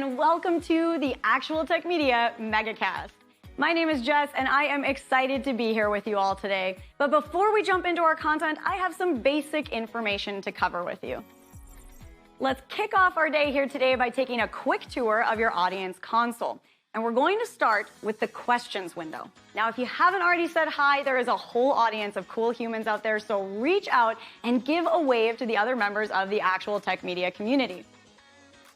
and welcome to the Actual Tech Media MegaCast. My name is Jess, and I am excited to be here with you all today. But before we jump into our content, I have some basic information to cover with you. Let's kick off our day here today by taking a quick tour of your audience console. And we're going to start with the questions window. Now, if you haven't already said hi, there is a whole audience of cool humans out there, so reach out and give a wave to the other members of the Actual Tech Media community.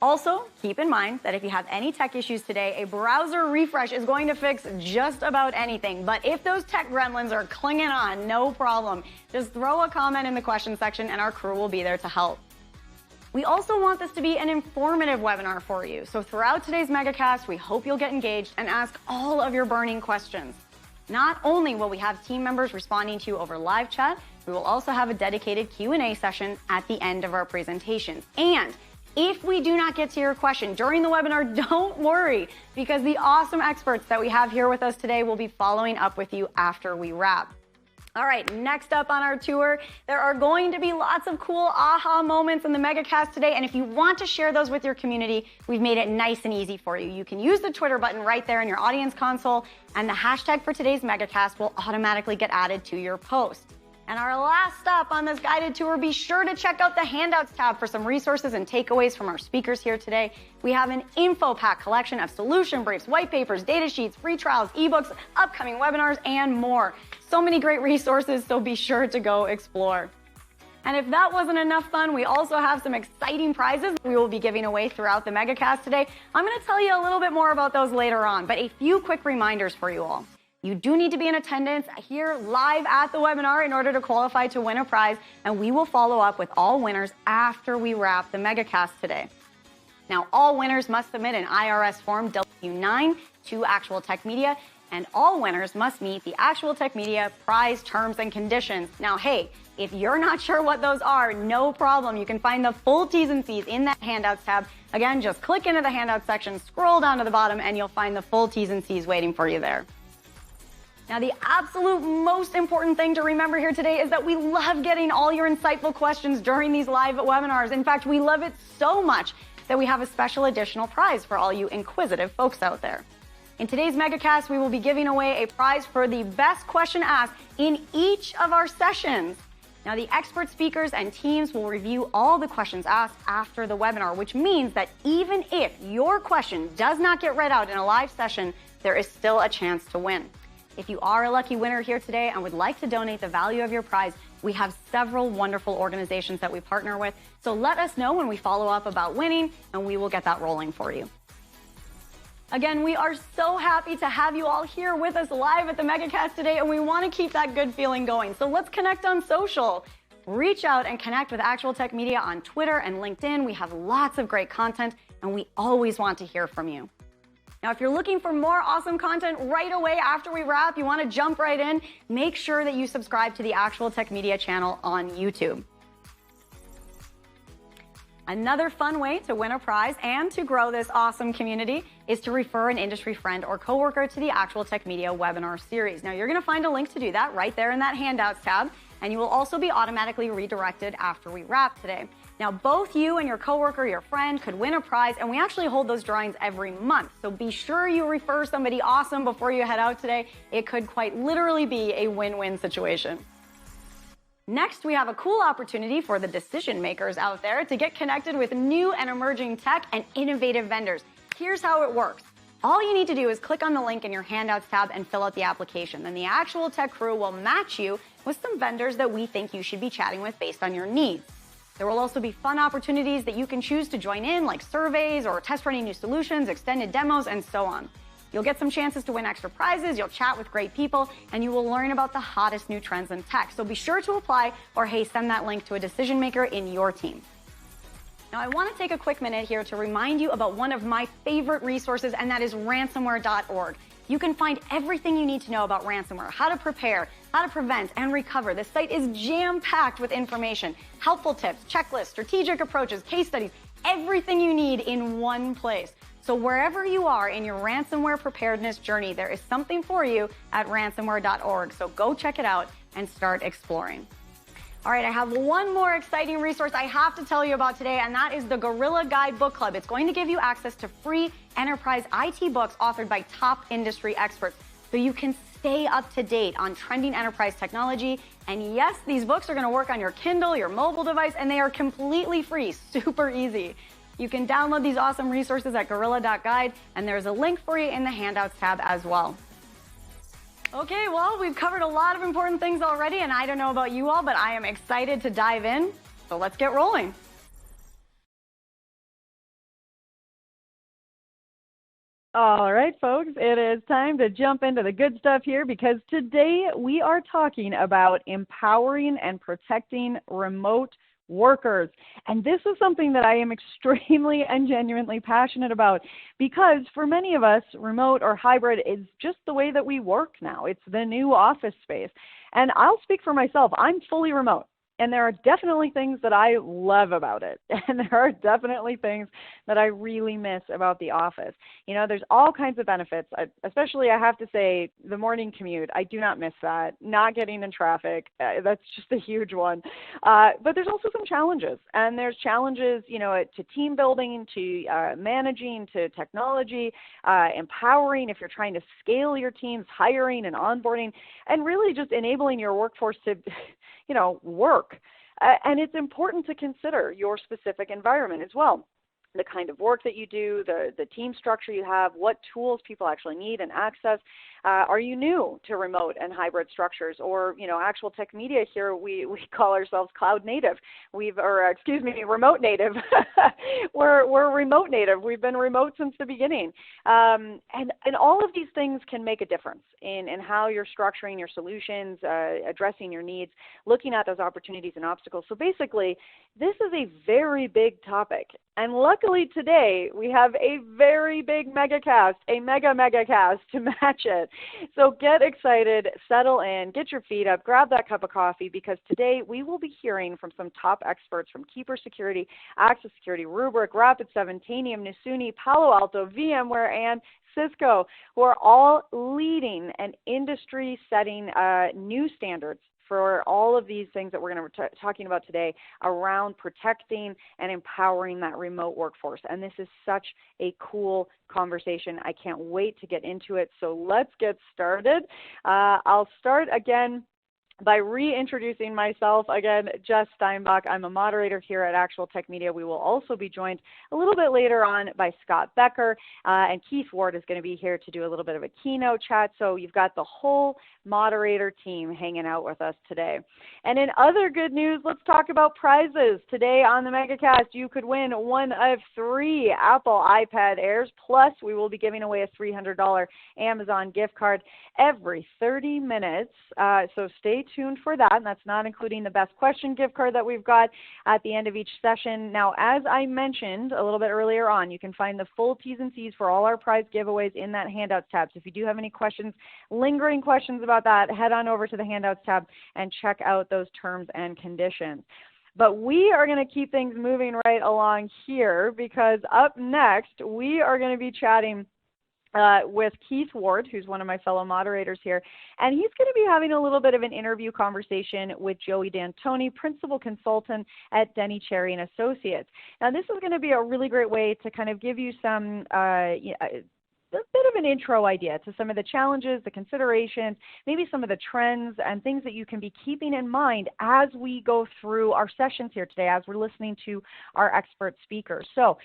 Also, keep in mind that if you have any tech issues today, a browser refresh is going to fix just about anything. But if those tech gremlins are clinging on, no problem. Just throw a comment in the question section and our crew will be there to help. We also want this to be an informative webinar for you. So throughout today's MegaCast, we hope you'll get engaged and ask all of your burning questions. Not only will we have team members responding to you over live chat, we will also have a dedicated Q&A session at the end of our presentations. And if we do not get to your question during the webinar, don't worry, because the awesome experts that we have here with us today will be following up with you after we wrap. All right, next up on our tour, there are going to be lots of cool aha moments in the MegaCast today, and if you want to share those with your community, we've made it nice and easy for you. You can use the Twitter button right there in your audience console, and the hashtag for today's MegaCast will automatically get added to your post. And our last stop on this guided tour, be sure to check out the Handouts tab for some resources and takeaways from our speakers here today. We have an info pack collection of solution briefs, white papers, data sheets, free trials, ebooks, upcoming webinars, and more. So many great resources, so be sure to go explore. And if that wasn't enough fun, we also have some exciting prizes we will be giving away throughout the MegaCast today. I'm going to tell you a little bit more about those later on, but a few quick reminders for you all. You do need to be in attendance here live at the webinar in order to qualify to win a prize, and we will follow up with all winners after we wrap the MegaCast today. Now, all winners must submit an IRS Form W-9 to Actual Tech Media, and all winners must meet the Actual Tech Media prize terms and conditions. Now, hey, if you're not sure what those are, no problem. You can find the full T's and C's in that Handouts tab. Again, just click into the Handouts section, scroll down to the bottom, and you'll find the full T's and C's waiting for you there. Now, the absolute most important thing to remember here today is that we love getting all your insightful questions during these live webinars. In fact, we love it so much that we have a special additional prize for all you inquisitive folks out there. In today's MegaCast, we will be giving away a prize for the best question asked in each of our sessions. Now, the expert speakers and teams will review all the questions asked after the webinar, which means that even if your question does not get read out in a live session, there is still a chance to win. If you are a lucky winner here today and would like to donate the value of your prize, we have several wonderful organizations that we partner with. So let us know when we follow up about winning, and we will get that rolling for you. Again, we are so happy to have you all here with us live at the MegaCast today, and we want to keep that good feeling going. So let's connect on social. Reach out and connect with Actual Tech Media on Twitter and LinkedIn. We have lots of great content, and we always want to hear from you. Now, if you're looking for more awesome content right away after we wrap, you want to jump right in, make sure that you subscribe to the Actual Tech Media channel on YouTube. Another fun way to win a prize and to grow this awesome community is to refer an industry friend or coworker to the Actual Tech Media webinar series. Now, you're going to find a link to do that right there in that Handouts tab, and you will also be automatically redirected after we wrap today. Now, both you and your coworker, your friend, could win a prize, and we actually hold those drawings every month. So be sure you refer somebody awesome before you head out today. It could quite literally be a win-win situation. Next, we have a cool opportunity for the decision makers out there to get connected with new and emerging tech and innovative vendors. Here's how it works. All you need to do is click on the link in your Handouts tab and fill out the application. Then the Actual Tech crew will match you with some vendors that we think you should be chatting with based on your needs. There will also be fun opportunities that you can choose to join in, like surveys or test running new solutions, extended demos, and so on. You'll get some chances to win extra prizes, you'll chat with great people, and you will learn about the hottest new trends in tech. So be sure to apply, or hey, send that link to a decision maker in your team. Now, I want to take a quick minute here to remind you about one of my favorite resources, and that is ransomware.org. You can find everything you need to know about ransomware, how to prepare, how to prevent and recover. The site is jam-packed with information, helpful tips, checklists, strategic approaches, case studies, everything you need in one place. So wherever you are in your ransomware preparedness journey, there is something for you at ransomware.org. So go check it out and start exploring. All right, I have one more exciting resource I have to tell you about today, and that is the Gorilla Guide Book Club. It's going to give you access to free enterprise IT books authored by top industry experts, so you can stay up to date on trending enterprise technology. And yes, these books are going to work on your Kindle, your mobile device, and they are completely free, super easy. You can download these awesome resources at gorilla.guide, and there's a link for you in the Handouts tab as well. Okay, well, we've covered a lot of important things already, and I don't know about you all, but I am excited to dive in. So let's get rolling. All right, folks, it is time to jump into the good stuff here, because today we are talking about empowering and protecting remote workers. And this is something that I am extremely and genuinely passionate about, because for many of us, remote or hybrid is just the way that we work now. It's the new office space. And I'll speak for myself. I'm fully remote. And there are definitely things that I love about it. And there are definitely things that I really miss about the office. You know, there's all kinds of benefits, especially I have to say the morning commute. I do not miss that. Not getting in traffic, that's just a huge one. But there's also some challenges. And there's challenges, you know, to team building, to managing, to technology, empowering if you're trying to scale your teams, hiring and onboarding, and really just enabling your workforce to you know, work. And it's important to consider your specific environment as well. The kind of work that you do, the team structure you have, what tools people actually need and access. Are you new to remote and hybrid structures, or, you know, actual tech media here, we call ourselves cloud native. Remote native. we're remote native. We've been remote since the beginning. And all of these things can make a difference in how you're structuring your solutions, addressing your needs, looking at those opportunities and obstacles. So basically, this is a very big topic. And luckily today, we have a very big MegaCast, a MegaCast to match it. So get excited, settle in, get your feet up, grab that cup of coffee, because today we will be hearing from some top experts from Keeper Security, Access Security, Rubrik, Rapid7, Tanium, Nisuni, Palo Alto, VMware, and Cisco, who are all leading an industry-setting new standards for all of these things that we're going to be talking about today around protecting and empowering that remote workforce. And this is such a cool conversation. I can't wait to get into it. So let's get started. I'll start again by reintroducing myself. Again, Jess Steinbach. I'm a moderator here at Actual Tech Media. We will also be joined a little bit later on by Scott Becker, and Keith Ward is going to be here to do a little bit of a keynote chat. So you've got the whole moderator team hanging out with us today. And in other good news, let's talk about prizes. Today on the MegaCast, you could win one of 3 Apple iPad Airs, plus we will be giving away a $300 Amazon gift card every 30 minutes. So stay tuned for that, and that's not including the best question gift card that we've got at the end of each session. Now, as I mentioned a little bit earlier on, you can find the full T's and C's for all our prize giveaways in that Handouts tab. So if you do have any questions, lingering questions about that, head on over to the Handouts tab and check out those terms and conditions. But we are going to keep things moving right along here, because up next, we are going to be chatting with Keith Ward, who's one of my fellow moderators here, and he's going to be having a little bit of an interview conversation with Joey D'Antoni, principal consultant at Denny Cherry and Associates. Now, this is going to be a really great way to kind of give you some a bit of an intro idea to some of the challenges, the considerations, maybe some of the trends and things that you can be keeping in mind as we go through our sessions here today, as we're listening to our expert speakers. So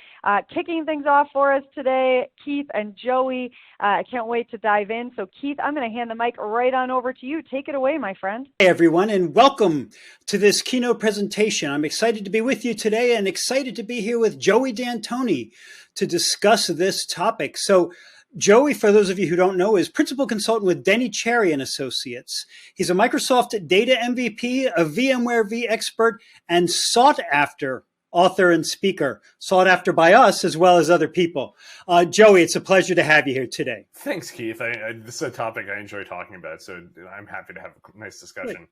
kicking things off for us today, Keith and Joey. I can't wait to dive in. So Keith, I'm going to hand the mic right on over to you. Take it away, my friend. Hey, everyone, and welcome to this keynote presentation. I'm excited to be with you today and excited to be here with Joey D'Antoni to discuss this topic. So Joey, for those of you who don't know, is principal consultant with Denny Cherry and Associates. He's a Microsoft Data MVP, a VMware expert, and sought after author and speaker, sought after by us as well as other people. Joey, it's a pleasure to have you here today. Thanks, Keith. This is a topic I enjoy talking about, so I'm happy to have a nice discussion. Good.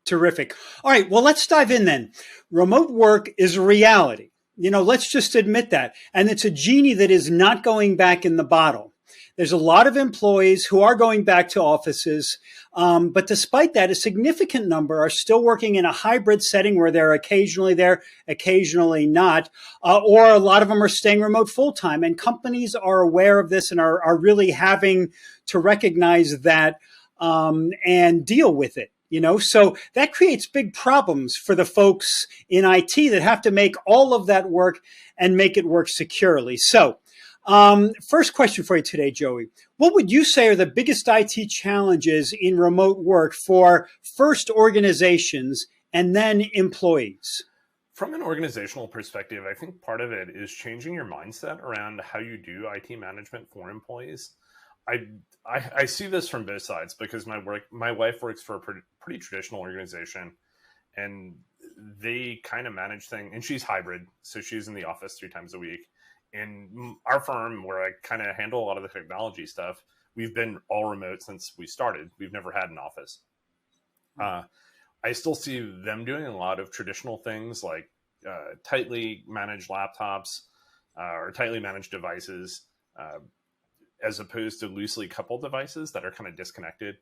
Terrific. All right, well, let's dive in then. Remote work is a reality. You know, let's just admit that. And it's a genie that is not going back in the bottle. There's a lot of employees who are going back to offices, but despite that, a significant number are still working in a hybrid setting where they're occasionally there, occasionally not, or a lot of them are staying remote full time. And companies are aware of this and are really having to recognize that and deal with it. So that creates big problems for the folks in IT that have to make all of that work and make it work securely. So first question for you today, Joey. What would you say are the biggest IT challenges in remote work for first organizations and then employees? From an organizational perspective, I think part of it is changing your mindset around how you do IT management for employees. I see this from both sides because my wife works for a pretty traditional organization, and they kind of manage things, and she's hybrid, so she's in the office 3 times a week. In our firm, where I kind of handle a lot of the technology stuff, we've been all remote since we started. We've never had an office. I still see them doing a lot of traditional things like tightly managed laptops or tightly managed devices, as opposed to loosely coupled devices that are kind of disconnected.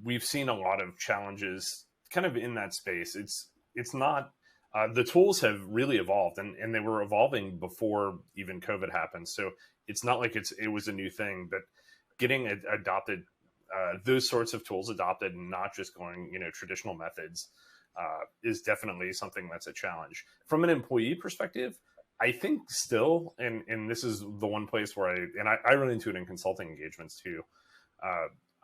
We've seen a lot of challenges kind of in that space. It's not, the tools have really evolved, and they were evolving before even COVID happened. So it's not like it was a new thing, but getting adopted, those sorts of tools adopted and not just going, traditional methods is definitely something that's a challenge. From an employee perspective, I think still, and this is the one place where I run into it in consulting engagements too.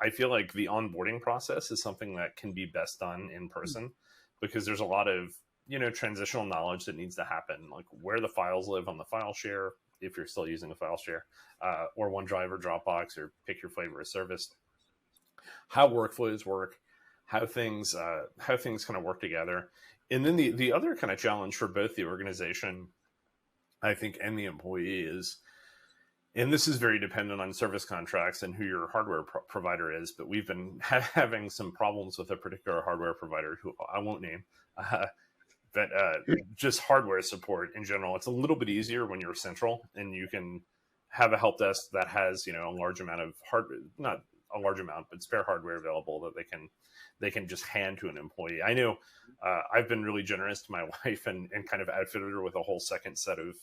I feel like the onboarding process is something that can be best done in person because there's a lot of, transitional knowledge that needs to happen, like where the files live on the file share, if you're still using a file share, or OneDrive or Dropbox, or pick your flavor of service, how workflows work, how things kind of work together. And then the other kind of challenge for both the organization, I think, and the employee is, and this is very dependent on service contracts and who your hardware provider is, but we've been having some problems with a particular hardware provider who I won't name, but just hardware support in general. It's a little bit easier when you're central and you can have a help desk that has, a large amount of hardware, not a large amount, but spare hardware available that they can just hand to an employee. I know I've been really generous to my wife and kind of outfitted her with a whole second set of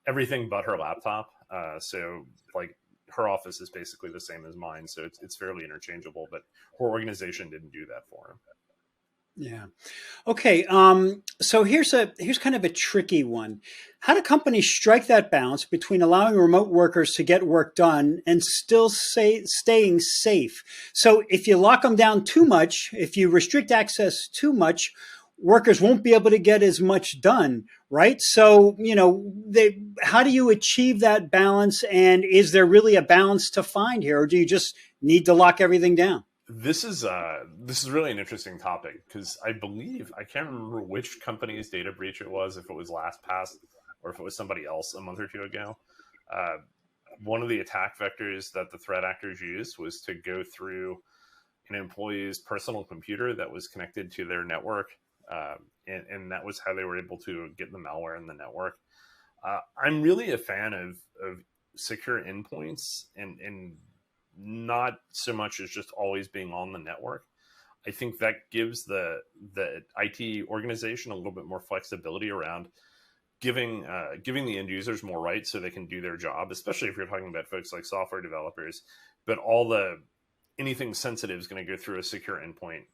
everything but her laptop. So like her office is basically the same as mine. So it's fairly interchangeable, but her organization didn't do that for him. Yeah. Okay. So here's kind of a tricky one. How do companies strike that balance between allowing remote workers to get work done and still staying safe? So if you lock them down too much, if you restrict access too much, workers won't be able to get as much done, right? So, how do you achieve that balance? And is there really a balance to find here, or do you just need to lock everything down? This is really an interesting topic because I can't remember which company's data breach it was, if it was LastPass or if it was somebody else a month or two ago. One of the attack vectors that the threat actors used was to go through an employee's personal computer that was connected to their network, and that was how they were able to get the malware in the network. I'm really a fan of secure endpoints and not so much as just always being on the network. I think that gives the IT organization a little bit more flexibility around giving the end users more rights so they can do their job, especially if you're talking about folks like software developers. But anything sensitive is going to go through a secure endpoint,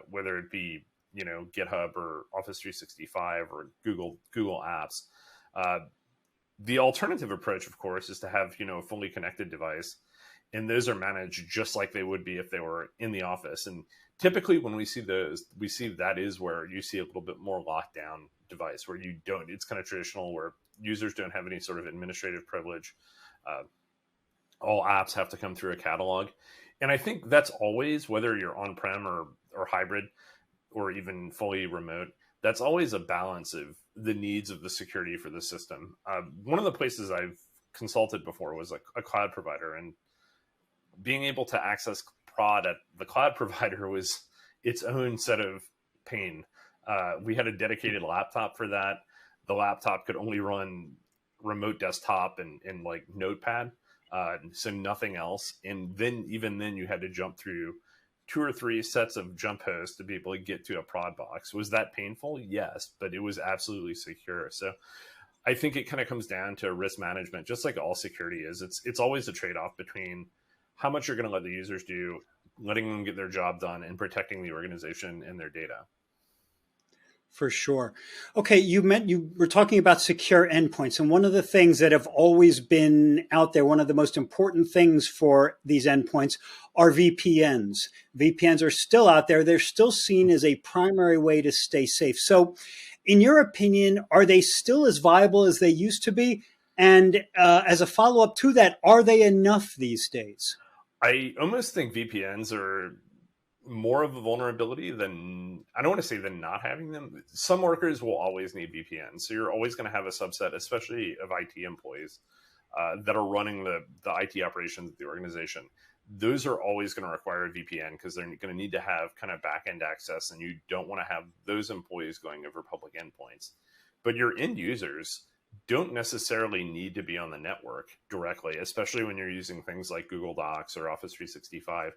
whether it be GitHub or Office 365 or Google Apps. The alternative approach, of course, is to have a fully connected device. And those are managed just like they would be if they were in the office. And typically when we see those, that is where you see a little bit more locked down device where it's kind of traditional where users don't have any sort of administrative privilege. All apps have to come through a catalog. And I think that's always, whether you're on-prem or hybrid or even fully remote, that's always a balance of the needs of the security for the system. One of the places I've consulted before was a cloud provider, and being able to access prod at the cloud provider was its own set of pain. We had a dedicated laptop for that. The laptop could only run remote desktop and like Notepad. So nothing else. And then even then you had to jump through 2 or 3 sets of jump hosts to be able to get to a prod box. Was that painful? Yes, but it was absolutely secure. So I think it kind of comes down to risk management, just like all security is. It's always a trade-off between how much you're going to let the users do, letting them get their job done, and protecting the organization and their data. For sure. Okay, you were talking about secure endpoints, and one of the things that have always been out there, one of the most important things for these endpoints are VPNs. VPNs are still out there. They're still seen as a primary way to stay safe. So, in your opinion, are they still as viable as they used to be? And as a follow-up to that, are they enough these days? I almost think VPNs are more of a vulnerability than, I don't want to say than not having them. Some workers will always need VPNs. So you're always going to have a subset, especially of IT employees that are running the IT operations of the organization. Those are always going to require a VPN because they're going to need to have kind of back-end access, and you don't want to have those employees going over public endpoints. But your end users don't necessarily need to be on the network directly, especially when you're using things like Google Docs or Office 365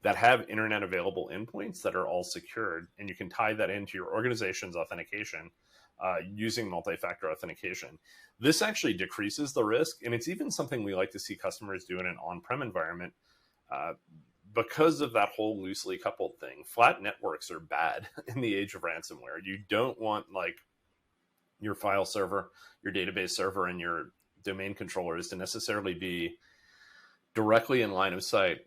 that have internet available endpoints that are all secured. And you can tie that into your organization's authentication using multi-factor authentication. This actually decreases the risk. And it's even something we like to see customers do in an on-prem environment because of that whole loosely coupled thing. Flat networks are bad in the age of ransomware. You don't want like your file server, your database server, and your domain controllers to necessarily be directly in line of sight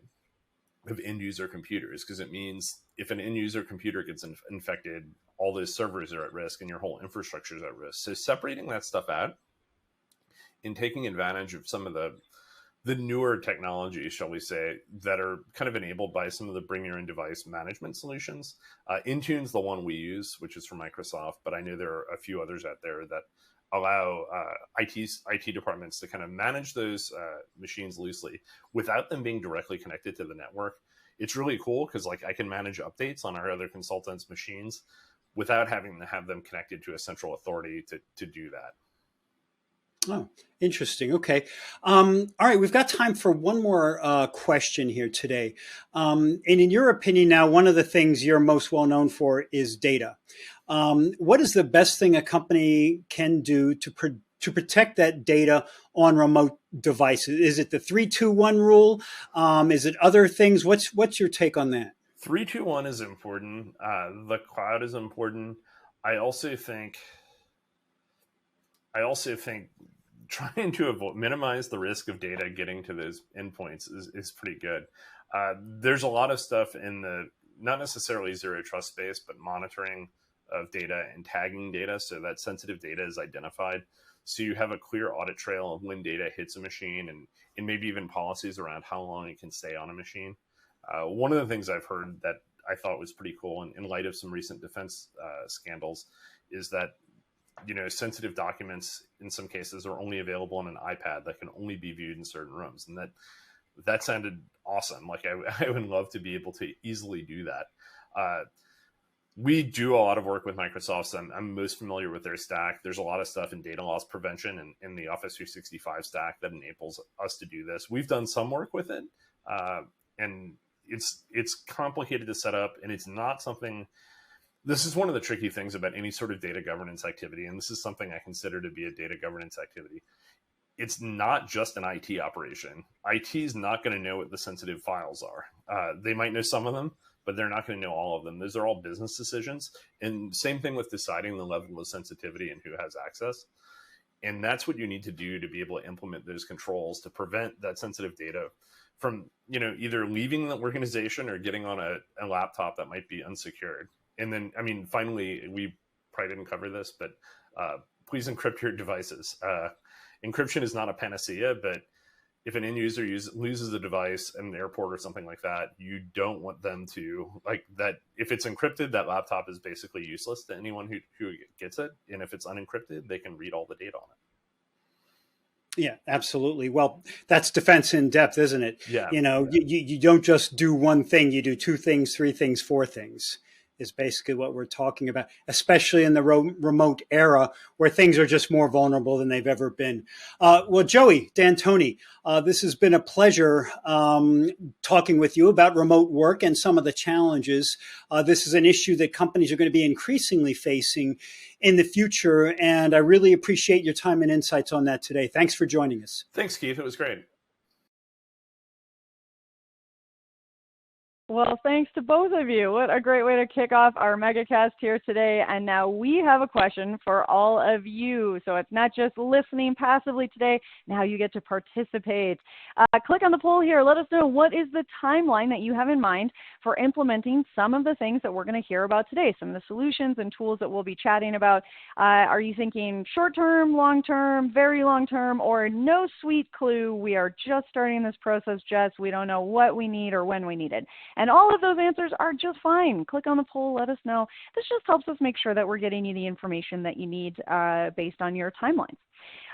of end user computers, because it means if an end user computer gets infected, all those servers are at risk and your whole infrastructure is at risk. So separating that stuff out and taking advantage of some of the newer technologies, shall we say, that are kind of enabled by some of the bring your own device management solutions. Intune's the one we use, which is from Microsoft, but I know there are a few others out there that allow IT departments to kind of manage those machines loosely without them being directly connected to the network. It's really cool because like I can manage updates on our other consultants' machines without having to have them connected to a central authority to do that. Oh, interesting. Okay. All right. We've got time for one more question here today. And in your opinion now, one of the things you're most well known for is data. What is the best thing a company can do to protect that data on remote devices? Is it the 3-2-1 rule? Is it other things? What's your take on that? 3-2-1 is important. The cloud is important. I also think trying to minimize the risk of data getting to those endpoints is pretty good. There's a lot of stuff in the, not necessarily zero trust space, but monitoring of data and tagging data so that sensitive data is identified. So you have a clear audit trail of when data hits a machine and maybe even policies around how long it can stay on a machine. One of the things I've heard that I thought was pretty cool in light of some recent defense scandals is that sensitive documents in some cases are only available on an iPad that can only be viewed in certain rooms. And that sounded awesome. Like I would love to be able to easily do that. We do a lot of work with Microsoft. So I'm most familiar with their stack. There's a lot of stuff in data loss prevention and in the Office 365 stack that enables us to do this. We've done some work with it. And it's complicated to set up, and it's not something. This is one of the tricky things about any sort of data governance activity, and this is something I consider to be a data governance activity. It's not just an IT operation. IT is not going to know what the sensitive files are. They might know some of them, but they're not going to know all of them. Those are all business decisions. And same thing with deciding the level of sensitivity and who has access. And that's what you need to do to be able to implement those controls to prevent that sensitive data from, either leaving the organization or getting on a laptop that might be unsecured. And then, finally, we probably didn't cover this, but please encrypt your devices. Encryption is not a panacea, but if an end user loses a device in an airport or something like that, you don't want them to, like that. If it's encrypted, that laptop is basically useless to anyone who gets it. And if it's unencrypted, they can read all the data on it. Yeah, absolutely. Well, that's defense in depth, isn't it? Yeah. You don't just do one thing, you do 2 things, 3 things, 4 things. is basically what we're talking about, especially in the remote era where things are just more vulnerable than they've ever been. Well, Joey D'Antoni, this has been a pleasure talking with you about remote work and some of the challenges. This is an issue that companies are going to be increasingly facing in the future, and I really appreciate your time and insights on that today. Thanks for joining us. Thanks, Keith. It was great. Well, thanks to both of you. What a great way to kick off our MegaCast here today. And now we have a question for all of you. So it's not just listening passively today. Now you get to participate. Click on the poll here. Let us know, what is the timeline that you have in mind for implementing some of the things that we're going to hear about today, some of the solutions and tools that we'll be chatting about. Are you thinking short-term, long-term, very long-term, or no sweet clue? We are just starting this process, Jess. We don't know what we need or when we need it. And all of those answers are just fine. Click on the poll, let us know. This just helps us make sure that we're getting you the information that you need based on your timelines.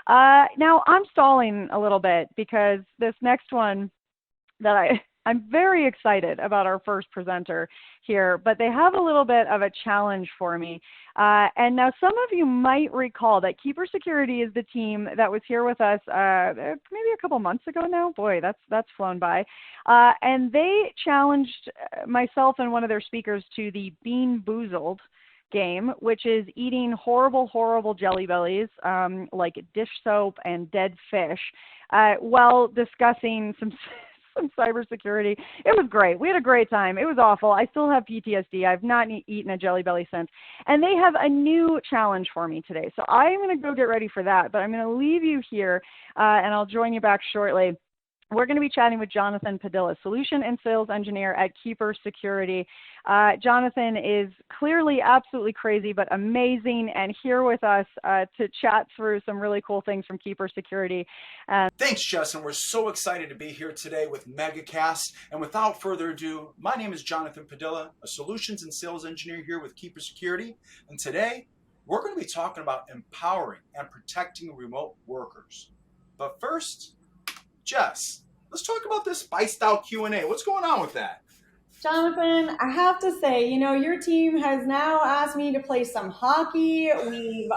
Now, I'm stalling a little bit because this next one that I'm very excited about our first presenter here, but they have a little bit of a challenge for me. And now some of you might recall that Keeper Security is the team that was here with us maybe a couple months ago now. Boy, that's flown by. And they challenged myself and one of their speakers to the Bean Boozled game, which is eating horrible, horrible jelly bellies like dish soap and dead fish while discussing some cybersecurity. It was great. We had a great time. It was awful. I still have PTSD. I've not eaten a Jelly Belly since. And they have a new challenge for me today. So I'm going to go get ready for that. But I'm going to leave you here, and I'll join you back shortly. We're going to be chatting with Jonathan Padilla, Solution and Sales Engineer at Keeper Security. Jonathan is clearly absolutely crazy, but amazing, and here with us to chat through some really cool things from Keeper Security. Thanks, Justin. We're so excited to be here today with MegaCast. And without further ado, my name is Jonathan Padilla, a Solutions and Sales Engineer here with Keeper Security. And today, we're going to be talking about empowering and protecting remote workers. But first, Jess, let's talk about this spiced out Q&A. What's going on with that? Jonathan, I have to say, your team has now asked me to play some hockey. We've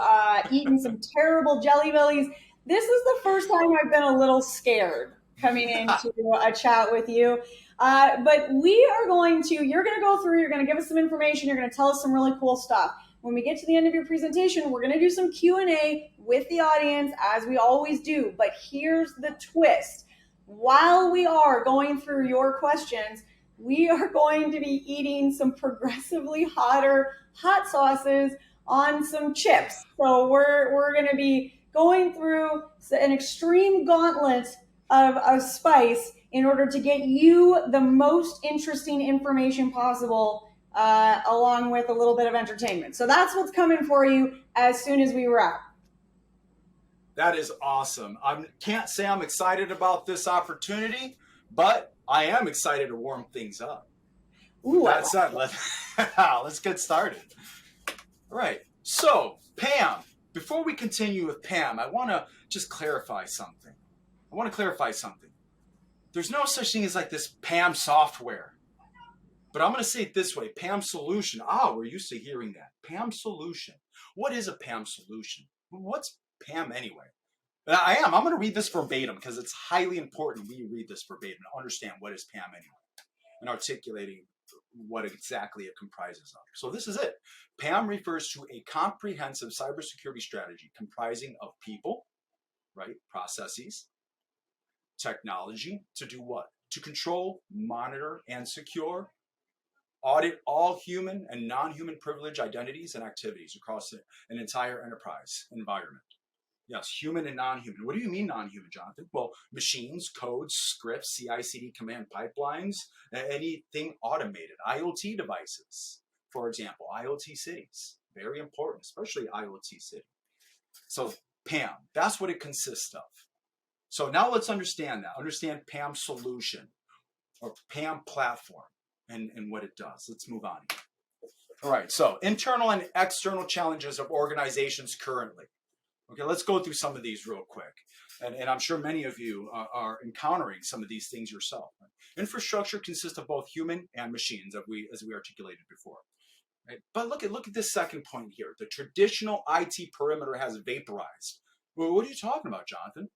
eaten some terrible Jelly Bellies. This is the first time I've been a little scared coming into a chat with you. But you're going to go through, you're going to give us some information, you're going to tell us some really cool stuff. When we get to the end of your presentation, we're going to do some Q&A with the audience, as we always do. But here's the twist. While we are going through your questions, we are going to be eating some progressively hotter hot sauces on some chips. So we're going to be going through an extreme gauntlet of spice in order to get you the most interesting information possible, along with a little bit of entertainment. So that's what's coming for you as soon as we wrap. That is awesome. I can't say I'm excited about this opportunity, but I am excited to warm things up. Ooh, that said, let's get started. All right. So, Pam, before we continue with Pam, I want to just clarify something. There's no such thing as like this Pam software. But I'm going to say it this way, Pam solution. We're used to hearing that. Pam solution. What is a Pam solution? What's Pam anyway? I'm going to read this verbatim because it's highly important we read this verbatim to understand what is Pam anyway and articulating what exactly it comprises of. So this is it. Pam refers to a comprehensive cybersecurity strategy comprising of people, right, processes, technology to do what? To control, monitor, and secure, audit all human and non-human privilege identities and activities across an entire enterprise environment. Yes, human and non-human. What do you mean non-human, Jonathan? Well, machines, codes, scripts, CI/CD command pipelines, anything automated, IoT devices, for example, IoT cities. Very important, especially IoT city. So PAM, that's what it consists of. So now let's understand that. Understand PAM solution or PAM platform and what it does. Let's move on. All right, so internal and external challenges of organizations currently. Okay, let's go through some of these real quick. And I'm sure many of you are encountering some of these things yourself. Infrastructure consists of both human and machines, as we articulated before. Right? But look at this second point here. The traditional IT perimeter has vaporized. Well, what are you talking about, Jonathan?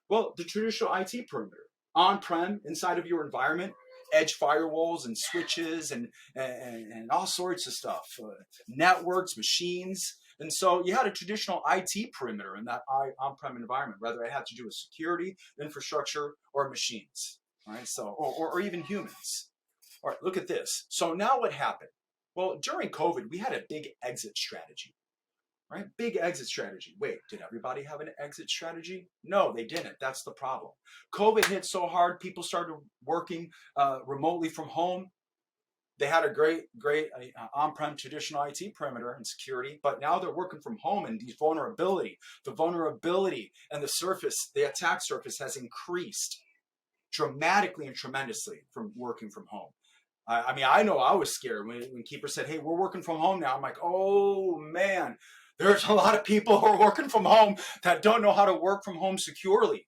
Well, the traditional IT perimeter, on-prem, inside of your environment, edge firewalls and switches and all sorts of stuff, networks, machines. And so you had a traditional IT perimeter in that on-prem environment, whether it had to do with security, infrastructure, or machines, right? So, or even humans. All right, look at this. So now what happened? Well, during COVID, we had a big exit strategy. Right? Big exit strategy. Wait, did everybody have an exit strategy? No, they didn't. That's the problem. COVID hit so hard, people started working remotely from home. They had a great on-prem traditional IT perimeter and security, but now they're working from home, and the vulnerability and the attack surface has increased dramatically and tremendously from working from home. I mean, I know I was scared when Keeper said, hey, we're working from home now. I'm like, oh man, there's a lot of people who are working from home that don't know how to work from home securely.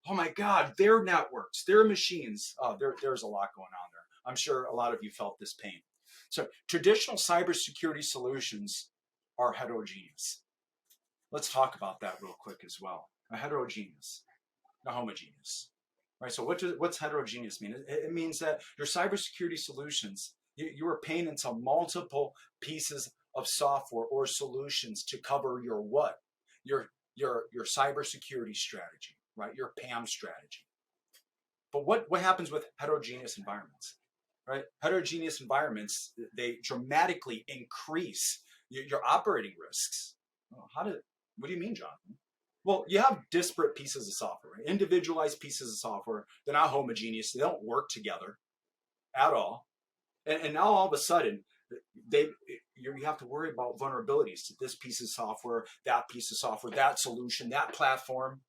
Oh my God, their networks, their machines. There's a lot going on there. I'm sure a lot of you felt this pain. So traditional cybersecurity solutions are heterogeneous. Let's talk about that real quick as well. Heterogeneous, not homogeneous. Right. So what's heterogeneous mean? It means that your cybersecurity solutions, you are paying into multiple pieces of software or solutions to cover your what? Your cybersecurity strategy, right? Your PAM strategy. But what happens with heterogeneous environments? Right? Heterogeneous environments, they dramatically increase your operating risks. What do you mean, Jonathan? Well, you have disparate pieces of software, right? Individualized pieces of software. They're not homogeneous. They don't work together at all. And now all of a sudden, you have to worry about vulnerabilities to this piece of software, that piece of software, that solution, that platform.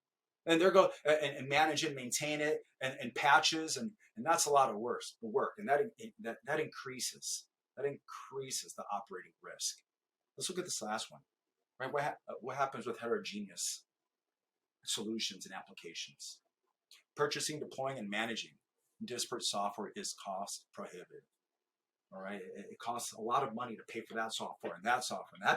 And they're go and manage it, maintain it, and patches, and that's a lot of work. And that increases the operating risk. Let's look at this last one. Right? What happens with heterogeneous solutions and applications? Purchasing, deploying, and managing disparate software is cost prohibitive. All right, it costs a lot of money to pay for that software and that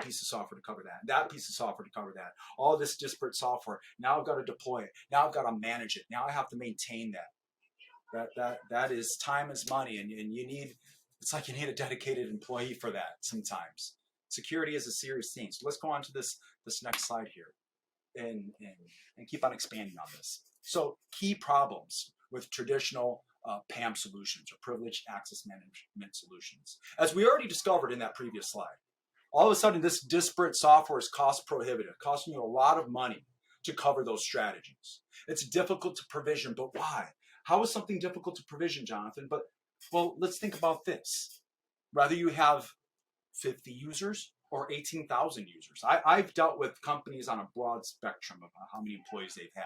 piece of software to cover that, and that piece of software to cover that. All this disparate software. Now I've got to deploy it. Now I've got to manage it. Now I have to maintain that. That is time is money, and it's like you need a dedicated employee for that sometimes. Security is a serious thing. So let's go on to this next slide here, and keep on expanding on this. So key problems with traditional PAM solutions, or privileged access management solutions. As we already discovered in that previous slide, all of a sudden this disparate software is cost prohibitive, costing you a lot of money to cover those strategies. It's difficult to provision, but why? How is something difficult to provision, Jonathan? Well, let's think about this. Whether you have 50 users or 18,000 users. I've dealt with companies on a broad spectrum of how many employees they've had.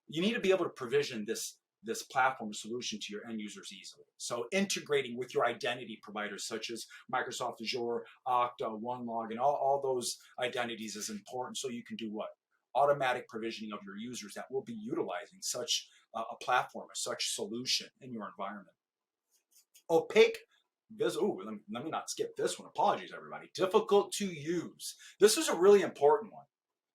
You need to be able to provision this platform solution to your end users easily. So integrating with your identity providers such as Microsoft Azure, Okta, OneLog, and all those identities is important, so you can do what? Automatic provisioning of your users that will be utilizing such a platform, or such solution in your environment. Opaque. Let me not skip this one. Apologies, everybody. Difficult to use. This is a really important one.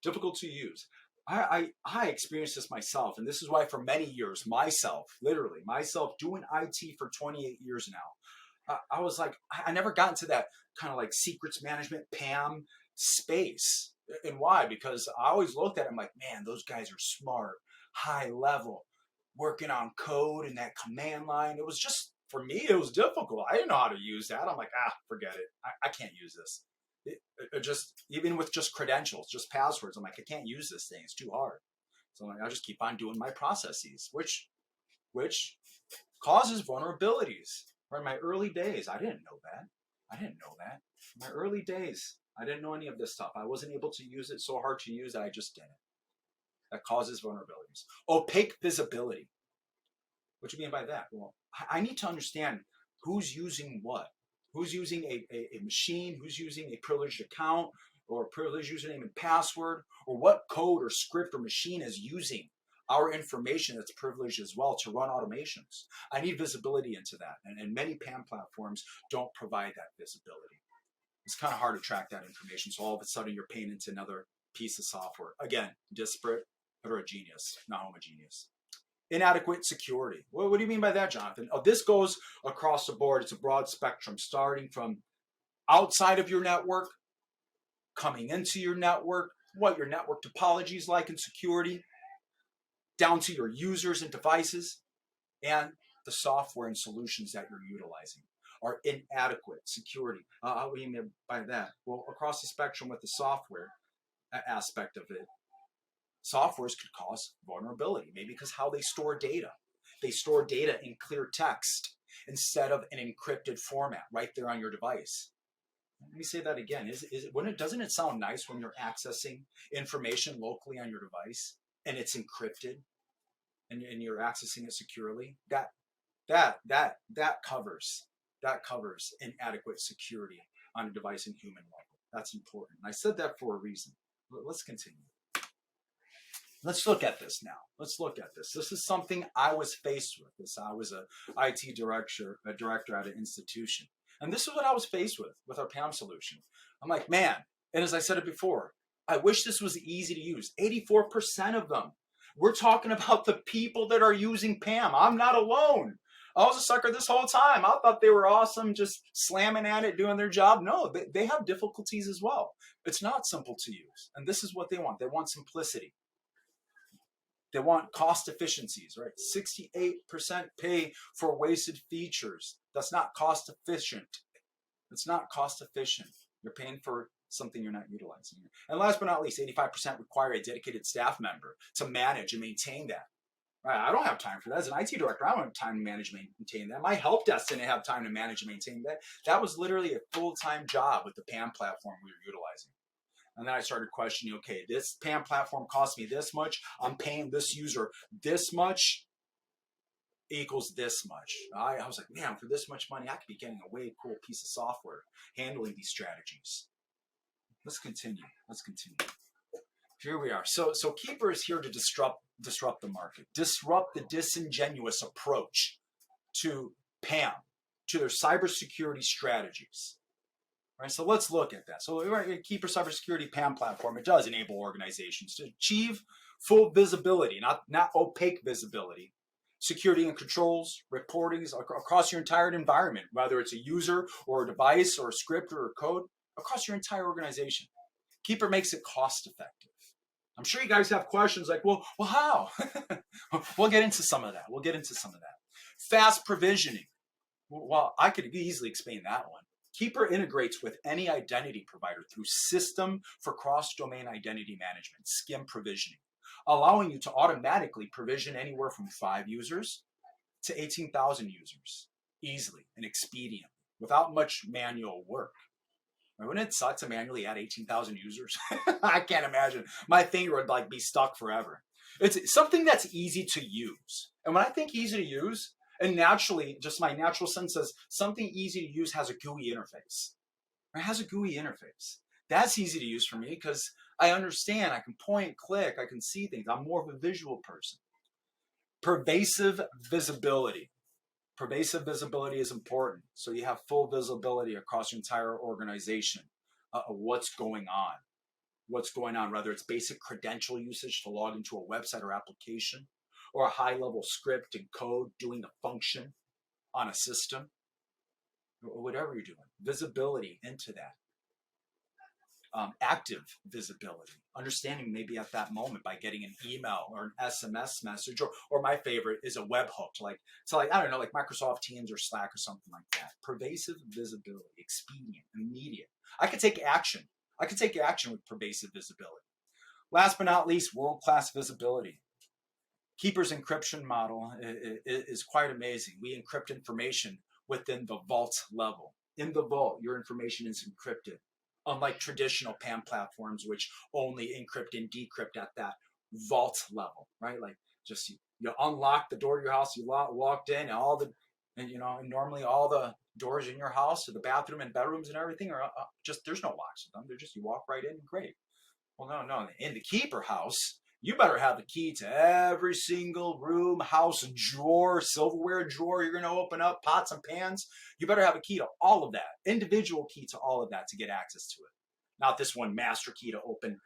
Difficult to use. I experienced this myself, and this is why for many years, myself doing IT for 28 years now, I was like, I never got into that kind of like secrets management, PAM space. And why? Because I always looked at it, I'm like, man, those guys are smart, high level, working on code and that command line. It was just, for me, it was difficult. I didn't know how to use that. I'm like, forget it. I can't use this. It just, even with just credentials, just passwords, I'm like, I can't use this thing. It's too hard. So I'm like, I'll just keep on doing my processes, which causes vulnerabilities. Or in my early days, I didn't know that. In my early days, I didn't know any of this stuff. I wasn't able to use it. So hard to use that I just didn't. That causes vulnerabilities. Opaque visibility. What do you mean by that? Well, I need to understand who's using what. Who's using a machine, who's using a privileged account or a privileged username and password, or what code or script or machine is using our information that's privileged as well to run automations. I need visibility into that. And many PAM platforms don't provide that visibility. it's kind of hard to track that information. So all of a sudden you're paying into another piece of software. Again, disparate, heterogeneous, not homogeneous. Inadequate security. What do you mean by that, Jonathan? Oh, this goes across the board. It's a broad spectrum, starting from outside of your network, coming into your network, what your network topology is like in security, down to your users and devices, and the software and solutions that you're utilizing are inadequate security. What do you mean by that? Well, across the spectrum with the software aspect of it, softwares could cause vulnerability, maybe because how they store data. They store data in clear text instead of an encrypted format right there on your device. Let me say that again. Doesn't it sound nice when you're accessing information locally on your device and it's encrypted and you're accessing it securely? That covers inadequate security on a device and human level. That's important. And I said that for a reason. Let's continue. Let's look at this now. Let's look at this. This is something I was faced with. I was a IT director at an institution. And this is what I was faced with our PAM solution. I'm like, man, and as I said it before, I wish this was easy to use. 84% of them. We're talking about the people that are using PAM. I'm not alone. I was a sucker this whole time. I thought they were awesome, just slamming at it, doing their job. No, they have difficulties as well. It's not simple to use. And this is what they want. They want simplicity. They want cost efficiencies, right? 68% pay for wasted features. That's not cost efficient. It's not cost efficient. You're paying for something you're not utilizing. And last but not least, 85% require a dedicated staff member to manage and maintain that. Right? I don't have time for that. As an IT director, I don't have time to manage and maintain that. My help desk didn't have time to manage and maintain that. That was literally a full-time job with the PAM platform we were utilizing. And then I started questioning, okay, this PAM platform costs me this much. I'm paying this user this much equals this much. I was like, man, for this much money, I could be getting a way cool piece of software handling these strategies. Let's continue. Here we are. So Keeper is here to disrupt the market, disrupt the disingenuous approach to PAM, to their cybersecurity strategies. Right, so let's look at that. So Keeper Cybersecurity PAM platform, it does enable organizations to achieve full visibility, not opaque visibility, security and controls, reportings across your entire environment, whether it's a user or a device or a script or a code, across your entire organization. Keeper makes it cost effective. I'm sure you guys have questions like, well, how? We'll get into some of that. Fast provisioning. Well, I could easily explain that one. Keeper integrates with any identity provider through System for Cross-Domain Identity Management, SCIM provisioning, allowing you to automatically provision anywhere from 5 users to 18,000 users easily and expediently without much manual work. Wouldn't it suck to manually add 18,000 users? I can't imagine. My finger would be stuck forever. It's something that's easy to use. And when I think easy to use, and naturally, just my natural sense says something easy to use has a GUI interface. It has a GUI interface. That's easy to use for me because I understand. I can point, click, I can see things. I'm more of a visual person. Pervasive visibility. Pervasive visibility is important. So you have full visibility across your entire organization of what's going on. Whether it's basic credential usage to log into a website or application, or a high-level script and code doing a function on a system, or whatever you're doing. Visibility into that. Active visibility. Understanding maybe at that moment by getting an email or an SMS message, or my favorite is a webhook, like I don't know, like Microsoft Teams or Slack or something like that. Pervasive visibility, expedient, immediate. I could take action with pervasive visibility. Last but not least, world-class visibility. Keeper's encryption model is quite amazing. We encrypt information within the vault level. In the vault, your information is encrypted, unlike traditional PAM platforms, which only encrypt and decrypt at that vault level, right? Like just you unlock the door of your house, you walked in, and normally all the doors in your house, to the bathroom and bedrooms and everything are just, there's no locks to them. They're just, you walk right in, great. Well, no. In the Keeper house, you better have a key to every single room, house, drawer, silverware drawer you're going to open up, pots and pans. You better have a key to all of that, individual key to all of that to get access to it. Not this one master key to open,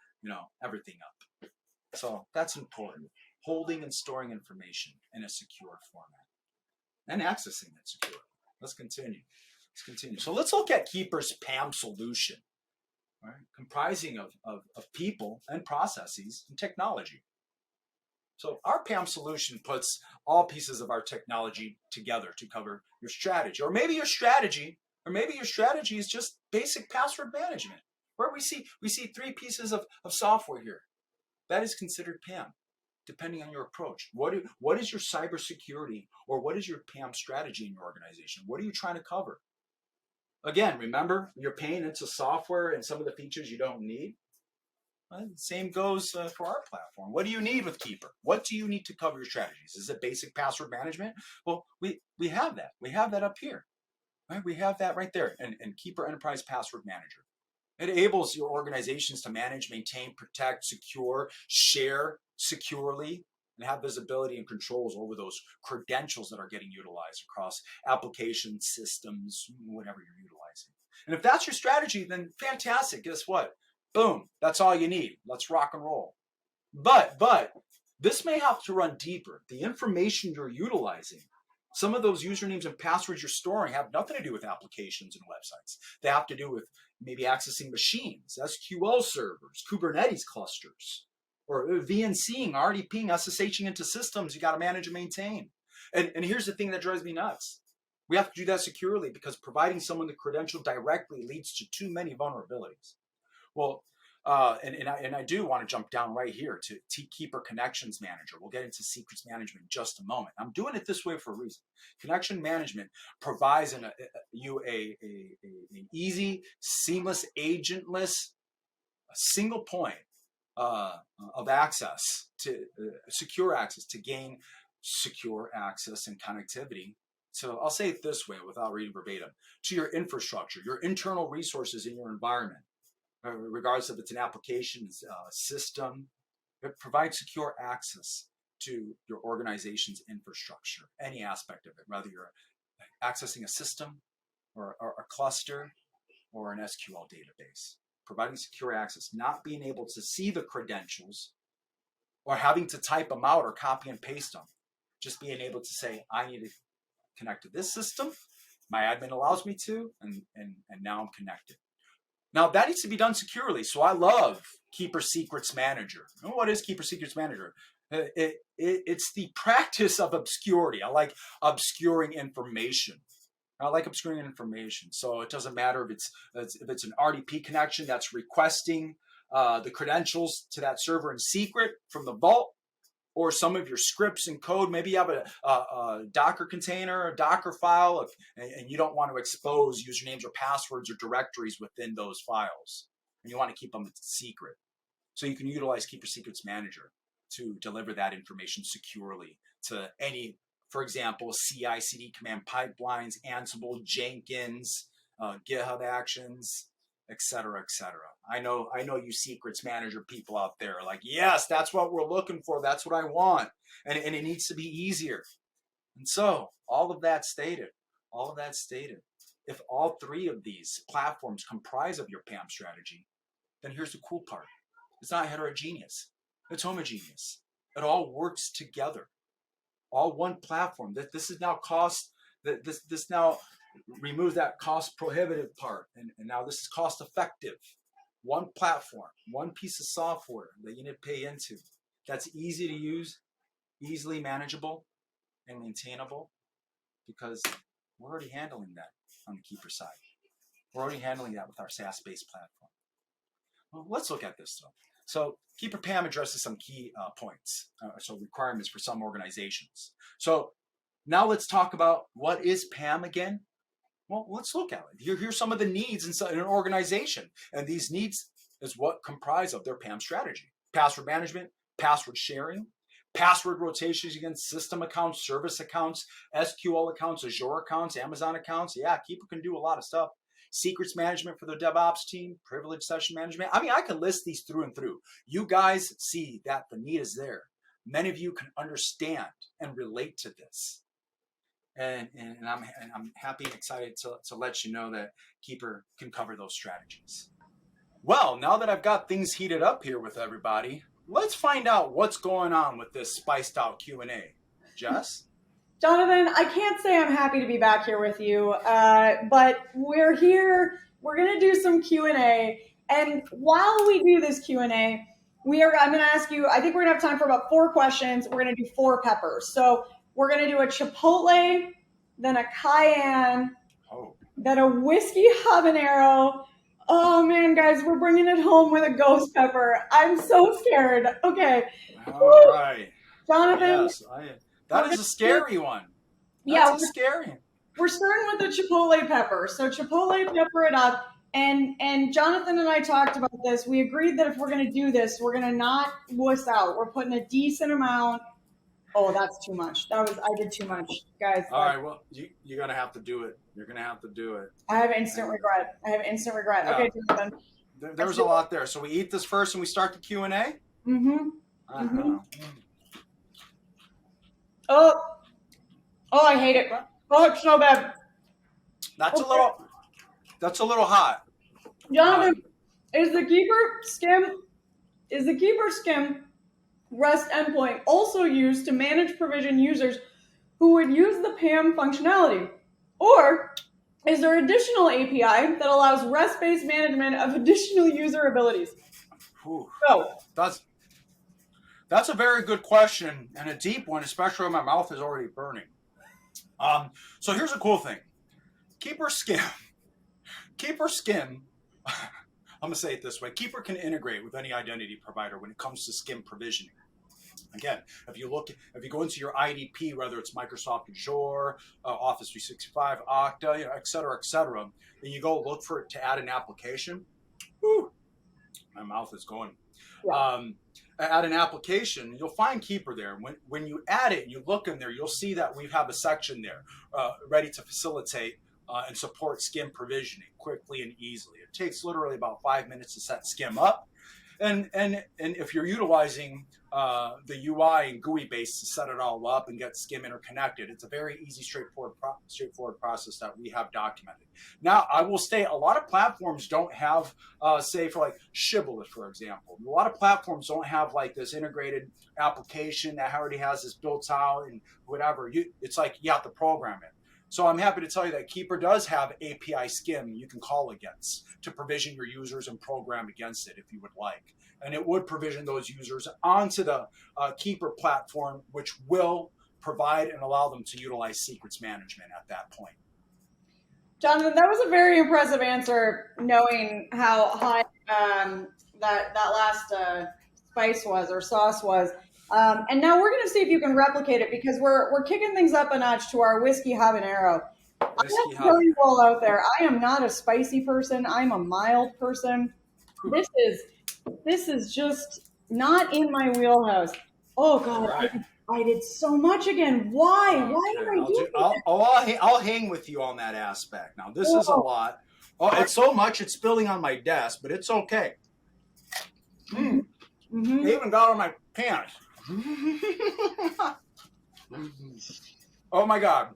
everything up. So that's important. Holding and storing information in a secure format and accessing it securely. Let's continue. So let's look at Keeper's PAM solution. Right? Comprising of people and processes and technology. So our PAM solution puts all pieces of our technology together to cover your strategy. Or maybe your strategy is just basic password management. Where we see 3 pieces of software here. That is considered PAM, depending on your approach. What is your cybersecurity or what is your PAM strategy in your organization? What are you trying to cover? Again, remember, you're paying into software and some of the features you don't need. Same goes for our platform. What do you need with Keeper? What do you need to cover your strategies? Is it basic password management? Well, we have that. We have that up here. Right? We have that right there in Keeper Enterprise Password Manager. It enables your organizations to manage, maintain, protect, secure, share securely, and have visibility and controls over those credentials that are getting utilized across applications, systems, whatever you're utilizing. And if that's your strategy, then fantastic. Guess what? Boom, that's all you need. Let's rock and roll. But this may have to run deeper. The information you're utilizing, some of those usernames and passwords you're storing have nothing to do with applications and websites. They have to do with maybe accessing machines, SQL servers, Kubernetes clusters, or VNCing, RDPing, SSHing into systems you got to manage and maintain. And here's the thing that drives me nuts. We have to do that securely because providing someone the credential directly leads to too many vulnerabilities. Well, and I do want to jump down right here to Keeper Connections Manager. We'll get into secrets management in just a moment. I'm doing it this way for a reason. Connection management provides you an easy, seamless, agentless, a single point of access to secure access to gain secure access and connectivity. So I'll say it this way without reading verbatim, to your infrastructure, your internal resources in your environment. Regardless if it's an application, system, it provides secure access to your organization's infrastructure, any aspect of it, whether you're accessing a system or a cluster or an SQL database. Providing secure access, not being able to see the credentials or having to type them out or copy and paste them. Just being able to say, I need to connect to this system, my admin allows me to, and now I'm connected. Now that needs to be done securely. So I love Keeper Secrets Manager. What is Keeper Secrets Manager? It's the practice of obscurity. I like obscuring information. So it doesn't matter if it's an RDP connection that's requesting the credentials to that server in secret from the vault, or some of your scripts and code. Maybe you have a Docker container, a Docker file, and you don't want to expose usernames or passwords or directories within those files. And you want to keep them secret. So you can utilize Keeper Secrets Manager to deliver that information securely to any, for example, CI/CD command pipelines, Ansible, Jenkins, GitHub Actions, etc., etc. I know you Secrets Manager people out there are like, yes, that's what we're looking for. That's what I want. And it needs to be easier. And so all of that stated, if all 3 of these platforms comprise of your PAM strategy, then here's the cool part. It's not heterogeneous. It's homogeneous. It all works together. All one platform. This is now cost, this now removes that cost prohibitive part. And now this is cost effective. One platform, one piece of software that you need to pay into. That's easy to use, easily manageable, and maintainable, because we're already handling that on the Keeper side. We're already handling that with our SaaS-based platform. Well, let's look at this though. So Keeper PAM addresses some key points, so requirements for some organizations. So now let's talk about what is PAM again. Well, let's look at it. Here's some of the needs in an organization. And these needs is what comprise of their PAM strategy. Password management, password sharing, password rotations against system accounts, service accounts, SQL accounts, Azure accounts, Amazon accounts. Yeah, Keeper can do a lot of stuff. secrets management for their DevOps team, privileged session management. I mean, I can list these through and through. You guys see that the need is there. Many of you can understand and relate to this. And I'm happy and excited to let you know that Keeper can cover those strategies. Well, now that I've got things heated up here with everybody, let's find out what's going on with this spiced out Q&A. Jess? Jonathan, I can't say I'm happy to be back here with you, but we're here. We're going to do some Q&A. And while we do this Q&A, I'm going to ask you, I think we're going to have time for about 4 questions. We're going to do 4 peppers. So we're going to do a Chipotle, then a Cayenne, then a whiskey habanero. Oh man, guys, we're bringing it home with a ghost pepper. I'm so scared. Okay. All right. Jonathan. Yes, that is a scary one. That's scary. We're starting with the Chipotle pepper. So Chipotle pepper it up. And Jonathan and I talked about this. We agreed that if we're going to do this, we're going to not wuss out. We're putting a decent amount. Oh, that's too much. I did too much, guys. All right, well, you're going to have to do it. You're going to have to do it. I have instant regret. Yeah. Okay, Jonathan. There's a lot there. So we eat this first and we start the Q&A? Mm-hmm. Mm-hmm. Oh, I hate it. Oh, it's so bad. That's a little hot. Jonathan, is the Keeper Skim REST endpoint also used to manage provision users who would use the PAM functionality? Or is there additional API that allows REST-based management of additional user abilities? So that's a very good question and a deep one, especially when my mouth is already burning. So here's a cool thing. Keeper Skim, I'm going to say it this way. Keeper can integrate with any identity provider when it comes to Skim provisioning. Again, if you go into your IDP, whether it's Microsoft Azure, Office 365, Okta, et cetera, and you go look for it to add an application, my mouth is going. Yeah. Add an application, you'll find Keeper there. When you add it, you look in there, you'll see that we have a section there ready to facilitate and support Skim provisioning quickly and easily. It takes literally about 5 minutes to set Skim up. And if you're utilizing the UI and GUI base to set it all up and get Skim interconnected, it's a very easy, straightforward process that we have documented. Now, I will state a lot of platforms don't have, say for like Shibboleth, for example. A lot of platforms don't have like this integrated application that already has this built out and whatever. It's like you have to program it. So I'm happy to tell you that Keeper does have API Skim you can call against to provision your users and program against it if you would like. And it would provision those users onto the Keeper platform, which will provide and allow them to utilize secrets management at that point. Jonathan, that was a very impressive answer, knowing how high that last spice was or sauce was. And now we're going to see if you can replicate it, because we're kicking things up a notch to our whiskey habanero. I'm going to tell you all out there, I am not a spicy person. I'm a mild person. This is just not in my wheelhouse. Oh God, right. I did so much again. Why? Okay. Why did I do that? I'll hang with you on that aspect. Now this is a lot. Oh, it's so much it's spilling on my desk, but it's okay. Mm-hmm. It even got on my pants. Oh my God,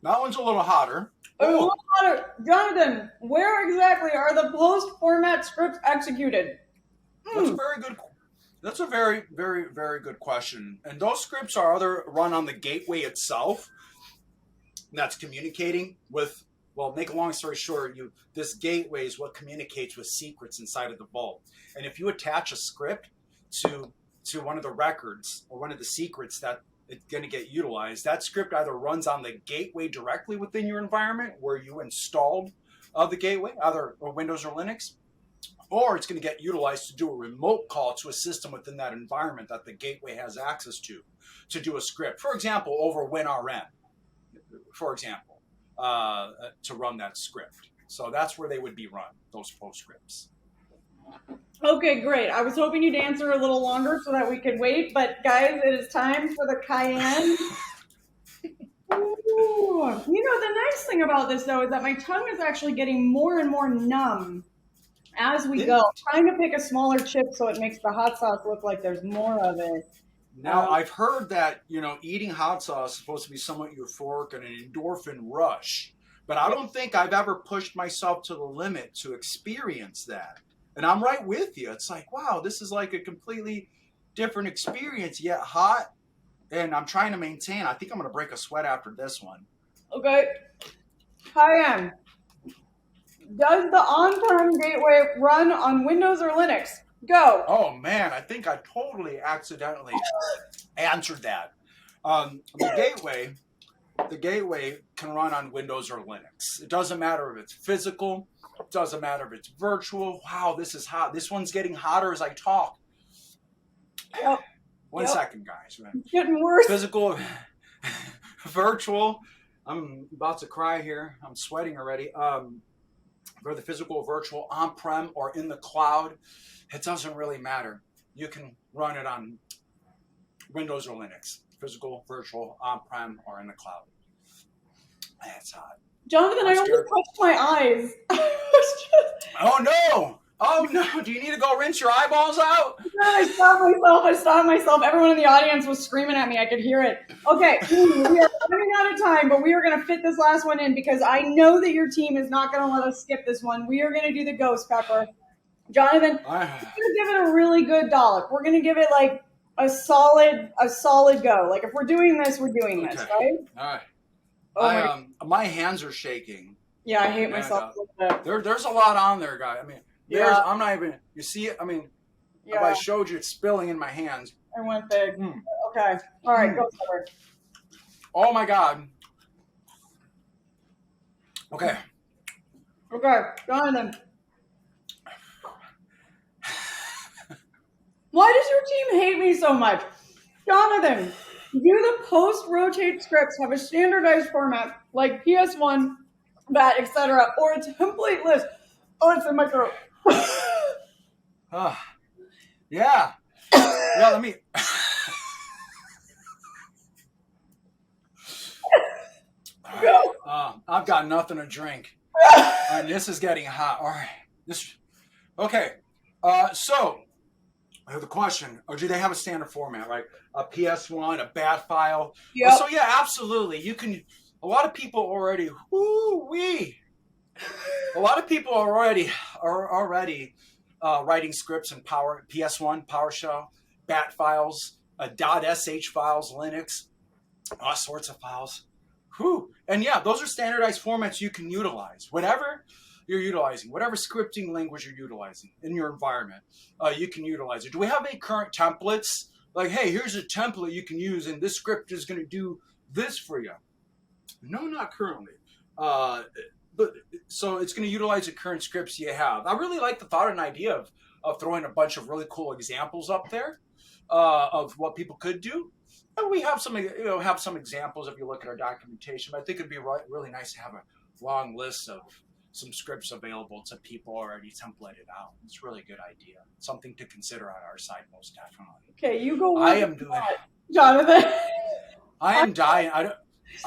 that one's a little hotter. A little hotter. Jonathan, where exactly are the post format scripts executed? That's a very good. That's a very, very, very good question. And those scripts are either run on the gateway itself, that's communicating with. Well, make a long story short, this gateway is what communicates with secrets inside of the vault. And if you attach a script to one of the records or one of the secrets that it's going to get utilized, that script either runs on the gateway directly within your environment where you installed the gateway, either Windows or Linux, or it's going to get utilized to do a remote call to a system within that environment that the gateway has access to do a script. For example, over WinRM, for example, to run that script. So that's where they would be run, those post scripts. Okay, great. I was hoping you'd answer a little longer so that we could wait, but guys, it is time for the Cayenne. Ooh. The nice thing about this, though, is that my tongue is actually getting more and more numb as we go. I'm trying to pick a smaller chip so it makes the hot sauce look like there's more of it. Now, I've heard that, eating hot sauce is supposed to be somewhat euphoric and an endorphin rush, but I don't think I've ever pushed myself to the limit to experience that. And I'm right with you. It's like, wow, this is like a completely different experience, yet hot. And I'm trying to maintain. I think I'm going to break a sweat after this one. Okay. Hi, does the on-prem gateway run on Windows or Linux? Go. Oh, man, I think I totally accidentally answered that. The gateway can run on Windows or Linux. It doesn't matter if it's physical. It doesn't matter if it's virtual. Wow, this is hot. This one's getting hotter as I talk. Yep. One second, guys. It's getting worse. Physical, virtual. I'm about to cry here. I'm sweating already. Whether physical, virtual, on-prem, or in the cloud, it doesn't really matter. You can run it on Windows or Linux. Physical, virtual, on-prem, or in the cloud. That's hot. Jonathan, I almost touched my eyes. Oh, no! Oh, no. Do you need to go rinse your eyeballs out? I stopped myself. Everyone in the audience was screaming at me. I could hear it. Okay, we are running out of time, but we are going to fit this last one in because I know that your team is not going to let us skip this one. We are going to do the ghost pepper. Jonathan, we're going to give it a really good dollop. We're going to give it like a solid go. Like if we're doing this, we're doing this, right? All right. Oh my hands are shaking. Yeah, I hate myself a little bit. There's a lot on there, guy. I mean, I'm not even. You see it? I mean, if I showed you, it's spilling in my hands. I went big. Okay. All right, go forward. Oh my God. Okay. Okay, Jonathan. Why does your team hate me so much? Jonathan, do the post-rotate scripts have a standardized format like PS1, BAT, etc., or a template list? Oh, it's in my throat. Yeah. Yeah, let me... I've got nothing to drink. And this is getting hot. All right. Okay. So... I have the question, or do they have a standard format, right? A PS1, a BAT file? Yep. So yeah, absolutely. You can, a lot of people already, a lot of people are already writing scripts in PS1, PowerShell, BAT files, .sh files, Linux, all sorts of files. And yeah, those are standardized formats you can utilize. Whatever you're utilizing, whatever scripting language you're utilizing in your environment, you can utilize it. Do we have any current templates? Like, hey, here's a template you can use, and this script is going to do this for you. No, not currently. But so it's going to utilize the current scripts you have. I really like the thought and idea of throwing a bunch of really cool examples up there of what people could do. And we have some examples if you look at our documentation. But I think it'd be really nice to have a long list of some scripts available to people already templated out. It's a really good idea. Something to consider on our side, most definitely. Okay, you go. I am doing it, Jonathan. I am dying. I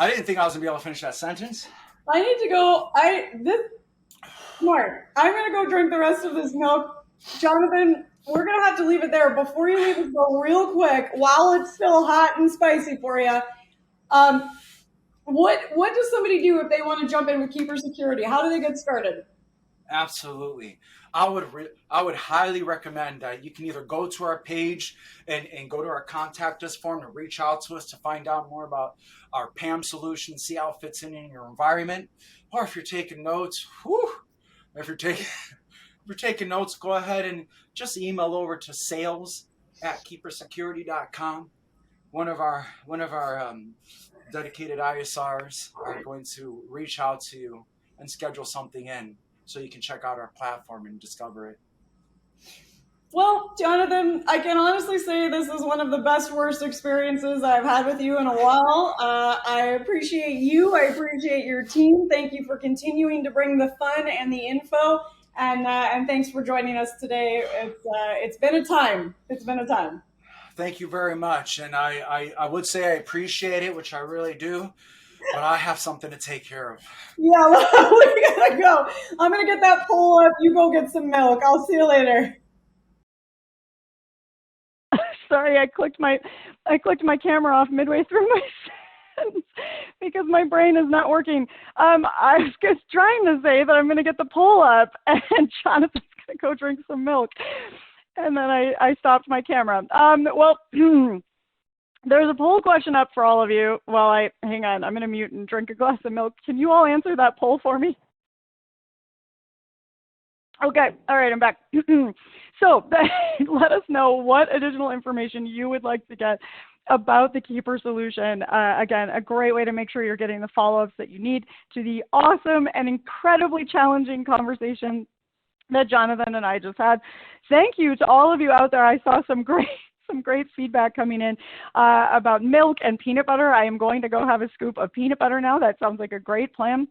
didn't think I was gonna be able to finish that sentence. I need to go. Mark, I'm gonna go drink the rest of this milk. Jonathan, we're gonna have to leave it there. Before you leave us, go real quick while it's still hot and spicy for you. What does somebody do if they want to jump in with Keeper Security? How do they get started? Absolutely. I would highly recommend that you can either go to our page and go to our contact us form to reach out to us to find out more about our PAM solution, see how it fits in your environment. Or if you're taking notes, if you're taking notes, go ahead and just email over to sales@keepersecurity.com. One of our dedicated ISRs are going to reach out to you and schedule something in so you can check out our platform and discover it. Well, Jonathan, I can honestly say this is one of the best, worst experiences I've had with you in a while. I appreciate you. I appreciate your team. Thank you for continuing to bring the fun and the info. And thanks for joining us today. It's been a time. It's been a time. Thank you very much. And I would say I appreciate it, which I really do. But I have something to take care of. Yeah, well, we gotta go. I'm gonna get that poll up. You go get some milk. I'll see you later. Sorry, I clicked my camera off midway through my sentence because my brain is not working. I was just trying to say that I'm going to get the poll up and Jonathan's going to go drink some milk, and then I stopped my camera. Well, there's a poll question up for all of you. Well, hang on. I'm going to mute and drink a glass of milk. Can you all answer that poll for me? Okay, all right, I'm back. So let us know what additional information you would like to get about the Keeper solution. Again, a great way to make sure you're getting the follow-ups that you need to the awesome and incredibly challenging conversation that Jonathan and I just had. Thank you to all of you out there. I saw some great feedback coming in about milk and peanut butter. I am going to go have a scoop of peanut butter now. That sounds like a great plan.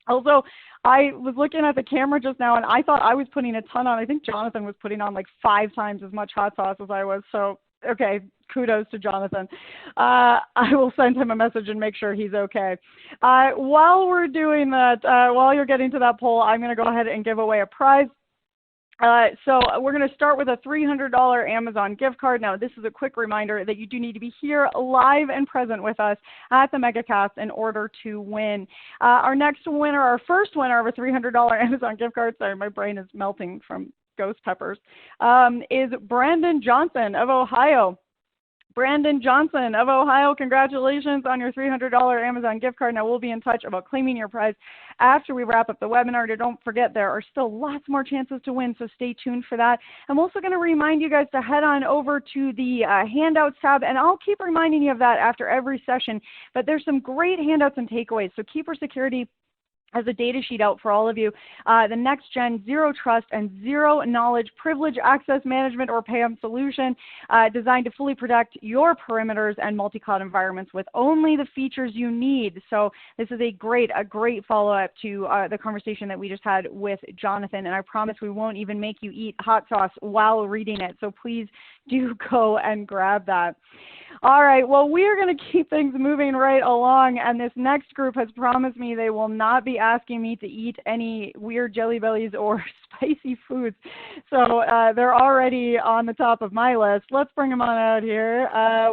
Also, I was looking at the camera just now, and I thought I was putting a ton on. I think Jonathan was putting on like 5 times as much hot sauce as I was. So, okay, kudos to Jonathan. I will send him a message and make sure he's okay. While we're doing that, while you're getting to that poll, I'm going to go ahead and give away a prize. So we're going to start with a $300 Amazon gift card. Now, this is a quick reminder that you do need to be here live and present with us at the MegaCast in order to win. Our first winner of a $300 Amazon gift card, sorry, my brain is melting from ghost peppers, is Brandon Johnson of Ohio. Brandon Johnson of Ohio, congratulations on your $300 Amazon gift card. Now, we'll be in touch about claiming your prize after we wrap up the webinar. Don't forget, there are still lots more chances to win, so stay tuned for that. I'm also going to remind you guys to head on over to the handouts tab, and I'll keep reminding you of that after every session. But there's some great handouts and takeaways. So Keeper Security as a data sheet out for all of you, the next gen zero trust and zero knowledge privilege access management or PAM solution designed to fully protect your perimeters and multi-cloud environments with only the features you need. So this is a great follow-up to the conversation that we just had with Jonathan, and I promise we won't even make you eat hot sauce while reading it. So please do go and grab that. All right, well, we are going to keep things moving right along, and this next group has promised me they will not be asking me to eat any weird Jelly Bellies or spicy foods. So they're already on the top of my list. Let's bring them on out here.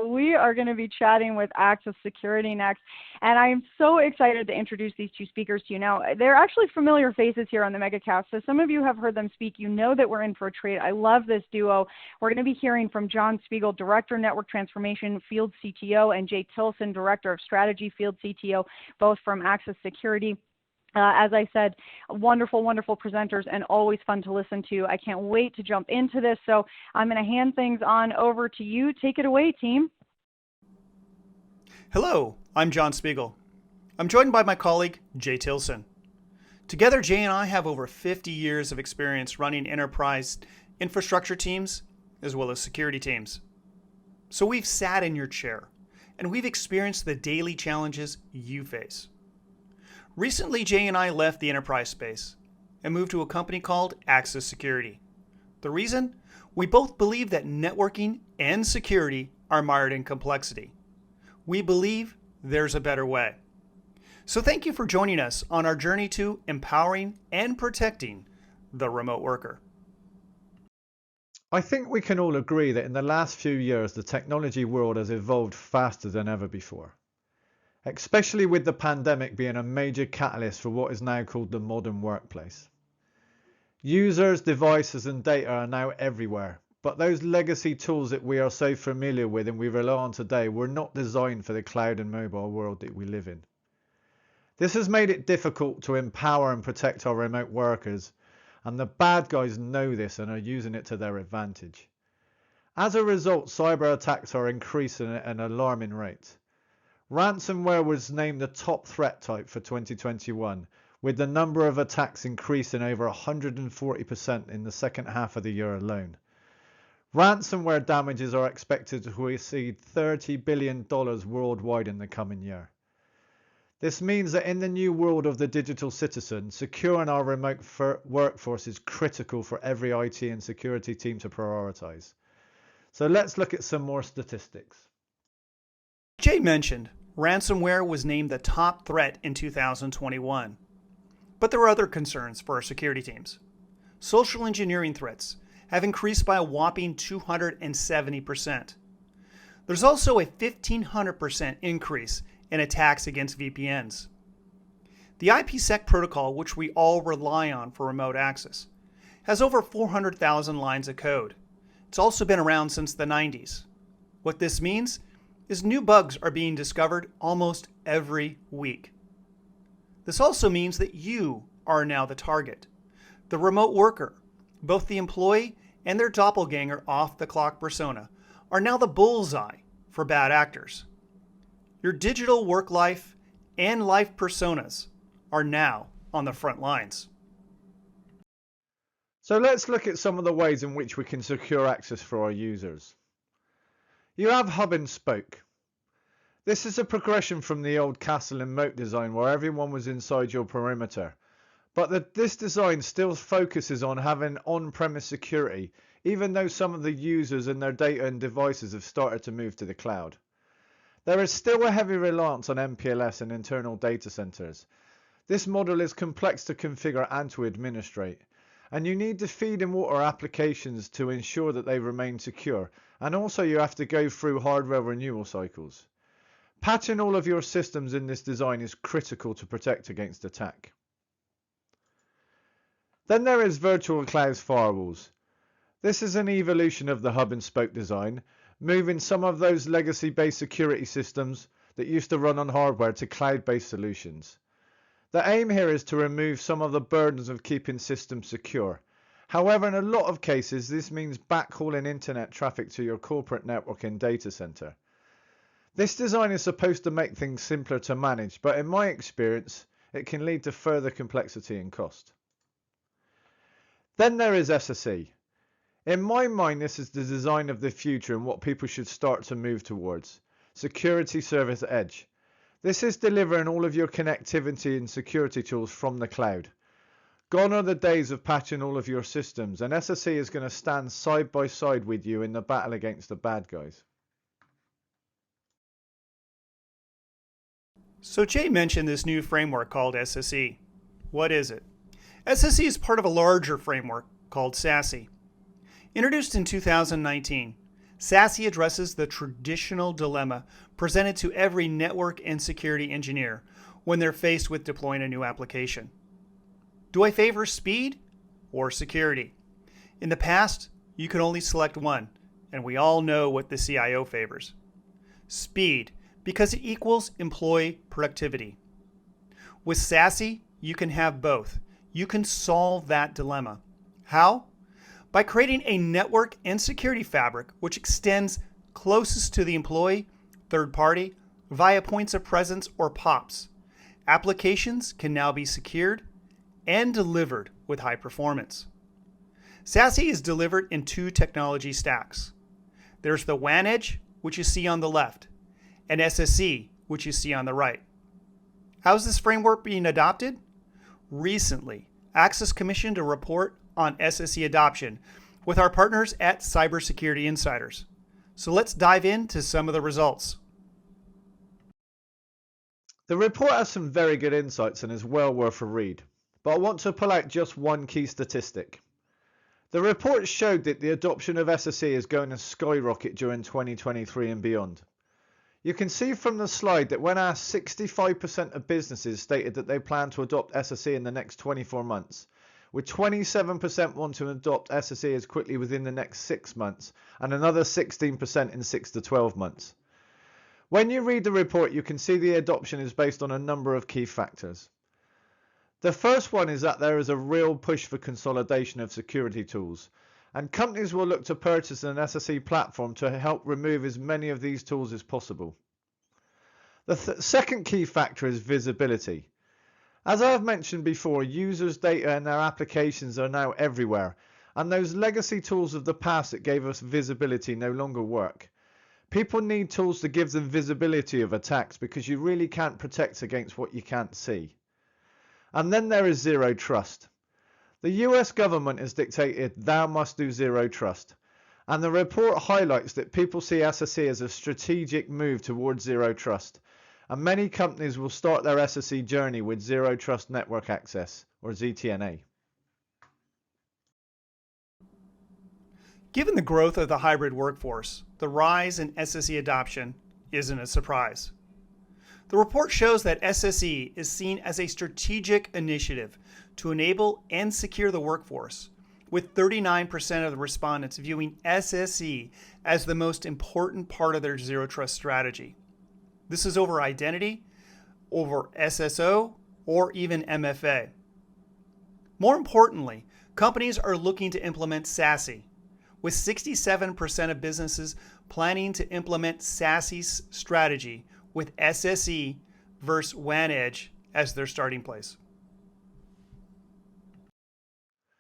We are going to be chatting with Access Security next, and I am so excited to introduce these two speakers to you now. They're actually familiar faces here on the MegaCast, so some of you have heard them speak. You know that we're in for a treat. I love this duo. We're going to be hearing from John Spiegel, Director, Network Transformation, Field CTO, and Jay Tilson, Director of Strategy, Field CTO, both from Access Security. As I said, wonderful, wonderful presenters and always fun to listen to. I can't wait to jump into this. So I'm going to hand things on over to you. Take it away, team. Hello, I'm John Spiegel. I'm joined by my colleague, Jay Tilson. Together, Jay and I have over 50 years of experience running enterprise infrastructure teams as well as security teams. So we've sat in your chair and we've experienced the daily challenges you face. Recently, Jay and I left the enterprise space and moved to a company called Access Security. The reason? We both believe that networking and security are mired in complexity. We believe there's a better way. So thank you for joining us on our journey to empowering and protecting the remote worker. I think we can all agree that in the last few years, the technology world has evolved faster than ever before, especially with the pandemic being a major catalyst for what is now called the modern workplace. Users, devices, and data are now everywhere, but those legacy tools that we are so familiar with and we rely on today were not designed for the cloud and mobile world that we live in. This has made it difficult to empower and protect our remote workers, and the bad guys know this and are using it to their advantage. As a result, cyber attacks are increasing at an alarming rate. Ransomware was named the top threat type for 2021, with the number of attacks increasing over 140% in the second half of the year alone. Ransomware damages are expected to exceed $30 billion worldwide in the coming year. This means that in the new world of the digital citizen, securing our remote workforce is critical for every IT and security team to prioritize. So let's look at some more statistics. Jay mentioned ransomware was named the top threat in 2021. But there are other concerns for our security teams. Social engineering threats have increased by a whopping 270%. There's also a 1,500% increase in attacks against VPNs. The IPsec protocol, which we all rely on for remote access, has over 400,000 lines of code. It's also been around since the 90s. What this means is new bugs are being discovered almost every week. This also means that you are now the target. The remote worker, both the employee and their doppelganger off-the-clock persona, are now the bullseye for bad actors. Your digital work life and life personas are now on the front lines. So let's look at some of the ways in which we can secure access for our users. You have hub and spoke. This is a progression from the old castle and moat design where everyone was inside your perimeter. But this design still focuses on having on-premise security, even though some of the users and their data and devices have started to move to the cloud. There is still a heavy reliance on MPLS and internal data centers. This model is complex to configure and to administrate, and you need to feed and water applications to ensure that they remain secure, and also you have to go through hardware renewal cycles. Patching all of your systems in this design is critical to protect against attack. Then there is virtual cloud firewalls. This is an evolution of the hub and spoke design, moving some of those legacy-based security systems that used to run on hardware to cloud-based solutions. The aim here is to remove some of the burdens of keeping systems secure. However, in a lot of cases, this means backhauling internet traffic to your corporate network and data center. This design is supposed to make things simpler to manage, but in my experience, it can lead to further complexity and cost. Then there is SSE. In my mind, this is the design of the future and what people should start to move towards. Security Service Edge. This is delivering all of your connectivity and security tools from the cloud. Gone are the days of patching all of your systems, and SSE is going to stand side by side with you in the battle against the bad guys. So Jay mentioned this new framework called SSE. What is it? SSE is part of a larger framework called SASE. Introduced in 2019, SASE addresses the traditional dilemma presented to every network and security engineer when they're faced with deploying a new application. Do I favor speed or security? In the past, you could only select one, and we all know what the CIO favors. Speed, because it equals employee productivity. With SASE, you can have both. You can solve that dilemma. How? By creating a network and security fabric which extends closest to the employee, third party, via points of presence or POPs. Applications can now be secured and delivered with high performance. SASE is delivered in two technology stacks. There's the WAN edge, which you see on the left, and SSE, which you see on the right. How's this framework being adopted? Recently, Access commissioned a report on SSE adoption with our partners at Cybersecurity Insiders. So let's dive into some of the results. The report has some very good insights and is well worth a read, but I want to pull out just one key statistic. The report showed that the adoption of SSE is going to skyrocket during 2023 and beyond. You can see from the slide that when asked, 65% of businesses stated that they plan to adopt SSE in the next 24 months, with 27% want to adopt SSE as quickly within the next 6 months, and another 16% in 6 to 12 months. When you read the report, you can see the adoption is based on a number of key factors. The first one is that there is a real push for consolidation of security tools, and companies will look to purchase an SSE platform to help remove as many of these tools as possible. The second key factor is visibility. As I have mentioned before, users' data and their applications are now everywhere, and those legacy tools of the past that gave us visibility no longer work. People need tools to give them visibility of attacks because you really can't protect against what you can't see. And then there is zero trust. The US government has dictated thou must do zero trust, and the report highlights that people see SSE as a strategic move towards zero trust, and many companies will start their SSE journey with Zero Trust Network Access, or ZTNA. Given the growth of the hybrid workforce, the rise in SSE adoption isn't a surprise. The report shows that SSE is seen as a strategic initiative to enable and secure the workforce, with 39% of the respondents viewing SSE as the most important part of their zero trust strategy. This is over identity, over SSO, or even MFA. More importantly, companies are looking to implement SASE, with 67% of businesses planning to implement SASE's strategy with SSE versus WAN Edge as their starting place.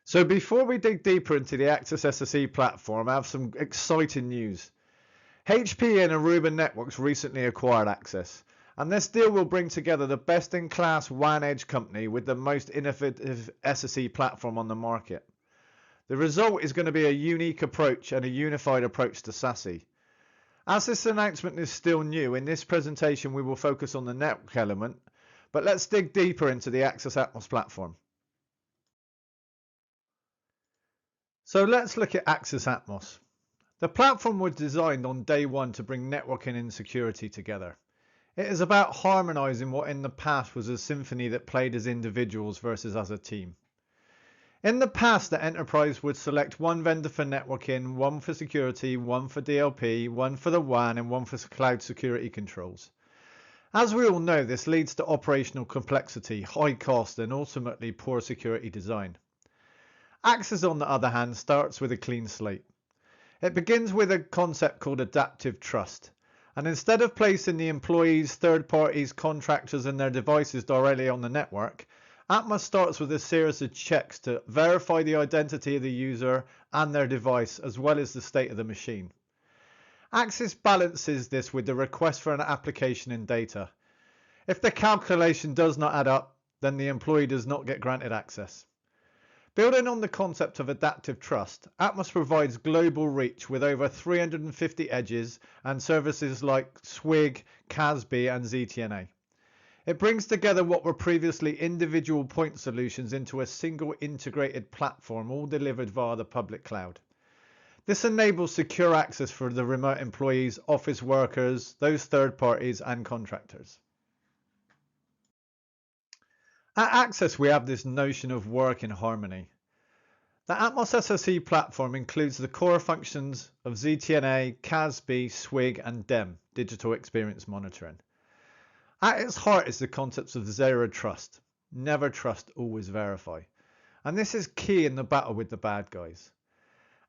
So before we dig deeper into the Access SSE platform, I have some exciting news. HP and Aruba Networks recently acquired Access, and this deal will bring together the best-in-class WAN Edge company with the most innovative SSE platform on the market. The result is going to be a unique approach and a unified approach to SASE. As this announcement is still new, in this presentation we will focus on the network element, but let's dig deeper into the Access Atmos platform. So let's look at Access Atmos. The platform was designed on day one to bring networking and security together. It is about harmonizing what in the past was a symphony that played as individuals versus as a team. In the past, the enterprise would select one vendor for networking, one for security, one for DLP, one for the WAN, and one for cloud security controls. As we all know, this leads to operational complexity, high cost, and ultimately poor security design. Access, on the other hand, starts with a clean slate. It begins with a concept called adaptive trust. And instead of placing the employees, third parties, contractors, and their devices directly on the network, Atmos starts with a series of checks to verify the identity of the user and their device, as well as the state of the machine. Access balances this with the request for an application and data. If the calculation does not add up, then the employee does not get granted access. Building on the concept of adaptive trust, Atmos provides global reach with over 350 edges and services like SWG, CASB, and ZTNA. It brings together what were previously individual point solutions into a single integrated platform, all delivered via the public cloud. This enables secure access for the remote employees, office workers, those third parties, and contractors. At Access, we have this notion of work in harmony. The Atmos SSE platform includes the core functions of ZTNA, CASB, SWG, and DEM, Digital Experience Monitoring. At its heart is the concept of zero trust. Never trust, always verify. And this is key in the battle with the bad guys.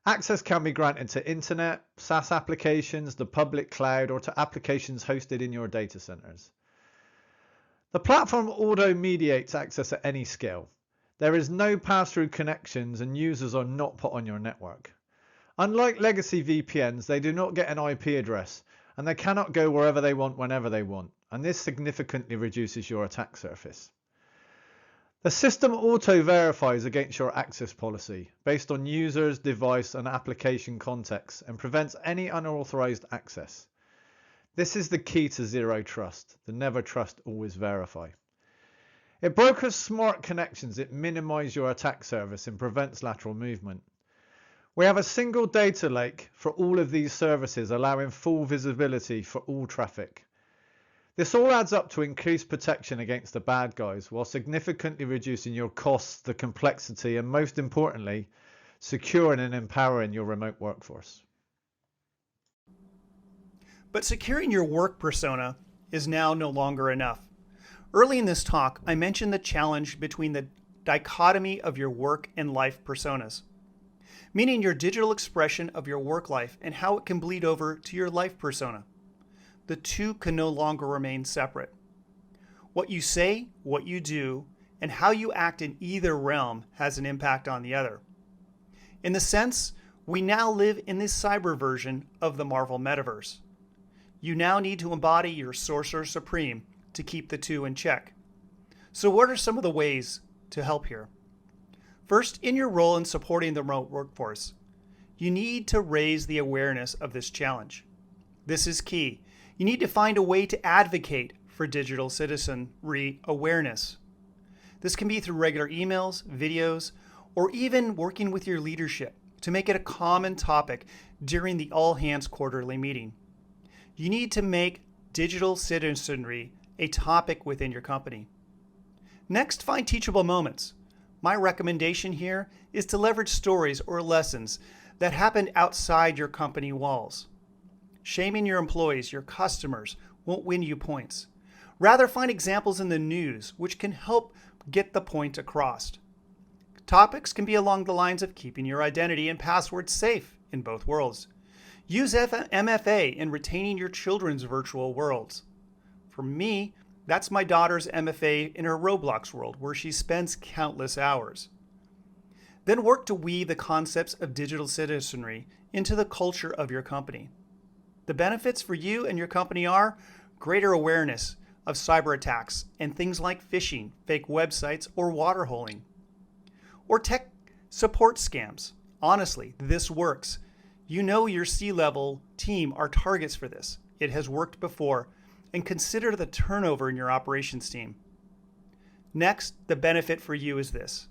Access can be granted to internet, SaaS applications, the public cloud, or to applications hosted in your data centers. The platform auto-mediates access at any scale. There is no pass-through connections and users are not put on your network. Unlike legacy VPNs, they do not get an IP address and they cannot go wherever they want whenever they want, and this significantly reduces your attack surface. The system auto-verifies against your access policy based on users, device, and application context and prevents any unauthorized access. This is the key to zero trust, the never trust, always verify. It brokers smart connections that minimize your attack surface and prevents lateral movement. We have a single data lake for all of these services, allowing full visibility for all traffic. This all adds up to increased protection against the bad guys while significantly reducing your costs, the complexity, and most importantly, securing and empowering your remote workforce. But securing your work persona is now no longer enough. Early in this talk, I mentioned the challenge between the dichotomy of your work and life personas, meaning your digital expression of your work life and how it can bleed over to your life persona. The two can no longer remain separate. What you say, what you do, and how you act in either realm has an impact on the other. In the sense, we now live in this cyber version of the Marvel Metaverse. You now need to embody your Sorcerer Supreme to keep the two in check. So what are some of the ways to help here? First, in your role in supporting the remote workforce, you need to raise the awareness of this challenge. This is key. You need to find a way to advocate for digital citizenry awareness. This can be through regular emails, videos, or even working with your leadership to make it a common topic during the all-hands quarterly meeting. You need to make digital citizenry a topic within your company. Next, find teachable moments. My recommendation here is to leverage stories or lessons that happened outside your company walls. Shaming your employees, your customers, won't win you points. Rather, find examples in the news which can help get the point across. Topics can be along the lines of keeping your identity and passwords safe in both worlds. Use MFA in retaining your children's virtual worlds. For me, that's my daughter's MFA in her Roblox world, where she spends countless hours. Then work to weave the concepts of digital citizenry into the culture of your company. The benefits for you and your company are greater awareness of cyber attacks and things like phishing, fake websites, or water holing. Or tech support scams. Honestly, this works. You know your C-level team are targets for this. It has worked before. And consider the turnover in your operations team. Next, the benefit for you is this: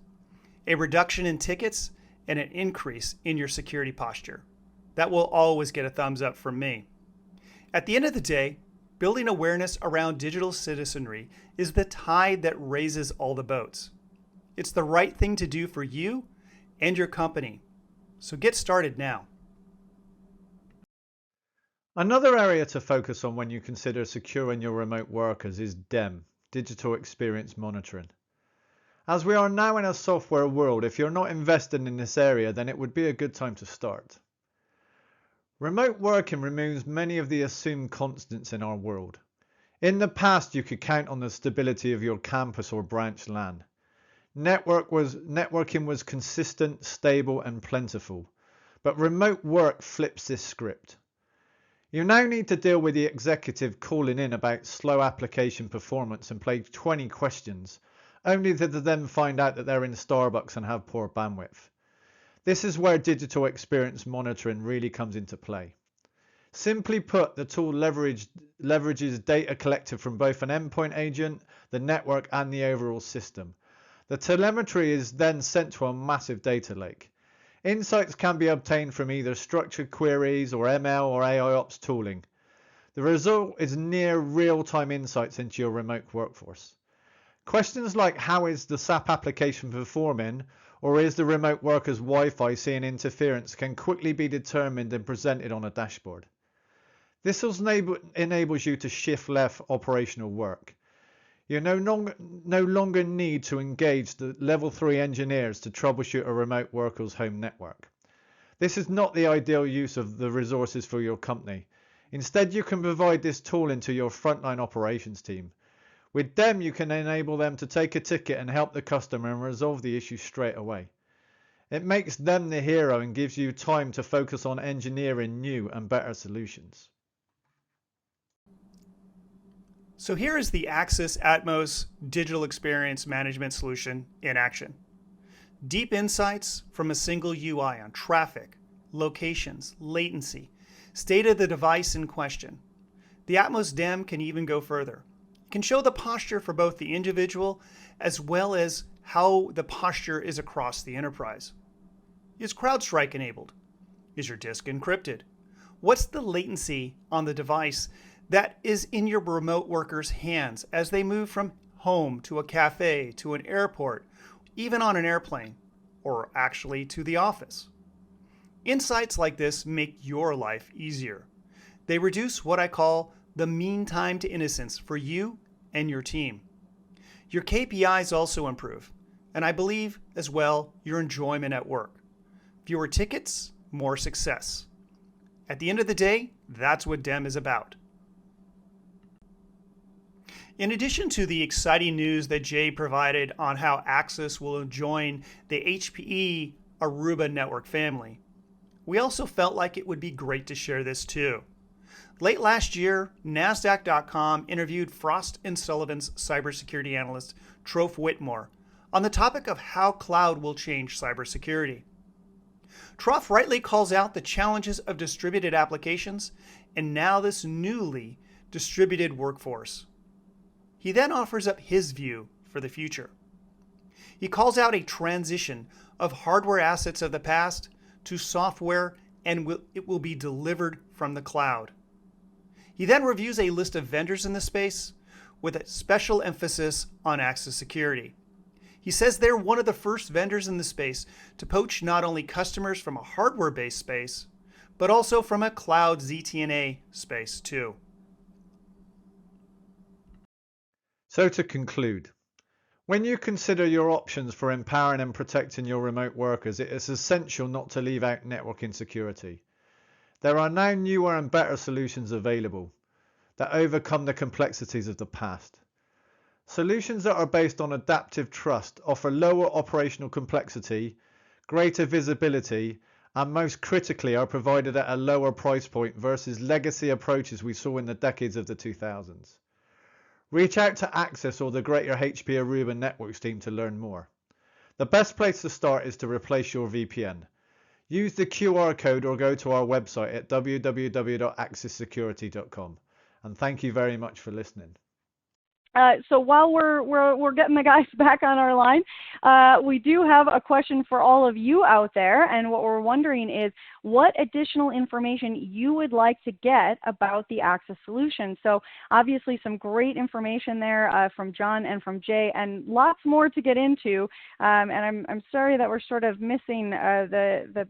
a reduction in tickets and an increase in your security posture. That will always get a thumbs up from me. At the end of the day, building awareness around digital citizenry is the tide that raises all the boats. It's the right thing to do for you and your company. So get started now. Another area to focus on when you consider securing your remote workers is DEM, Digital Experience Monitoring. As we are now in a software world, if you're not invested in this area, then it would be a good time to start. Remote working removes many of the assumed constants in our world. In the past, you could count on the stability of your campus or branch LAN. Networking was consistent, stable, and plentiful. But remote work flips this script. You now need to deal with the executive calling in about slow application performance and play 20 questions, only to then find out that they're in Starbucks and have poor bandwidth. This is where digital experience monitoring really comes into play. Simply put, the tool leverages data collected from both an endpoint agent, the network, and the overall system. The telemetry is then sent to a massive data lake. Insights can be obtained from either structured queries or ML or AIOps tooling. The result is near real-time insights into your remote workforce. Questions like how is the SAP application performing, or is the remote worker's Wi-Fi seeing interference, can quickly be determined and presented on a dashboard. This enables you to shift left operational work. You no longer need to engage the level 3 engineers to troubleshoot a remote worker's home network. This is not the ideal use of the resources for your company. Instead, you can provide this tool into your frontline operations team. With them, you can enable them to take a ticket and help the customer and resolve the issue straight away. It makes them the hero and gives you time to focus on engineering new and better solutions. So here is the Axis Atmos Digital Experience Management Solution in action. Deep insights from a single UI on traffic, locations, latency, state of the device in question. The Atmos DEM can even go further. It can show the posture for both the individual as well as how the posture is across the enterprise. Is CrowdStrike enabled? Is your disk encrypted? What's the latency on the device that is in your remote workers' hands as they move from home to a cafe, to an airport, even on an airplane, or actually to the office? Insights like this make your life easier. They reduce what I call the mean time to innocence for you and your team. Your KPIs also improve, and I believe as well your enjoyment at work. Fewer tickets, more success. At the end of the day, that's what DEM is about. In addition to the exciting news that Jay provided on how Axis will join the HPE Aruba network family, we also felt like it would be great to share this too. Late last year, NASDAQ.com interviewed Frost & Sullivan's cybersecurity analyst, Trof Whitmore, on the topic of how cloud will change cybersecurity. Trof rightly calls out the challenges of distributed applications and now this newly distributed workforce. He then offers up his view for the future. He calls out a transition of hardware assets of the past to software, and it will be delivered from the cloud. He then reviews a list of vendors in the space with a special emphasis on access security. He says they're one of the first vendors in the space to poach not only customers from a hardware-based space, but also from a cloud ZTNA space too. So to conclude, when you consider your options for empowering and protecting your remote workers, it is essential not to leave out networking security. There are now newer and better solutions available that overcome the complexities of the past. Solutions that are based on adaptive trust offer lower operational complexity, greater visibility, and most critically are provided at a lower price point versus legacy approaches we saw in the decades of the 2000s. Reach out to Access or the greater HP Aruba Networks team to learn more. The best place to start is to replace your VPN. Use the QR code or go to our website at www.accesssecurity.com. And thank you very much for listening. So while we're getting the guys back on our line, we do have a question for all of you out there, and what we're wondering is what additional information you would like to get about the Access solution. So obviously some great information there from John and from Jay, and lots more to get into. And I'm sorry that we're sort of missing the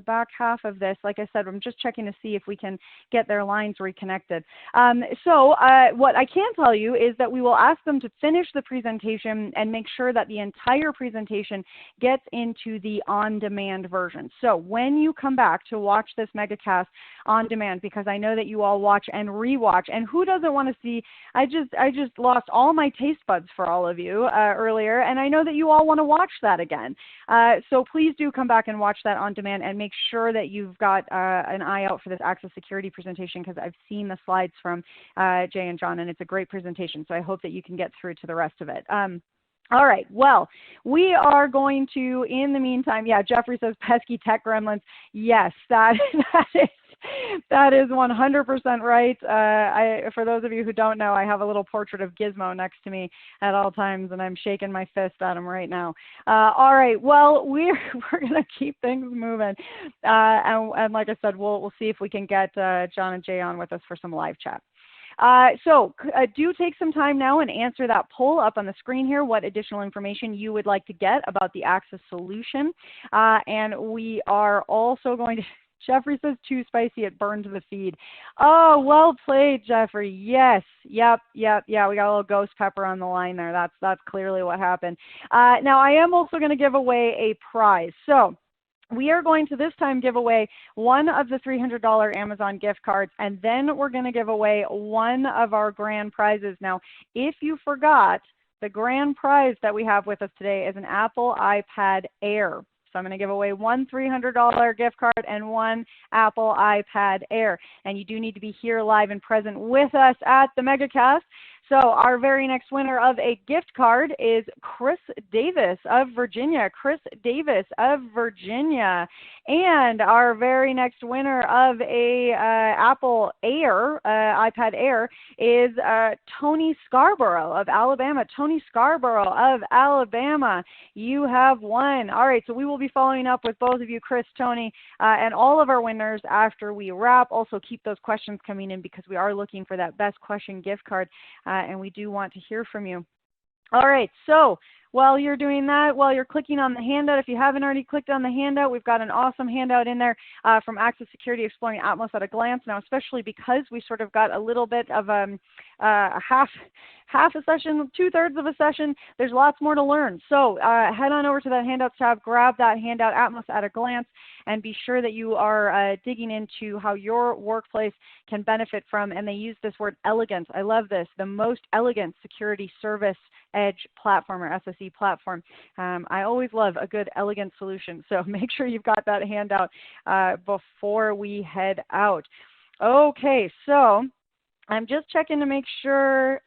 back half of this. Like I said, I'm just checking to see if we can get their lines reconnected. So what I can tell you is that we will ask them to finish the presentation and make sure that the entire presentation gets into the on-demand version. So when you come back to watch this MegaCast on demand, because I know that you all watch and rewatch, and who doesn't want to see, I just lost all my taste buds for all of you earlier, and I know that you all want to watch that again. So please do come back and watch that on demand, and make sure that you've got an eye out for this Access Security presentation, because I've seen the slides from Jay and John, and it's a great presentation. So I hope that you can get through to the rest of it. All right, well, we are going to, in the meantime, yeah, Jeffrey says pesky tech gremlins. Yes, that is 100% right. For those of you who don't know, I have a little portrait of Gizmo next to me at all times, and I'm shaking my fist at him right now. All right, well, we're going to keep things moving. And like I said, we'll see if we can get John and Jay on with us for some live chat. So do take some time now and answer that poll up on the screen here, what additional information you would like to get about the Access solution. And we are also going to, Jeffrey says too spicy, it burns the feed. Oh, well played, Jeffrey. Yes, yep. We got a little ghost pepper on the line there. That's clearly what happened. Now I am also going to give away a prize. So we are going to this time give away one of the $300 Amazon gift cards, and then we're going to give away one of our grand prizes. Now, if you forgot, the grand prize that we have with us today is an Apple iPad Air. So I'm going to give away one $300 gift card and one Apple iPad Air. And you do need to be here live and present with us at the MegaCast. So our very next winner of a gift card is Chris Davis of Virginia. Chris Davis of Virginia. And our very next winner of a Apple Air, iPad Air, is Tony Scarborough of Alabama. Tony Scarborough of Alabama. You have won. All right, so we will be following up with both of you, Chris, Tony, and all of our winners after we wrap. Also keep those questions coming in, because we are looking for that best question gift card. And we do want to hear from you. All right, so while you're doing that, while you're clicking on the handout, if you haven't already clicked on the handout, we've got an awesome handout in there from Access Security Exploring Atmos at a Glance. Now, especially because we sort of got a little bit of a half a session, 2/3 of a session, there's lots more to learn. So head on over to that Handouts tab, grab that handout, Atmos at a Glance, and be sure that you are digging into how your workplace can benefit from, and they use this word elegance. I love this, the most elegant security service edge platform, or SSE platform. I always love a good elegant solution. So make sure you've got that handout before we head out. Okay, so I'm just checking to make sure.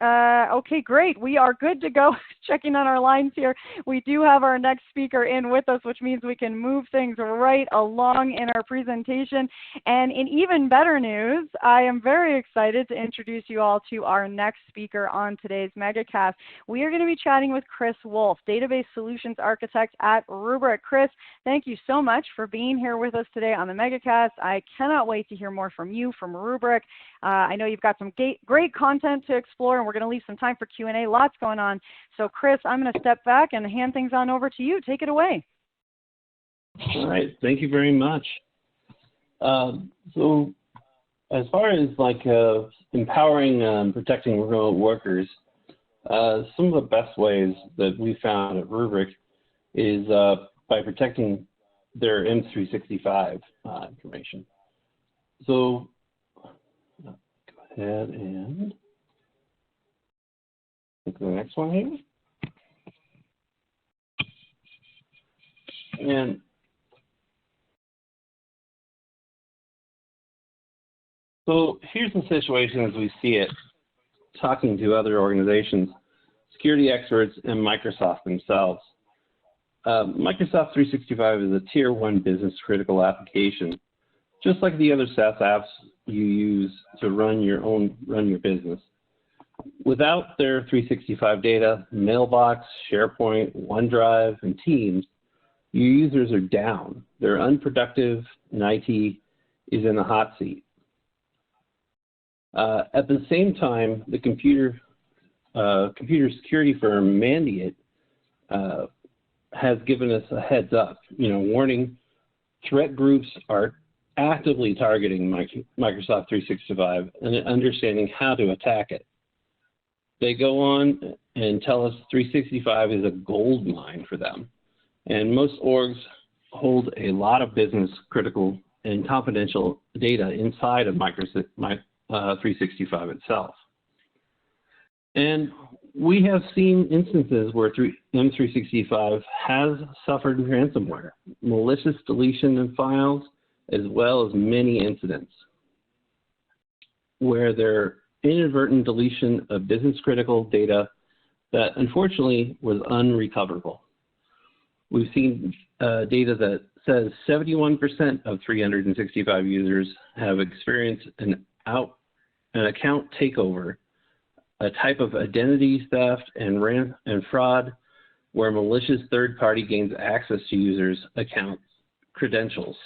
Okay, great. We are good to go. checking on our lines here. We do have our next speaker in with us, which means we can move things right along in our presentation. And in even better news, I am very excited to introduce you all to our next speaker on today's MegaCast. We are going to be chatting with Chris Wolf, Database Solutions Architect at Rubrik. Chris, thank you so much for being here with us today on the MegaCast. I cannot wait to hear more from you from Rubrik. I know you've got some great content to explore, and we're going to leave some time for Q&A. Lots going on. So, Chris, I'm going to step back and hand things on over to you. Take it away. All right. Thank you very much. So, as far as empowering and protecting remote workers, some of the best ways that we found at Rubrik is by protecting their M365 information. So, go ahead and look at the next one here. And so here's the situation as we see it, talking to other organizations, security experts, and Microsoft themselves. Microsoft 365 is a tier 1 business critical application, just like the other SaaS apps you use to run your business. Without their 365 data, Mailbox, SharePoint, OneDrive, and Teams, your users are down. They're unproductive, and IT is in the hot seat. At the same time, the computer security firm Mandiant has given us a heads up, warning threat groups are actively targeting Microsoft 365 and understanding how to attack it. They go on and tell us 365 is a gold mine for them. And most orgs hold a lot of business critical and confidential data inside of 365 itself. And we have seen instances where M365 has suffered ransomware, malicious deletion of files, as well as many incidents where there are inadvertent deletion of business critical data that unfortunately was unrecoverable. We've seen data that says 71% of 365 users have experienced an account takeover, a type of identity theft and fraud where malicious third party gains access to users' account credentials.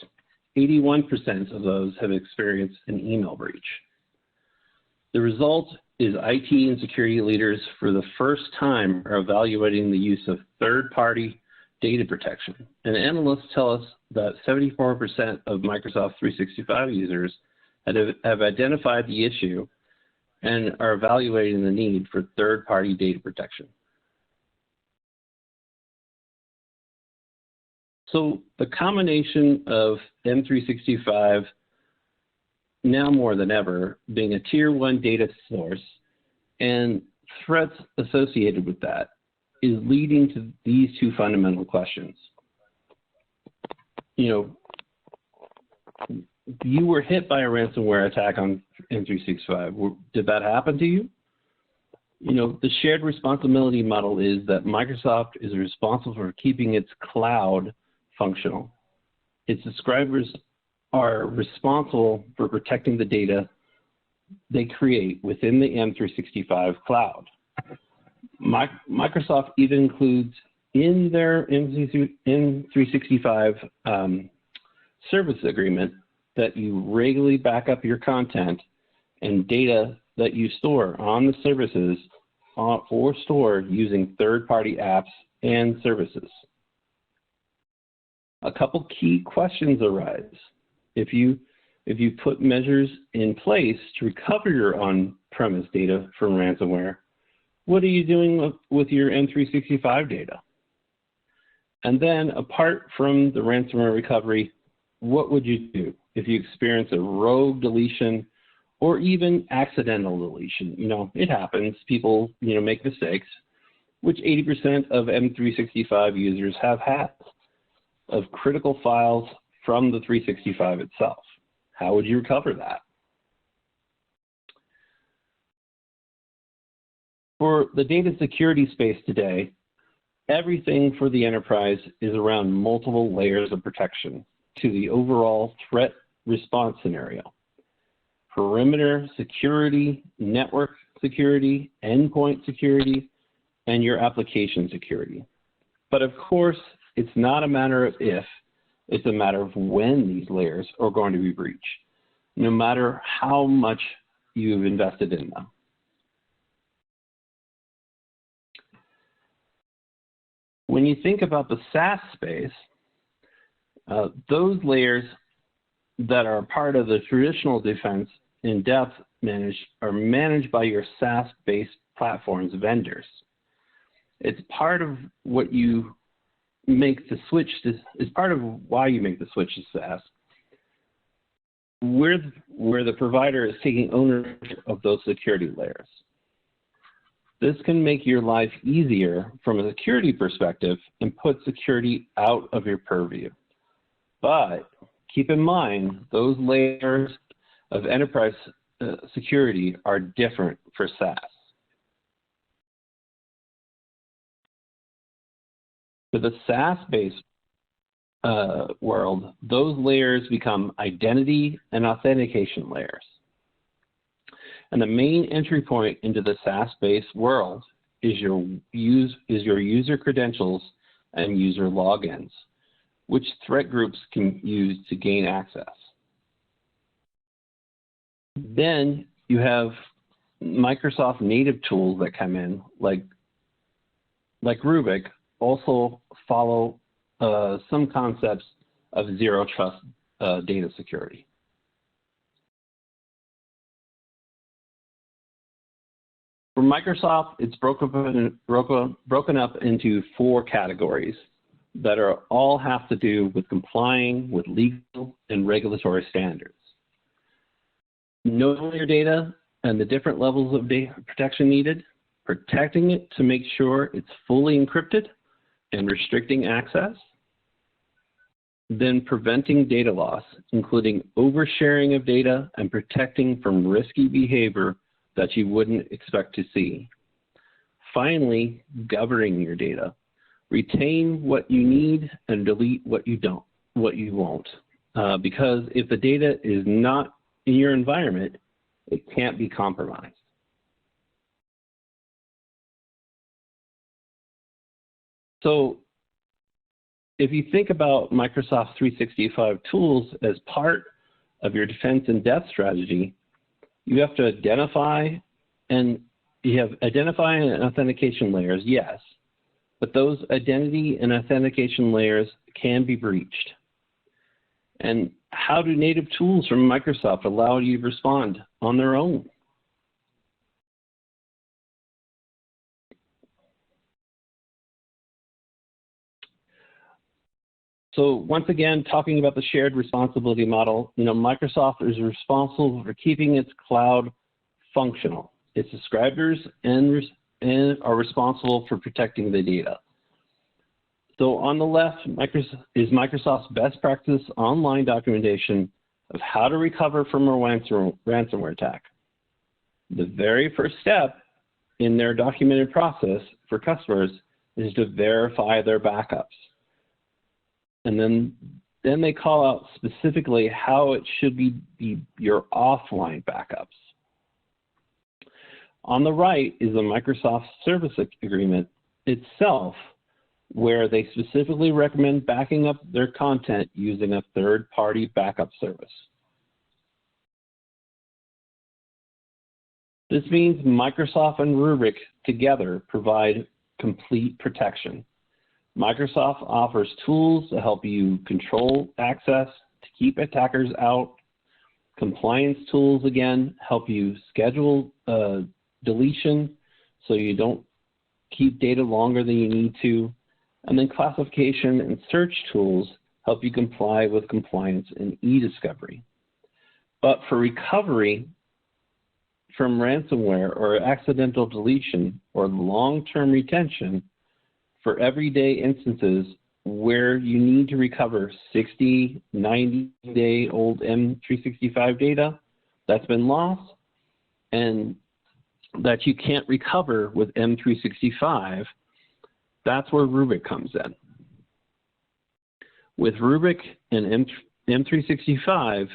81% of those have experienced an email breach. The result is IT and security leaders for the first time are evaluating the use of third party data protection. And analysts tell us that 74% of Microsoft 365 users have identified the issue and are evaluating the need for third-party data protection. So the combination of M365, now more than ever, being a tier 1 data source and threats associated with that is leading to these two fundamental questions. You were hit by a ransomware attack on M365. Did that happen to you? The shared responsibility model is that Microsoft is responsible for keeping its cloud functional. Its subscribers are responsible for protecting the data they create within the M365 cloud. Microsoft even includes in their M365 service agreement that you regularly back up your content and data that you store on the services or stored using third-party apps and services. A couple key questions arise. If you put measures in place to recover your on-premise data from ransomware, what are you doing with your M365 data? And then apart from the ransomware recovery, what would you do if you experience a rogue deletion or even accidental deletion? It happens. People, make mistakes, which 80% of M365 users have had, of critical files from the 365 itself. How would you recover that? For the data security space today, everything for the enterprise is around multiple layers of protection to the overall threat response scenario. Perimeter security, network security, endpoint security, and your application security. But of course, it's not a matter of if, it's a matter of when these layers are going to be breached, no matter how much you've invested in them. When you think about the SaaS space, those layers that are part of the traditional defense in-depth are managed by your SaaS-based platforms vendors. It's part of what you make the switch to, it's part of why you make the switch to SaaS, where the provider is taking ownership of those security layers. This can make your life easier from a security perspective and put security out of your purview. But keep in mind, those layers of enterprise security are different for SaaS. For the SaaS-based world, those layers become identity and authentication layers. And the main entry point into the SaaS-based world is your user credentials and user logins, which threat groups can use to gain access. Then you have Microsoft native tools that come in, like Rubrik, also follow some concepts of zero trust data security. For Microsoft, it's broken up into 4 categories that all have to do with complying with legal and regulatory standards. Knowing your data and the different levels of data protection needed, protecting it to make sure it's fully encrypted and restricting access, then preventing data loss, including oversharing of data and protecting from risky behavior that you wouldn't expect to see. Finally, governing your data. Retain what you need and delete what you won't. Because if the data is not in your environment, it can't be compromised. So if you think about Microsoft 365 tools as part of your defense in depth strategy, you have to identify and authentication layers, yes, but those identity and authentication layers can be breached. And how do native tools from Microsoft allow you to respond on their own? So once again, talking about the shared responsibility model, Microsoft is responsible for keeping its cloud functional. Its subscribers are responsible for protecting the data. So on the left is Microsoft's best practice online documentation of how to recover from a ransomware attack. The very first step in their documented process for customers is to verify their backups. And then they call out specifically how it should be your offline backups. On the right is the Microsoft Service Agreement itself, where they specifically recommend backing up their content using a third-party backup service. This means Microsoft and Rubrik together provide complete protection. Microsoft offers tools to help you control access, to keep attackers out. Compliance tools, again, help you schedule deletion so you don't keep data longer than you need to. And then classification and search tools help you comply with compliance and e-discovery. But for recovery from ransomware or accidental deletion or long-term retention, for everyday instances where you need to recover 60, 90-day-old M365 data that's been lost, and that you can't recover with M365, that's where Rubrik comes in. With Rubrik and M365,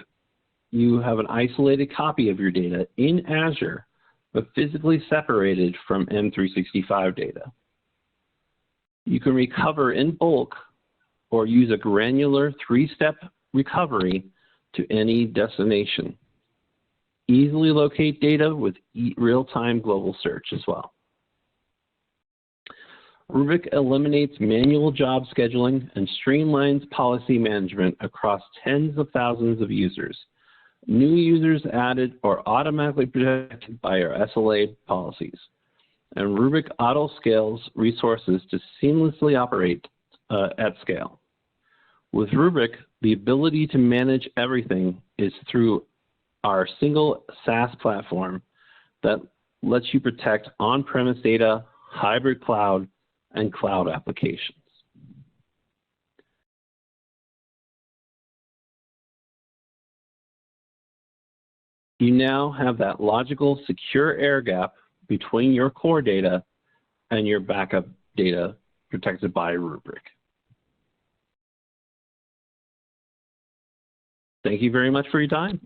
you have an isolated copy of your data in Azure, but physically separated from M365 data. You can recover in bulk or use a granular 3-step recovery to any destination. Easily locate data with real-time global search as well. Rubrik eliminates manual job scheduling and streamlines policy management across tens of thousands of users. New users added or automatically protected by our SLA policies. And Rubrik auto-scales resources to seamlessly operate at scale. With Rubrik, the ability to manage everything is through our single SaaS platform that lets you protect on-premise data, hybrid cloud, and cloud applications. You now have that logical, secure air gap between your core data and your backup data protected by Rubrik. Thank you very much for your time.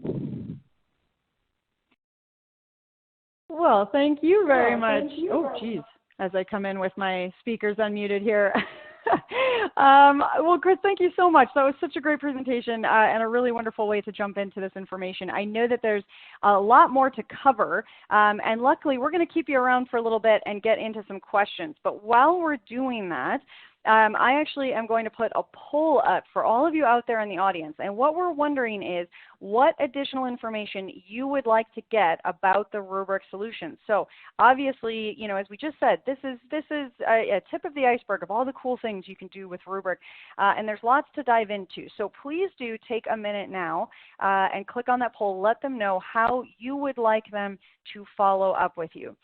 Well, thank you very much. Oh, geez, as I come in with my speakers unmuted here. Well, Chris, thank you so much. That was such a great presentation and a really wonderful way to jump into this information. I know that there's a lot more to cover, and luckily we're going to keep you around for a little bit and get into some questions. But while we're doing that, I actually am going to put a poll up for all of you out there in the audience. And what we're wondering is what additional information you would like to get about the Rubrik solution. So obviously, you know, as we just said, this is a tip of the iceberg of all the cool things you can do with Rubrik. And there's lots to dive into. So please do take a minute now and click on that poll. Let them know how you would like them to follow up with you.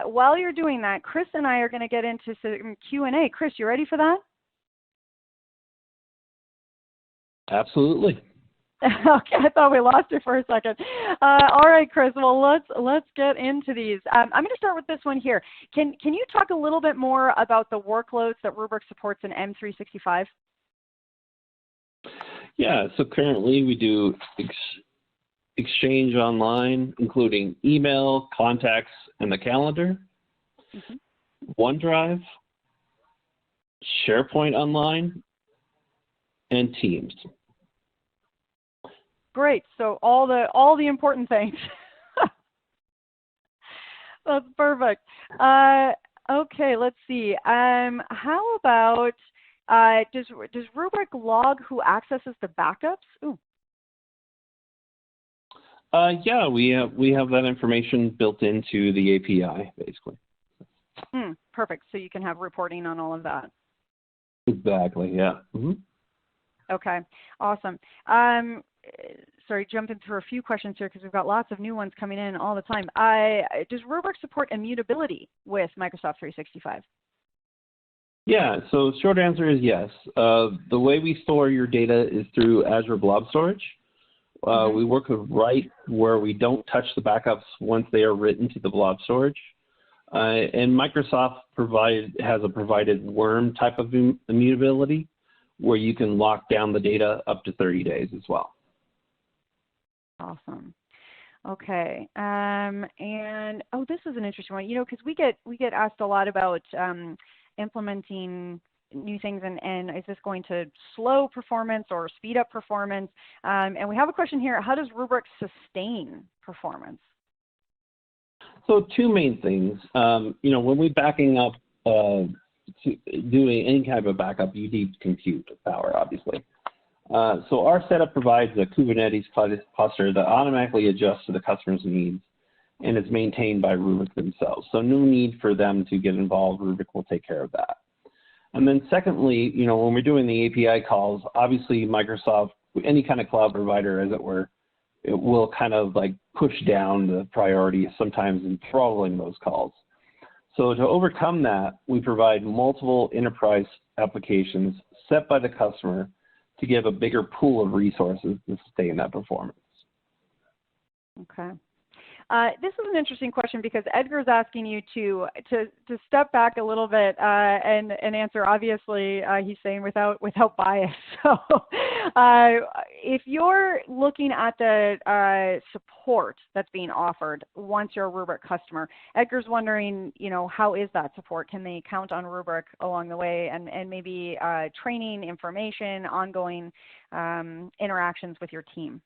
While you're doing that, Chris and I are going to get into some Q&A. Chris, you ready for that? Absolutely. Okay, I thought we lost you for a second. All right, Chris. Well, let's get into these. I'm going to start with this one here. Can you talk a little bit more about the workloads that Rubrik supports in M365? Yeah. So currently we do Exchange Online, including email, contacts, and the calendar, OneDrive, SharePoint Online, and Teams. Great. So all the important things. That's perfect. Okay, let's see. How about does Rubrik log who accesses the backups? Ooh. Yeah, we have that information built into the API, basically. Perfect. So you can have reporting on all of that. Exactly. Yeah. Okay. Awesome. Sorry, jumping through a few questions here because we've got lots of new ones coming in all the time. Does Rubrik support immutability with Microsoft 365? Yeah. So short answer is yes. The way we store your data is through Azure Blob Storage. We work right where we don't touch the backups once they are written to the blob storage. And Microsoft has a provided worm type of immutability where you can lock down the data up to 30 days as well. Awesome. Okay. And oh, this is an interesting one. You know, because we get asked a lot about implementing new things and is this going to slow performance or speed up performance? And we have a question here. How does Rubrik sustain performance? So two main things. You know, when we're backing up, doing any kind of a backup, you need compute power, obviously. So our setup provides a Kubernetes cluster that automatically adjusts to the customer's needs and is maintained by Rubrik themselves. So no need for them to get involved. Rubrik will take care of that. And then secondly, you know, when we're doing the API calls, obviously Microsoft, any kind of cloud provider, as it were, it will kind of like push down the priority sometimes in throttling those calls. So to overcome that, we provide multiple enterprise applications set by the customer to give a bigger pool of resources to sustain that performance. Okay. This is an interesting question because Edgar's asking you to step back a little bit and answer. Obviously, he's saying without bias. So, if you're looking at the support that's being offered once you're a Rubrik customer, Edgar's wondering, how is that support? Can they count on Rubrik along the way, and maybe training, information, ongoing interactions with your team?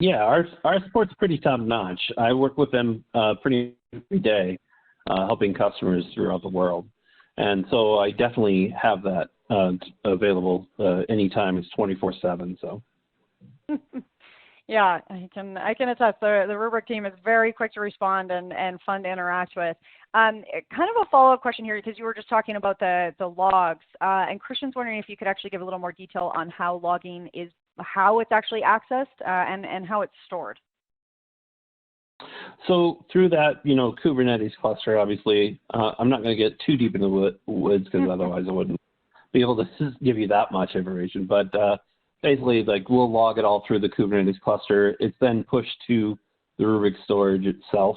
Yeah, our support's pretty top notch. I work with them pretty every day, helping customers throughout the world, and so I definitely have that available anytime. It's 24/7. So. Yeah, I can attest. The Rubrik team is very quick to respond and fun to interact with. Kind of a follow-up question here, because you were just talking about the logs, and Christian's wondering if you could actually give a little more detail on how logging is, how it's actually accessed, and how it's stored. So through that, Kubernetes cluster, obviously, I'm not going to get too deep into the woods because otherwise I wouldn't be able to give you that much information. But basically, we'll log it all through the Kubernetes cluster. It's then pushed to the Rubrik storage itself,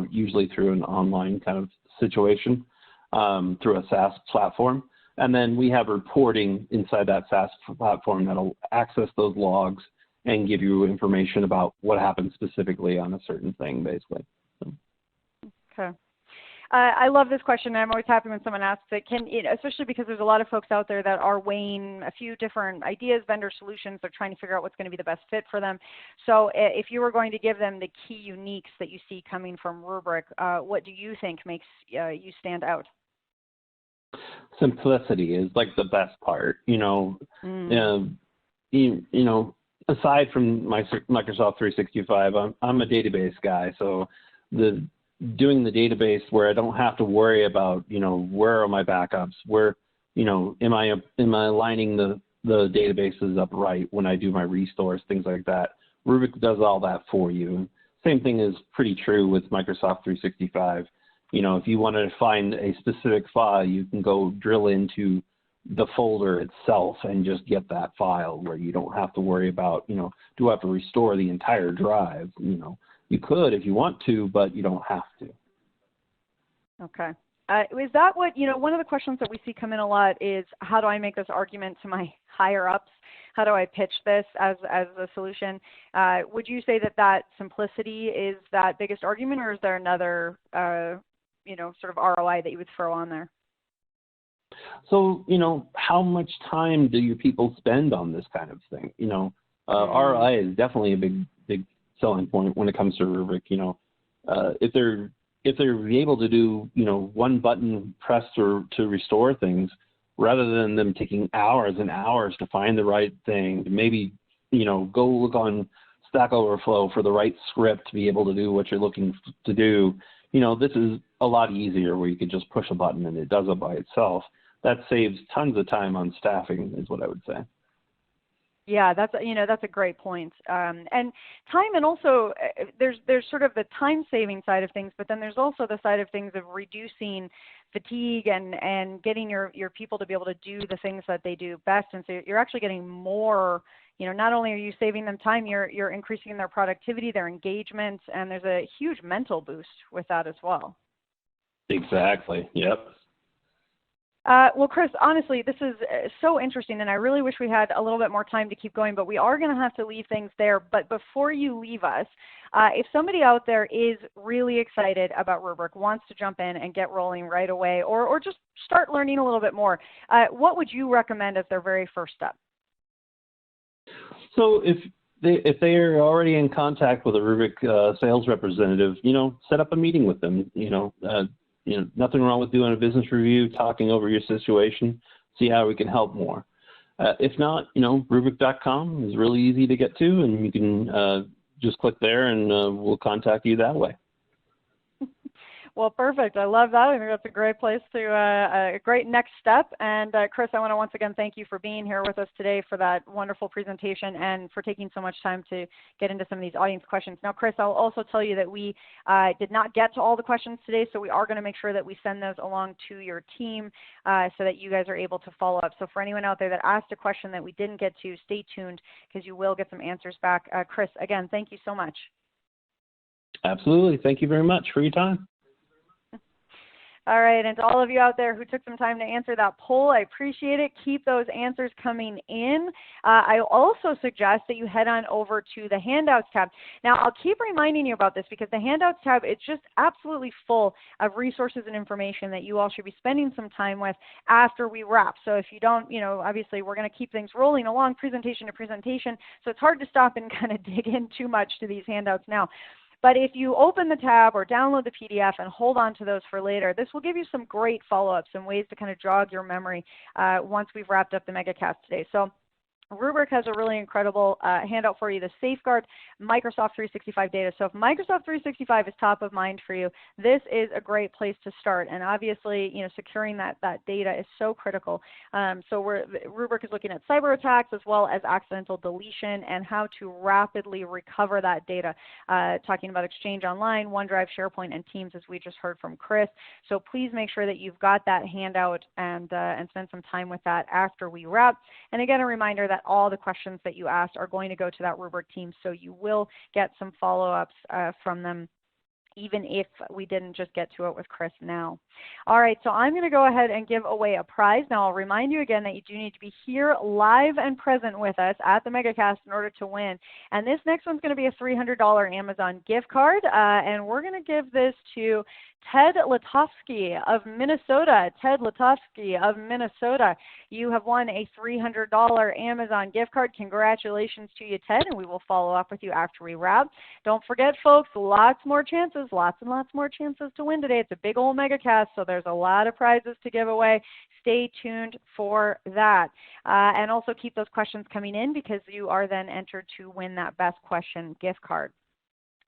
usually through an online kind of situation, through a SaaS platform. And then we have reporting inside that SaaS platform that'll access those logs and give you information about what happened specifically on a certain thing, basically. So. Okay. I love this question. I'm always happy when someone asks it. Especially because there's a lot of folks out there that are weighing a few different ideas, vendor solutions. They're trying to figure out what's going to be the best fit for them. So if you were going to give them the key uniques that you see coming from Rubrik, what do you think makes you stand out? Simplicity is the best part, aside from my Microsoft 365, I'm a database guy. So doing the database where I don't have to worry about, where are my backups, where, am I aligning the databases up right when I do my restores, things like that. Rubrik does all that for you. Same thing is pretty true with Microsoft 365. If you want to find a specific file, you can go drill into the folder itself and just get that file where you don't have to worry about, do I have to restore the entire drive? You could if you want to, but you don't have to. Okay. Is that what, one of the questions that we see come in a lot is, how do I make this argument to my higher ups? How do I pitch this as a solution? Would you say that simplicity is that biggest argument, or is there another, sort of ROI that you would throw on there? So, how much time do your people spend on this kind of thing? ROI is definitely a big selling point when it comes to Rubrik. If they're able to do, one button press to restore things, rather than them taking hours and hours to find the right thing, maybe, go look on Stack Overflow for the right script to be able to do what you're looking to do. This is a lot easier where you can just push a button and it does it by itself. That saves tons of time on staffing, is what I would say. Yeah, that's a great point. And time, and also there's sort of the time saving side of things, but then there's also the side of things of reducing fatigue and getting your people to be able to do the things that they do best. And so you're actually getting more. Not only are you saving them time, you're increasing their productivity, their engagement, and there's a huge mental boost with that as well. Exactly. Yep. Well, Chris, honestly, this is so interesting, and I really wish we had a little bit more time to keep going, but we are going to have to leave things there. But before you leave us, if somebody out there is really excited about Rubrik, wants to jump in and get rolling right away, or just start learning a little bit more, what would you recommend as their very first step? So if they are already in contact with a Rubrik sales representative, set up a meeting with them. Nothing wrong with doing a business review, talking over your situation, see how we can help more. If not, Rubrik.com is really easy to get to, and you can just click there and we'll contact you that way. Well, perfect. I love that. I think that's a great place to, a great next step. And Chris, I want to once again thank you for being here with us today for that wonderful presentation and for taking so much time to get into some of these audience questions. Now, Chris, I'll also tell you that we did not get to all the questions today, so we are going to make sure that we send those along to your team so that you guys are able to follow up. So for anyone out there that asked a question that we didn't get to, stay tuned because you will get some answers back. Chris, again, thank you so much. Absolutely. Thank you very much for your time. All right, and to all of you out there who took some time to answer that poll, I appreciate it. Keep those answers coming in. I also suggest that you head on over to the Handouts tab. Now, I'll keep reminding you about this because the Handouts tab, it's just absolutely full of resources and information that you all should be spending some time with after we wrap. So if you don't, obviously we're going to keep things rolling along presentation to presentation, so it's hard to stop and kind of dig in too much to these handouts now. But if you open the tab or download the PDF and hold on to those for later, this will give you some great follow-ups and ways to kind of jog your memory once we've wrapped up the MegaCast today. So Rubrik has a really incredible handout for you, the Safeguard Microsoft 365 data. So if Microsoft 365 is top of mind for you, this is a great place to start. And obviously, securing that data is so critical. So Rubrik is looking at cyber attacks as well as accidental deletion and how to rapidly recover that data, talking about Exchange Online, OneDrive, SharePoint, and Teams, as we just heard from Chris. So please make sure that you've got that handout and spend some time with that after we wrap. And again, a reminder that all the questions that you asked are going to go to that Rubrik team, so you will get some follow-ups from them, even if we didn't just get to it with Chris now. All right, so I'm going to go ahead and give away a prize. Now, I'll remind you again that you do need to be here live and present with us at the MegaCast in order to win. And this next one's going to be a $300 Amazon gift card, and we're going to give this to Ted Latovsky of Minnesota. Ted Latovsky of Minnesota. You have won a $300 Amazon gift card. Congratulations to you, Ted, and we will follow up with you after we wrap. Don't forget, folks, lots more chances, lots and lots more chances to win today. It's a big old MegaCast, so there's a lot of prizes to give away. Stay tuned for that. And also keep those questions coming in because you are then entered to win that best question gift card.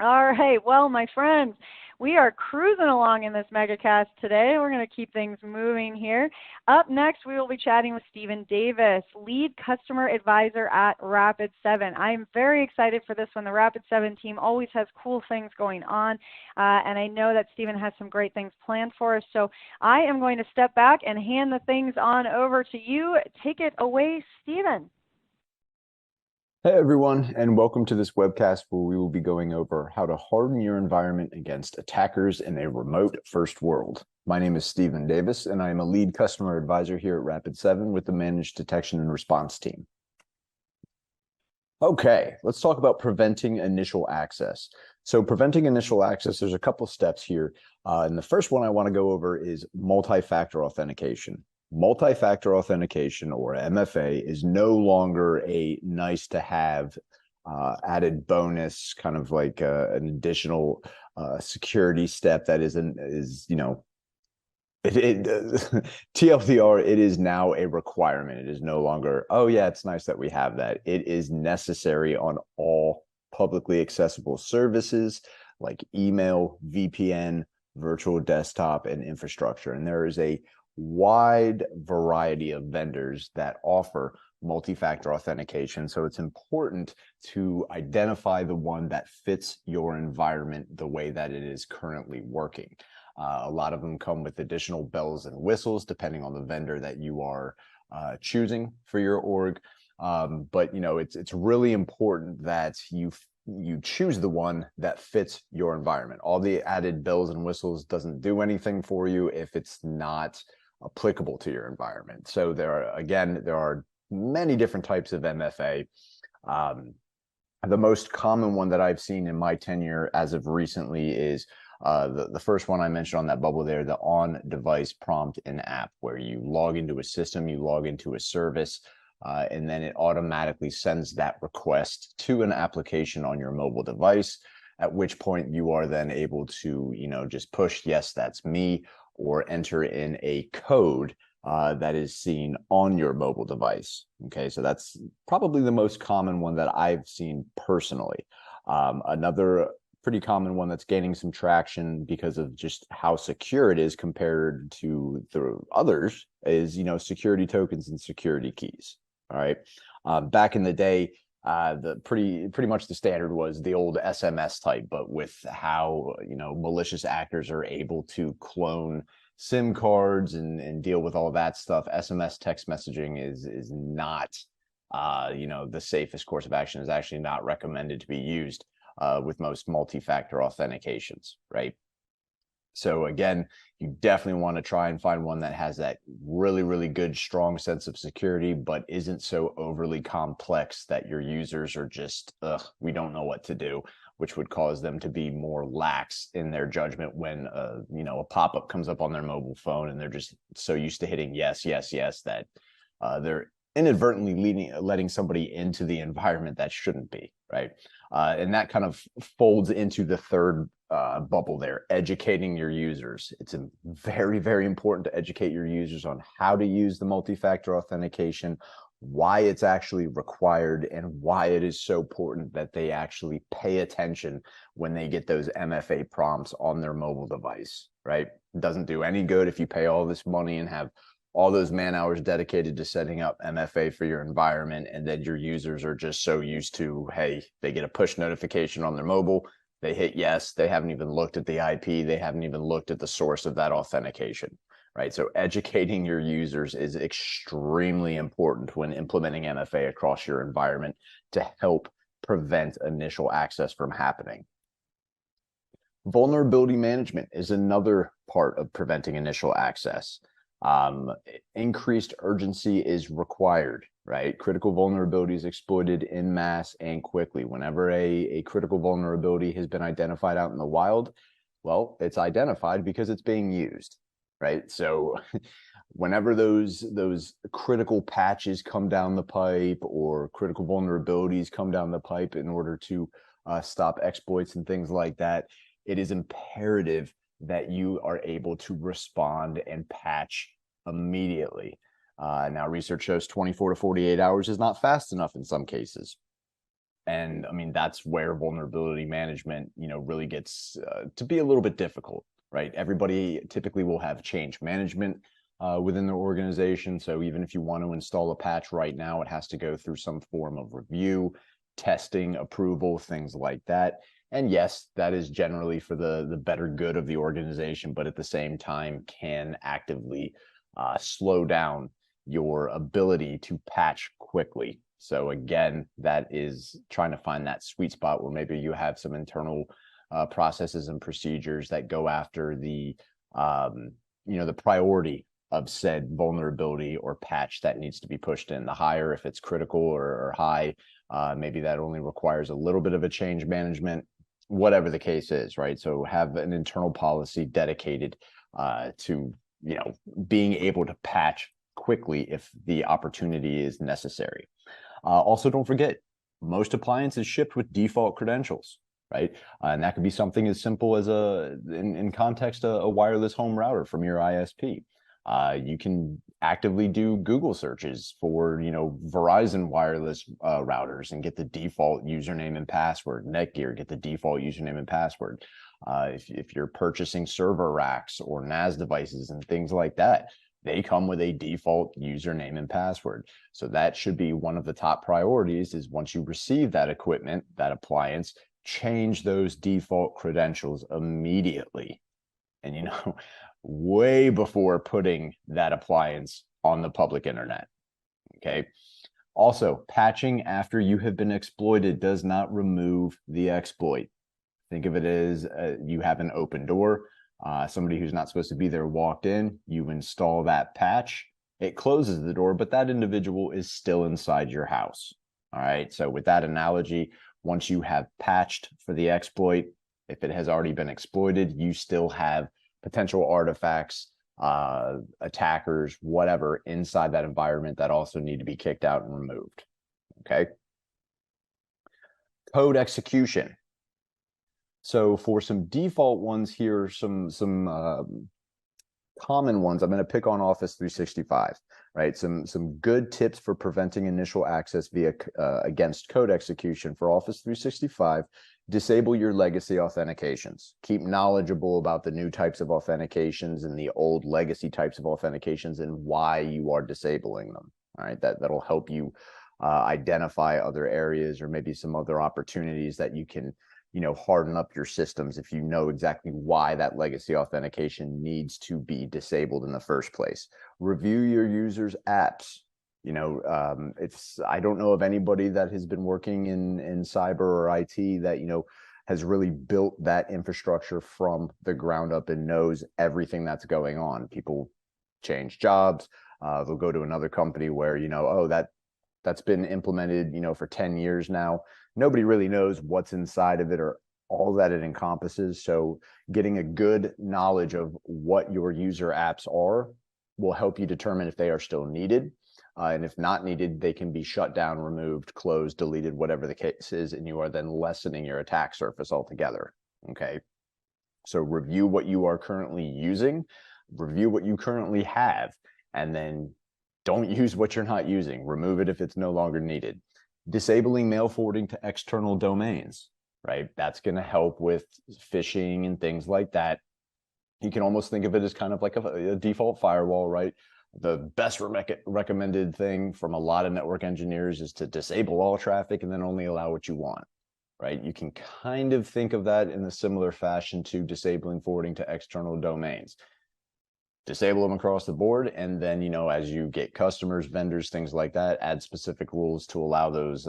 All right, well, my friends, we are cruising along in this MegaCast today. We're going to keep things moving here. Up next, we will be chatting with Stephen Davis, Lead Customer Advisor at Rapid7. I am very excited for this one. The Rapid7 team always has cool things going on, and I know that Stephen has some great things planned for us. So I am going to step back and hand the things on over to you. Take it away, Stephen. Hey everyone, and welcome to this webcast where we will be going over how to harden your environment against attackers in a remote first world. My name is Stephen Davis, and I am a lead customer advisor here at Rapid7 with the Managed Detection and Response team. Okay, let's talk about preventing initial access. So preventing initial access, there's a couple steps here. And the first one I want to go over is multi-factor authentication. Multi-factor authentication, or MFA, is no longer a nice to have added bonus, kind of like an additional security step that TLDR, it is now a requirement. It is no longer, oh yeah, it's nice that we have that. It is necessary on all publicly accessible services like email, VPN, virtual desktop, and infrastructure. And there is a wide variety of vendors that offer multi-factor authentication. So it's important to identify the one that fits your environment the way that it is currently working. A lot of them come with additional bells and whistles depending on the vendor that you are choosing for your org. But it's really important that you choose the one that fits your environment. All the added bells and whistles doesn't do anything for you if it's not applicable to your environment. So there are many different types of MFA. The most common one that I've seen in my tenure as of recently is the first one I mentioned on that bubble there, the on-device prompt in app, where you log into a system, you log into a service, and then it automatically sends that request to an application on your mobile device, at which point you are then able to, just push, yes, that's me, or enter in a code that is seen on your mobile device. Okay, so that's probably the most common one that I've seen personally. Another pretty common one that's gaining some traction because of just how secure it is compared to the others is, security tokens and security keys. All right, back in the day, the pretty much the standard was the old SMS type, but with how malicious actors are able to clone SIM cards and deal with all that stuff, SMS text messaging is not the safest course of action. Is actually not recommended to be used. with most multi-factor authentications, right? So again, you definitely want to try and find one that has that really, really good, strong sense of security, but isn't so overly complex that your users are just, we don't know what to do, which would cause them to be more lax in their judgment when, a pop-up comes up on their mobile phone and they're just so used to hitting yes, yes, yes, that they're inadvertently letting somebody into the environment that shouldn't be, right? And that kind of folds into the third bubble there, educating your users. It's very, very important to educate your users on how to use the multi-factor authentication, why it's actually required, and why it is so important that they actually pay attention when they get those MFA prompts on their mobile device, right? It doesn't do any good if you pay all this money and have all those man hours dedicated to setting up MFA for your environment, and then your users are just so used to, hey, they get a push notification on their mobile, they hit yes, they haven't even looked at the IP, they haven't even looked at the source of that authentication, right? So educating your users is extremely important when implementing MFA across your environment to help prevent initial access from happening. Vulnerability management is another part of preventing initial access. Increased urgency is required, right? Critical vulnerabilities exploited in mass and quickly. Whenever a critical vulnerability has been identified out in the wild, well, it's identified because it's being used, right? So whenever those critical patches come down the pipe or critical vulnerabilities come down the pipe in order to stop exploits and things like that, it is imperative that you are able to respond and patch immediately. Now, research shows 24 to 48 hours is not fast enough in some cases. And I mean, that's where vulnerability management, really gets to be a little bit difficult, right? Everybody typically will have change management within their organization. So even if you want to install a patch right now, it has to go through some form of review, testing, approval, things like that. And yes, that is generally for the better good of the organization, but at the same time can actively slow down your ability to patch quickly. So again, that is trying to find that sweet spot where maybe you have some internal processes and procedures that go after the priority of said vulnerability or patch that needs to be pushed in. The higher, if it's critical or high, maybe that only requires a little bit of a change management, whatever the case is, right? So have an internal policy dedicated to, being able to patch quickly if the opportunity is necessary. Also, don't forget, most appliances shipped with default credentials, right? And that could be something as simple as in context, a wireless home router from your ISP. You can actively do Google searches for, Verizon wireless routers and get the default username and password. Netgear, get the default username and password. If you're purchasing server racks or NAS devices and things like that, they come with a default username and password. So that should be one of the top priorities, is once you receive that equipment, that appliance, change those default credentials immediately. And, way before putting that appliance on the public internet, okay? Also, patching after you have been exploited does not remove the exploit. Think of it as you have an open door. Somebody who's not supposed to be there walked in, you install that patch, it closes the door, but that individual is still inside your house. All right, so with that analogy, once you have patched for the exploit, if it has already been exploited, you still have potential artifacts, attackers, whatever, inside that environment that also need to be kicked out and removed. Okay. Code execution. So for some default ones here, some common ones, I'm going to pick on Office 365, right? Some good tips for preventing initial access via against code execution for Office 365. Disable your legacy authentications. Keep knowledgeable about the new types of authentications and the old legacy types of authentications and why you are disabling them. All right, that'll help you identify other areas or maybe some other opportunities that you can, harden up your systems if you know exactly why that legacy authentication needs to be disabled in the first place. Review your users' apps. I don't know of anybody that has been working in cyber or IT that, has really built that infrastructure from the ground up and knows everything that's going on. People change jobs. They'll go to another company where, oh, that's been implemented, for 10 years now. Nobody really knows what's inside of it or all that it encompasses. So getting a good knowledge of what your user apps are will help you determine if they are still needed. And if not needed, they can be shut down, removed, closed, deleted, whatever the case is, and you are then lessening your attack surface altogether. Okay. So review what you are currently using, review what you currently have, and then don't use what you're not using. Remove it if it's no longer needed. Disabling mail forwarding to external domains, right? That's going to help with phishing and things like that. You can almost think of it as kind of like a default firewall, right? The best recommended thing from a lot of network engineers is to disable all traffic and then only allow what you want, right? You can kind of think of that in a similar fashion to disabling forwarding to external domains. Disable them across the board, and then, as you get customers, vendors, things like that, add specific rules to allow those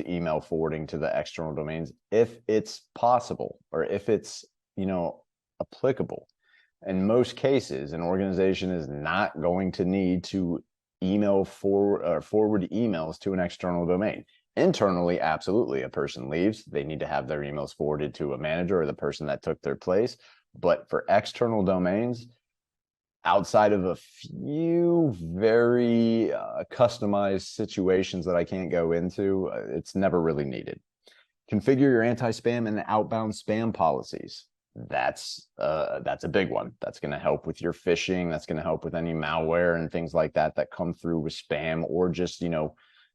email forwarding to the external domains if it's possible or if it's, applicable. In most cases, an organization is not going to need to forward emails to an external domain. Internally, absolutely. A person leaves, they need to have their emails forwarded to a manager or the person that took their place. But for external domains, outside of a few very customized situations that I can't go into, it's never really needed. Configure your anti-spam and outbound spam policies. That's a big one. That's going to help with your phishing. That's going to help with any malware and things like that come through with spam, or just,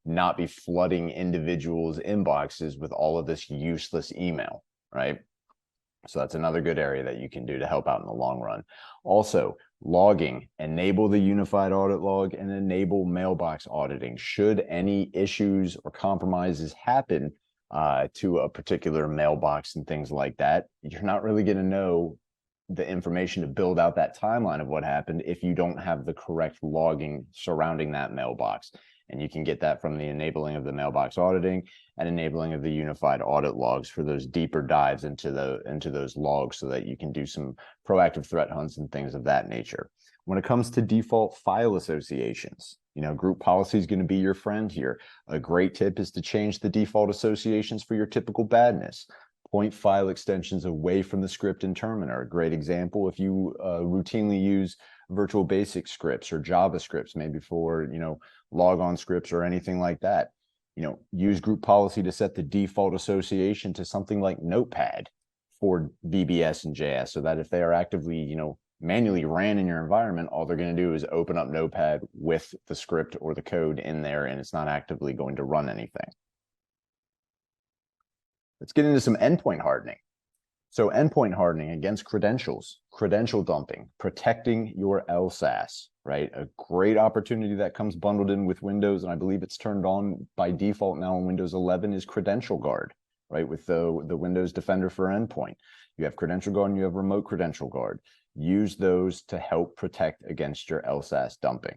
not be flooding individuals' inboxes with all of this useless email, right? So that's another good area that you can do to help out in the long run. Also, logging, enable the unified audit log and enable mailbox auditing. Should any issues or compromises happen to a particular mailbox and things like that, you're not really going to know the information to build out that timeline of what happened if you don't have the correct logging surrounding that mailbox. And you can get that from the enabling of the mailbox auditing and enabling of the unified audit logs for those deeper dives into those logs, so that you can do some proactive threat hunts and things of that nature. When it comes to default file associations, group policy is going to be your friend here. A great tip is to change the default associations for your typical badness. Point file extensions away from the script and terminal. A great example, if you routinely use Virtual Basic scripts or JavaScripts, maybe for, logon scripts or anything like that, use group policy to set the default association to something like Notepad for VBS and JS, so that if they are actively, manually ran in your environment, all they're going to do is open up Notepad with the script or the code in there, and it's not actively going to run anything. Let's get into some endpoint hardening. So endpoint hardening against credentials, credential dumping, protecting your LSAS, right? A great opportunity that comes bundled in with Windows, and I believe it's turned on by default now in Windows 11, is Credential Guard, right? With the Windows Defender for Endpoint. You have Credential Guard and you have Remote Credential Guard. Use those to help protect against your LSAS dumping,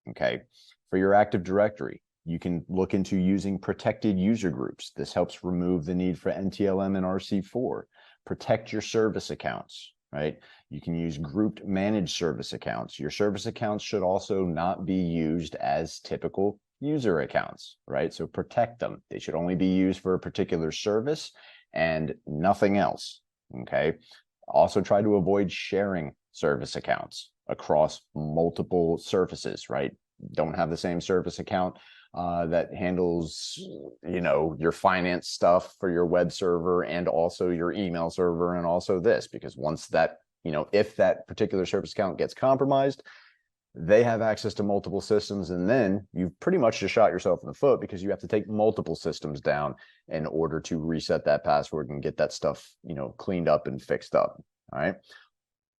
okay? For your Active Directory, you can look into using protected user groups. This helps remove the need for NTLM and RC4. Protect your service accounts, right? You can use grouped managed service accounts. Your service accounts should also not be used as typical user accounts, right? So protect them. They should only be used for a particular service and nothing else, okay? Also try to avoid sharing service accounts across multiple surfaces, right? Don't have the same service account that handles, your finance stuff for your web server and also your email server and also this, because once that, if that particular service account gets compromised, they have access to multiple systems, and then you've pretty much just shot yourself in the foot, because you have to take multiple systems down in order to reset that password and get that stuff, cleaned up and fixed up. All right.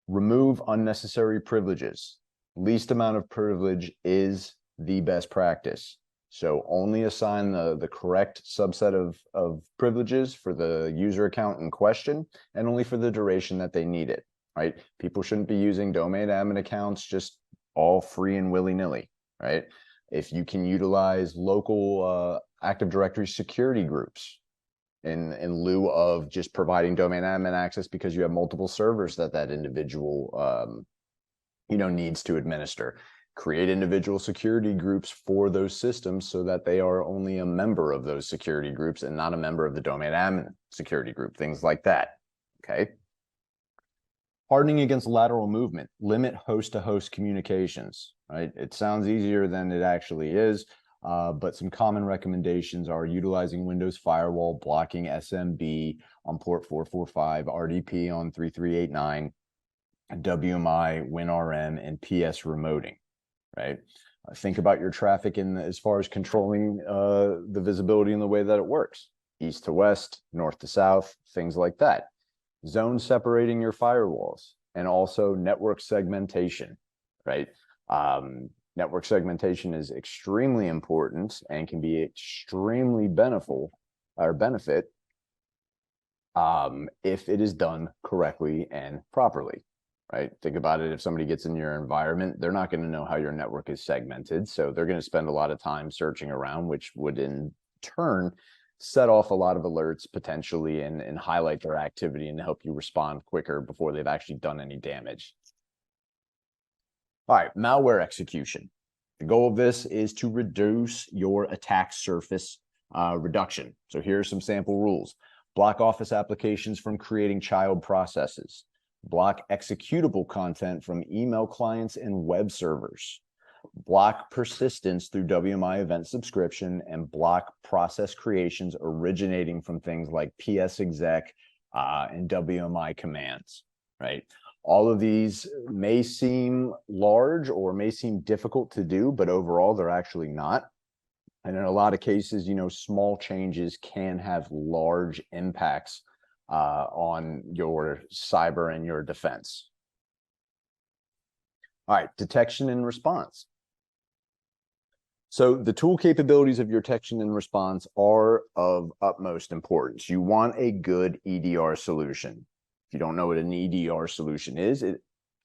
Remove unnecessary privileges. Least amount of privilege is the best practice. So only assign the correct subset of privileges for the user account in question, and only for the duration that they need it, right? People shouldn't be using domain admin accounts just all free and willy-nilly, right? If you can utilize local Active Directory security groups, in lieu of just providing domain admin access because you have multiple servers that individual needs to administer. Create individual security groups for those systems so that they are only a member of those security groups and not a member of the domain admin security group, things like that. Okay. Hardening against lateral movement, limit host-to-host communications, right? It sounds easier than it actually is, but some common recommendations are utilizing Windows Firewall, blocking SMB on port 445, RDP on 3389, WMI, WinRM, and PS remoting, right? Think about your traffic as far as controlling the visibility in the way that it works. East to west, north to south, things like that. Zone separating your firewalls, and also network segmentation, right? Network segmentation is extremely important and can be extremely benefit if it is done correctly and properly, right? Think about it. If somebody gets in your environment, they're not going to know how your network is segmented. So they're going to spend a lot of time searching around, which would in turn set off a lot of alerts potentially and highlight their activity and help you respond quicker before they've actually done any damage. All right, malware execution. The goal of this is to reduce your attack surface reduction. So here are some sample rules. Block Office applications from creating child processes. Block executable content from email clients and web servers. Block persistence through WMI event subscription, and block process creations originating from things like psexec and WMI commands, right? All of these may seem large or may seem difficult to do, but overall they're actually not. And in a lot of cases, small changes can have large impacts on your cyber and your defense. All right, detection and response. So the tool capabilities of your detection and response are of utmost importance. You want a good EDR solution. If you don't know what an EDR solution is, it,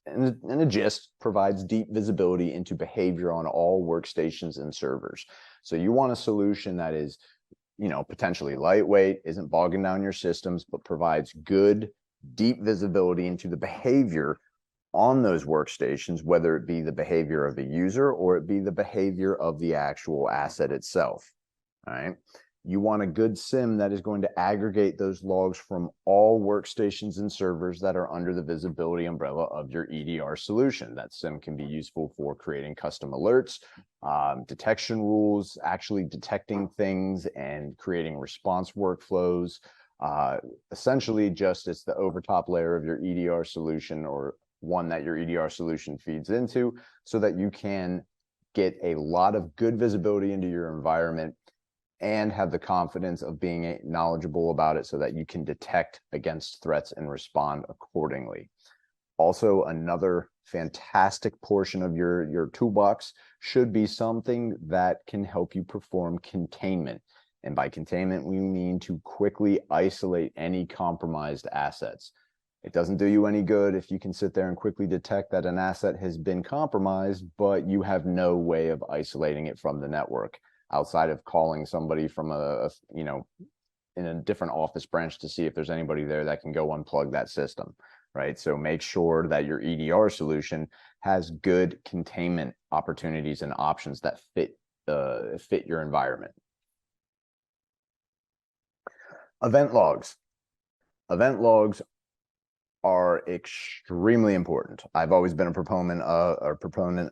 in a gist, provides deep visibility into behavior on all workstations and servers. So you want a solution that is, potentially lightweight, isn't bogging down your systems, but provides good, deep visibility into the behavior on those workstations, whether it be the behavior of the user or it be the behavior of the actual asset itself. All right. You want a good SIM that is going to aggregate those logs from all workstations and servers that are under the visibility umbrella of your EDR solution. That SIM can be useful for creating custom alerts, detection rules, actually detecting things and creating response workflows. Essentially, just it's the overtop layer of your EDR solution, or one that your EDR solution feeds into, so that you can get a lot of good visibility into your environment and have the confidence of being knowledgeable about it so that you can detect against threats and respond accordingly. Also, another fantastic portion of your toolbox should be something that can help you perform containment. And by containment, we mean to quickly isolate any compromised assets. It doesn't do you any good if you can sit there and quickly detect that an asset has been compromised, but you have no way of isolating it from the network outside of calling somebody from in a different office branch to see if there's anybody there that can go unplug that system, right? So make sure that your EDR solution has good containment opportunities and options that fit your environment. Event logs. Event logs are extremely important. I've always been a proponent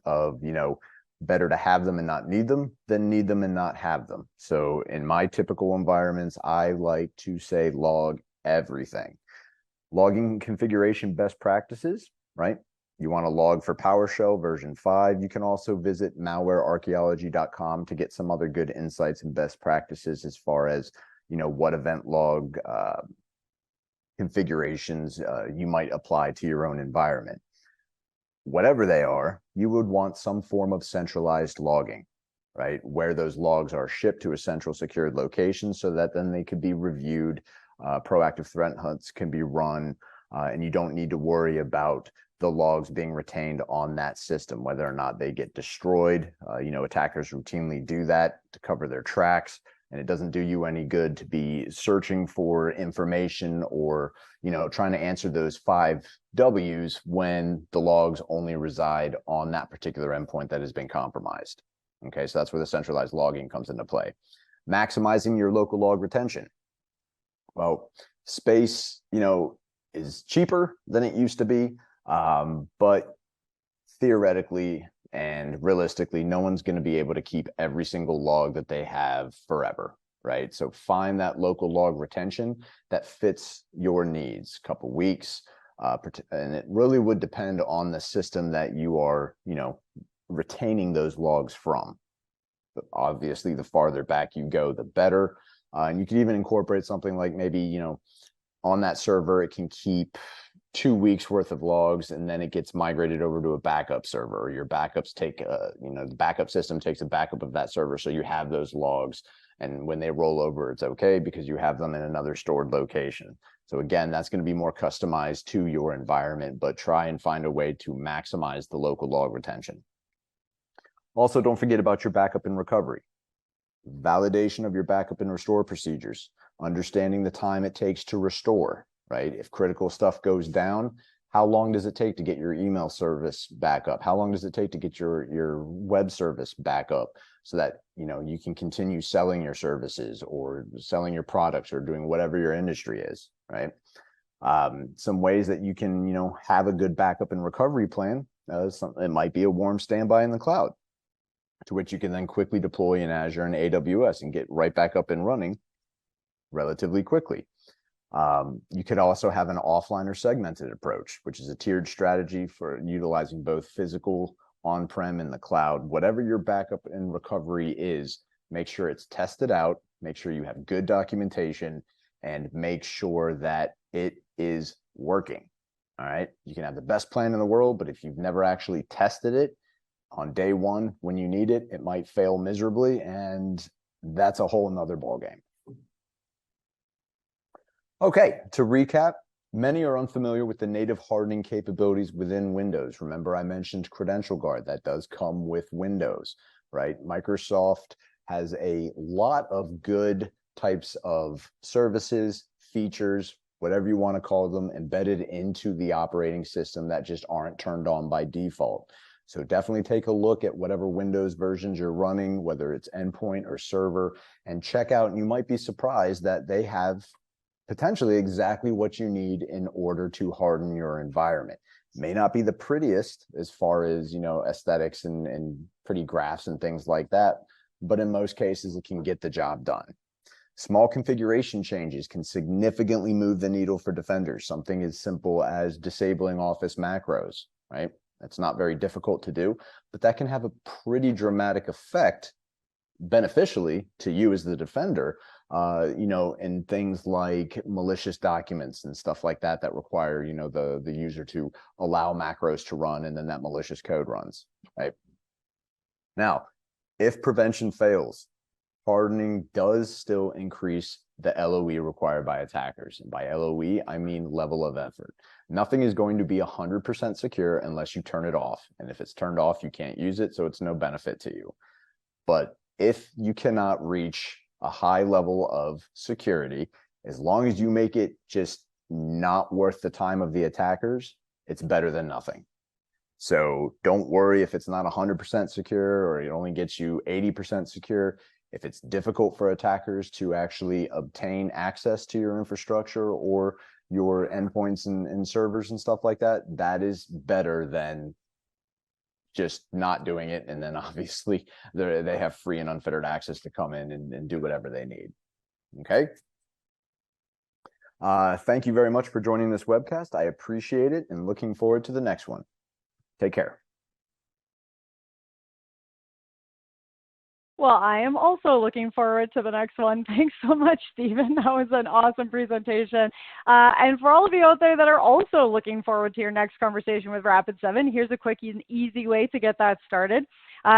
of, better to have them and not need them than need them and not have them. So in my typical environments, I like to say log everything. Logging configuration best practices, right? You want to log for PowerShell version 5. You can also visit malwarearchaeology.com to get some other good insights and best practices as far as, what event log configurations you might apply to your own environment. Whatever they are, you would want some form of centralized logging, right? Where those logs are shipped to a central secured location so that then they could be reviewed, proactive threat hunts can be run, and you don't need to worry about the logs being retained on that system, whether or not they get destroyed. Attackers routinely do that to cover their tracks And it doesn't do you any good to be searching for information or, trying to answer those 5 Ws when the logs only reside on that particular endpoint that has been compromised. Okay, so that's where the centralized logging comes into play. Maximizing your local log retention. Well, space, is cheaper than it used to be, but theoretically and realistically, no one's going to be able to keep every single log that they have forever, right? So find that local log retention that fits your needs, couple weeks, and it really would depend on the system that you are, retaining those logs from. But obviously, the farther back you go, the better. And you could even incorporate something like maybe, on that server, it can keep 2 weeks worth of logs, and then it gets migrated over to a backup server, or your backups take the backup system takes a backup of that server, so you have those logs, and when they roll over, it's okay because you have them in another stored location. So again, that's going to be more customized to your environment, but try and find a way to maximize the local log retention. Also, don't forget about your backup and recovery. Validation of your backup and restore procedures, understanding the time it takes to restore, right? If critical stuff goes down, how long does it take to get your email service back up? How long does it take to get your web service back up so that, you can continue selling your services or selling your products or doing whatever your industry is, right? Some ways that you can, have a good backup and recovery plan. It might be a warm standby in the cloud, to which you can then quickly deploy in Azure and AWS and get right back up and running relatively quickly. You could also have an offline or segmented approach, which is a tiered strategy for utilizing both physical, on-prem, and the cloud. Whatever your backup and recovery is, make sure it's tested out, make sure you have good documentation, and make sure that it is working. All right. You can have the best plan in the world, but if you've never actually tested it on day one when you need it, it might fail miserably, and that's a whole nother ballgame. Okay, to recap, many are unfamiliar with the native hardening capabilities within Windows. Remember, I mentioned Credential Guard. That does come with Windows, right? Microsoft has a lot of good types of services, features, whatever you want to call them, embedded into the operating system that just aren't turned on by default. So definitely take a look at whatever Windows versions you're running, whether it's endpoint or server, and check out, and you might be surprised that they have potentially exactly what you need in order to harden your environment. May not be the prettiest as far as, aesthetics and pretty graphs and things like that, but in most cases, it can get the job done. Small configuration changes can significantly move the needle for defenders. Something as simple as disabling Office macros, right? That's not very difficult to do, but that can have a pretty dramatic effect beneficially to you as the defender, in things like malicious documents and stuff like that require, the user to allow macros to run, and then that malicious code runs, right? Now, if prevention fails, hardening does still increase the LOE required by attackers. And by LOE, I mean level of effort. Nothing is going to be 100% secure unless you turn it off. And if it's turned off, you can't use it, so it's no benefit to you. But if you cannot reach a high level of security, as long as you make it just not worth the time of the attackers, it's better than nothing. So don't worry if it's not 100% secure or it only gets you 80% secure. If it's difficult for attackers to actually obtain access to your infrastructure or your endpoints and servers and stuff like that, that is better than just not doing it. And then obviously they have free and unfettered access to come in and do whatever they need. Okay. Thank you very much for joining this webcast. I appreciate it and looking forward to the next one. Take care. Well, I am also looking forward to the next one. Thanks so much, Stephen. That was an awesome presentation. And for all of you out there that are also looking forward to your next conversation with Rapid7, here's a quick and easy way to get that started.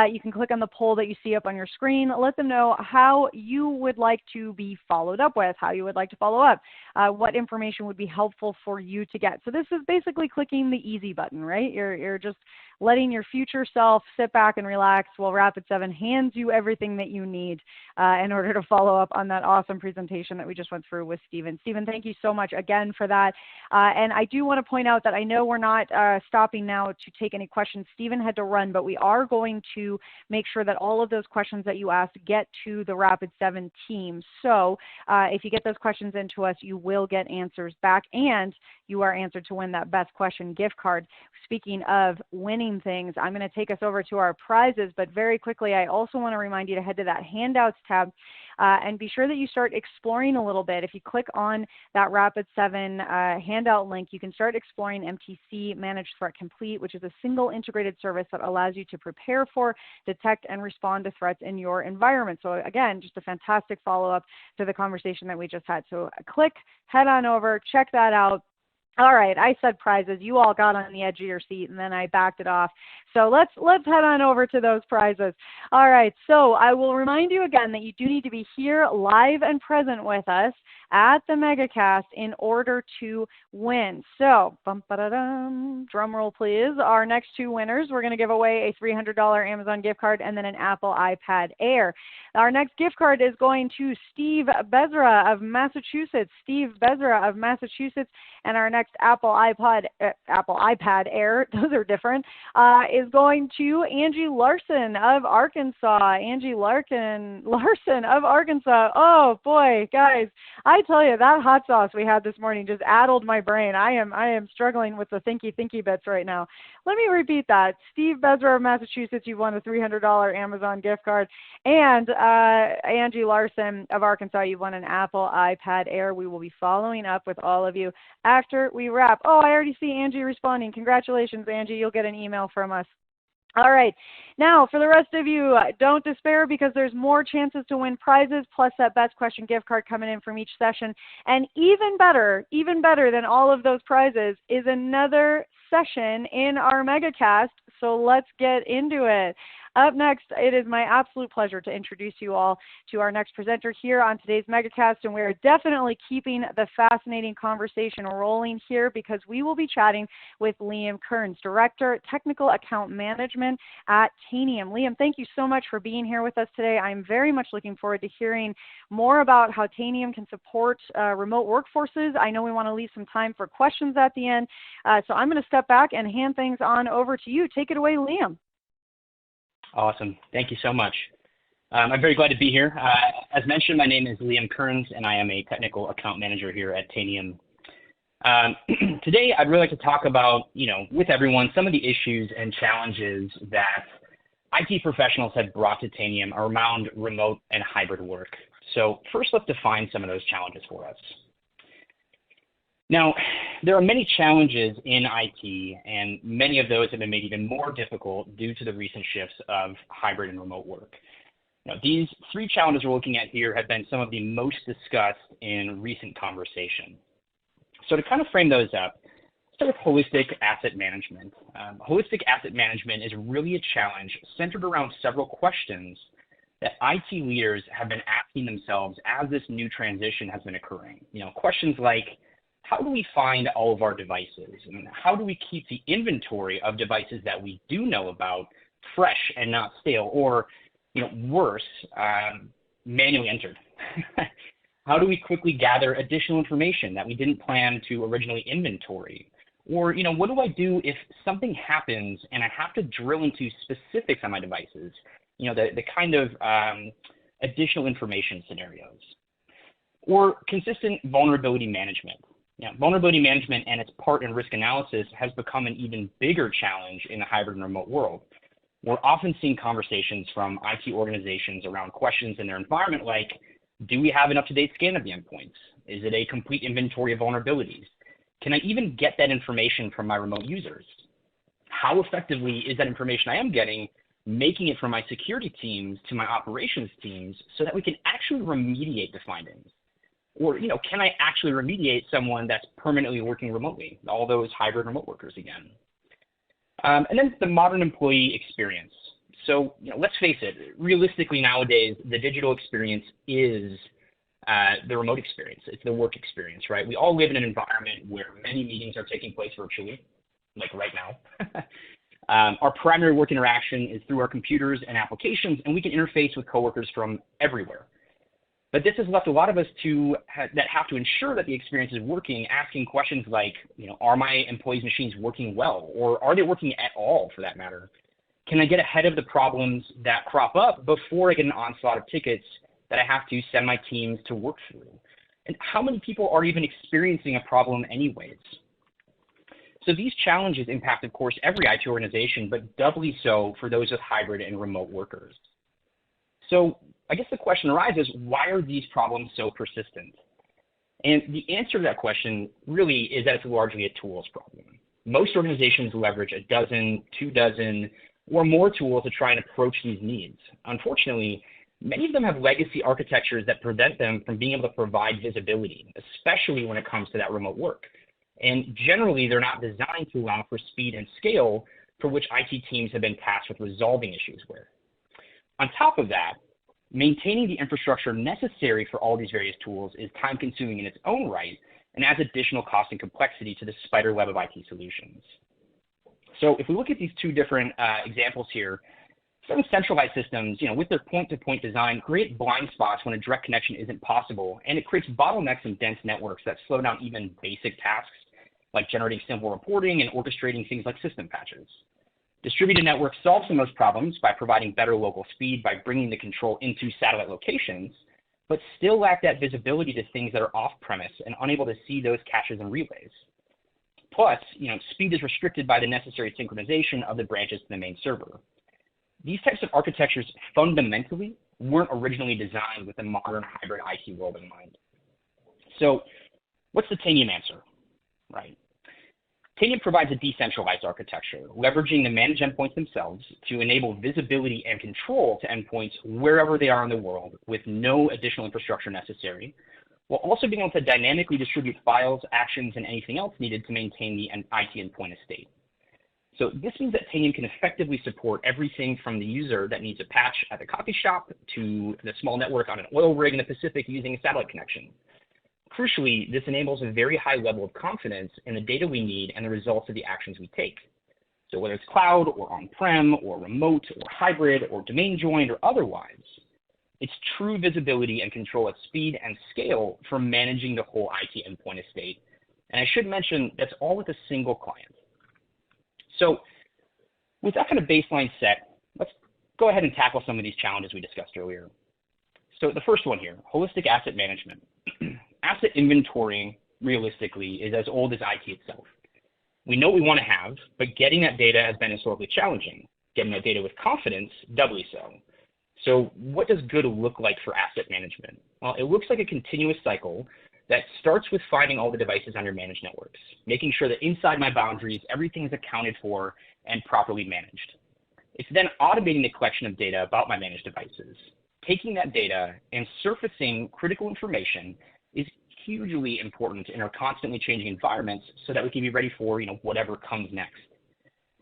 You can click on the poll that you see up on your screen. Let them know how you would like to be followed up with, how you would like to follow up, what information would be helpful for you to get. So this is basically clicking the easy button, right? You're just letting your future self sit back and relax while Rapid7 hands you everything that you need in order to follow up on that awesome presentation that we just went through with Stephen. Stephen, thank you so much again for that. And I do want to point out that I know we're not stopping now to take any questions. Stephen had to run, but we are going to make sure that all of those questions that you asked get to the Rapid7 team. So if you get those questions into us, you will get answers back, and you are answered to win that best question gift card. Speaking of winning things, I'm going to take us over to our prizes, but very quickly, I also want to remind you to head to that handouts tab and be sure that you start exploring a little bit. If you click on that Rapid7 handout link, you can start exploring MTC, Managed Threat Complete, which is a single integrated service that allows you to prepare for, detect, and respond to threats in your environment. So again, just a fantastic follow-up to the conversation that we just had. So click, head on over, check that out. All right, I said prizes. You all got on the edge of your seat, and then I backed it off. So let's head on over to those prizes. All right, so I will remind you again that you do need to be here live and present with us at the MegaCast in order to win. So, drum roll please. Our next two winners, we're going to give away a $300 Amazon gift card and then an Apple iPad Air. Our next gift card is going to Steve Bezra of Massachusetts. Steve Bezra of Massachusetts. And our next Apple iPad Air, those are different, is going to Angie Larson of Arkansas. Angie Larson of Arkansas. Oh boy, guys, I tell you, that hot sauce we had this morning just addled my brain. I am struggling with the thinky bits right now. Let me repeat that. Steve Bezra of Massachusetts, you've won a $300 Amazon gift card. And Angie Larson of Arkansas, you've won an Apple iPad Air. We will be following up with all of you after we wrap. Oh, I already see Angie responding. Congratulations, Angie. You'll get an email from us. All right. Now, for the rest of you, don't despair because there's more chances to win prizes plus that best question gift card coming in from each session. And even better than all of those prizes is another session in our MegaCast. So let's get into it. Up next, it is my absolute pleasure to introduce you all to our next presenter here on today's MegaCast, and we're definitely keeping the fascinating conversation rolling here because we will be chatting with Liam Kearns, Director, Technical Account Management at Tanium. Liam, thank you so much for being here with us today. I'm very much looking forward to hearing more about how Tanium can support remote workforces. I know we want to leave some time for questions at the end, so I'm going to step back and hand things on over to you. Take it away, Liam. Awesome. Thank you so much. I'm very glad to be here. As mentioned, my name is Liam Kearns, and I am a technical account manager here at Tanium. Today, I'd really like to talk about, with everyone, some of the issues and challenges that IT professionals have brought to Tanium around remote and hybrid work. So first, let's define some of those challenges for us. Now, there are many challenges in IT, and many of those have been made even more difficult due to the recent shifts of hybrid and remote work. Now, these three challenges we're looking at here have been some of the most discussed in recent conversation. So to kind of frame those up, start with holistic asset management. Holistic asset management is really a challenge centered around several questions that IT leaders have been asking themselves as this new transition has been occurring. Questions like, how do we find all of our devices? And how do we keep the inventory of devices that we do know about fresh and not stale, or, worse, manually entered? How do we quickly gather additional information that we didn't plan to originally inventory? Or, what do I do if something happens and I have to drill into specifics on my devices? The kind of additional information scenarios. Or consistent vulnerability management. Vulnerability management and its part in risk analysis has become an even bigger challenge in the hybrid and remote world. We're often seeing conversations from IT organizations around questions in their environment like, do we have an up-to-date scan of the endpoints? Is it a complete inventory of vulnerabilities? Can I even get that information from my remote users? How effectively is that information I am getting making it from my security teams to my operations teams so that we can actually remediate the findings? Or, can I actually remediate someone that's permanently working remotely? All those hybrid remote workers again. And then the modern employee experience. So, let's face it, realistically nowadays, the digital experience is the remote experience. It's the work experience, right? We all live in an environment where many meetings are taking place virtually, like right now. Our primary work interaction is through our computers and applications, and we can interface with coworkers from everywhere. But this has left a lot of us that have to ensure that the experience is working, asking questions like, are my employees' machines working well? Or are they working at all, for that matter? Can I get ahead of the problems that crop up before I get an onslaught of tickets that I have to send my teams to work through? And how many people are even experiencing a problem anyways? So these challenges impact, of course, every IT organization, but doubly so for those with hybrid and remote workers. So I guess the question arises, why are these problems so persistent? And the answer to that question really is that it's largely a tools problem. Most organizations leverage a dozen, 24, or more tools to try and approach these needs. Unfortunately, many of them have legacy architectures that prevent them from being able to provide visibility, especially when it comes to that remote work. And generally, they're not designed to allow for speed and scale for which IT teams have been tasked with resolving issues with. On top of that, maintaining the infrastructure necessary for all these various tools is time-consuming in its own right and adds additional cost and complexity to the spider web of IT solutions. So if we look at these two different examples here, some centralized systems, with their point-to-point design, create blind spots when a direct connection isn't possible, and it creates bottlenecks in dense networks that slow down even basic tasks like generating simple reporting and orchestrating things like system patches. Distributed networks solve some of those problems by providing better local speed by bringing the control into satellite locations, but still lack that visibility to things that are off-premise and unable to see those caches and relays. Plus, speed is restricted by the necessary synchronization of the branches to the main server. These types of architectures fundamentally weren't originally designed with a modern hybrid IT world in mind. So what's the Tanium answer, right? Tanium provides a decentralized architecture, leveraging the managed endpoints themselves to enable visibility and control to endpoints wherever they are in the world with no additional infrastructure necessary, while also being able to dynamically distribute files, actions, and anything else needed to maintain the IT endpoint estate. So this means that Tanium can effectively support everything from the user that needs a patch at the coffee shop to the small network on an oil rig in the Pacific using a satellite connection. Crucially, this enables a very high level of confidence in the data we need and the results of the actions we take. So whether it's cloud or on-prem or remote or hybrid or domain joined or otherwise, it's true visibility and control at speed and scale for managing the whole IT endpoint estate. And I should mention that's all with a single client. So with that kind of baseline set, let's go ahead and tackle some of these challenges we discussed earlier. So the first one here, holistic asset management. Asset inventory, realistically, is as old as IT itself. We know what we want to have, but getting that data has been historically challenging. Getting that data with confidence, doubly so. So what does good look like for asset management? Well, it looks like a continuous cycle that starts with finding all the devices on your managed networks, making sure that inside my boundaries, everything is accounted for and properly managed. It's then automating the collection of data about my managed devices. Taking that data and surfacing critical information is hugely important in our constantly changing environments so that we can be ready for whatever comes next.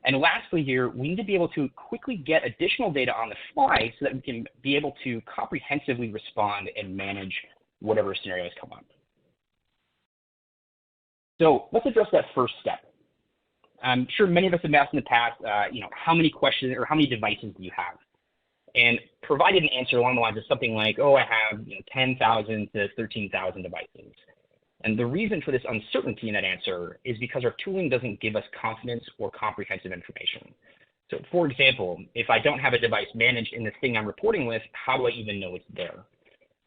And lastly here, we need to be able to quickly get additional data on the fly so that we can be able to comprehensively respond and manage whatever scenarios come up. So let's address that first step. I'm sure many of us have asked in the past, how many questions or how many devices do you have? And provided an answer along the lines of something like, I have 10,000 to 13,000 devices. And the reason for this uncertainty in that answer is because our tooling doesn't give us confidence or comprehensive information. So for example, if I don't have a device managed in the thing I'm reporting with, how do I even know it's there?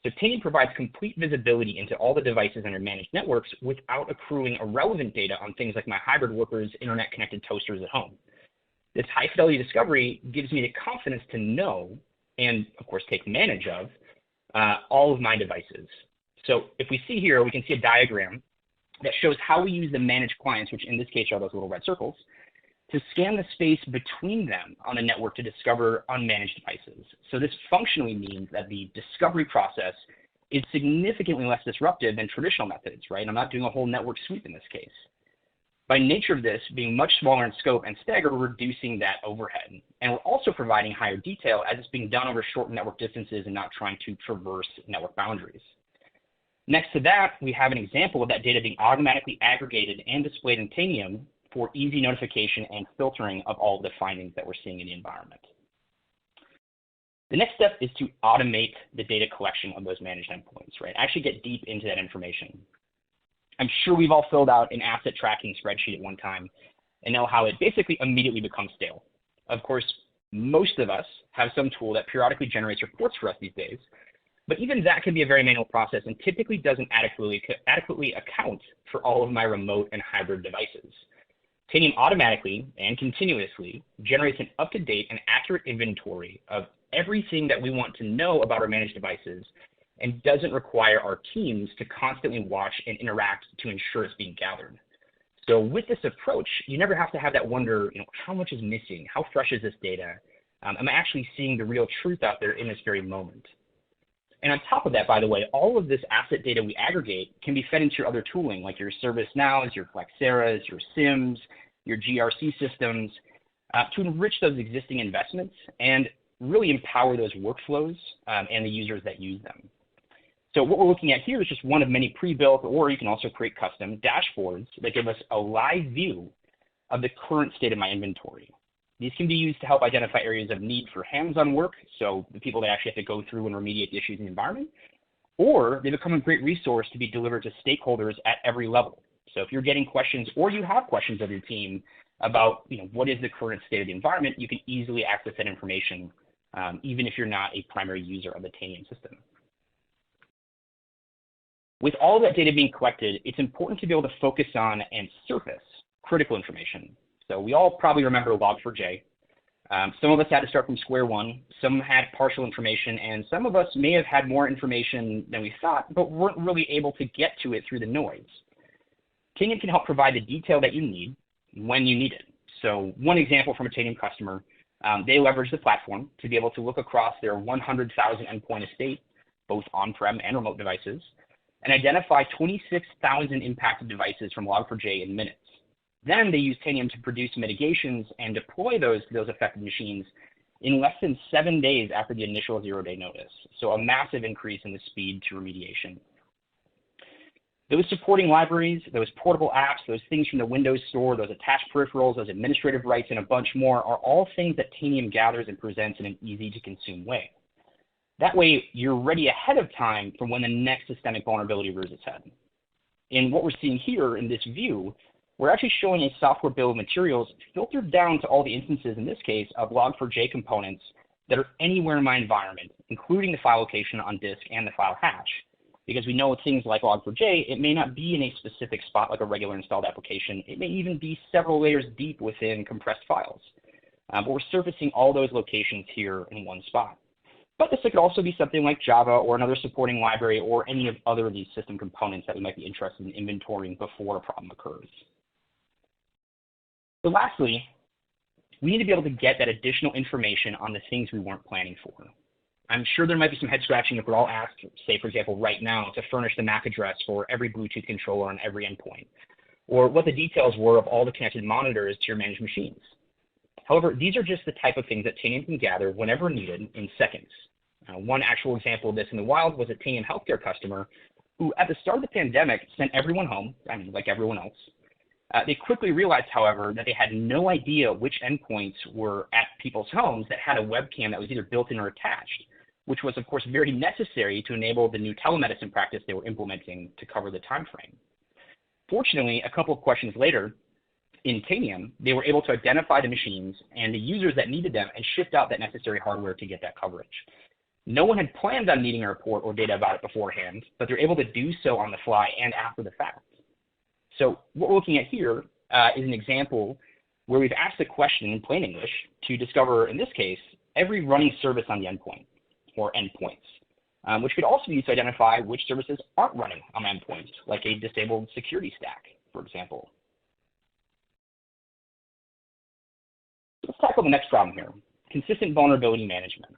So Tanium provides complete visibility into all the devices on your managed networks without accruing irrelevant data on things like my hybrid workers, internet-connected toasters at home. This high-fidelity discovery gives me the confidence to know and, of course, take advantage of all of my devices. So if we see here, we can see a diagram that shows how we use the managed clients, which in this case are those little red circles, to scan the space between them on the network to discover unmanaged devices. So this functionally means that the discovery process is significantly less disruptive than traditional methods, right? I'm not doing a whole network sweep in this case. By nature of this being much smaller in scope and staggered, we're reducing that overhead. And we're also providing higher detail as it's being done over short network distances and not trying to traverse network boundaries. Next to that, we have an example of that data being automatically aggregated and displayed in Tanium for easy notification and filtering of all of the findings that we're seeing in the environment. The next step is to automate the data collection of those managed endpoints, right? Actually get deep into that information. I'm sure we've all filled out an asset tracking spreadsheet at one time and know how it basically immediately becomes stale. Of course, most of us have some tool that periodically generates reports for us these days, but even that can be a very manual process and typically doesn't adequately account for all of my remote and hybrid devices. Tanium automatically and continuously generates an up-to-date and accurate inventory of everything that we want to know about our managed devices and doesn't require our teams to constantly watch and interact to ensure it's being gathered. So with this approach, you never have to have that wonder, how much is missing? How fresh is this data? Am I actually seeing the real truth out there in this very moment? And on top of that, by the way, all of this asset data we aggregate can be fed into your other tooling, like your ServiceNows, your Flexeras, your SIMs, your GRC systems, to enrich those existing investments and really empower those workflows and the users that use them. So what we're looking at here is just one of many pre-built, or you can also create custom dashboards that give us a live view of the current state of my inventory. These can be used to help identify areas of need for hands-on work, so the people that actually have to go through and remediate the issues in the environment, or they become a great resource to be delivered to stakeholders at every level. So if you're getting questions or you have questions of your team about what is the current state of the environment, you can easily access that information, even if you're not a primary user of the Tanium system. With all that data being collected, it's important to be able to focus on and surface critical information. So we all probably remember Log4j. Some of us had to start from square one, some had partial information, and some of us may have had more information than we thought, but weren't really able to get to it through the noise. Tanium can help provide the detail that you need when you need it. So one example from a Tanium customer, they leveraged the platform to be able to look across their 100,000 endpoint estate, both on-prem and remote devices, and identify 26,000 impacted devices from Log4j in minutes. Then they use Tanium to produce mitigations and deploy those to those affected machines in less than 7 days after the initial 0-day notice. So a massive increase in the speed to remediation. Those supporting libraries, those portable apps, those things from the Windows Store, those attached peripherals, those administrative rights, and a bunch more are all things that Tanium gathers and presents in an easy-to-consume way. That way, you're ready ahead of time for when the next systemic vulnerability rears its head. In what we're seeing here in this view, we're actually showing a software bill of materials filtered down to all the instances, in this case, of Log4j components that are anywhere in my environment, including the file location on disk and the file hash. Because we know with things like Log4j, it may not be in a specific spot like a regular installed application. It may even be several layers deep within compressed files. But we're surfacing all those locations here in one spot. But this could also be something like Java or another supporting library or any of other of these system components that we might be interested in inventorying before a problem occurs. So lastly, we need to be able to get that additional information on the things we weren't planning for. I'm sure there might be some head scratching if we're all asked, say, for example, right now, to furnish the MAC address for every Bluetooth controller on every endpoint, or what the details were of all the connected monitors to your managed machines. However, these are just the type of things that Tanium can gather whenever needed in seconds. One actual example of this in the wild was a Tanium healthcare customer who, at the start of the pandemic, sent everyone home, like everyone else. They quickly realized, however, that they had no idea which endpoints were at people's homes that had a webcam that was either built in or attached, which was, of course, very necessary to enable the new telemedicine practice they were implementing to cover the time frame. Fortunately, a couple of questions later, in Tanium, they were able to identify the machines and the users that needed them and shipped out that necessary hardware to get that coverage. No one had planned on needing a report or data about it beforehand, but they're able to do so on the fly and after the fact. So what we're looking at here is an example where we've asked a question in plain English to discover, in this case, every running service on the endpoint or endpoints, which could also be used to identify which services aren't running on my endpoints, like a disabled security stack, for example. Let's tackle the next problem here, consistent vulnerability management.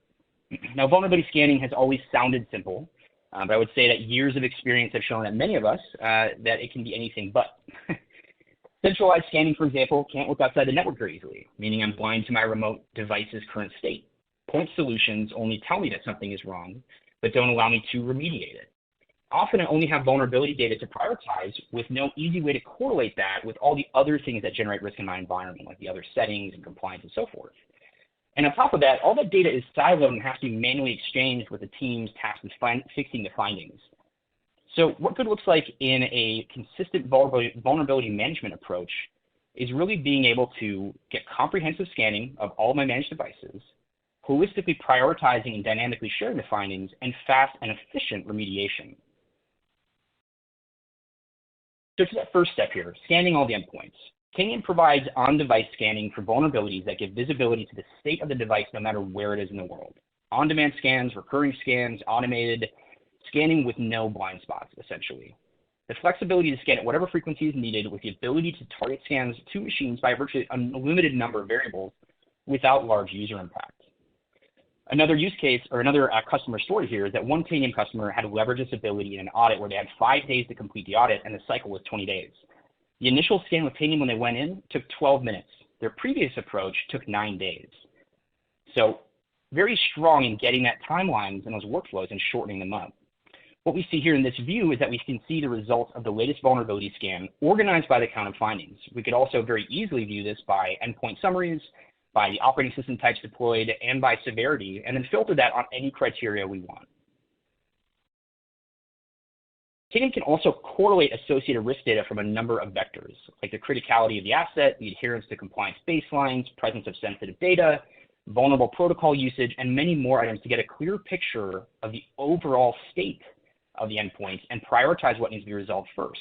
Now, vulnerability scanning has always sounded simple, but I would say that years of experience have shown that many of us that it can be anything but. Centralized scanning, for example, can't look outside the network very easily, meaning I'm blind to my remote device's current state. Point solutions only tell me that something is wrong, but don't allow me to remediate it. often only have vulnerability data to prioritize with no easy way to correlate that with all the other things that generate risk in my environment, like the other settings and compliance and so forth. And on top of that, all that data is siloed and has to be manually exchanged with the teams tasked with fixing the findings. So what good looks like in a consistent vulnerability management approach is really being able to get comprehensive scanning of all of my managed devices, holistically prioritizing and dynamically sharing the findings, and fast and efficient remediation. So to that first step here, scanning all the endpoints. Tanium provides on-device scanning for vulnerabilities that give visibility to the state of the device no matter where it is in the world. On-demand scans, recurring scans, automated scanning with no blind spots, essentially. The flexibility to scan at whatever frequency is needed with the ability to target scans to machines by virtually an unlimited number of variables without large user impact. Another use case or another customer story here is that one Tanium customer had leveraged this ability in an audit where they had 5 days to complete the audit and the cycle was 20 days. The initial scan with Tanium when they went in took 12 minutes. Their previous approach took 9 days. So very strong in getting that timelines and those workflows and shortening them up. What we see here in this view is that we can see the results of the latest vulnerability scan organized by the count of findings. We could also very easily view this by endpoint summaries, by the operating system types deployed, and by severity, and then filter that on any criteria we want. Tanium can also correlate associated risk data from a number of vectors, like the criticality of the asset, the adherence to compliance baselines, presence of sensitive data, vulnerable protocol usage, and many more items to get a clear picture of the overall state of the endpoints and prioritize what needs to be resolved first.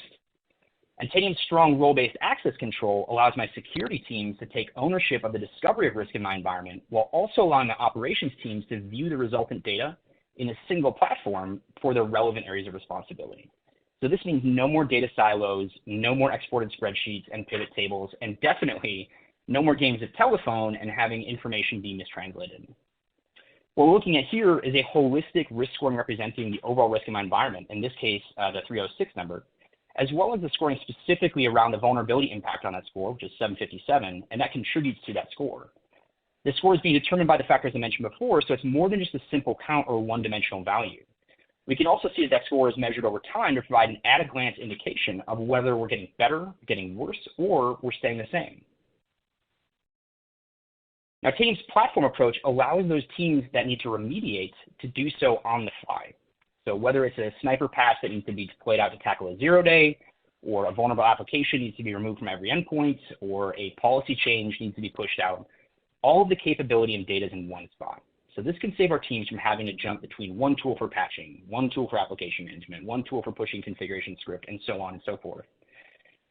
And Tanium's strong role-based access control allows my security teams to take ownership of the discovery of risk in my environment, while also allowing the operations teams to view the resultant data in a single platform for their relevant areas of responsibility. So this means no more data silos, no more exported spreadsheets and pivot tables, and definitely no more games of telephone and having information be mistranslated. What we're looking at here is a holistic risk scoring representing the overall risk in my environment, in this case, the 306 number, as well as the scoring specifically around the vulnerability impact on that score, which is 757, and that contributes to that score. The score is being determined by the factors I mentioned before, so it's more than just a simple count or one-dimensional value. We can also see that score is measured over time to provide an at-a-glance indication of whether we're getting better, getting worse, or we're staying the same. Now, Tanium's platform approach allows those teams that need to remediate to do so on the fly. So whether it's a sniper pass that needs to be deployed out to tackle a 0-day, or a vulnerable application needs to be removed from every endpoint, or a policy change needs to be pushed out, all of the capability and data is in one spot. So this can save our teams from having to jump between one tool for patching, one tool for application management, one tool for pushing configuration script, and so on and so forth.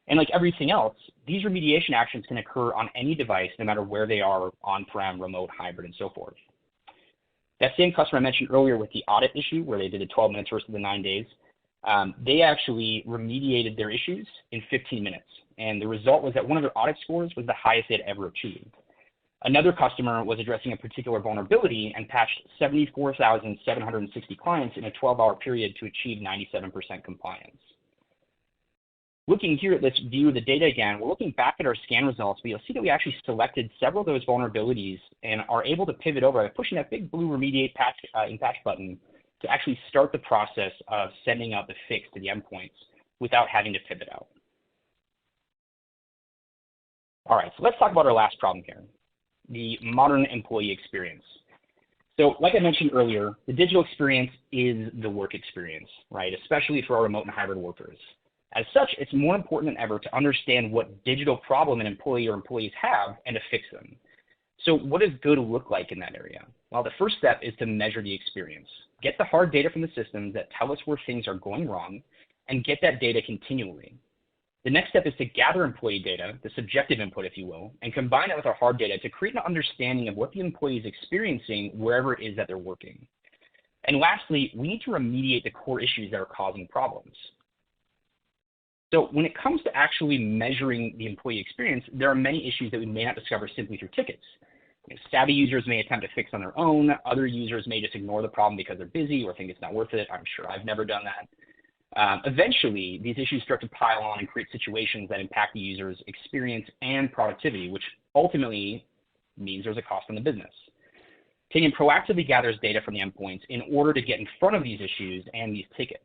And like everything else, these remediation actions can occur on any device, no matter where they are, on-prem, remote, hybrid, and so forth. That same customer I mentioned earlier with the audit issue, where they did the 12 minutes versus the 9 days, they actually remediated their issues in 15 minutes. And the result was that one of their audit scores was the highest they'd ever achieved. Another customer was addressing a particular vulnerability and patched 74,760 clients in a 12-hour period to achieve 97% compliance. Looking here at this view of the data again, we're looking back at our scan results, but you'll see that we actually selected several of those vulnerabilities and are able to pivot over by pushing that big blue remediate patch in patch button to actually start the process of sending out the fix to the endpoints without having to pivot out. All right, so let's talk about our last problem here, the modern employee experience. So like I mentioned earlier, the digital experience is the work experience, right? Especially for our remote and hybrid workers. As such, it's more important than ever to understand what digital problem an employee or employees have and to fix them. So what does good look like in that area? Well, the first step is to measure the experience. Get the hard data from the systems that tell us where things are going wrong and get that data continually. The next step is to gather employee data, the subjective input, if you will, and combine it with our hard data to create an understanding of what the employee is experiencing wherever it is that they're working. And lastly, we need to remediate the core issues that are causing problems. So when it comes to actually measuring the employee experience, there are many issues that we may not discover simply through tickets. Savvy users may attempt to fix on their own. Other users may just ignore the problem because they're busy or think it's not worth it. I'm sure I've never done that. Eventually, these issues start to pile on and create situations that impact the user's experience and productivity, which ultimately means there's a cost on the business. Tanium proactively gathers data from the endpoints in order to get in front of these issues and these tickets.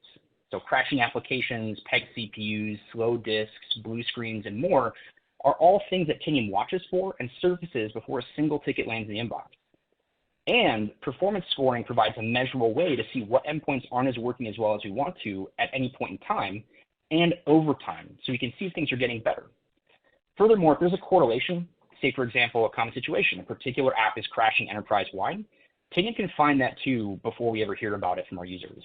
So crashing applications, peg CPUs, slow disks, blue screens, and more are all things that Tanium watches for and surfaces before a single ticket lands in the inbox. And performance scoring provides a measurable way to see what endpoints aren't as working as well as we want to at any point in time and over time, so we can see if things are getting better. Furthermore, if there's a correlation, say for example, a common situation, a particular app is crashing enterprise-wide, Tanium can find that too before we ever hear about it from our users.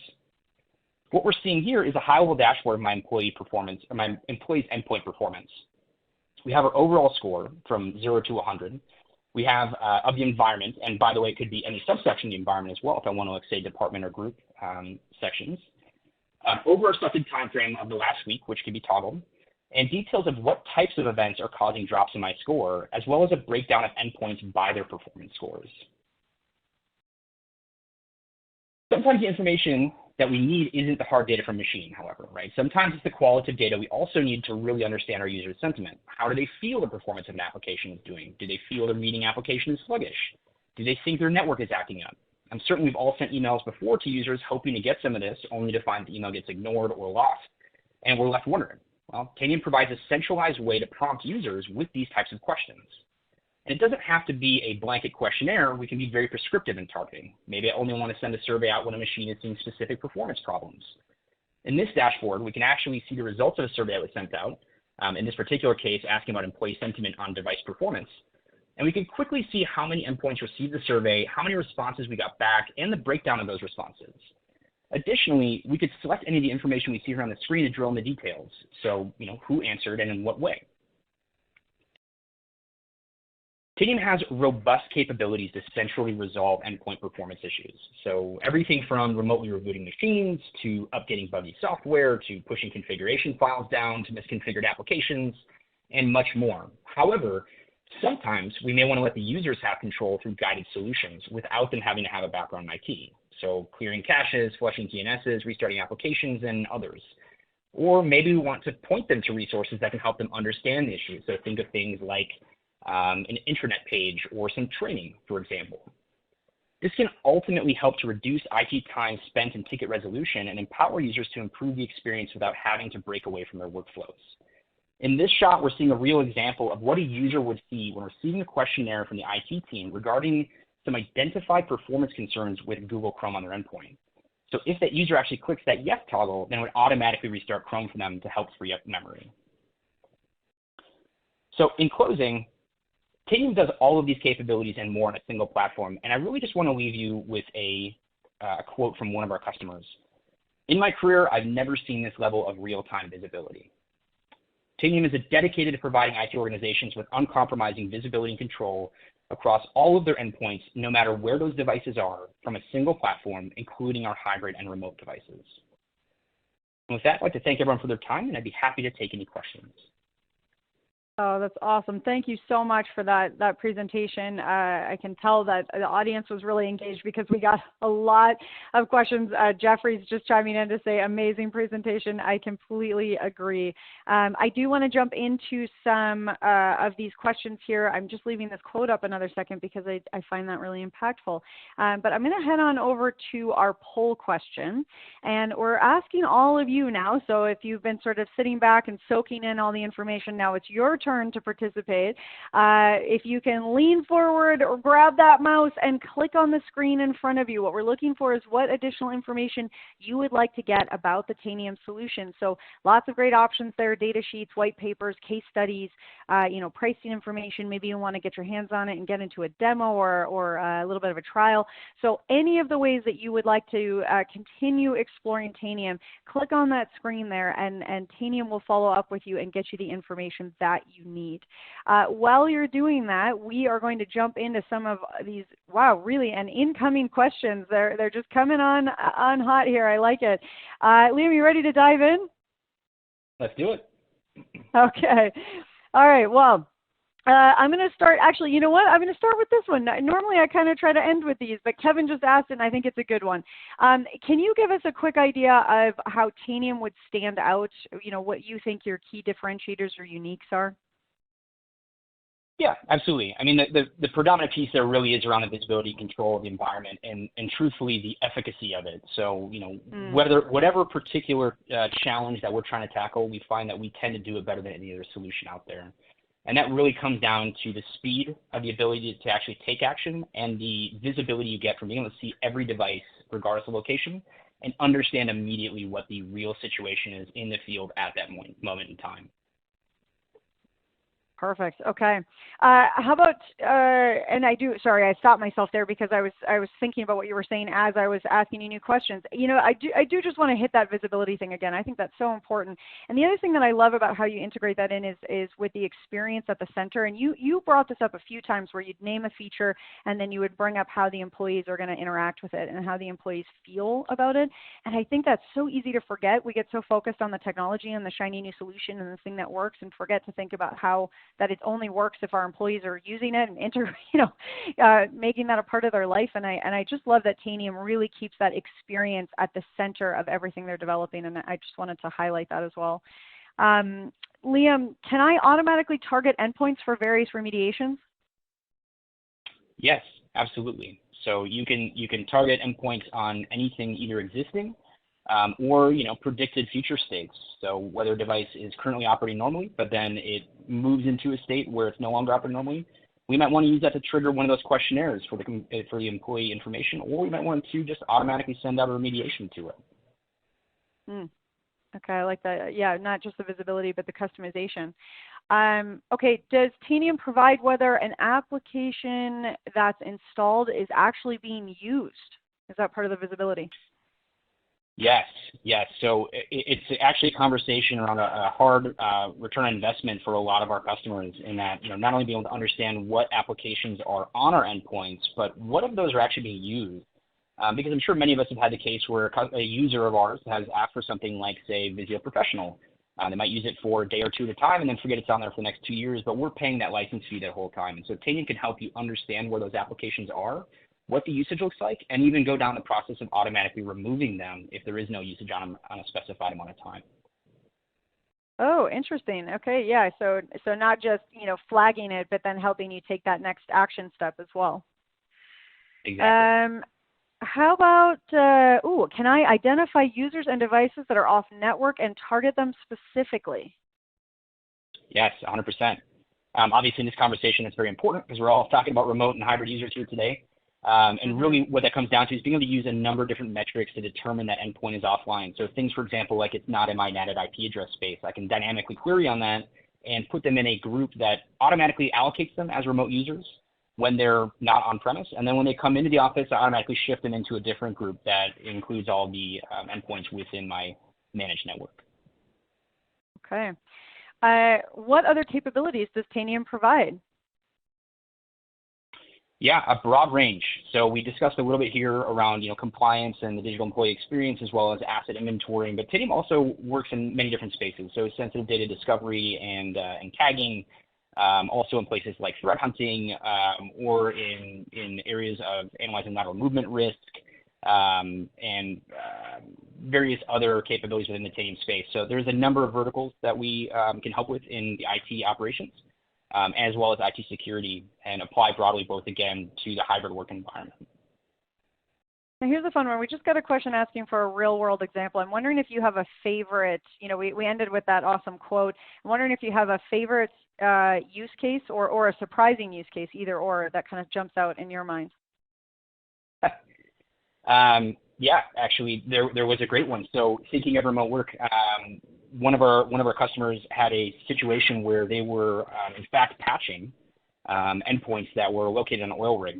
What we're seeing here is a high-level dashboard of my employee's endpoint performance. We have our overall score from 0 to 100. We have of the environment, and by the way, it could be any subsection of the environment as well if I want to, say, department or group sections. Over a selected time frame of the last week, which can be toggled, and details of what types of events are causing drops in my score, as well as a breakdown of endpoints by their performance scores. Sometimes the information that we need isn't the hard data from machine, however, right? Sometimes it's the qualitative data we also need to really understand our users' sentiment. How do they feel the performance of an application is doing? Do they feel their meeting application is sluggish? Do they think their network is acting up? I'm certain we've all sent emails before to users hoping to get some of this, only to find the email gets ignored or lost, and we're left wondering. Well, Tanium provides a centralized way to prompt users with these types of questions. And it doesn't have to be a blanket questionnaire. We can be very prescriptive in targeting. Maybe I only want to send a survey out when a machine is seeing specific performance problems. In this dashboard, we can actually see the results of a survey that was sent out, in this particular case, asking about employee sentiment on device performance. And we can quickly see how many endpoints received the survey, how many responses we got back, and the breakdown of those responses. Additionally, we could select any of the information we see here on the screen to drill in the details. So, who answered and in what way. Tanium has robust capabilities to centrally resolve endpoint performance issues. So everything from remotely rebooting machines to updating buggy software to pushing configuration files down to misconfigured applications and much more. However, sometimes we may want to let the users have control through guided solutions without them having to have a background in IT. So clearing caches, flushing DNSs, restarting applications, and others. Or maybe we want to point them to resources that can help them understand the issue. So think of things like an intranet page or some training, for example. This can ultimately help to reduce IT time spent in ticket resolution and empower users to improve the experience without having to break away from their workflows. In this shot, we're seeing a real example of what a user would see when receiving a questionnaire from the IT team regarding some identified performance concerns with Google Chrome on their endpoint. So if that user actually clicks that yes toggle, then it would automatically restart Chrome for them to help free up memory. So in closing, Tanium does all of these capabilities and more on a single platform, and I really just want to leave you with a quote from one of our customers. In my career, I've never seen this level of real-time visibility. Tanium is dedicated to providing IT organizations with uncompromising visibility and control across all of their endpoints, no matter where those devices are, from a single platform, including our hybrid and remote devices. And with that, I'd like to thank everyone for their time, and I'd be happy to take any questions. Oh, that's awesome. Thank you so much for that presentation. I can tell that the audience was really engaged because we got a lot of questions. Jeffrey's just chiming in to say, amazing presentation. I completely agree. I do want to jump into some of these questions here. I'm just leaving this quote up another second because I find that really impactful. But I'm going to head on over to our poll question. And we're asking all of you now, so if you've been sort of sitting back and soaking in all the information, now it's your turn to participate. If you can lean forward or grab that mouse and click on the screen in front of you. What we're looking for is what additional information you would like to get about the Tanium solution. So lots of great options there, data sheets, white papers, case studies, pricing information. Maybe you want to get your hands on it and get into a demo or a little bit of a trial. So any of the ways that you would like to continue exploring Tanium, click on that screen there and Tanium will follow up with you and get you the information that you need. While you're doing that, we are going to jump into some of these, really, and incoming questions. They're just coming on hot here. I like it. Liam, you ready to dive in? Let's do it. Okay. All right. Well, I'm going to start, actually, you know what? I'm going to start with this one. Normally, I kind of try to end with these, but Kevin just asked, and I think it's a good one. Can you give us a quick idea of how Tanium would stand out, what you think your key differentiators or uniques are? Yeah, absolutely. I mean, the predominant piece there really is around the visibility control of the environment and truthfully the efficacy of it. So, whatever particular challenge that we're trying to tackle, we find that we tend to do it better than any other solution out there. And that really comes down to the speed of the ability to actually take action and the visibility you get from being able to see every device, regardless of location, and understand immediately what the real situation is in the field at that moment in time. Perfect. Okay. How about, and sorry, I stopped myself there because I was thinking about what you were saying as I was asking you new questions. I do just want to hit that visibility thing again. I think that's so important. And the other thing that I love about how you integrate that in is with the experience at the center. And you brought this up a few times where you'd name a feature and then you would bring up how the employees are going to interact with it and how the employees feel about it. And I think that's so easy to forget. We get so focused on the technology and the shiny new solution and the thing that works and forget to think about how that it only works if our employees are using it and making that a part of their life. And I just love that Tanium really keeps that experience at the center of everything they're developing. And I just wanted to highlight that as well. Liam, can I automatically target endpoints for various remediations? Yes, absolutely. So you can target endpoints on anything either existing or predicted future states. So whether a device is currently operating normally, but then it moves into a state where it's no longer operating normally, we might want to use that to trigger one of those questionnaires for the employee information, or we might want to just automatically send out a remediation to it. Okay, I like that. Yeah, not just the visibility, but the customization. Okay, does Tanium provide whether an application that's installed is actually being used? Is that part of the visibility? Yes. So it's actually a conversation around a hard return on investment for a lot of our customers in that, not only being able to understand what applications are on our endpoints, but what of those are actually being used. Because I'm sure many of us have had the case where a user of ours has asked for something like, say, Visio Professional. They might use it for a day or two at a time and then forget it's on there for the next 2 years, but we're paying that license fee that whole time. And so Tanium can help you understand where those applications are, what the usage looks like, and even go down the process of automatically removing them if there is no usage on a specified amount of time. Oh, interesting. Okay, yeah. So not just flagging it, but then helping you take that next action step as well. Exactly. How about can I identify users and devices that are off network and target them specifically? Yes, 100%. Obviously, in this conversation, it's very important because we're all talking about remote and hybrid users here today. And really what that comes down to is being able to use a number of different metrics to determine that endpoint is offline. So things, for example, like it's not in my netted IP address space. I can dynamically query on that and put them in a group that automatically allocates them as remote users when they're not on premise. And then when they come into the office, I automatically shift them into a different group that includes all the endpoints within my managed network. Okay. What other capabilities does Tanium provide? Yeah, a broad range. So we discussed a little bit here around compliance and the digital employee experience as well as asset inventorying. But Tanium also works in many different spaces. So sensitive data discovery and tagging, also in places like threat hunting or in areas of analyzing lateral movement risk and various other capabilities within the Tanium space. So there's a number of verticals that we can help with in the IT operations. As well as IT security, and apply broadly both, again, to the hybrid work environment. Now here's a fun one. We just got a question asking for a real-world example. I'm wondering if you have a favorite, we ended with that awesome quote. I'm wondering if you have a favorite use case or a surprising use case, either or, that kind of jumps out in your mind. Yeah, actually, there was a great one. So thinking of remote work, one of our customers had a situation where they were in fact patching endpoints that were located on an oil rig,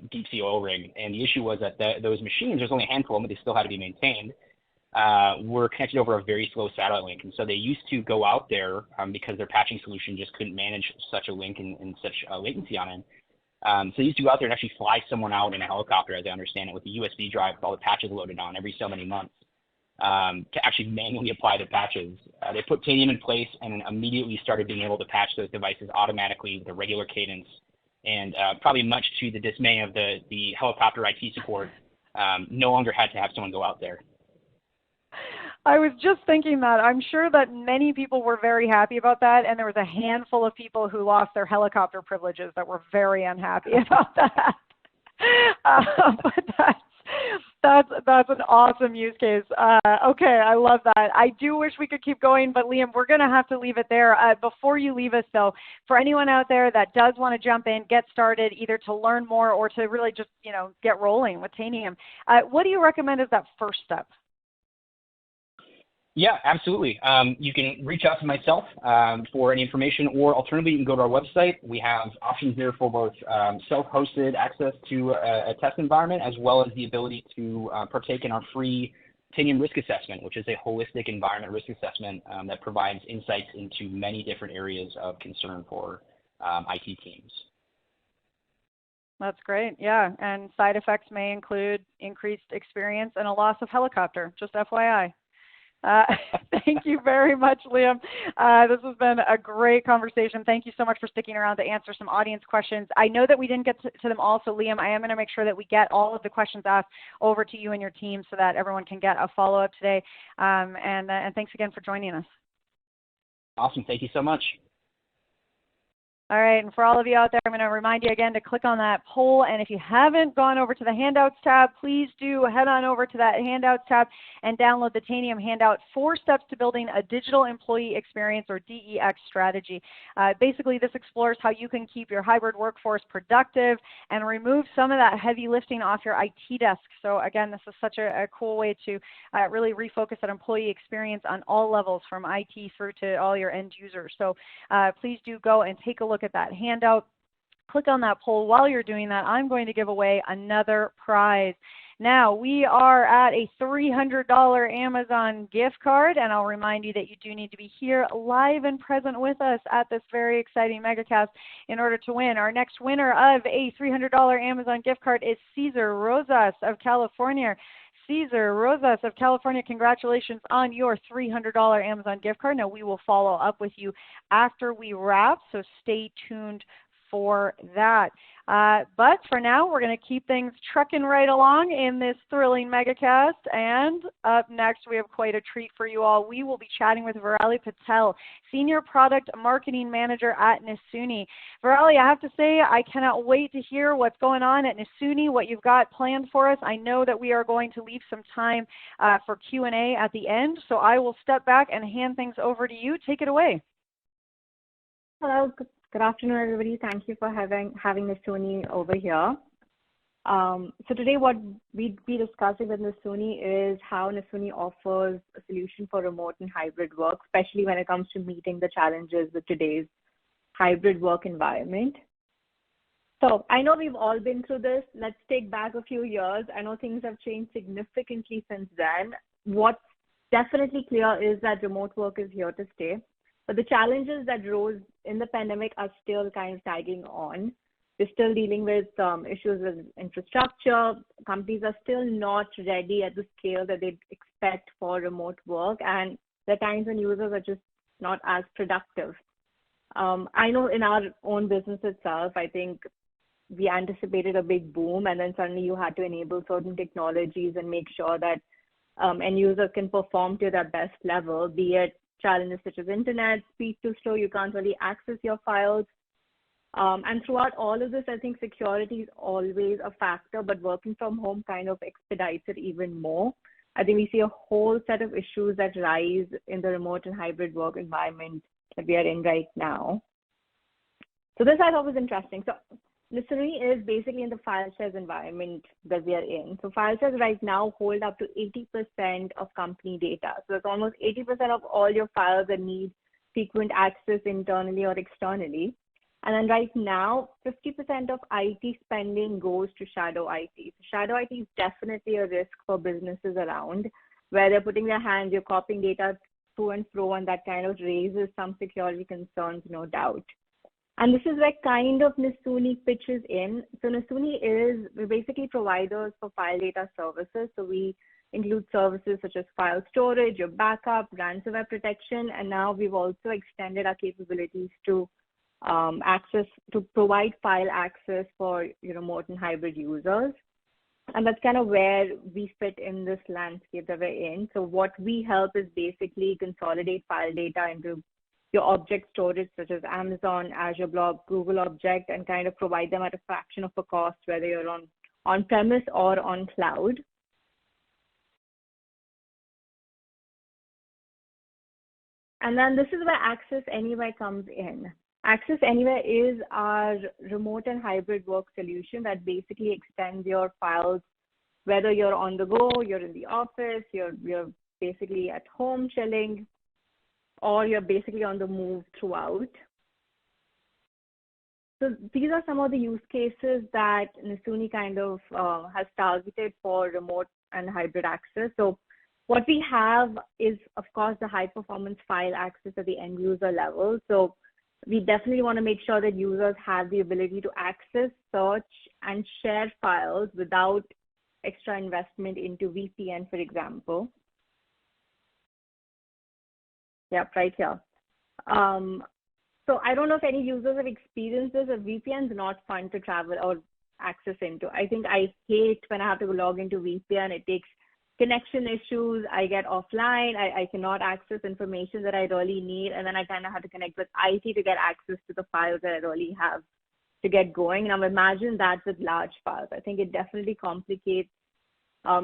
deep sea oil rig, and the issue was that those machines, there's only a handful of them, but they still had to be maintained, were connected over a very slow satellite link, and so they used to go out there because their patching solution just couldn't manage such a link and such latency on it. So they used to go out there and actually fly someone out in a helicopter, as I understand it, with a USB drive with all the patches loaded on every so many months. To actually manually apply the patches. They put Tanium in place and immediately started being able to patch those devices automatically with a regular cadence. And probably much to the dismay of the helicopter IT support, no longer had to have someone go out there. I was just thinking that. I'm sure that many people were very happy about that, and there was a handful of people who lost their helicopter privileges that were very unhappy about that. But that's an awesome use case. Okay, I love that. I do wish we could keep going, but Liam, we're going to have to leave it there. Before you leave us, though, for anyone out there that does want to jump in, get started, either to learn more or to really just get rolling with Tanium, what do you recommend as that first step? Yeah, absolutely. You can reach out to myself for any information, or alternatively, you can go to our website. We have options there for both self-hosted access to a test environment, as well as the ability to partake in our free Tanium risk assessment, which is a holistic environment risk assessment that provides insights into many different areas of concern for IT teams. That's great. Yeah, and side effects may include increased experience and a loss of helicopter, just FYI. Thank you very much, Liam. This has been a great conversation. Thank you so much for sticking around to answer some audience questions. I know that we didn't get to them all, so Liam, I am going to make sure that we get all of the questions asked over to you and your team so that everyone can get a follow-up today. And thanks again for joining us. Awesome. Thank you so much. All right, and for all of you out there, I'm going to remind you again to click on that poll, and if you haven't gone over to the Handouts tab, please do head on over to that Handouts tab and download the Tanium handout, 4 Steps to Building a Digital Employee Experience, or DEX strategy. Basically, this explores how you can keep your hybrid workforce productive and remove some of that heavy lifting off your IT desk. So again, this is such a cool way to really refocus that employee experience on all levels, from IT through to all your end users. So please do go and take a look at that handout. Click on that poll. While you're doing that, I'm going to give away another prize. Now, we are at a $300 Amazon gift card, and I'll remind you that you do need to be here live and present with us at this very exciting MegaCast in order to win. Our next winner of a $300 Amazon gift card is Cesar Rosas of California. Cesar Rosas of California, congratulations on your $300 Amazon gift card. Now, we will follow up with you after we wrap, so stay tuned for that. But for now, we're going to keep things trucking right along in this thrilling MegaCast. And up next, we have quite a treat for you all. We will be chatting with Virali Patel, Senior Product Marketing Manager at Nisuni. Virali, I have to say, I cannot wait to hear what's going on at Nisuni, what you've got planned for us. I know that we are going to leave some time for Q&A at the end, so I will step back and hand things over to you. Take it away. Hello. Good afternoon, everybody. Thank you for having Nisuni over here. So today what we'd be discussing with Nisuni is how Nisuni offers a solution for remote and hybrid work, especially when it comes to meeting the challenges with today's hybrid work environment. So I know we've all been through this. Let's take back a few years. I know things have changed significantly since then. What's definitely clear is that remote work is here to stay. But the challenges that rose in the pandemic are still kind of tagging on. We're still dealing with issues with infrastructure. Companies are still not ready at the scale that they'd expect for remote work, and there are times when users are just not as productive. I know in our own business itself, I think we anticipated a big boom, and then suddenly you had to enable certain technologies and make sure that end users can perform to their best level, be it challenges such as internet, speed too slow, you can't really access your files. And throughout all of this, I think security is always a factor, but working from home kind of expedites it even more. I think we see a whole set of issues that rise in the remote and hybrid work environment that we are in right now. So this I thought was interesting. So Nisuni is basically in the file shares environment that we are in. So file shares right now hold up to 80% of company data. So it's almost 80% of all your files that need frequent access internally or externally. And then right now, 50% of IT spending goes to shadow IT. So shadow IT is definitely a risk for businesses around, where they're putting their hands, you're copying data to and fro, and that kind of raises some security concerns, no doubt. And this is where kind of Nisuni pitches in. So Nisuni we're basically providers for file data services. So we include services such as file storage, your backup, ransomware protection, and now we've also extended our capabilities to provide file access for your remote and hybrid users. And that's kind of where we fit in this landscape that we're in. So what we help is basically consolidate file data into your object storage, such as Amazon, Azure Blob, Google Object, and kind of provide them at a fraction of a cost, whether you're on-premise or on cloud. And then this is where Access Anywhere comes in. Access Anywhere is our remote and hybrid work solution that basically extends your files, whether you're on the go, you're in the office, you're basically at home chilling, or you're basically on the move throughout. So these are some of the use cases that Nasuni kind of has targeted for remote and hybrid access. So what we have is, of course, the high performance file access at the end user level. So we definitely want to make sure that users have the ability to access, search, and share files without extra investment into VPN, for example. Yep, right here. So I don't know if any users have experienced this. A VPN is not fun to travel or access into. I think I hate when I have to log into VPN. It takes connection issues. I get offline. I cannot access information that I really need. And then I kind of have to connect with IT to get access to the files that I really have to get going. Now imagine that with large files. I think it definitely complicates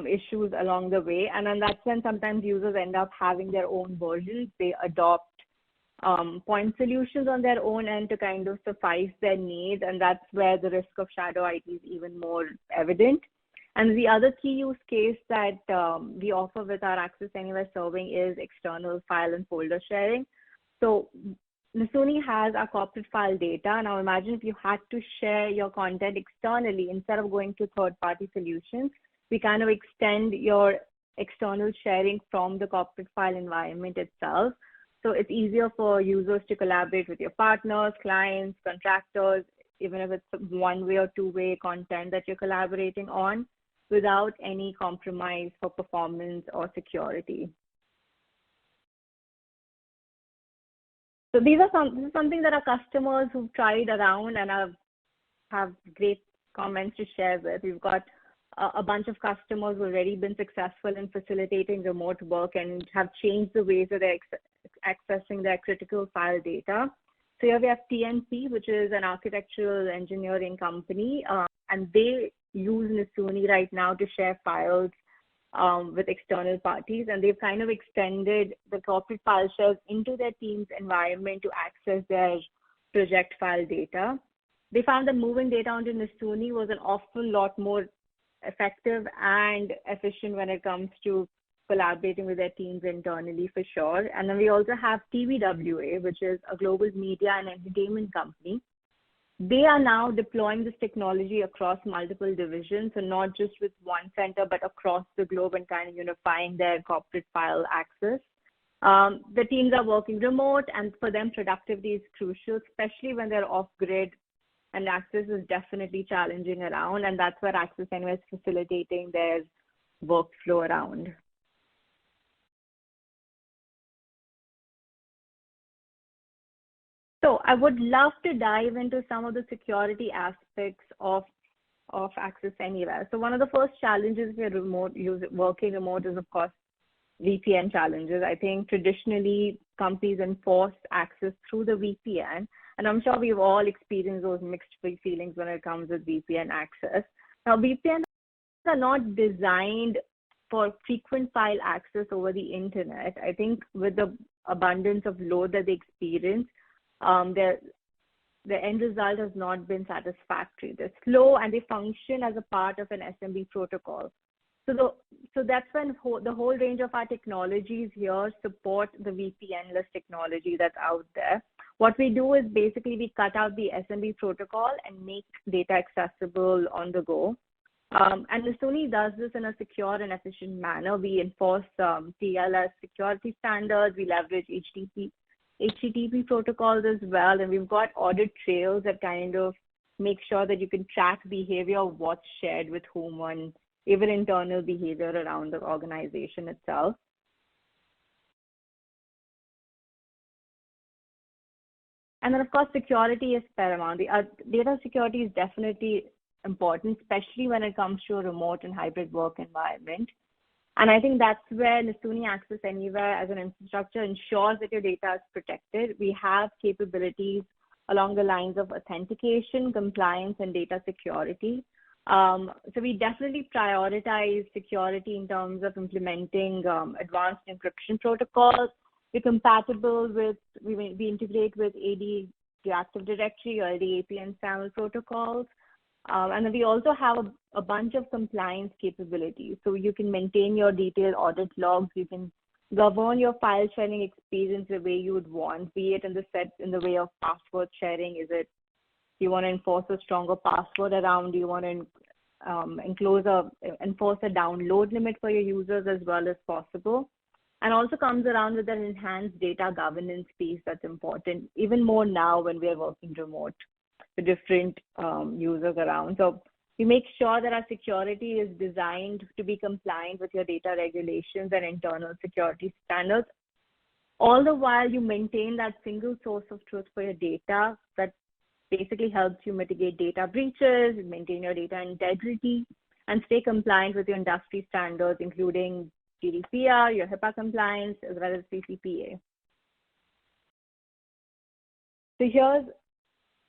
issues along the way. And then that's when sometimes users end up having their own versions. They adopt point solutions on their own end to kind of suffice their needs. And that's where the risk of shadow IT is even more evident. And the other key use case that we offer with our Access Anywhere serving is external file and folder sharing. So Nasuni has our corporate file data. Now imagine if you had to share your content externally instead of going to third-party solutions. We kind of extend your external sharing from the corporate file environment itself. So it's easier for users to collaborate with your partners, clients, contractors, even if it's one-way or two-way content that you're collaborating on, without any compromise for performance or security. So this is something that our customers who've tried around and have great comments to share with. We've got a bunch of customers who've already been successful in facilitating remote work and have changed the ways that they're accessing their critical file data. So here we have TNP, which is an architectural engineering company, and they use Nasuni right now to share files with external parties, and they've kind of extended the corporate file shares into their team's environment to access their project file data. They found that moving data onto Nasuni was an awful lot more effective and efficient when it comes to collaborating with their teams internally, for sure. And then we also have TVWA, which is a global media and entertainment company. They are now deploying this technology across multiple divisions, so not just with one center, but across the globe and kind of unifying their corporate file access. The teams are working remote, and for them, productivity is crucial, especially when they're off-grid, and access is definitely challenging around, and that's where Access Anywhere is facilitating their workflow around. So I would love to dive into some of the security aspects of Access Anywhere. So one of the first challenges with working remote is, of course, VPN challenges. I think traditionally companies enforce access through the VPN, and I'm sure we've all experienced those mixed feelings when it comes with VPN access. Now, VPNs are not designed for frequent file access over the internet. I think with the abundance of load that they experience, the end result has not been satisfactory. They're slow and they function as a part of an SMB protocol. So that's when the whole range of our technologies here support the VPN-less technology that's out there. What we do is basically we cut out the SMB protocol and make data accessible on the go. And Nasuni does this in a secure and efficient manner. We enforce TLS security standards. We leverage HTTP protocols as well, and we've got audit trails that kind of make sure that you can track behavior of what's shared with whom on even internal behavior around the organization itself. And then, of course, security is paramount. The data security is definitely important, especially when it comes to a remote and hybrid work environment. And I think that's where Nasuni Access Anywhere as an infrastructure ensures that your data is protected. We have capabilities along the lines of authentication, compliance, and data security. So we definitely prioritize security in terms of implementing advanced encryption protocols. We're compatible with, we integrate with AD Active Directory or the APN SAML protocols. And then we also have a bunch of compliance capabilities. So you can maintain your detailed audit logs. You can govern your file sharing experience the way you would want, be it in the way of password sharing. Is it you want to enforce a stronger password around? Do you want to enforce a download limit for your users as well as possible? And also comes around with an enhanced data governance piece that's important, even more now when we are working remote with different users around. So we make sure that our security is designed to be compliant with your data regulations and internal security standards. All the while you maintain that single source of truth for your data that basically helps you mitigate data breaches, maintain your data integrity, and stay compliant with your industry standards, including GDPR, your HIPAA compliance, as well as CCPA. So here's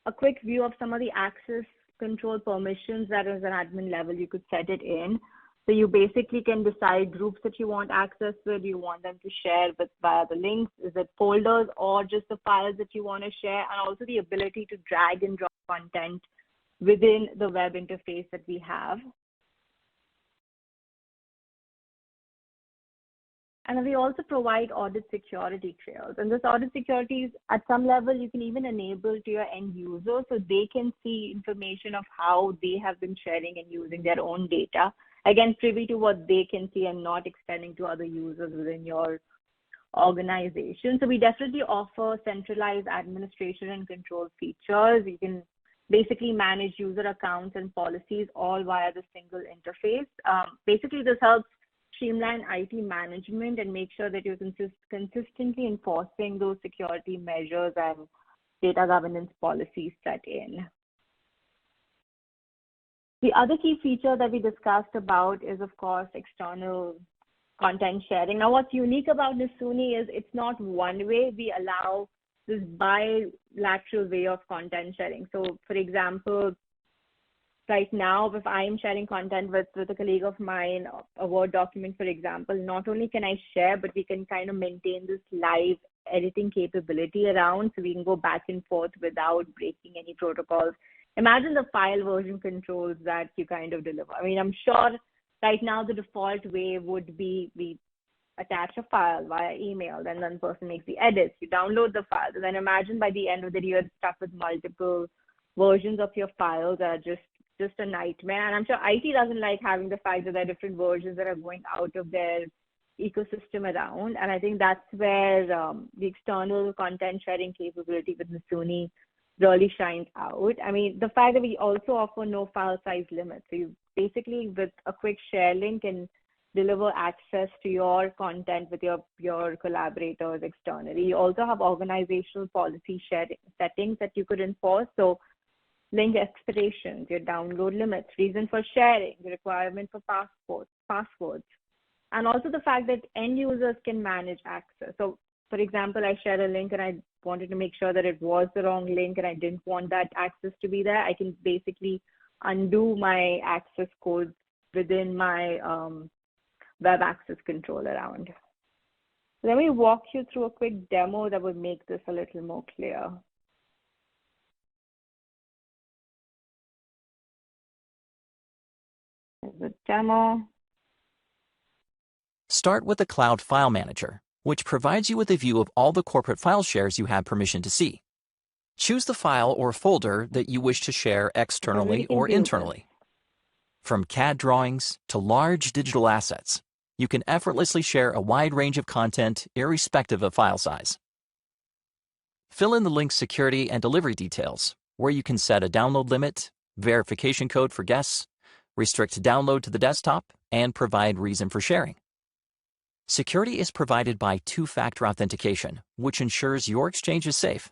a quick view of some of the access control permissions that as an admin level you could set it in. So you basically can decide groups that you want access with, you want them to share with via the links, is it folders or just the files that you want to share, and also the ability to drag and drop content within the web interface that we have. And we also provide audit security trails. And this audit security is, at some level, you can even enable to your end users so they can see information of how they have been sharing and using their own data. Again, privy to what they can see and not extending to other users within your organization. So we definitely offer centralized administration and control features. You can basically manage user accounts and policies all via the single interface. Basically, this helps streamline IT management and make sure that you're consistently enforcing those security measures and data governance policies set in. The other key feature that we discussed about is, of course, external content sharing. Now, what's unique about Nasuni is it's not one way. We allow this bilateral way of content sharing. So, for example, right now, if I'm sharing content with a colleague of mine, a Word document, for example, not only can I share, but we can kind of maintain this live editing capability around, so we can go back and forth without breaking any protocols. Imagine the file version controls that you kind of deliver. I mean, I'm sure right now the default way would be we attach a file via email, then one person makes the edits, you download the file. And then imagine by the end of the day, you're stuck with multiple versions of your files that are just a nightmare. And I'm sure IT doesn't like having the fact that there are different versions that are going out of their ecosystem around. And I think that's where the external content sharing capability with Nasuni really shines out. I mean, the fact that we also offer no file size limits. So you basically, with a quick share link, can deliver access to your content with your collaborators externally. You also have organizational policy sharing settings that you could enforce. So link expirations, your download limits, reason for sharing, the requirement for passwords, and also the fact that end users can manage access. So, for example, I share a link and I wanted to make sure that it was the wrong link and I didn't want that access to be there. I can basically undo my access codes within my web access control around. Let me walk you through a quick demo that would make this a little more clear. There's a demo. Start with the Cloud File Manager, which provides you with a view of all the corporate file shares you have permission to see. Choose the file or folder that you wish to share externally or internally. From CAD drawings to large digital assets, you can effortlessly share a wide range of content irrespective of file size. Fill in the link's security and delivery details, where you can set a download limit, verification code for guests, restrict download to the desktop, and provide reason for sharing. Security is provided by two-factor authentication, which ensures your exchange is safe.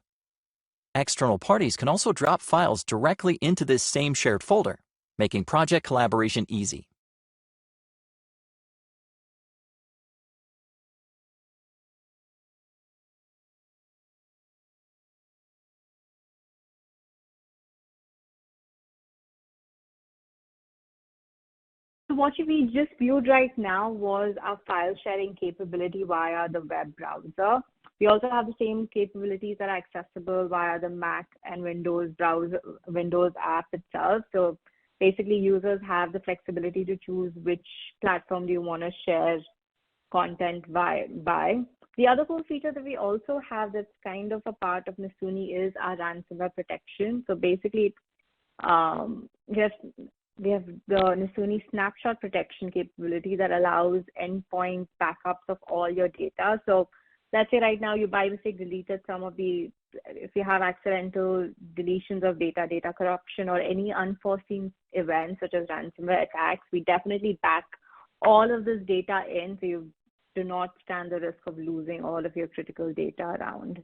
External parties can also drop files directly into this same shared folder, making project collaboration easy. So what we just viewed right now was our file sharing capability via the web browser. We also have the same capabilities that are accessible via the Mac and Windows browser, Windows app itself. So basically users have the flexibility to choose which platform do you want to share content by. The other cool feature that we also have that's kind of a part of Nasuni is our ransomware protection. So basically, we have the Nasuni snapshot protection capability that allows endpoint backups of all your data. So let's say right now you by mistake deleted some of the, if you have accidental deletions of data, data corruption, or any unforeseen events such as ransomware attacks, we definitely back all of this data in so you do not stand the risk of losing all of your critical data around.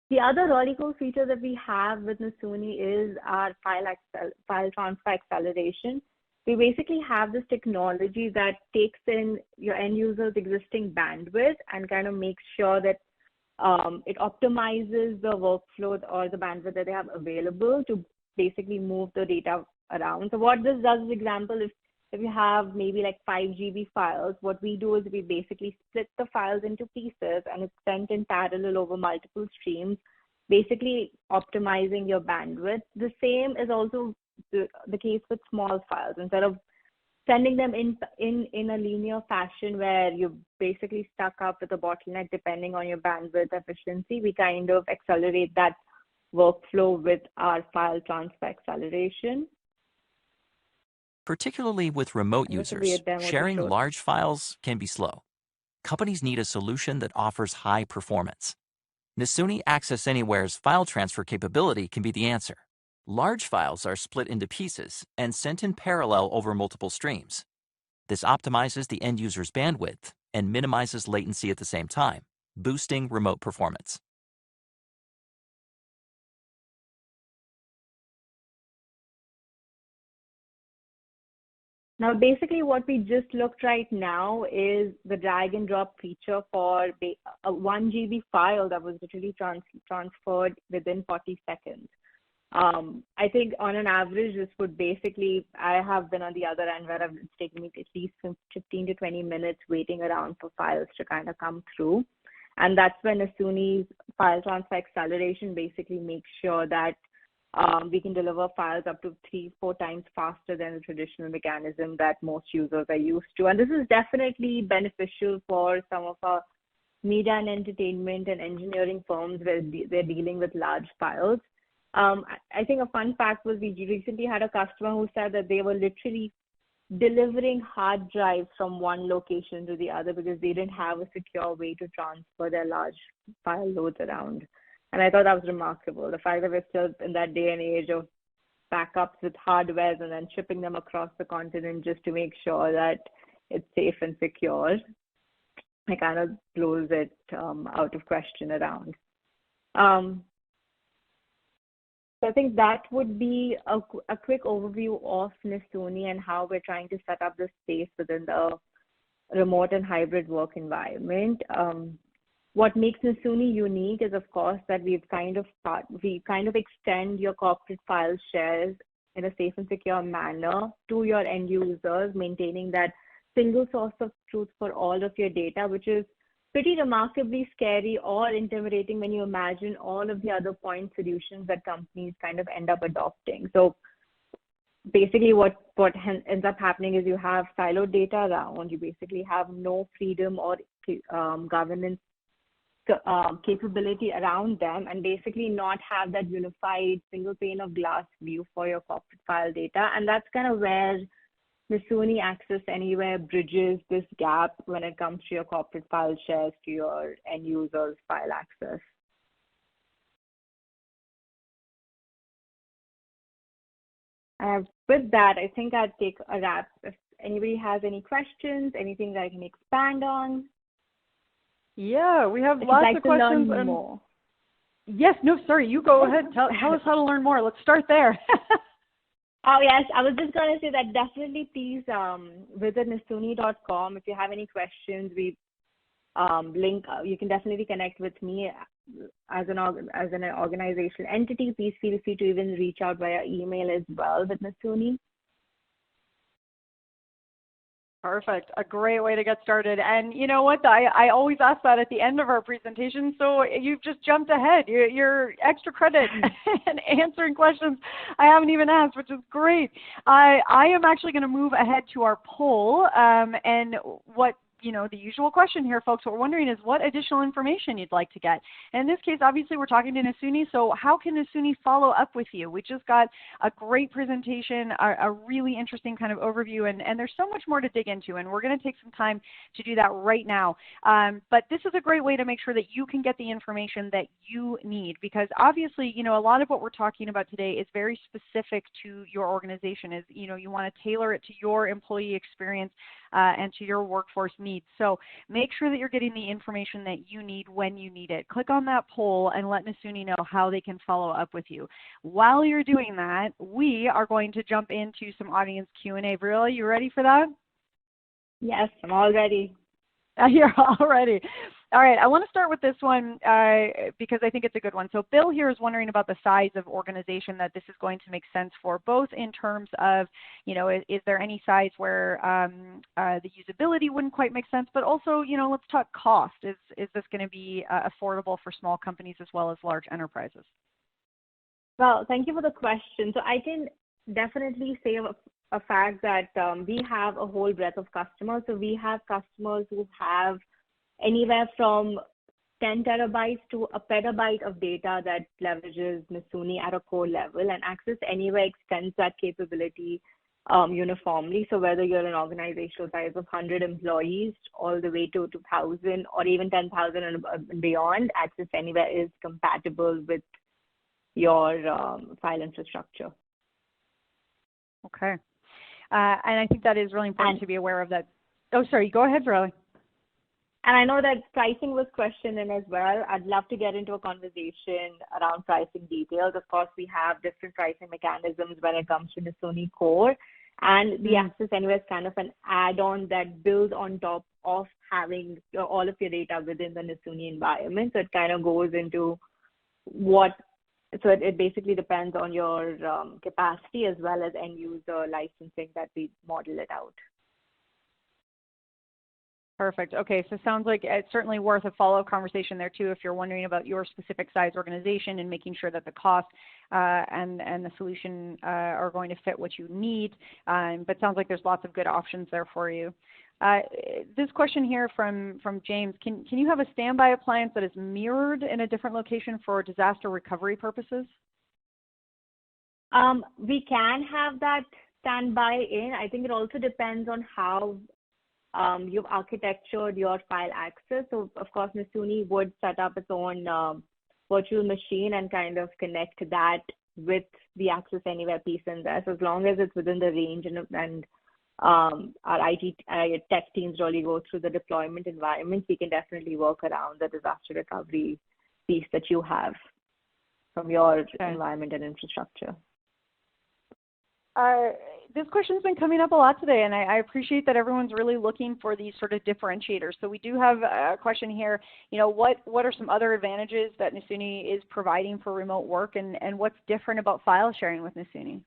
The other really cool feature that we have with Nasuni is our file transfer acceleration. We basically have this technology that takes in your end user's existing bandwidth and kind of makes sure that it optimizes the workflow or the bandwidth that they have available to basically move the data around. So what this does, for example, if you have maybe like 5 GB files, what we do is we basically split the files into pieces and it's sent in parallel over multiple streams, basically optimizing your bandwidth. The same is also the case with small files. Instead of sending them in a linear fashion where you're basically stuck up with a bottleneck depending on your bandwidth efficiency, we kind of accelerate that workflow with our file transfer acceleration. Particularly with remote users, sharing large files can be slow. Companies need a solution that offers high performance. Nasuni Access Anywhere's file transfer capability can be the answer. Large files are split into pieces and sent in parallel over multiple streams. This optimizes the end user's bandwidth and minimizes latency at the same time, boosting remote performance. Now, basically what we just looked right now is the drag and drop feature for a 1 GB file that was literally transferred within 40 seconds. I think on an average, this would basically, I have been on the other end where it's taken me at least 15 to 20 minutes waiting around for files to kind of come through. And that's when Nasuni's file transfer acceleration basically makes sure that we can deliver files up to 3-4 times faster than the traditional mechanism that most users are used to. And this is definitely beneficial for some of our media and entertainment and engineering firms where they're dealing with large files. I think a fun fact was we recently had a customer who said that they were literally delivering hard drives from one location to the other because they didn't have a secure way to transfer their large file loads around. And I thought that was remarkable. The fact that we're still in that day and age of backups with hardware and then shipping them across the continent just to make sure that it's safe and secure, it kind of blows it out of question around. So I think that would be a quick overview of Nasuni and how we're trying to set up the space within the remote and hybrid work environment. What makes Nasuni unique is, of course, that we kind of extend your corporate file shares in a safe and secure manner to your end users, maintaining that single source of truth for all of your data, which is pretty remarkably scary or intimidating when you imagine all of the other point solutions that companies kind of end up adopting. So basically what ends up happening is you have siloed data around, you basically have no freedom or governance capability around them, and basically not have that unified single pane of glass view for your corporate file data. And that's kind of where Nasuni Access Anywhere bridges this gap when it comes to your corporate file shares to your end users' file access. With that, I think I'd take a wrap. If anybody has any questions, anything that I can expand on. Yeah, we have lots of questions. More. Yes, no, sorry, you go ahead. Tell us how to learn more. Let's start there. Oh, yes. I was just going to say that definitely please visit nisuni.com. If you have any questions, we link. You can definitely connect with me as an organizational entity. Please feel free to even reach out via email as well with Nisuni. Perfect. A great way to get started. And you know what? I always ask that at the end of our presentation, so you've just jumped ahead. You're extra credit and answering questions I haven't even asked, which is great. I am actually going to move ahead to our poll. And what the usual question here, folks, what we're wondering is what additional information you'd like to get. And in this case, obviously, we're talking to Nisuni, so how can Nisuni follow up with you? We just got a great presentation, a really interesting kind of overview, and there's so much more to dig into, and we're going to take some time to do that right now. But this is a great way to make sure that you can get the information that you need, because obviously, a lot of what we're talking about today is very specific to your organization. You want to tailor it to your employee experience and to your workforce needs. So make sure that you're getting the information that you need when you need it. Click on that poll and let Nisuni know how they can follow up with you. While you're doing that, we are going to jump into some audience Q&A. Vrila, you ready for that? Yes, I'm all ready. You're all ready. All right, I want to start with this one because I think it's a good one. So Bill here is wondering about the size of organization that this is going to make sense for, both in terms of, is there any size where the usability wouldn't quite make sense, but also, let's talk cost. Is this going to be affordable for small companies as well as large enterprises? Well, thank you for the question. So I can definitely say a fact that we have a whole breadth of customers. So we have customers who have anywhere from 10 terabytes to a petabyte of data that leverages Nisuni at a core level, and Access Anywhere extends that capability uniformly. So whether you're an organizational size of 100 employees all the way to 2,000 or even 10,000 and beyond, Access Anywhere is compatible with your file infrastructure. Okay. And I think that is really important to be aware of that. Oh, sorry, go ahead, Verly. And I know that pricing was questioned in as well. I'd love to get into a conversation around pricing details. Of course, we have different pricing mechanisms when it comes to Nisuni Core. And the Access Anywhere is kind of an add-on that builds on top of having all of your data within the Nisuni environment. So it kind of goes into so it basically depends on your capacity as well as end user licensing that we model it out. Perfect. Okay, so sounds like it's certainly worth a follow-up conversation there too if you're wondering about your specific size organization and making sure that the cost and the solution are going to fit what you need. But sounds like there's lots of good options there for you. This question here from James, can you have a standby appliance that is mirrored in a different location for disaster recovery purposes? We can have that standby in. I think it also depends on how you've architectured your file access. So of course, Nisuni would set up its own virtual machine and kind of connect that with the Access Anywhere piece in there. So as long as it's within the range and our IT tech teams really go through the deployment environment, we can definitely work around the disaster recovery piece that you have from your environment and infrastructure. This question's been coming up a lot today, and I appreciate that everyone's really looking for these sort of differentiators. So we do have a question here, what are some other advantages that Nisuni is providing for remote work, and what's different about file sharing with Nisuni?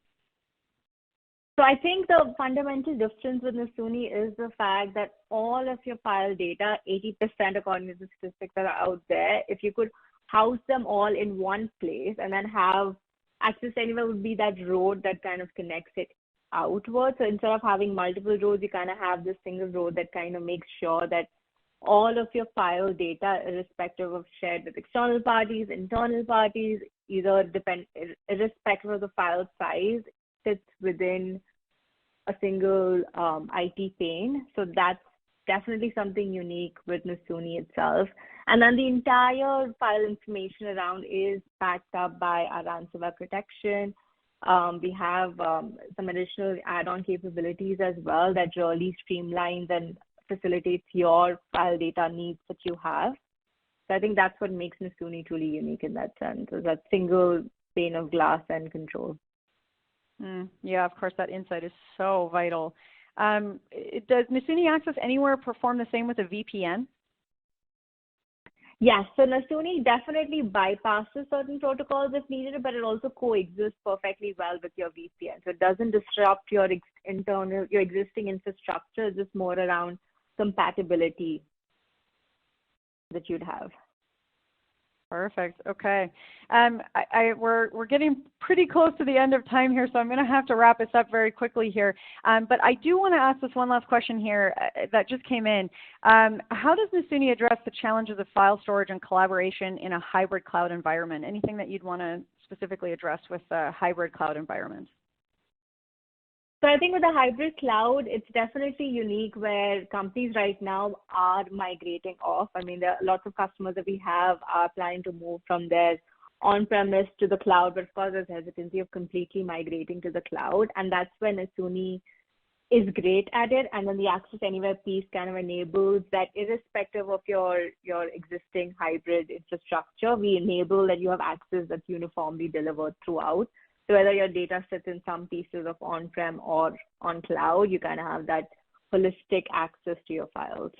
So I think the fundamental difference with Nisuni is the fact that all of your file data, 80% according to the statistics that are out there, if you could house them all in one place and then have Access Anywhere would be that road that kind of connects it outward. So instead of having multiple roads, you kind of have this single road that kind of makes sure that all of your file data, irrespective of shared with external parties, internal parties, irrespective of the file size, sits within a single IT pane. So that's definitely something unique with Nisuni itself. And then the entire file information around is backed up by our ransomware protection. We have some additional add-on capabilities as well that really streamlines and facilitates your file data needs that you have. So I think that's what makes Nasuni truly unique in that sense, is that single pane of glass and control. Yeah, of course, that insight is so vital. Does Nasuni Access Anywhere perform the same with a VPN? Yes, so Nasuni definitely bypasses certain protocols if needed, but it also coexists perfectly well with your VPN. So it doesn't disrupt your existing infrastructure. It's just more around compatibility that you'd have. Perfect. Okay. We're getting pretty close to the end of time here, so I'm going to have to wrap this up very quickly here. But I do want to ask this one last question here that just came in. How does Nasuni address the challenges of file storage and collaboration in a hybrid cloud environment? Anything that you'd want to specifically address with hybrid cloud environments? So I think with the hybrid cloud, it's definitely unique where companies right now are migrating off. I mean, there are lots of customers that we have are planning to move from their on-premise to the cloud, but of course there's hesitancy of completely migrating to the cloud. And that's when Nasuni is great at it. And then the Access Anywhere piece kind of enables that irrespective of your existing hybrid infrastructure, we enable that you have access that's uniformly delivered throughout. So whether your data sits in some pieces of on-prem or on cloud, you kind of have that holistic access to your files.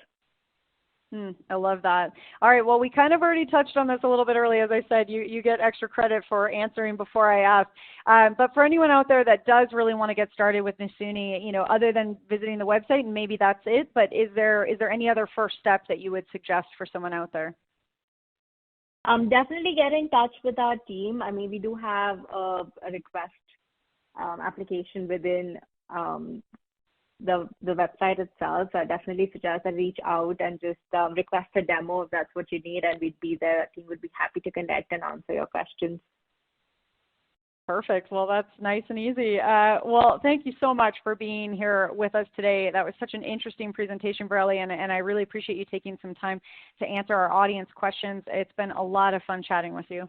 I love that. All right, well, we kind of already touched on this a little bit earlier. As I said, you get extra credit for answering before I asked. But for anyone out there that does really want to get started with Nasuni, other than visiting the website, and maybe that's it, but is there any other first step that you would suggest for someone out there? Definitely get in touch with our team. I mean, we do have a request application within the website itself. So I definitely suggest that reach out and just request a demo if that's what you need, and we'd be there. Our team would be happy to connect and answer your questions. Perfect. Well, that's nice and easy. Well, thank you so much for being here with us today. That was such an interesting presentation, Brelly, and I really appreciate you taking some time to answer our audience questions. It's been a lot of fun chatting with you.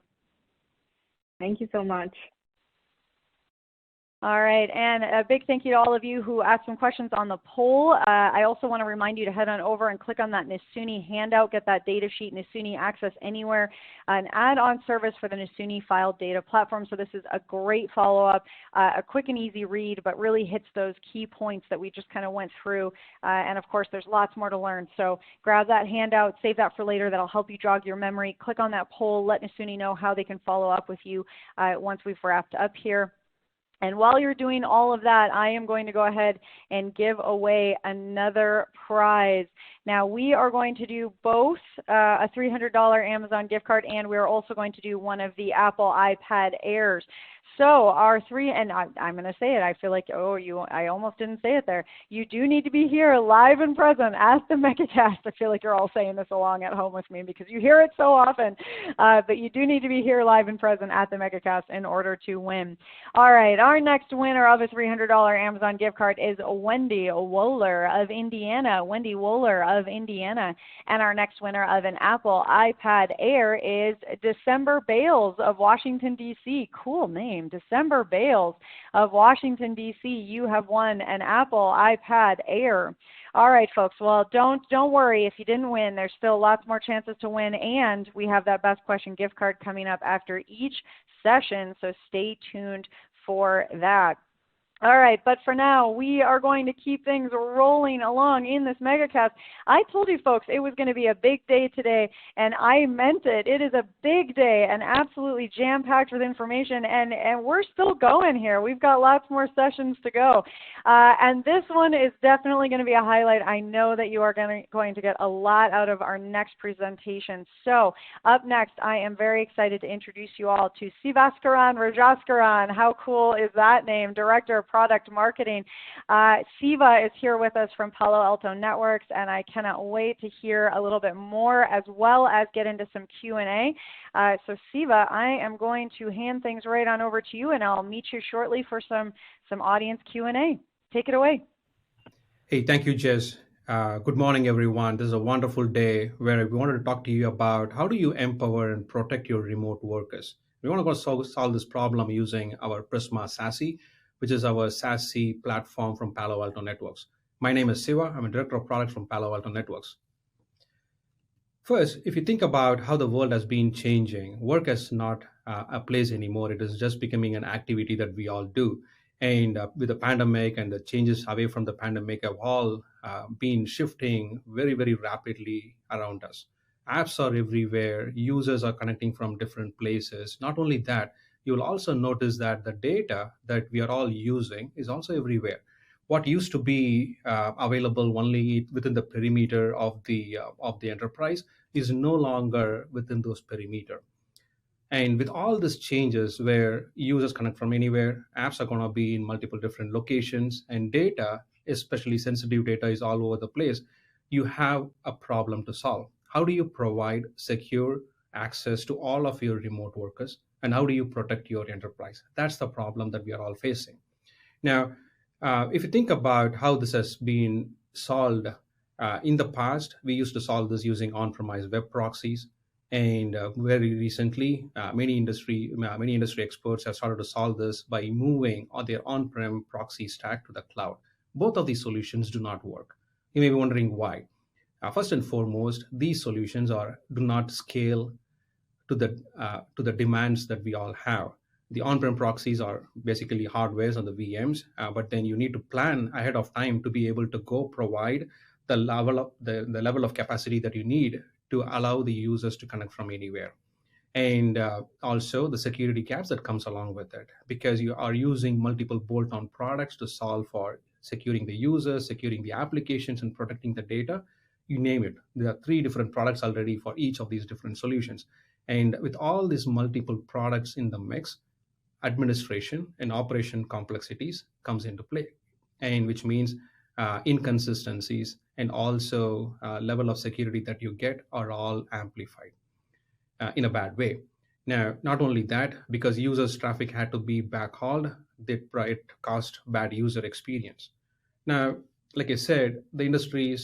Thank you so much. All right, and a big thank you to all of you who asked some questions on the poll. I also want to remind you to head on over and click on that Nasuni handout, get that data sheet, Nasuni Access Anywhere, an add-on service for the Nasuni File Data Platform. So this is a great follow-up, a quick and easy read, but really hits those key points that we just kind of went through. And of course, there's lots more to learn. So grab that handout, save that for later. That'll help you jog your memory. Click on that poll, let Nasuni know how they can follow up with you once we've wrapped up here. And while you're doing all of that, I am going to go ahead and give away another prize. Now, we are going to do both a $300 Amazon gift card, and we're also going to do one of the Apple iPad Airs. So our three, and I'm going to say it, I feel like, I almost didn't say it there. You do need to be here live and present at the MegaCast. I feel like you're all saying this along at home with me because you hear it so often. But you do need to be here live and present at the MegaCast in order to win. All right, our next winner of a $300 Amazon gift card is Wendy Wohler of Indiana. Wendy Wohler of Indiana. And our next winner of an Apple iPad Air is December Bales of Washington, D.C. Cool name. December Bales of Washington, D.C. You have won an Apple iPad Air. All right, folks. Well, don't worry if you didn't win. There's still lots more chances to win, and we have that Best Question gift card coming up after each session, so stay tuned for that. All right, but for now, we are going to keep things rolling along in this MegaCast. I told you folks it was going to be a big day today, and I meant it. It is a big day and absolutely jam-packed with information, and we're still going here. We've got lots more sessions to go. And this one is definitely going to be a highlight. I know that you are going to get a lot out of our next presentation. So up next, I am very excited to introduce you all to Sivaskaran Rajaskaran. How cool is that name? Director of Product Marketing. Siva is here with us from Palo Alto Networks, and I cannot wait to hear a little bit more as well as get into some Q&A. So Siva, I am going to hand things right on over to you, and I'll meet you shortly for some audience Q&A. Take it away. Hey, thank you, Jess. Good morning, everyone. This is a wonderful day where we wanted to talk to you about how do you empower and protect your remote workers. We want to solve this problem using our Prisma SASE, which is our SASE platform from Palo Alto Networks. My name is Siva. I'm a Director of Product from Palo Alto Networks. First, if you think about how the world has been changing, work is not a place anymore. It is just becoming an activity that we all do. And with the pandemic and the changes away from the pandemic have all been shifting very, very rapidly around us. Apps are everywhere. Users are connecting from different places. Not only that, you'll also notice that the data that we are all using is also everywhere. What used to be available only within the perimeter of the enterprise is no longer within those perimeter. And with all these changes where users connect from anywhere, apps are going to be in multiple different locations, and data, especially sensitive data, is all over the place, you have a problem to solve. How do you provide secure access to all of your remote workers? And how do you protect your enterprise? That's the problem that we are all facing. Now, if you think about how this has been solved, in the past, we used to solve this using on-premise web proxies, and very recently, many industry experts have started to solve this by moving their on-prem proxy stack to the cloud. Both of these solutions do not work. You may be wondering why. First and foremost, these solutions do not scale to the demands that we all have. The on-prem proxies are basically hardwares on the VMs, but then you need to plan ahead of time to be able to go provide the level of capacity that you need to allow the users to connect from anywhere. And also the security gaps that comes along with it, because you are using multiple bolt-on products to solve for securing the users, securing the applications, and protecting the data. You name it. There are 3 different products already for each of these different solutions. And with all these multiple products in the mix, administration and operation complexities comes into play, and which means inconsistencies and also level of security that you get are all amplified in a bad way. Now, not only that, because users' traffic had to be backhauled, it caused bad user experience. Now, like I said, the industry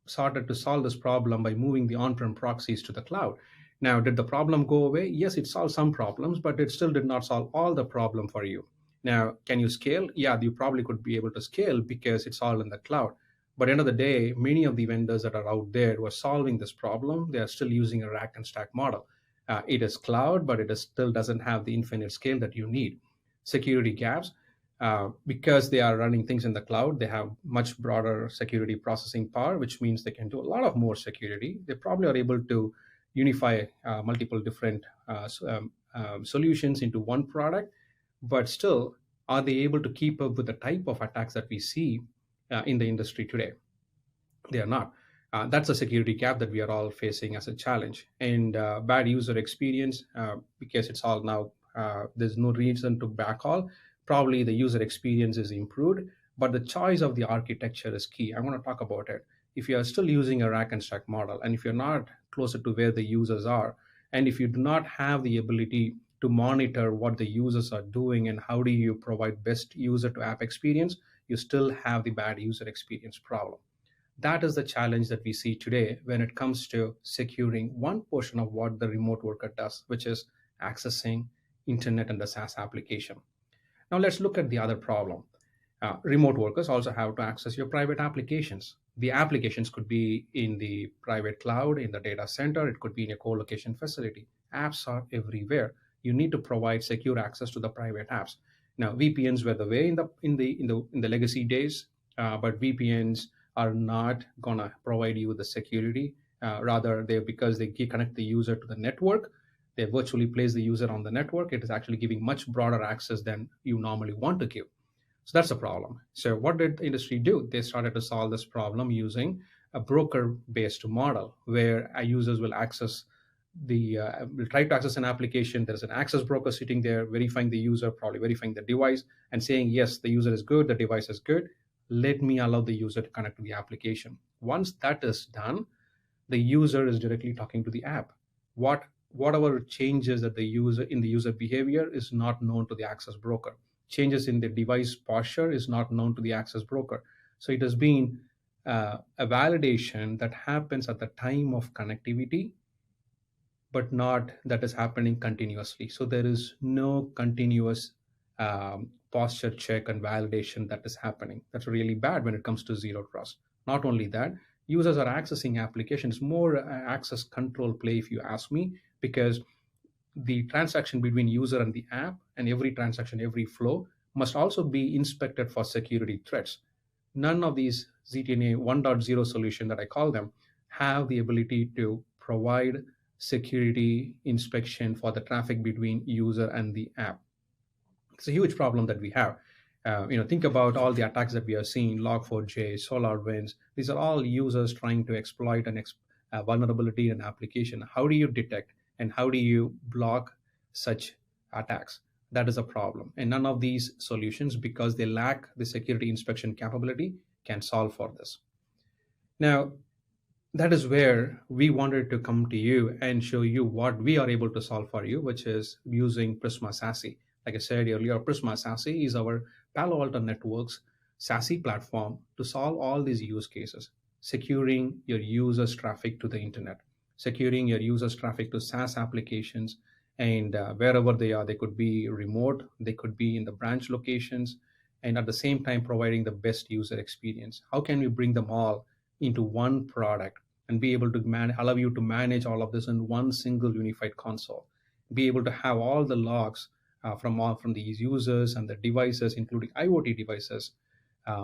started to solve this problem by moving the on-prem proxies to the cloud. Now, did the problem go away? Yes, it solved some problems, but it still did not solve all the problem for you. Now, can you scale? Yeah, you probably could be able to scale because it's all in the cloud. But end of the day, many of the vendors that are out there who are solving this problem, they are still using a rack and stack model. It is cloud, but still doesn't have the infinite scale that you need. Security gaps, because they are running things in the cloud, they have much broader security processing power, which means they can do a lot of more security. They probably are able to unify multiple different solutions into one product, but still, are they able to keep up with the type of attacks that we see in the industry today? They are not. That's a security gap that we are all facing as a challenge. And bad user experience, because it's all now, there's no reason to backhaul. Probably the user experience is improved, but the choice of the architecture is key. I want to talk about it. If you are still using a rack and stack model, and if you're not closer to where the users are, and if you do not have the ability to monitor what the users are doing and how do you provide best user to app experience, you still have the bad user experience problem. That is the challenge that we see today when it comes to securing one portion of what the remote worker does, which is accessing internet and the SaaS application. Now let's look at the other problem. Remote workers also have to access your private applications. The applications could be in the private cloud, in the data center, it could be in a co-location facility. Apps are everywhere. You need to provide secure access to the private apps. Now, VPNs were the way in the legacy days, but VPNs are not gonna provide you the security. Rather, because they connect the user to the network, they virtually place the user on the network. It is actually giving much broader access than you normally want to give. So that's a problem. So what did the industry do? They started to solve this problem using a broker-based model where users will will try to access an application. There's an access broker sitting there verifying the user, probably verifying the device, and saying, yes, the user is good, the device is good. Let me allow the user to connect to the application. Once that is done, the user is directly talking to the app. Whatever changes that the user behavior is not known to the access broker. Changes in the device posture is not known to the access broker. So it has been a validation that happens at the time of connectivity, but not that is happening continuously. So there is no continuous posture check and validation that is happening. That's really bad when it comes to zero trust. Not only that, users are accessing applications, more access control play, if you ask me, because the transaction between user and the app and every transaction, every flow must also be inspected for security threats. None of these ZTNA 1.0 solution that I call them have the ability to provide security inspection for the traffic between user and the app. It's a huge problem that we have. Think about all the attacks that we are seeing, Log4j, SolarWinds. These are all users trying to exploit an vulnerability in an application. How do you detect and how do you block such attacks? That is a problem. And none of these solutions, because they lack the security inspection capability, can solve for this. Now, that is where we wanted to come to you and show you what we are able to solve for you, which is using Prisma SASE. Like I said earlier, Prisma SASE is our Palo Alto Networks SASE platform to solve all these use cases, securing your users' traffic to the internet, securing your users' traffic to SaaS applications, and wherever they are, they could be remote, they could be in the branch locations, and at the same time providing the best user experience. How can we bring them all into one product and be able to allow you to manage all of this in one single unified console, be able to have all the logs from these users and the devices, including IoT devices,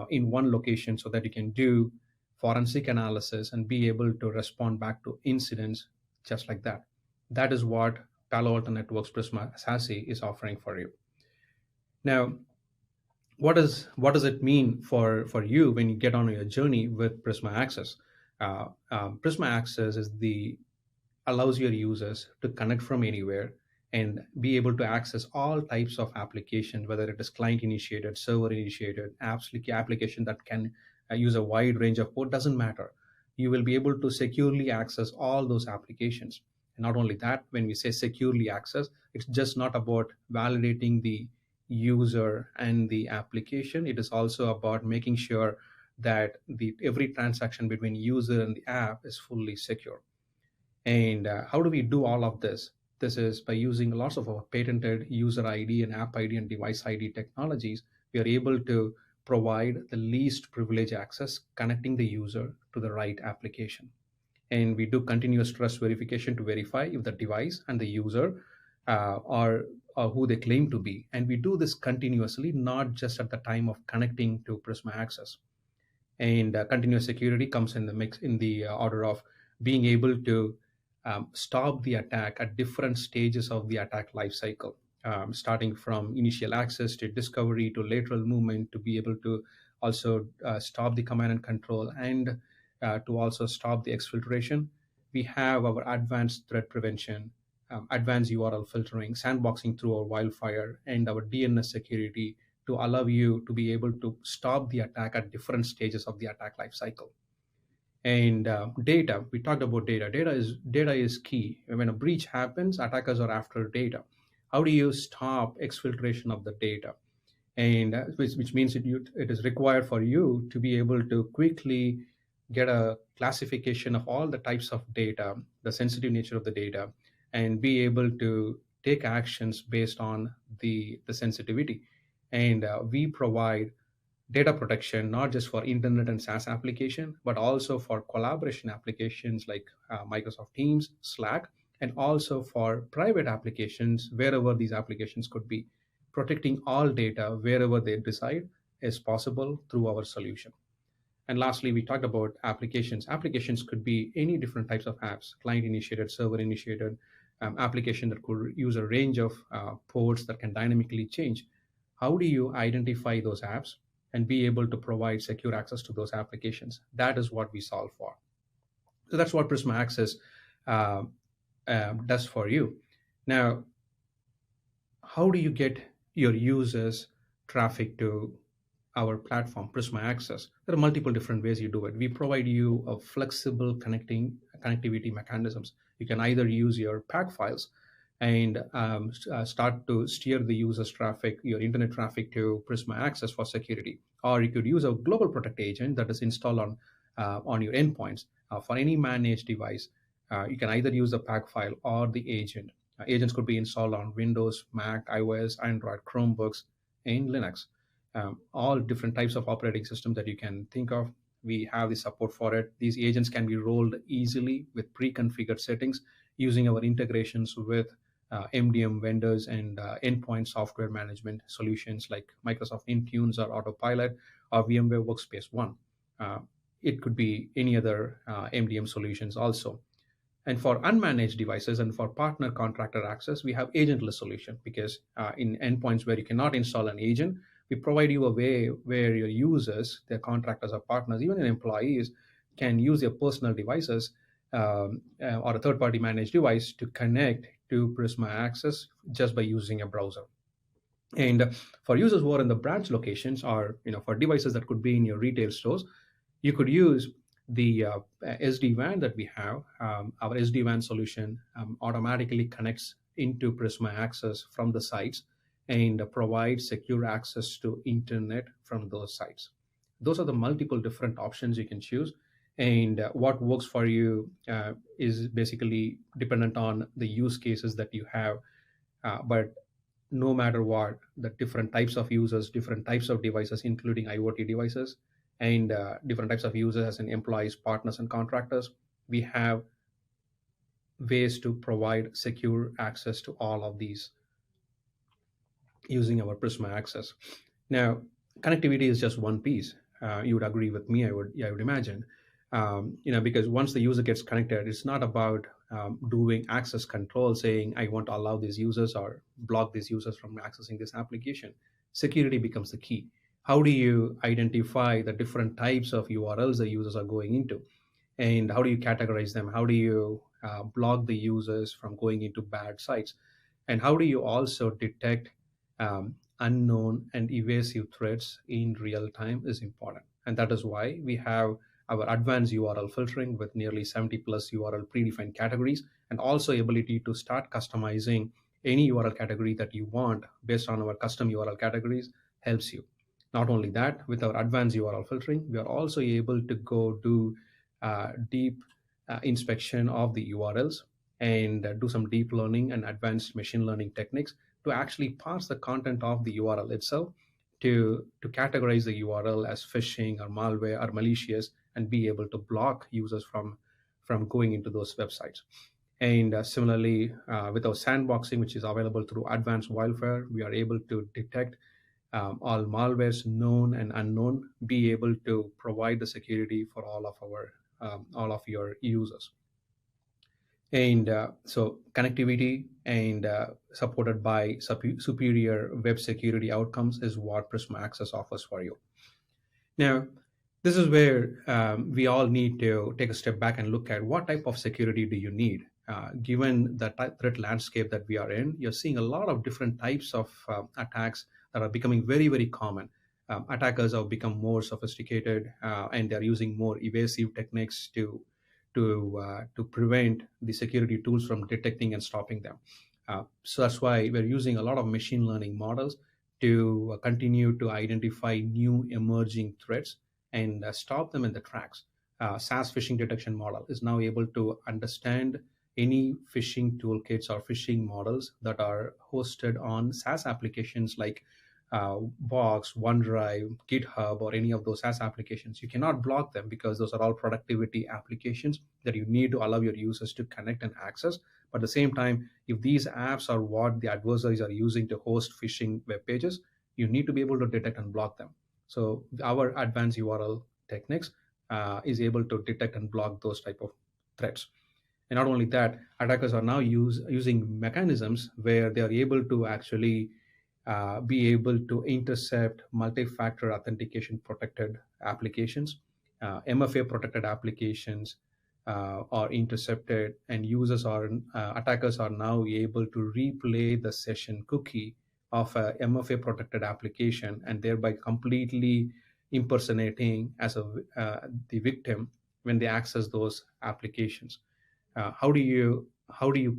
in one location, so that you can do forensic analysis and be able to respond back to incidents just like that. That is what Palo Alto Networks Prisma SASE is offering for you. Now, what does it mean for you when you get on your journey with Prisma Access? Prisma Access allows your users to connect from anywhere and be able to access all types of applications, whether it is client initiated, server initiated, application that can use a wide range of port, doesn't matter. You will be able to securely access all those applications. And not only that, when we say securely access, it's just not about validating the user and the application. It is also about making sure that every transaction between user and the app is fully secure. And how do we do all of this? This is by using lots of our patented user ID and app ID and device ID technologies. We are able to provide the least privilege access, connecting the user to the right application. And we do continuous trust verification to verify if the device and the user are who they claim to be. And we do this continuously, not just at the time of connecting to Prisma Access. And continuous security comes in the mix in the order of being able to stop the attack at different stages of the attack lifecycle, starting from initial access to discovery to lateral movement, to be able to also stop the command and control, and to also stop the exfiltration. We have our advanced threat prevention, advanced URL filtering, sandboxing through our Wildfire, and our DNS security to allow you to be able to stop the attack at different stages of the attack lifecycle. And data, we talked about data. Data is key. When a breach happens, attackers are after data. How do you stop exfiltration of the data? And which means it is required for you to be able to quickly get a classification of all the types of data, the sensitive nature of the data, and be able to take actions based on the sensitivity. And we provide data protection, not just for internet and SaaS application, but also for collaboration applications like Microsoft Teams, Slack, and also for private applications, wherever these applications could be. Protecting all data wherever they reside is possible through our solution. And lastly, we talked about applications. Applications could be any different types of apps, client initiated, server initiated, application that could use a range of ports that can dynamically change. How do you identify those apps and be able to provide secure access to those applications? That is what we solve for. So that's what Prisma Access does for you. Now, how do you get your users' traffic to our platform, Prisma Access? There are multiple different ways you do it. We provide you a flexible connectivity mechanisms. You can either use your pack files and start to steer the user's traffic, your internet traffic, to Prisma Access for security. Or you could use a global protect agent that is installed on your endpoints. For any managed device, you can either use the pack file or the agent. Agents could be installed on Windows, Mac, iOS, Android, Chromebooks, and Linux. All different types of operating systems that you can think of. We have the support for it. These agents can be rolled easily with pre-configured settings using our integrations with MDM vendors and endpoint software management solutions like Microsoft Intunes or Autopilot or VMware Workspace ONE. It could be any other MDM solutions also. And for unmanaged devices and for partner contractor access, we have agentless solution because in endpoints where you cannot install an agent, we provide you a way where your users, their contractors or partners, even employees, can use their personal devices or a third-party managed device to connect to Prisma Access just by using a browser. And for users who are in the branch locations or for devices that could be in your retail stores, you could use the SD-WAN that we have. Our SD-WAN solution automatically connects into Prisma Access from the sites and provides secure access to internet from those sites. Those are the multiple different options you can choose. And what works for you is basically dependent on the use cases that you have. But no matter what, the different types of users, different types of devices, including IoT devices, and different types of users as in employees, partners, and contractors, we have ways to provide secure access to all of these using our Prisma Access. Now, connectivity is just one piece. You would agree with me, I would imagine. Because once the user gets connected, it's not about doing access control, saying I want to allow these users or block these users from accessing this application. Security becomes the key. How do you identify the different types of URLs the users are going into? And how do you categorize them? How do you block the users from going into bad sites? And how do you also detect unknown and evasive threats in real time is important. And that is why we have our advanced URL filtering with nearly 70 plus URL predefined categories, and also ability to start customizing any URL category that you want based on our custom URL categories helps you. Not only that, with our advanced URL filtering, we are also able to go do deep inspection of the URLs and do some deep learning and advanced machine learning techniques to actually parse the content of the URL itself to categorize the URL as phishing or malware or malicious and be able to block users from going into those websites. And similarly, with our sandboxing, which is available through advanced wildfire, we are able to detect all malwares known and unknown, be able to provide the security for all of your users. And so connectivity and supported by superior web security outcomes is what Prisma Access offers for you. Now, this is where we all need to take a step back and look at what type of security do you need. Given the threat landscape that we are in, you're seeing a lot of different types of attacks that are becoming very, very common. Attackers have become more sophisticated and they're using more evasive techniques to prevent the security tools from detecting and stopping them. So that's why we're using a lot of machine learning models to continue to identify new emerging threats and stop them in the tracks. SaaS phishing detection model is now able to understand any phishing toolkits or phishing models that are hosted on SaaS applications like Box, OneDrive, GitHub, or any of those SaaS applications. You cannot block them because those are all productivity applications that you need to allow your users to connect and access. But at the same time, if these apps are what the adversaries are using to host phishing web pages, you need to be able to detect and block them. So our advanced URL techniques is able to detect and block those type of threats. And not only that, attackers are now using mechanisms where they are able to actually be able to intercept multi-factor authentication protected applications. MFA protected applications are intercepted, and attackers are now able to replay the session cookie of a MFA protected application and thereby completely impersonating as the victim when they access those applications. How do you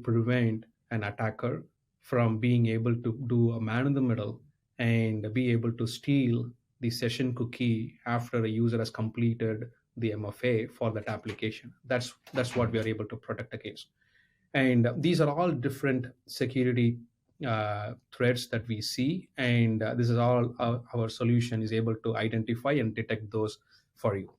prevent an attacker from being able to do a man in the middle and be able to steal the session cookie after a user has completed the MFA for that application? That's what we are able to protect against. And these are all different security threats that we see, and this is all our solution is able to identify and detect those for you.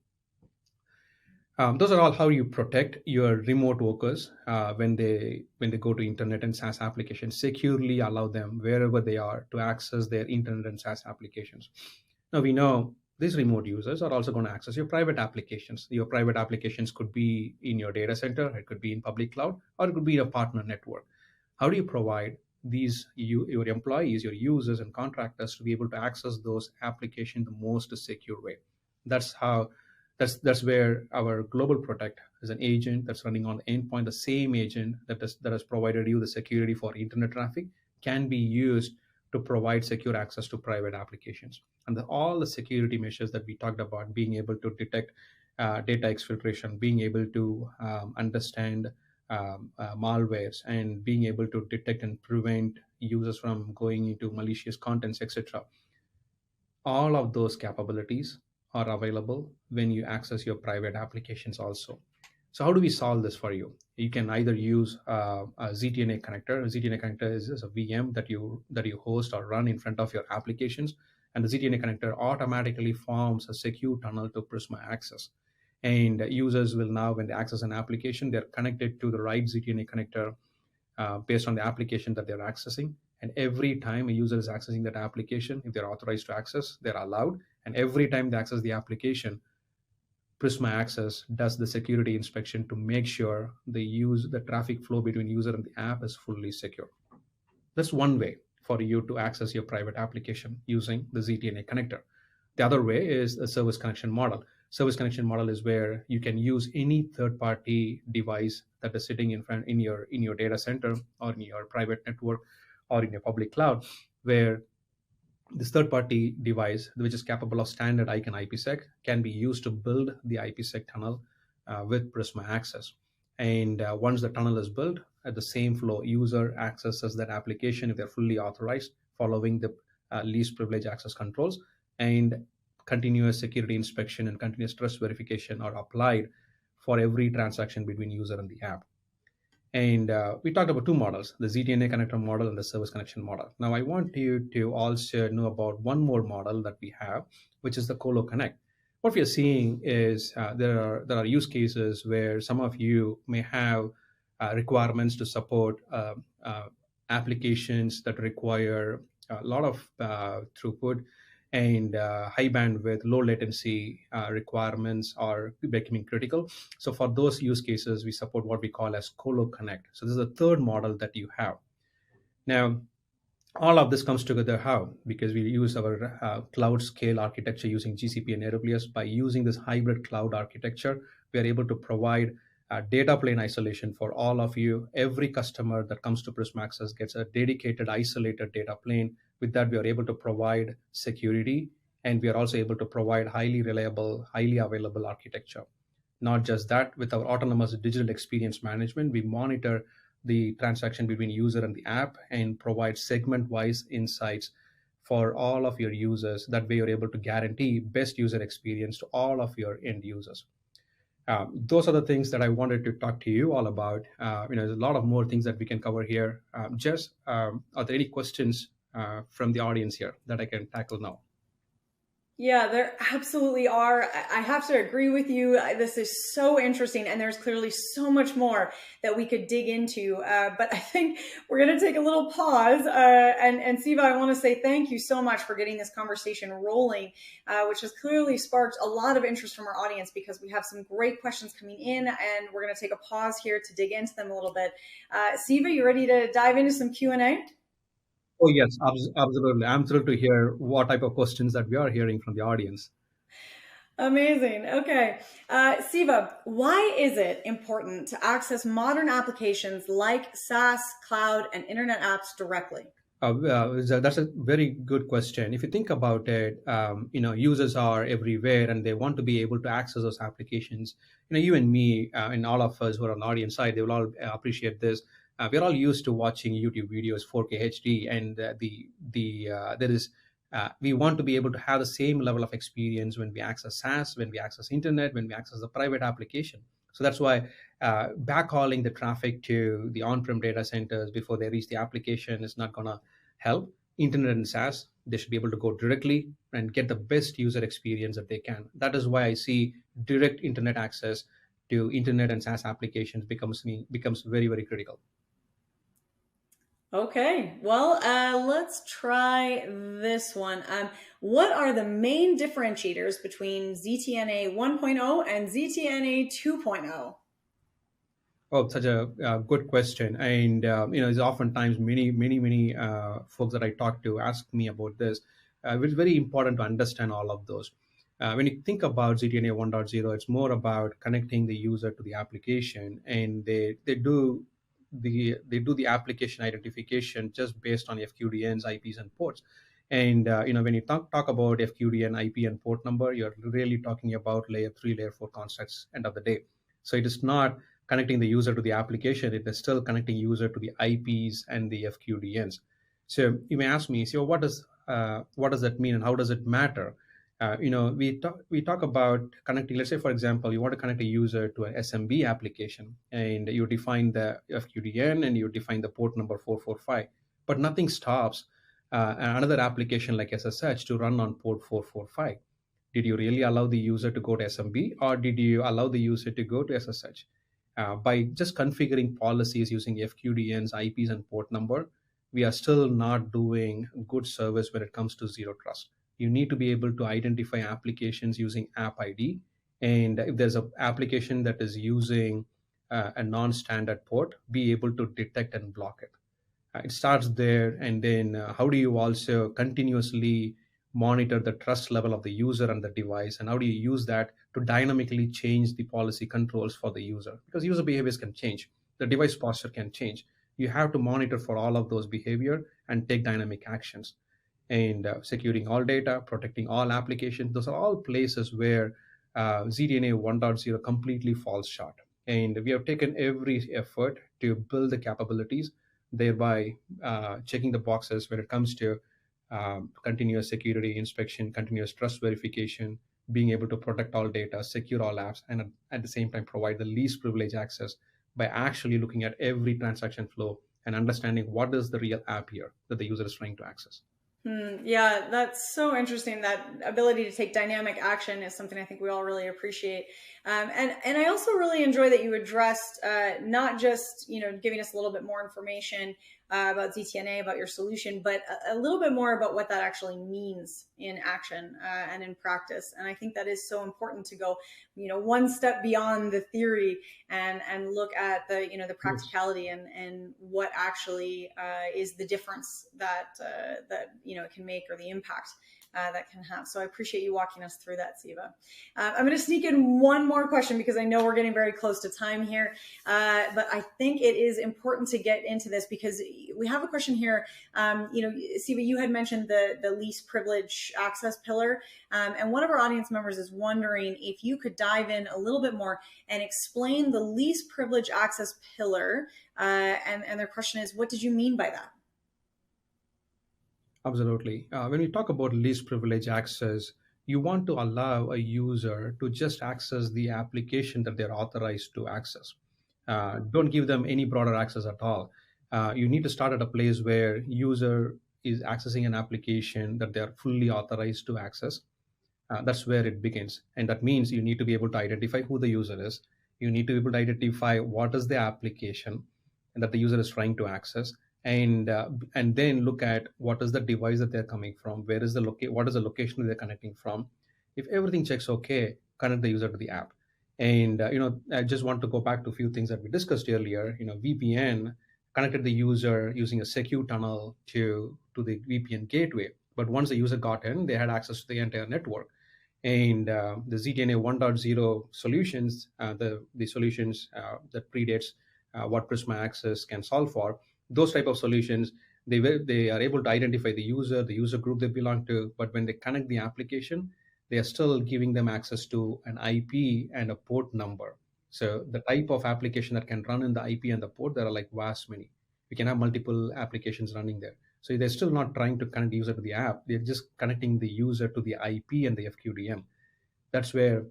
Those are all how you protect your remote workers when they go to internet and SaaS applications. Securely allow them wherever they are to access their internet and SaaS applications. Now we know these remote users are also going to access your private applications. Your private applications could be in your data center, it could be in public cloud, or it could be in a partner network. How do you provide your employees, your users, and contractors to be able to access those applications the most secure way? That's how. That's where our Global Protect is an agent that's running on the endpoint. The same agent that has provided you the security for internet traffic can be used to provide secure access to private applications. And all the security measures that we talked about, being able to detect data exfiltration, being able to understand malwares, and being able to detect and prevent users from going into malicious contents, etc. All of those capabilities are available when you access your private applications also. So how do we solve this for you? You can either use a ZTNA connector. A ZTNA connector is a VM that you host or run in front of your applications, and the ZTNA connector automatically forms a secure tunnel to Prisma Access. And users will now, when they access an application, they're connected to the right ZTNA connector based on the application that they're accessing. And every time a user is accessing that application, if they're authorized to access, they're allowed. And every time they access the application, Prisma Access does the security inspection to make sure the traffic flow between user and the app is fully secure. That's one way for you to access your private application using the ZTNA connector. The other way is a service connection model. Service connection model is where you can use any third-party device that is sitting in your data center or in your private network or in your public cloud, where this third-party device, which is capable of standard ICANN IPsec, can be used to build the IPsec tunnel with Prisma Access. And once the tunnel is built, at the same flow, user accesses that application if they're fully authorized, following the least privilege access controls, and continuous security inspection and continuous trust verification are applied for every transaction between user and the app. And we talked about two models, the ZTNA connector model and the service connection model. Now, I want you to also know about one more model that we have, which is the Colo Connect. What we are seeing is there are use cases where some of you may have requirements to support applications that require a lot of throughput and high bandwidth, low latency requirements are becoming critical. So for those use cases, we support what we call as Colo Connect. So this is the third model that you have. Now, all of this comes together how? Because we use our cloud scale architecture using GCP and AWS. By using this hybrid cloud architecture, we are able to provide data plane isolation for all of you. Every customer that comes to Prisma Access gets a dedicated, isolated data plane. With that, we are able to provide security, and we are also able to provide highly reliable, highly available architecture. Not just that, with our autonomous digital experience management, we monitor the transaction between user and the app and provide segment-wise insights for all of your users. That way, you're able to guarantee best user experience to all of your end users. Those are the things that I wanted to talk to you all about. There's a lot of more things that we can cover here. Jess, are there any questions from the audience here that I can tackle now? Yeah, there absolutely are. I have to agree with you. This is so interesting, and there's clearly so much more that we could dig into. But I think we're going to take a little pause. And Siva, I want to say thank you so much for getting this conversation rolling, which has clearly sparked a lot of interest from our audience because we have some great questions coming in, and we're going to take a pause here to dig into them a little bit. Siva, you ready to dive into some Q&A? Oh, yes, absolutely. I'm thrilled to hear what type of questions that we are hearing from the audience. Amazing. Okay. Siva, why is it important to access modern applications like SaaS, cloud, and internet apps directly? That's a very good question. If you think about it, users are everywhere and they want to be able to access those applications. You and me and all of us who are on the audience side, they will all appreciate this. We're all used to watching YouTube videos 4K HD, and we want to be able to have the same level of experience when we access SaaS, when we access internet, when we access the private application. So that's why backhauling the traffic to the on-prem data centers before they reach the application is not going to help. Internet and SaaS, they should be able to go directly and get the best user experience that they can. That is why I see direct internet access to internet and SaaS applications becomes very, very critical. Okay, well, let's try this one. What are the main differentiators between ZTNA 1.0 and ZTNA 2.0? Oh, such a good question. And, it's oftentimes many folks that I talk to ask me about this. It's very important to understand all of those. When you think about ZTNA 1.0, it's more about connecting the user to the application, and they do the application identification just based on FQDNs, IPs, and ports. And when you talk about FQDN, IP, and port number, you're really talking about layer 3, layer 4 constructs end of the day. So it is not connecting the user to the application, it is still connecting user to the IPs and the FQDNs. So you may ask me, so what does that mean and how does it matter? We talk about connecting, let's say, for example, you want to connect a user to an SMB application and you define the FQDN and you define the port number 445, but nothing stops another application like SSH to run on port 445. Did you really allow the user to go to SMB, or did you allow the user to go to SSH? By just configuring policies using FQDNs, IPs, and port number, we are still not doing good service when it comes to zero trust. You need to be able to identify applications using app ID. And if there's an application that is using a non-standard port, be able to detect and block it. It starts there. And then how do you also continuously monitor the trust level of the user and the device? And how do you use that to dynamically change the policy controls for the user? Because user behaviors can change. The device posture can change. You have to monitor for all of those behavior and take dynamic actions. And securing all data, protecting all applications, those are all places where ZTNA 1.0 completely falls short. And we have taken every effort to build the capabilities, thereby checking the boxes when it comes to continuous security inspection, continuous trust verification, being able to protect all data, secure all apps, and at the same time provide the least privilege access by actually looking at every transaction flow and understanding what is the real app here that the user is trying to access. Yeah, that's so interesting. That ability to take dynamic action is something I think we all really appreciate. And I also really enjoy that you addressed not just giving us a little bit more information about ZTNA, about your solution, but a little bit more about what that actually means in action and in practice. And I think that is so important to go one step beyond the theory and look at the practicality and what actually is the difference that it can make, or the impact that can have. So I appreciate you walking us through that, Siva. I'm going to sneak in one more question because I know we're getting very close to time here, but I think it is important to get into this because we have a question here. Siva, you had mentioned the least privilege access pillar, and one of our audience members is wondering if you could dive in a little bit more and explain the least privilege access pillar, and their question is, what did you mean by that? Absolutely. When we talk about least privilege access, you want to allow a user to just access the application that they're authorized to access. Don't give them any broader access at all. You need to start at a place where user is accessing an application that they're fully authorized to access. That's where it begins. And that means you need to be able to identify who the user is. You need to be able to identify what is the application that the user is trying to access. And then look at what is the device that they're coming from, what is the location they're connecting from. If everything checks okay, connect the user to the app. And I just want to go back to a few things that we discussed earlier. VPN connected the user using a secure tunnel to the VPN gateway, but once the user got in, they had access to the entire network. And the ZTNA 1.0 solutions, the solutions that predates what Prisma Access can solve for, those type of solutions, they are able to identify the user group they belong to, but when they connect the application, they are still giving them access to an IP and a port number. So the type of application that can run in the IP and the port, there are like vast many. We can have multiple applications running there. So they're still not trying to connect the user to the app. They're just connecting the user to the IP and the FQDN. That's where,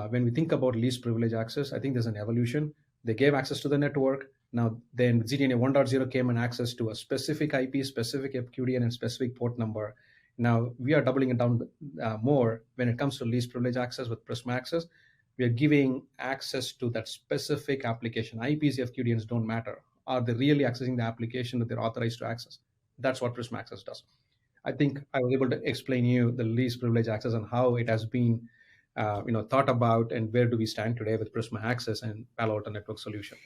when we think about least privilege access, I think there's an evolution. They gave access to the network. Now, then ZTNA 1.0 came and access to a specific IP, specific FQDN, and specific port number. Now, we are doubling it down more when it comes to least privilege access with Prisma Access. We are giving access to that specific application. IPs, FQDNs don't matter. Are they really accessing the application that they're authorized to access? That's what Prisma Access does. I think I was able to explain you the least privilege access and how it has been thought about, and where do we stand today with Prisma Access and Palo Alto Network solution.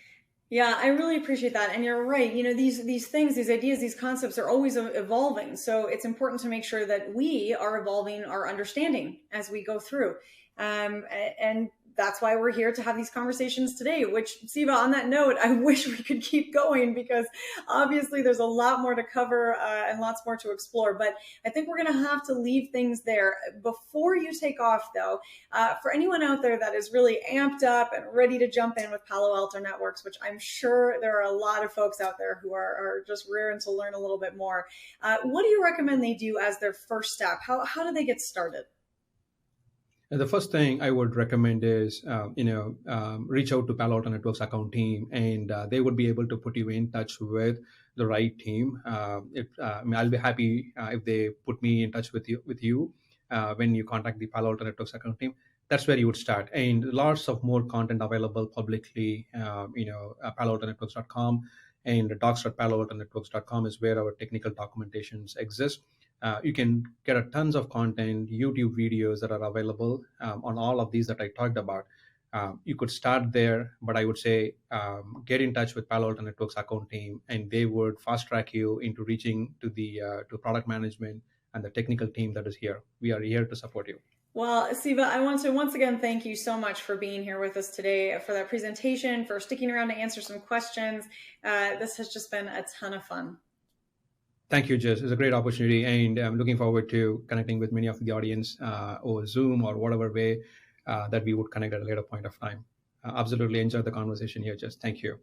Yeah, I really appreciate that. And you're right. These things, these ideas, these concepts are always evolving. So it's important to make sure that we are evolving our understanding as we go through. And that's why we're here to have these conversations today, which, Siva, on that note, I wish we could keep going because obviously there's a lot more to cover and lots more to explore. But I think we're going to have to leave things there. Before you take off, though, for anyone out there that is really amped up and ready to jump in with Palo Alto Networks, which I'm sure there are a lot of folks out there who are just rearing to learn a little bit more, what do you recommend they do as their first step? How do they get started? The first thing I would recommend is, reach out to Palo Alto Networks account team, and they would be able to put you in touch with the right team. I'll be happy if they put me in touch with you when you contact the Palo Alto Networks account team. That's where you would start. And lots of more content available publicly, paloaltonetworks.com and docs.paloaltonetworks.com is where our technical documentations exist. You can get tons of content, YouTube videos that are available on all of these that I talked about. You could start there, but I would say get in touch with Palo Alto Networks account team, and they would fast track you into reaching to the to product management and the technical team that is here. We are here to support you. Well, Siva, I want to once again thank you so much for being here with us today, for that presentation, for sticking around to answer some questions. This has just been a ton of fun. Thank you, Jess. It's a great opportunity, and I'm looking forward to connecting with many of the audience over Zoom or whatever way that we would connect at a later point of time. Absolutely enjoyed the conversation here, Jess. Thank you.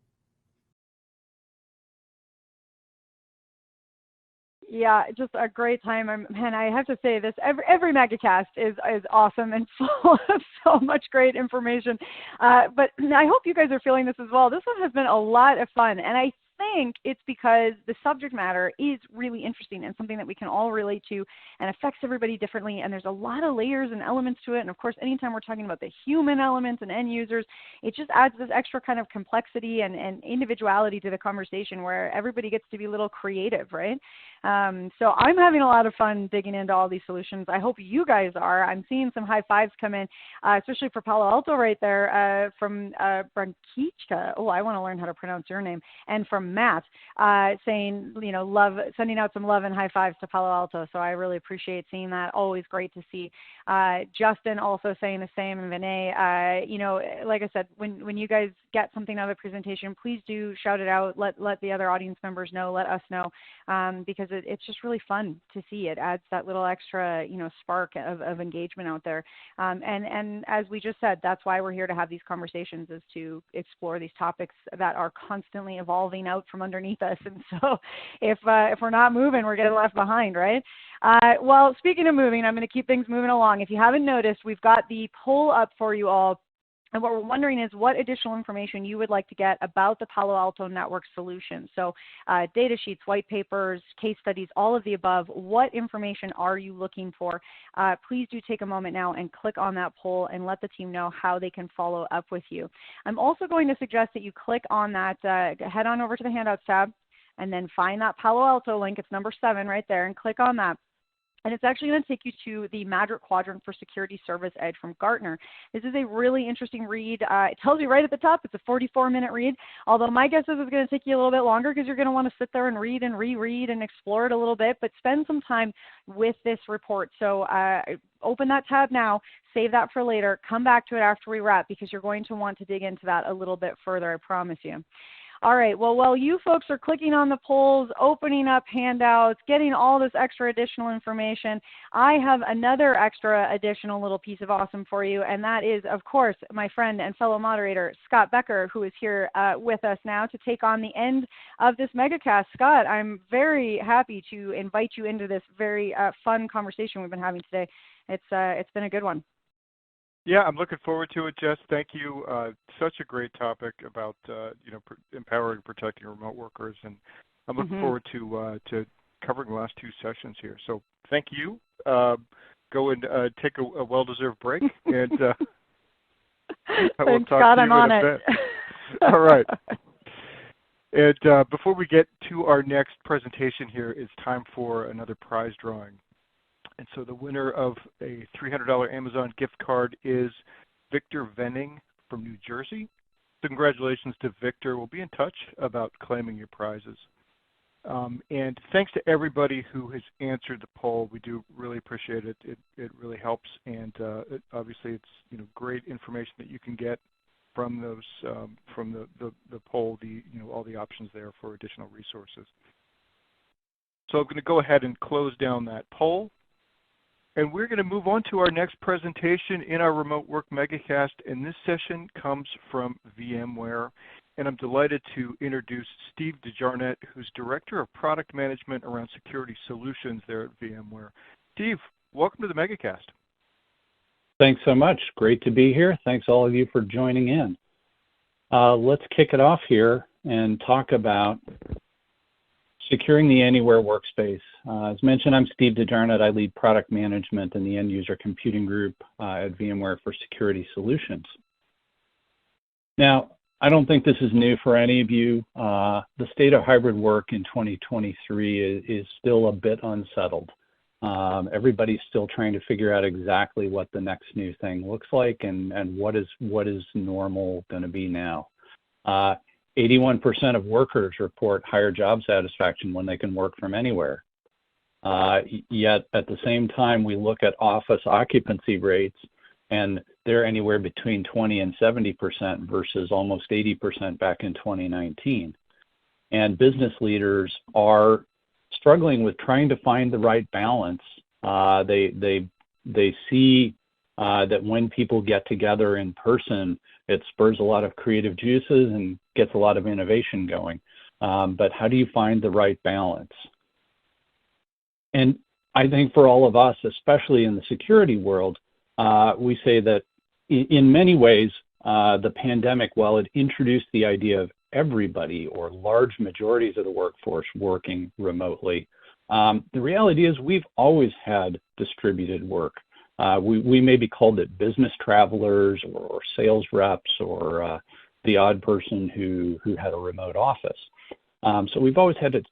Yeah, just a great time. Man, I have to say this, every MegaCast is awesome and full of so much great information. But I hope you guys are feeling this as well. This one has been a lot of fun, and I think it's because the subject matter is really interesting and something that we can all relate to and affects everybody differently. And there's a lot of layers and elements to it. And of course, anytime we're talking about the human elements and end users, it just adds this extra kind of complexity and individuality to the conversation where everybody gets to be a little creative, right? So I'm having a lot of fun digging into all these solutions. I hope you guys are. I'm seeing some high fives come in, especially for Palo Alto right there from Brankichka. Oh, I want to learn how to pronounce your name. And from Matt saying, love, sending out some love and high fives to Palo Alto. So I really appreciate seeing that. Always great to see. Justin also saying the same, and Vinay, like I said, when you guys get something out of the presentation, please do shout it out. Let the other audience members know, let us know, because it's just really fun to see. It adds that little extra, spark of engagement out there. And as we just said, that's why we're here to have these conversations, is to explore these topics that are constantly evolving out from underneath us. And so if we're not moving, we're getting left behind, right? Well, speaking of moving, I'm going to keep things moving along. If you haven't noticed, we've got the poll up for you all. And what we're wondering is what additional information you would like to get about the Palo Alto Network solution. So data sheets, white papers, case studies, all of the above. What information are you looking for? Please do take a moment now and click on that poll and let the team know how they can follow up with you. I'm also going to suggest that you click on that, head on over to the Handouts tab, and then find that Palo Alto link. It's number 7 right there, and click on that. And it's actually going to take you to the Magic Quadrant for Security Service Edge from Gartner. This is a really interesting read. It tells you right at the top, it's a 44-minute read, although my guess is it's going to take you a little bit longer because you're going to want to sit there and read and reread and explore it a little bit, but spend some time with this report. So open that tab now, save that for later, come back to it after we wrap, because you're going to want to dig into that a little bit further, I promise you. All right, well, while you folks are clicking on the polls, opening up handouts, getting all this extra additional information, I have another extra additional little piece of awesome for you, and that is, of course, my friend and fellow moderator, Scott Becker, who is here with us now to take on the end of this MegaCast. Scott, I'm very happy to invite you into this very fun conversation we've been having today. It's been a good one. Yeah, I'm looking forward to it, Jess. Thank you. Such a great topic about empowering and protecting remote workers, and I'm looking forward to covering the last 2 sessions here. So thank you. Go and take a well-deserved break, and I will Thank talk God to I'm you on in a it. bit. All right. And before we get to our next presentation here, it's time for another prize drawing. And so the winner of a $300 Amazon gift card is Victor Venning from New Jersey. So congratulations to Victor. We'll be in touch about claiming your prizes. And thanks to everybody who has answered the poll. We do really appreciate it. It really helps, and obviously it's great information that you can get from those from the poll. All the options there for additional resources. So I'm going to go ahead and close down that poll. And we're going to move on to our next presentation in our Remote Work MegaCast, and this session comes from VMware. And I'm delighted to introduce Steve DeJarnett, who's Director of Product Management around Security Solutions there at VMware. Steve, welcome to the MegaCast. Thanks so much. Great to be here. Thanks all of you for joining in. Let's kick it off here and talk about securing the anywhere workspace. As mentioned, I'm Steve DeJarnett. I lead product management in the end user computing group at VMware for Security Solutions. Now, I don't think this is new for any of you. The state of hybrid work in 2023 is still a bit unsettled. Everybody's still trying to figure out exactly what the next new thing looks like and what is normal going to be now. 81% of workers report higher job satisfaction when they can work from anywhere. Yet at the same time, we look at office occupancy rates, and they're anywhere between 20 and 70% versus almost 80% back in 2019. And business leaders are struggling with trying to find the right balance. They see that when people get together in person, it spurs a lot of creative juices and gets a lot of innovation going. But how do you find the right balance? And I think for all of us, especially in the security world, we say that in many ways, the pandemic, while it introduced the idea of everybody or large majorities of the workforce working remotely, the reality is we've always had distributed work. We maybe called it business travelers or sales reps or the odd person who had a remote office. So we've always had to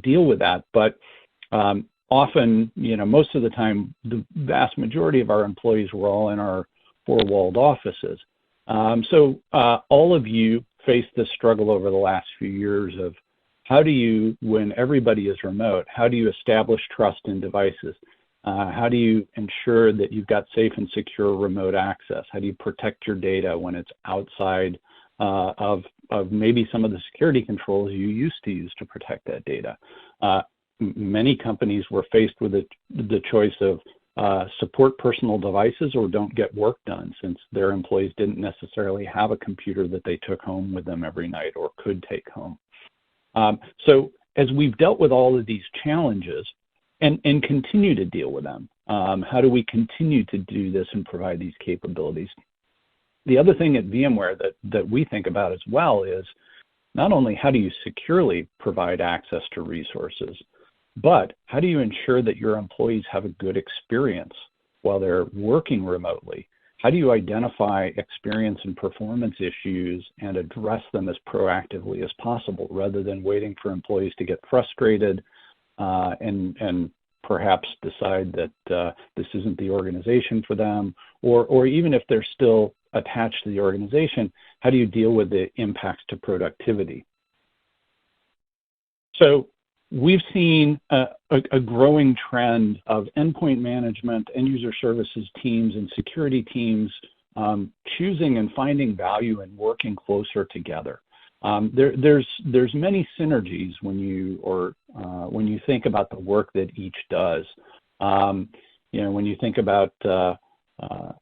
deal with that, but often, most of the time, the vast majority of our employees were all in our four-walled offices. So all of you faced this struggle over the last few years of how do you, when everybody is remote, how do you establish trust in devices? How do you ensure that you've got safe and secure remote access? How do you protect your data when it's outside of maybe some of the security controls you used to use to protect that data? Many companies were faced with the choice of support personal devices or don't get work done, since their employees didn't necessarily have a computer that they took home with them every night or could take home. So as we've dealt with all of these challenges and continue to deal with them, how do we continue to do this and provide these capabilities? The other thing at VMware that we think about as well is not only how do you securely provide access to resources, but how do you ensure that your employees have a good experience while they're working remotely? How do you identify experience and performance issues and address them as proactively as possible rather than waiting for employees to get frustrated and perhaps decide that this isn't the organization for them, or even if they're still attached to the organization, how do you deal with the impacts to productivity? So we've seen a growing trend of endpoint management, end user services teams, and security teams choosing and finding value in working closer together. There's many synergies when you think about the work that each does. When you think about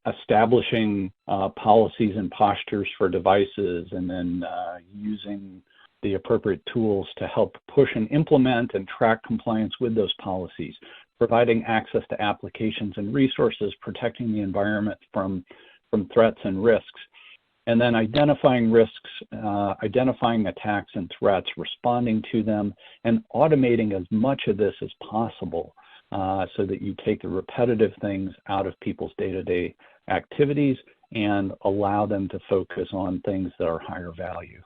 establishing policies and postures for devices, and then using the appropriate tools to help push and implement and track compliance with those policies, providing access to applications and resources, protecting the environment from threats and risks, and then identifying risks, identifying attacks and threats, responding to them, and automating as much of this as possible so that you take the repetitive things out of people's day-to-day activities and allow them to focus on things that are higher value.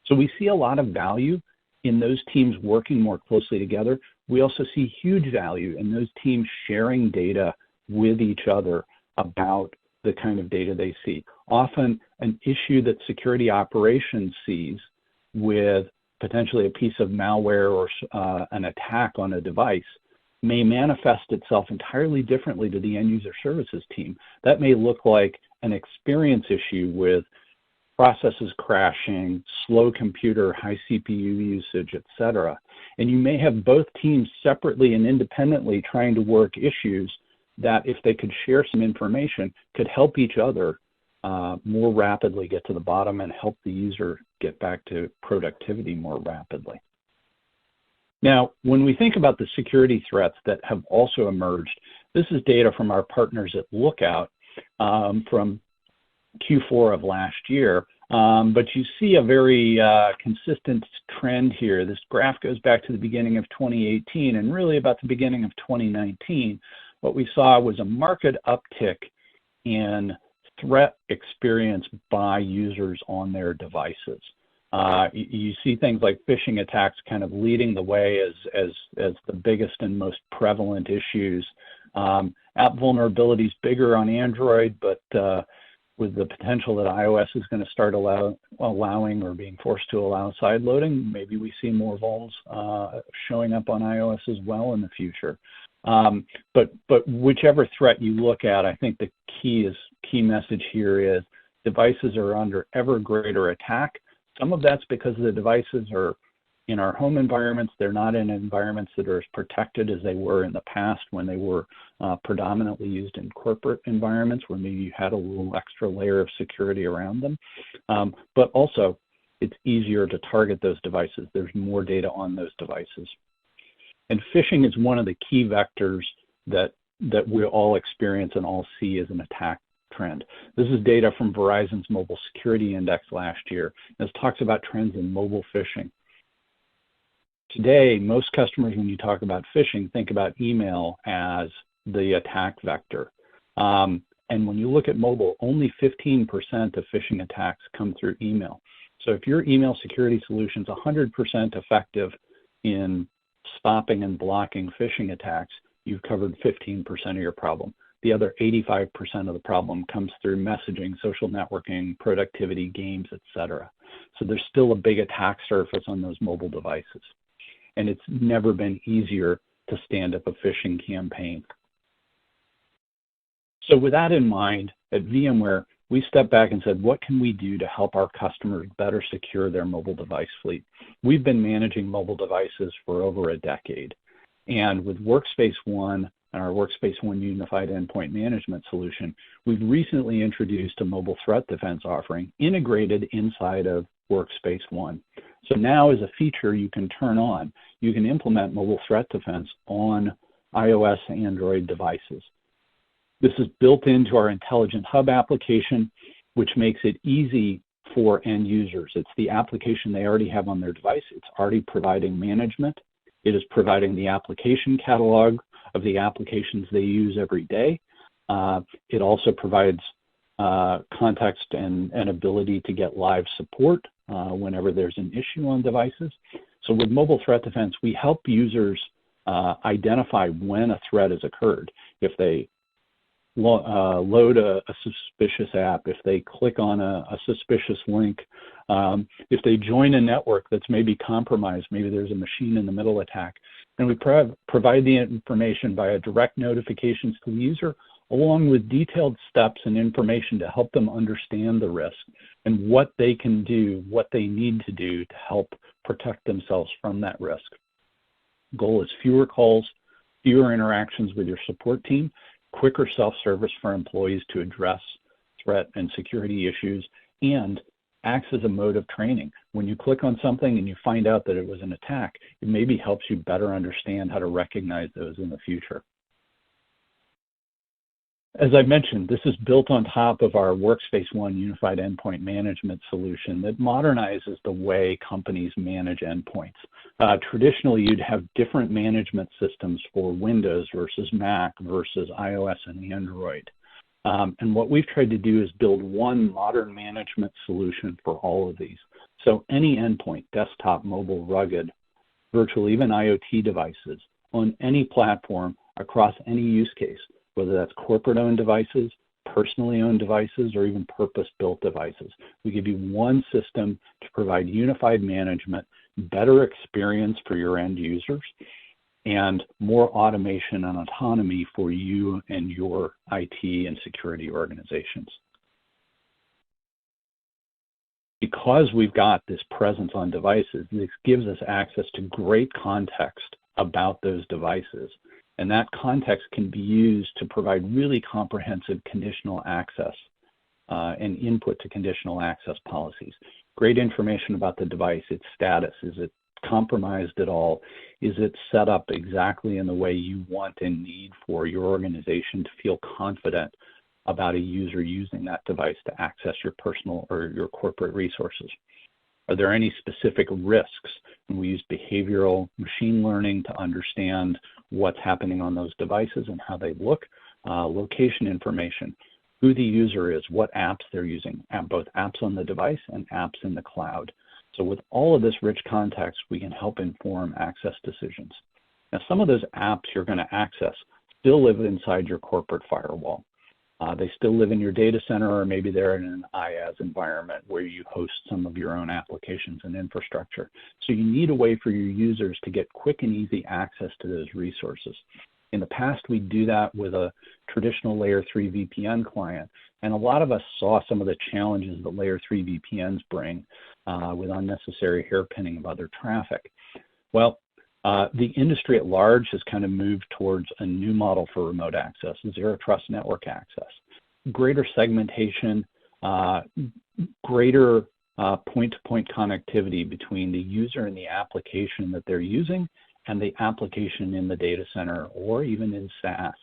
So we see a lot of value in those teams working more closely together. We also see huge value in those teams sharing data with each other about the kind of data they see. Often an issue that security operations sees with potentially a piece of malware or an attack on a device may manifest itself entirely differently to the end user services team. That may look like an experience issue with processes crashing, slow computer, high CPU usage, etc. And you may have both teams separately and independently trying to work issues that, if they could share some information, could help each other more rapidly get to the bottom and help the user get back to productivity more rapidly. Now, when we think about the security threats that have also emerged, this is data from our partners at Lookout from Q4 of last year, but you see a very consistent trend here. This graph goes back to the beginning of 2018, and really about the beginning of 2019, what we saw was a marked uptick in threat experience by users on their devices. You see things like phishing attacks kind of leading the way as the biggest and most prevalent issues. App vulnerabilities bigger on Android, but with the potential that iOS is going to start allowing or being forced to allow side loading, maybe we see more vols showing up on iOS as well in the future. But whichever threat you look at, I think the key message here is devices are under ever greater attack. Some of that's because the devices are in our home environments. They're not in environments that are as protected as they were in the past when they were predominantly used in corporate environments where maybe you had a little extra layer of security around them. But also, it's easier to target those devices. There's more data on those devices. And phishing is one of the key vectors that we all experience and all see as an attack trend. This is data from Verizon's Mobile Security Index last year. This talks about trends in mobile phishing. Today, most customers, when you talk about phishing, think about email as the attack vector. And when you look at mobile, only 15% of phishing attacks come through email. So if your email security solution is 100% effective in stopping and blocking phishing attacks, you've covered 15% of your problem. The other 85% of the problem comes through messaging, social networking, productivity, games, etc. So there's still a big attack surface on those mobile devices. And it's never been easier to stand up a phishing campaign. So with that in mind, at VMware, we stepped back and said, what can we do to help our customers better secure their mobile device fleet? We've been managing mobile devices for over a decade. And with Workspace ONE and our Workspace ONE Unified Endpoint Management solution, we've recently introduced a mobile threat defense offering integrated inside of Workspace ONE. So now, as a feature you can turn on, you can implement mobile threat defense on iOS and Android devices. This is built into our Intelligent Hub application, which makes it easy for end users. It's the application they already have on their device. It's already providing management. It is providing the application catalog of the applications they use every day. It also provides context and ability to get live support whenever there's an issue on devices. So with mobile threat defense, we help users identify when a threat has occurred. If they load a suspicious app, if they click on a suspicious link, if they join a network that's maybe compromised, maybe there's a machine in the middle attack, and we provide the information via direct notifications to the user, along with detailed steps and information to help them understand the risk and what they can do, what they need to do to help protect themselves from that risk. The goal is fewer calls, fewer interactions with your support team, quicker self-service for employees to address threat and security issues, and acts as a mode of training. When you click on something and you find out that it was an attack, it maybe helps you better understand how to recognize those in the future. As I mentioned, this is built on top of our Workspace ONE Unified Endpoint Management solution that modernizes the way companies manage endpoints. Traditionally, you'd have different management systems for Windows versus Mac versus iOS and Android. And what we've tried to do is build one modern management solution for all of these. So any endpoint, desktop, mobile, rugged, virtual, even IoT devices on any platform across any use case, whether that's corporate-owned devices, personally owned devices, or even purpose-built devices. We give you one system to provide unified management, better experience for your end users, and more automation and autonomy for you and your IT and security organizations. Because we've got this presence on devices, this gives us access to great context about those devices. And that context can be used to provide really comprehensive conditional access and input to conditional access policies. Great information about the device, its status. Is it compromised at all? Is it set up exactly in the way you want and need for your organization to feel confident about a user using that device to access your personal or your corporate resources? Are there any specific risks? And we use behavioral machine learning to understand what's happening on those devices and how they look, location information, who the user is, what apps they're using, both apps on the device and apps in the cloud. So with all of this rich context, we can help inform access decisions. Now, some of those apps you're going to access still live inside your corporate firewall. They still live in your data center, or maybe they're in an IaaS environment where you host some of your own applications and infrastructure. So you need a way for your users to get quick and easy access to those resources. In the past, we do that with a traditional layer 3 VPN client, and a lot of us saw some of the challenges that layer 3 VPNs bring with unnecessary hairpinning of other traffic. Well, the industry at large has kind of moved towards a new model for remote access, zero trust network access, greater segmentation, greater point-to-point connectivity between the user and the application that they're using and the application in the data center or even in SaaS.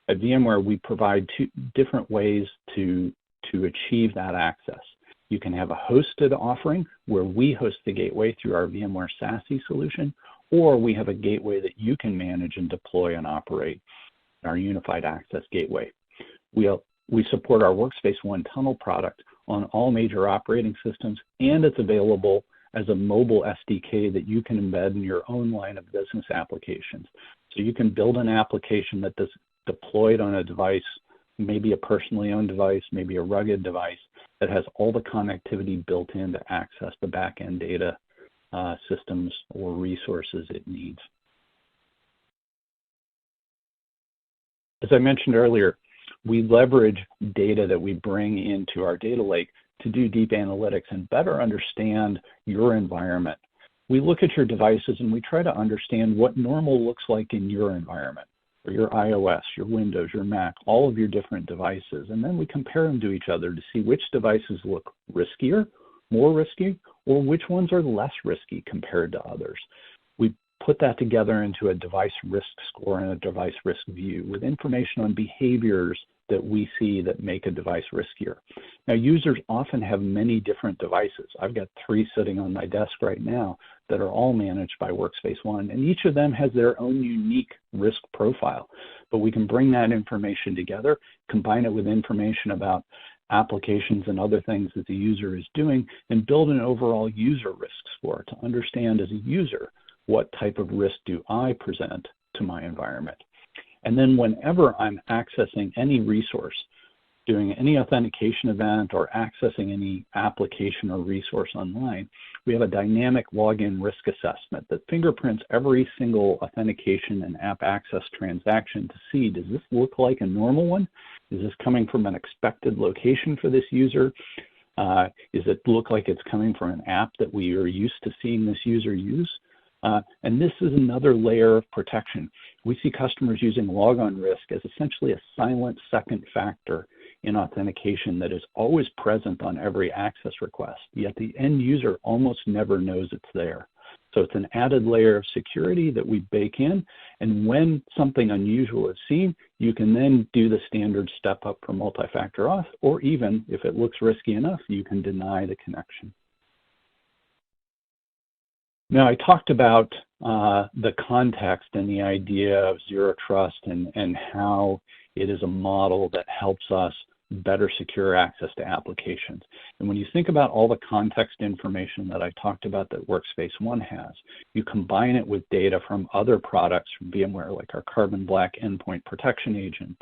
At VMware, we provide two different ways to achieve that access. You can have a hosted offering where we host the gateway through our VMware SASE solution, or we have a gateway that you can manage and deploy and operate, our unified access gateway. We support our Workspace ONE Tunnel product on all major operating systems, and it's available as a mobile SDK that you can embed in your own line of business applications. So you can build an application that is deployed on a device, maybe a personally owned device, maybe a rugged device, that has all the connectivity built in to access the back-end data systems or resources it needs. As I mentioned earlier, we leverage data that we bring into our data lake to do deep analytics and better understand your environment. We look at your devices and we try to understand what normal looks like in your environment, or your iOS, your Windows, your Mac, all of your different devices. And then we compare them to each other to see which devices look riskier, more risky, or which ones are less risky compared to others. We put that together into a device risk score and a device risk view with information on behaviors that we see that make a device riskier. Now, users often have many different devices. I've got 3 sitting on my desk right now that are all managed by Workspace ONE, and each of them has their own unique risk profile. But we can bring that information together, combine it with information about applications and other things that the user is doing, and build an overall user risk score to understand as a user, what type of risk do I present to my environment? And then whenever I'm accessing any resource, doing any authentication event or accessing any application or resource online, we have a dynamic login risk assessment that fingerprints every single authentication and app access transaction to see, does this look like a normal one? Is this coming from an expected location for this user? Does it look like it's coming from an app that we are used to seeing this user use? And this is another layer of protection. We see customers using logon risk as essentially a silent second factor in authentication that is always present on every access request, yet the end user almost never knows it's there. So it's an added layer of security that we bake in, and when something unusual is seen, you can then do the standard step up for multi-factor auth, or even if it looks risky enough, you can deny the connection. Now, I talked about the context and the idea of zero trust and how It is a model that helps us better secure access to applications. And when you think about all the context information that I talked about that Workspace ONE has, you combine it with data from other products from VMware, like our Carbon Black Endpoint Protection Agent,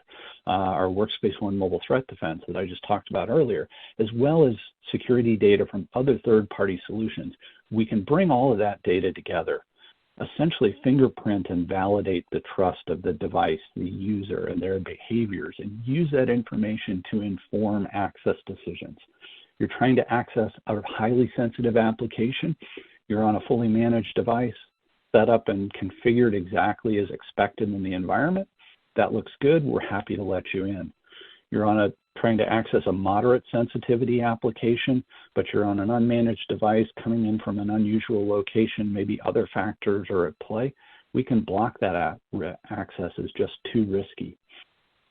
our Workspace ONE Mobile Threat Defense that I just talked about earlier, as well as security data from other third-party solutions. We can bring all of that data together, essentially fingerprint and validate the trust of the device, the user, and their behaviors, and use that information to inform access decisions. You're trying to access a highly sensitive application. You're on a fully managed device, set up and configured exactly as expected in the environment. That looks good. We're happy to let you in. You're trying to access a moderate sensitivity application, but you're on an unmanaged device coming in from an unusual location, maybe other factors are at play. We can block that access as just too risky.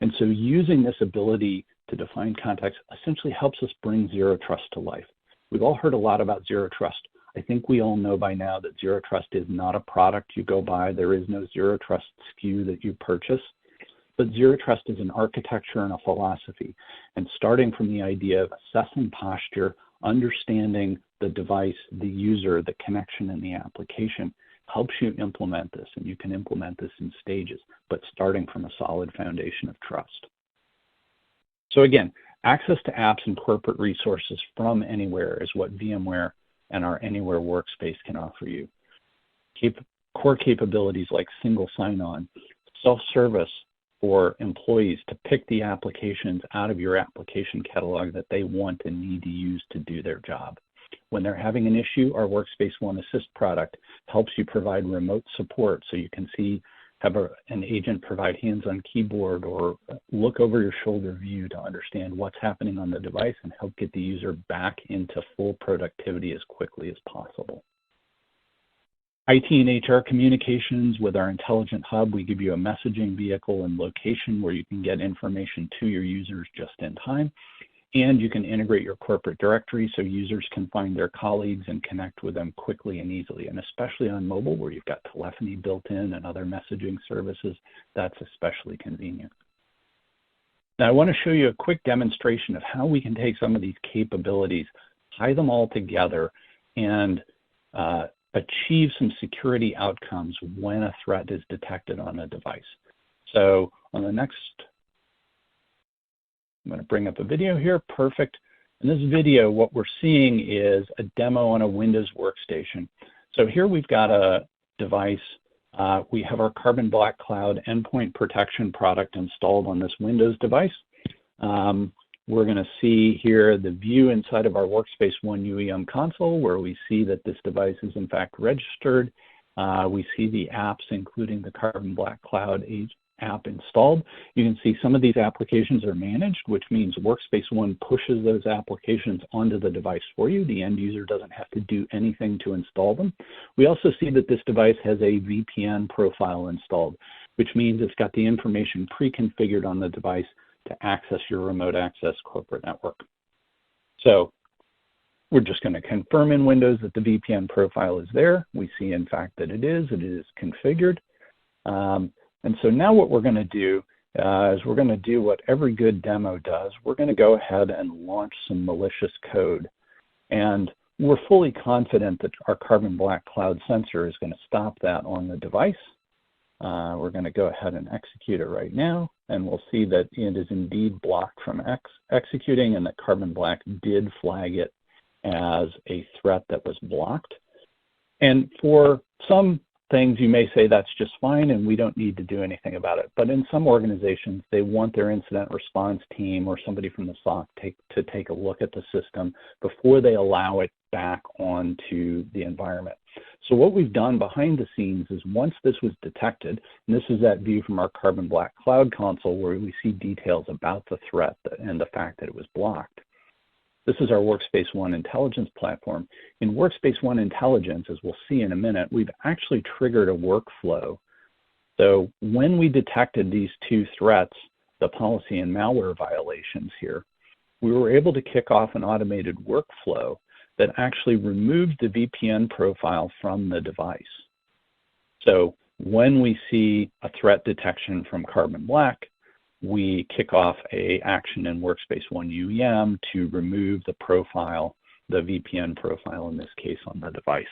And so using this ability to define context essentially helps us bring zero trust to life. We've all heard a lot about zero trust. I think we all know by now that zero trust is not a product you go buy. There is no zero trust SKU that you purchase. But zero trust is an architecture and a philosophy. And starting from the idea of assessing posture, understanding the device, the user, the connection, and the application helps you implement this. And you can implement this in stages, but starting from a solid foundation of trust. So again, access to apps and corporate resources from anywhere is what VMware and our Anywhere Workspace can offer you. Core capabilities like single sign-on, self-service, for employees to pick the applications out of your application catalog that they want and need to use to do their job. When they're having an issue, our Workspace ONE Assist product helps you provide remote support so you can have an agent provide hands-on keyboard or look over your shoulder view to understand what's happening on the device and help get the user back into full productivity as quickly as possible. IT and HR communications with our Intelligent Hub, we give you a messaging vehicle and location where you can get information to your users just in time. And you can integrate your corporate directory so users can find their colleagues and connect with them quickly and easily. And especially on mobile where you've got telephony built in and other messaging services, that's especially convenient. Now I want to show you a quick demonstration of how we can take some of these capabilities, tie them all together, and achieve some security outcomes when a threat is detected on a device. So on the next, I'm going to bring up a video here, perfect. In this video, what we're seeing is a demo on a Windows workstation. So here we've got a device, we have our Carbon Black Cloud Endpoint Protection product installed on this Windows device. We're going to see here the view inside of our Workspace ONE UEM console where we see that this device is in fact registered. We see the apps, including the Carbon Black Cloud app installed. You can see some of these applications are managed, which means Workspace ONE pushes those applications onto the device for you. The end user doesn't have to do anything to install them. We also see that this device has a VPN profile installed, which means it's got the information pre-configured on the device to access your remote access corporate network. So we're just going to confirm in Windows that the VPN profile is there. We see in fact that it is configured. And so now what we're going to do is we're going to do what every good demo does. We're going to go ahead and launch some malicious code. And we're fully confident that our Carbon Black Cloud sensor is going to stop that on the device. We're going to go ahead and execute it right now, and we'll see that it is indeed blocked from executing and that Carbon Black did flag it as a threat that was blocked. And for some things, you may say that's just fine and we don't need to do anything about it. But in some organizations, they want their incident response team or somebody from the SOC to take a look at the system before they allow it back onto the environment. So what we've done behind the scenes is once this was detected, and this is that view from our Carbon Black Cloud console where we see details about the threat and the fact that it was blocked. This is our Workspace ONE Intelligence platform. In Workspace ONE Intelligence, as we'll see in a minute, we've actually triggered a workflow. So when we detected these two threats, the policy and malware violations here, we were able to kick off an automated workflow that actually removed the VPN profile from the device. So when we see a threat detection from Carbon Black, we kick off a action in Workspace ONE UEM to remove the profile, the VPN profile in this case, on the device.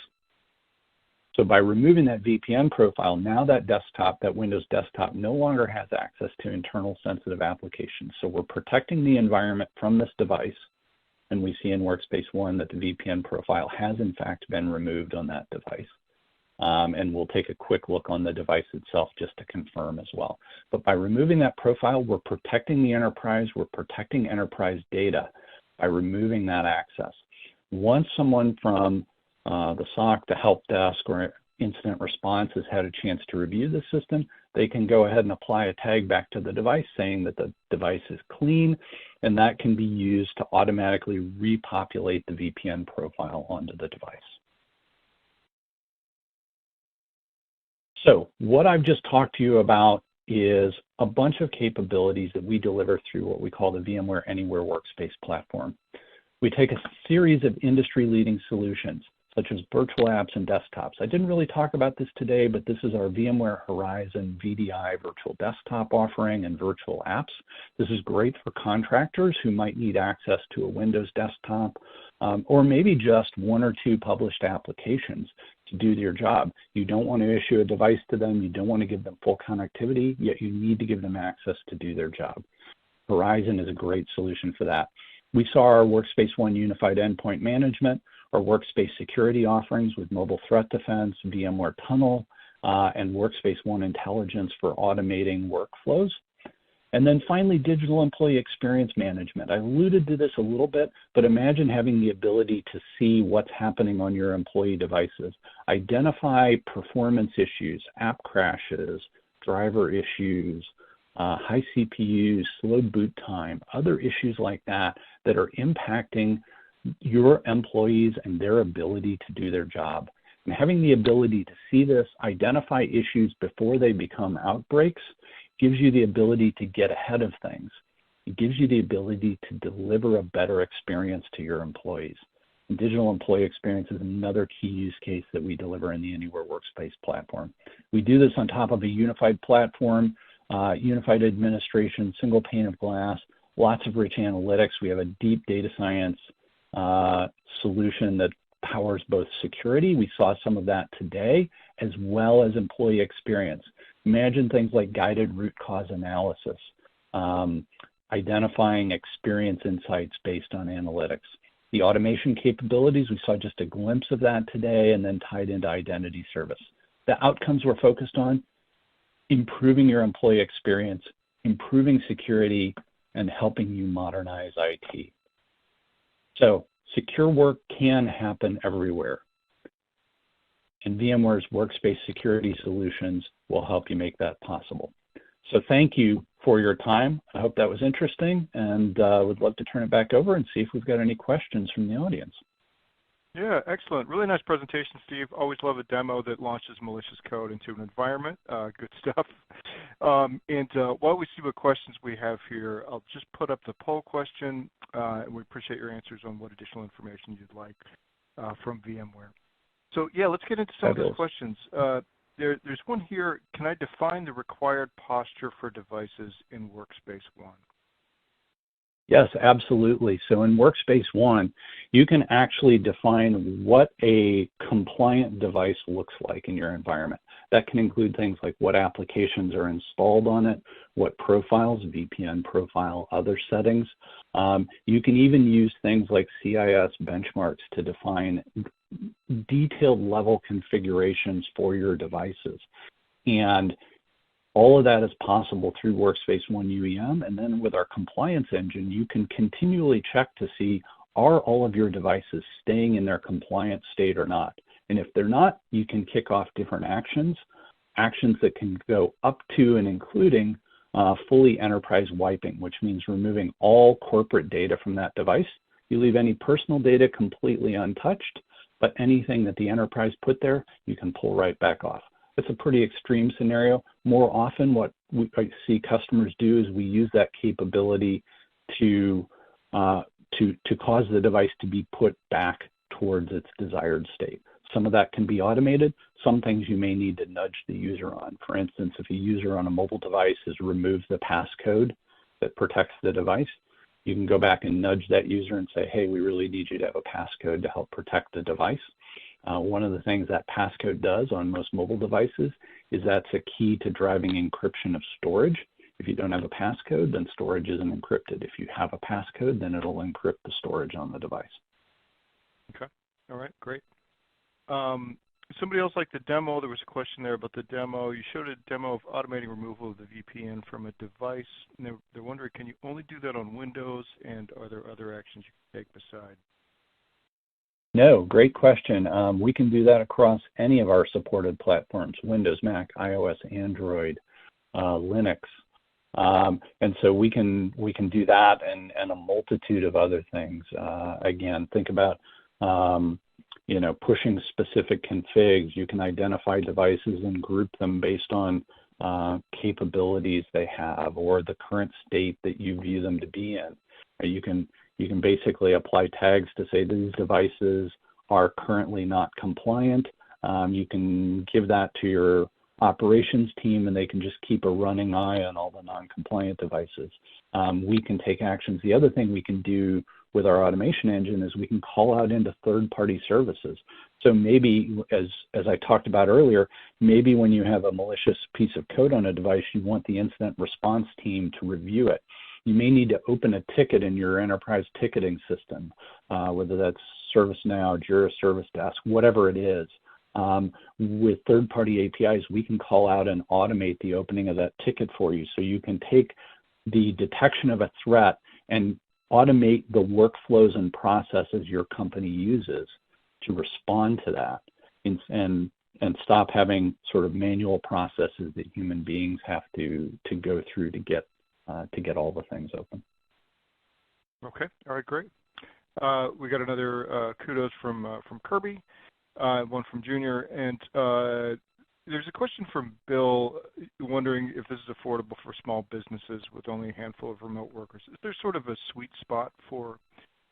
So by removing that VPN profile, now that Windows desktop no longer has access to internal sensitive applications. So we're protecting the environment from this device, and we see in Workspace ONE that the VPN profile has in fact been removed on that device. And we'll take a quick look on the device itself just to confirm as well. But by removing that profile, we're protecting the enterprise, we're protecting enterprise data by removing that access. Once someone from the SOC, the help desk, or incident response has had a chance to review the system, they can go ahead and apply a tag back to the device saying that the device is clean, and that can be used to automatically repopulate the VPN profile onto the device. So what I've just talked to you about is a bunch of capabilities that we deliver through what we call the VMware Anywhere Workspace platform. We take a series of industry-leading solutions, such as virtual apps and desktops. I didn't really talk about this today, but this is our VMware Horizon VDI virtual desktop offering and virtual apps. This is great for contractors who might need access to a Windows desktop, or maybe just one or two published applications to do their job. You don't want to issue a device to them, you don't want to give them full connectivity, yet you need to give them access to do their job. Horizon is a great solution for that. We saw our Workspace ONE Unified Endpoint Management, our Workspace Security offerings with Mobile Threat Defense, VMware Tunnel, and Workspace ONE Intelligence for automating workflows. And then finally, Digital Employee Experience Management. I alluded to this a little bit, but imagine having the ability to see what's happening on your employee devices, identify performance issues, app crashes, driver issues, high CPUs, slow boot time, other issues like that that are impacting your employees and their ability to do their job. And having the ability to see this, identify issues before they become outbreaks, gives you the ability to get ahead of things. It gives you the ability to deliver a better experience to your employees. And Digital Employee Experience is another key use case that we deliver in the Anywhere Workspace platform. We do this on top of a unified platform, unified administration, single pane of glass, lots of rich analytics. We have a deep data science solution that powers both security, we saw some of that today, as well as employee experience. Imagine things like guided root cause analysis, identifying experience insights based on analytics. The automation capabilities, we saw just a glimpse of that today, and then tied into identity service. The outcomes we're focused on: improving your employee experience, improving security, and helping you modernize IT. So secure work can happen everywhere, and VMware's Workspace Security solutions will help you make that possible. So thank you for your time. I hope that was interesting, and would love to turn it back over and see if we've got any questions from the audience. Yeah, excellent. Really nice presentation, Steve. Always love a demo that launches malicious code into an environment. Good stuff. While we see what questions we have here, I'll just put up the poll question, and we appreciate your answers on what additional information you'd like from VMware. So yeah, let's get into some of those questions. There's one here: can I define the required posture for devices in Workspace ONE? Yes, absolutely. So in Workspace ONE, you can actually define what a compliant device looks like in your environment. That can include things like what applications are installed on it, what profiles, VPN profile, other settings. You can even use things like CIS benchmarks to define detailed level configurations for your devices. And all of that is possible through Workspace ONE UEM, and then with our compliance engine, you can continually check to see, are all of your devices staying in their compliant state or not? And if they're not, you can kick off different actions that can go up to and including fully enterprise wiping, which means removing all corporate data from that device. You leave any personal data completely untouched, but anything that the enterprise put there, you can pull right back off. It's a pretty extreme scenario. More often what we see customers do is we use that capability to cause the device to be put back towards its desired state. some of that can be automated. Some things you may need to nudge the user on. For instance, if a user on a mobile device has removed the passcode that protects the device, you can go back and nudge that user and say, hey, we really need you to have a passcode to help protect the device. One of the things that passcode does on most mobile devices is that's a key to driving encryption of storage. If you don't have a passcode, then storage isn't encrypted. If you have a passcode, then it'll encrypt the storage on the device. Okay. All right. Great. Somebody else liked the demo. There was a question there about the demo. You showed a demo of automating removal of the VPN from a device. And they're wondering, can you only do that on Windows, and are there other actions you can take beside? No, great question. We can do that across any of our supported platforms: Windows, Mac, iOS, Android, Linux. And so we can do that and a multitude of other things. Again, think about pushing specific configs. You can identify devices and group them based on capabilities they have or the current state that you view them to be in. You can basically apply tags to say these devices are currently not compliant. You can give that to your operations team, and they can just keep a running eye on all the non-compliant devices. We can take actions. The other thing we can do with our automation engine is we can call out into third-party services. So maybe, as I talked about earlier, maybe when you have a malicious piece of code on a device, you want the incident response team to review it. You may need to open a ticket in your enterprise ticketing system, whether that's ServiceNow, Jira Service Desk, whatever it is. With third-party APIs, we can call out and automate the opening of that ticket for you. So you can take the detection of a threat and automate the workflows and processes your company uses to respond to that, and stop having sort of manual processes that human beings have to go through to get all the things open. Okay. All right. Great. We got another kudos from Kirby, one from Junior, and there's a question from Bill wondering if this is affordable for small businesses with only a handful of remote workers. Is there sort of a sweet spot for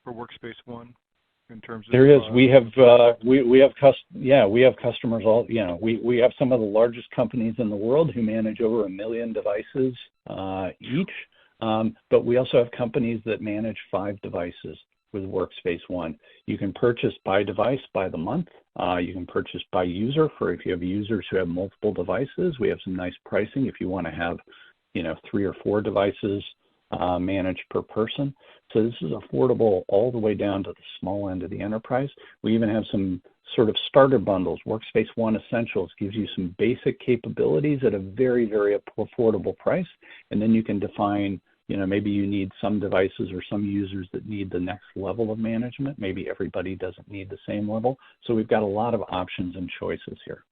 Workspace ONE in terms of? There is. We have customers all. We have some of the largest companies in the world who manage over 1 million devices each. But we also have companies that manage 5 devices with Workspace ONE. You can purchase by device by the month. You can purchase by user for if you have users who have multiple devices. We have some nice pricing if you want to have 3 or 4 devices managed per person. So this is affordable all the way down to the small end of the enterprise. We even have some sort of starter bundles. Workspace ONE Essentials gives you some basic capabilities at a very, very affordable price. And then you can define, maybe you need some devices or some users that need the next level of management. Maybe everybody doesn't need the same level. So we've got a lot of options and choices here.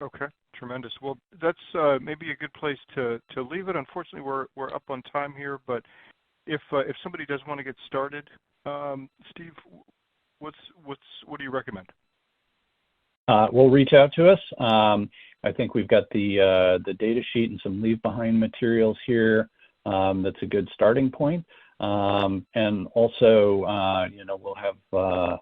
Okay, tremendous. Well, that's maybe a good place to leave it. Unfortunately, we're up on time here, but if somebody does want to get started, Steve, what do you recommend? Well, reach out to us. I think we've got the data sheet and some leave behind materials here. That's a good starting point. And also, we'll have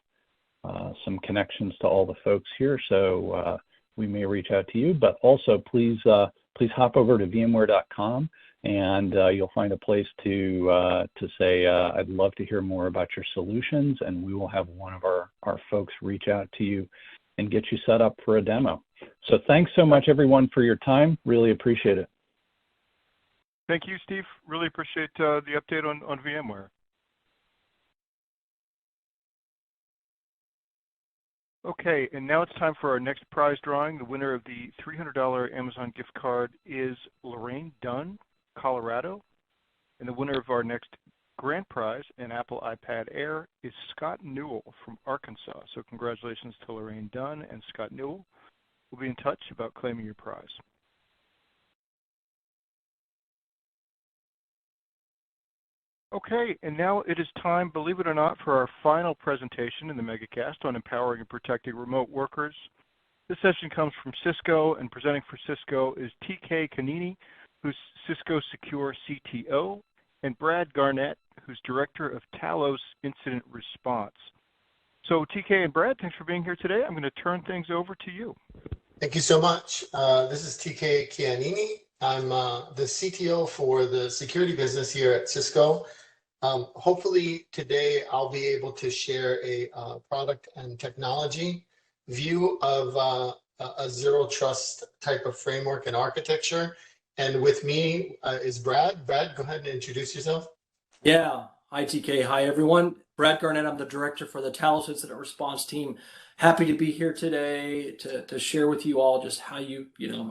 some connections to all the folks here, so we may reach out to you. But also, please hop over to VMware.com, and you'll find a place to say, I'd love to hear more about your solutions, and we will have one of our folks reach out to you and get you set up for a demo. So thanks so much, everyone, for your time. Really appreciate it. Thank you, Steve. Really appreciate the update on VMware. Okay, and now it's time for our next prize drawing. The winner of the $300 Amazon gift card is Lorraine Dunn, Colorado. And the winner of our next grand prize, an Apple iPad Air, is Scott Newell from Arkansas. So congratulations to Lorraine Dunn and Scott Newell. We'll be in touch about claiming your prize. Okay, and now it is time, believe it or not, for our final presentation in the MegaCast on empowering and protecting remote workers. This session comes from Cisco, and presenting for Cisco is TK Kanini, who's Cisco Secure CTO, and Brad Garnett, who's Director of Talos Incident Response. So TK and Brad, thanks for being here today. I'm going to turn things over to you. Thank you so much. This is TK Chianini. I'm the CTO for the security business here at Cisco. Hopefully today I'll be able to share a product and technology view of a zero trust type of framework and architecture. And with me is Brad. Brad, go ahead and introduce yourself. Yeah. Hi, TK. Hi, everyone. Brad Garnett. I'm the director for the Talos Incident Response Team. Happy to be here today to share with you all just how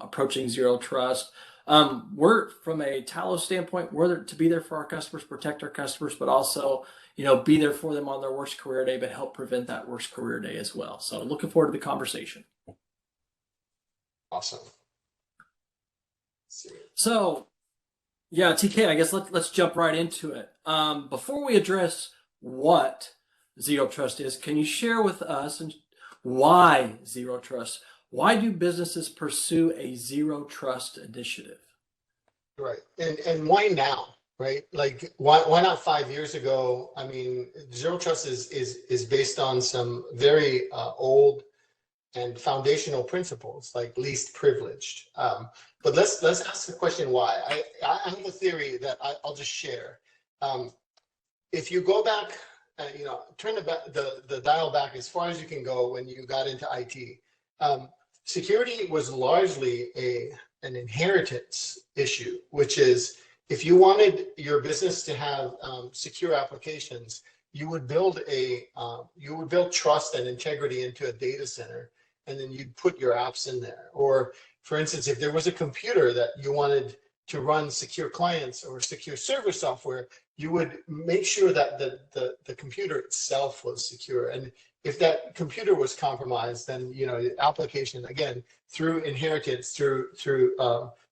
approaching zero trust. We're from a Talos standpoint, we're there to be there for our customers, protect our customers, but also, be there for them on their worst career day, but help prevent that worst career day as well. So looking forward to the conversation. Awesome. So, yeah, TK, I guess let's jump right into it. Before we address what zero trust is, can you share with us why zero trust? Why do businesses pursue a zero trust initiative? Right, and why now? Right, like why not 5 years ago? I mean, zero trust is based on some very old and foundational principles like least privileged. But let's ask the question why. I have a theory that I'll just share. If you go back, turn the dial back as far as you can go when you got into IT. Security was largely an inheritance issue, which is if you wanted your business to have secure applications, you would build trust and integrity into a data center, and then you'd put your apps in there. Or for instance, if there was a computer that you wanted to run secure clients or secure server software, you would make sure that the computer itself was secure. And if that computer was compromised, then the application, again, through inheritance, through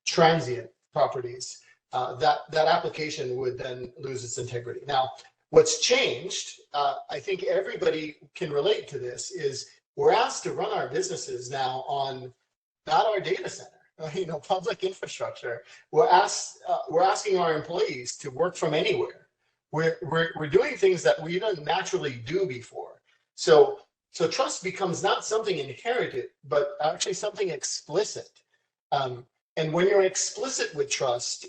transient properties, that application would then lose its integrity. Now, what's changed, I think everybody can relate to this, is we're asked to run our businesses now on not our data center, public infrastructure. We're asking our employees to work from anywhere. We're doing things that we didn't naturally do before. So trust becomes not something inherited, but actually something explicit. And when you're explicit with trust,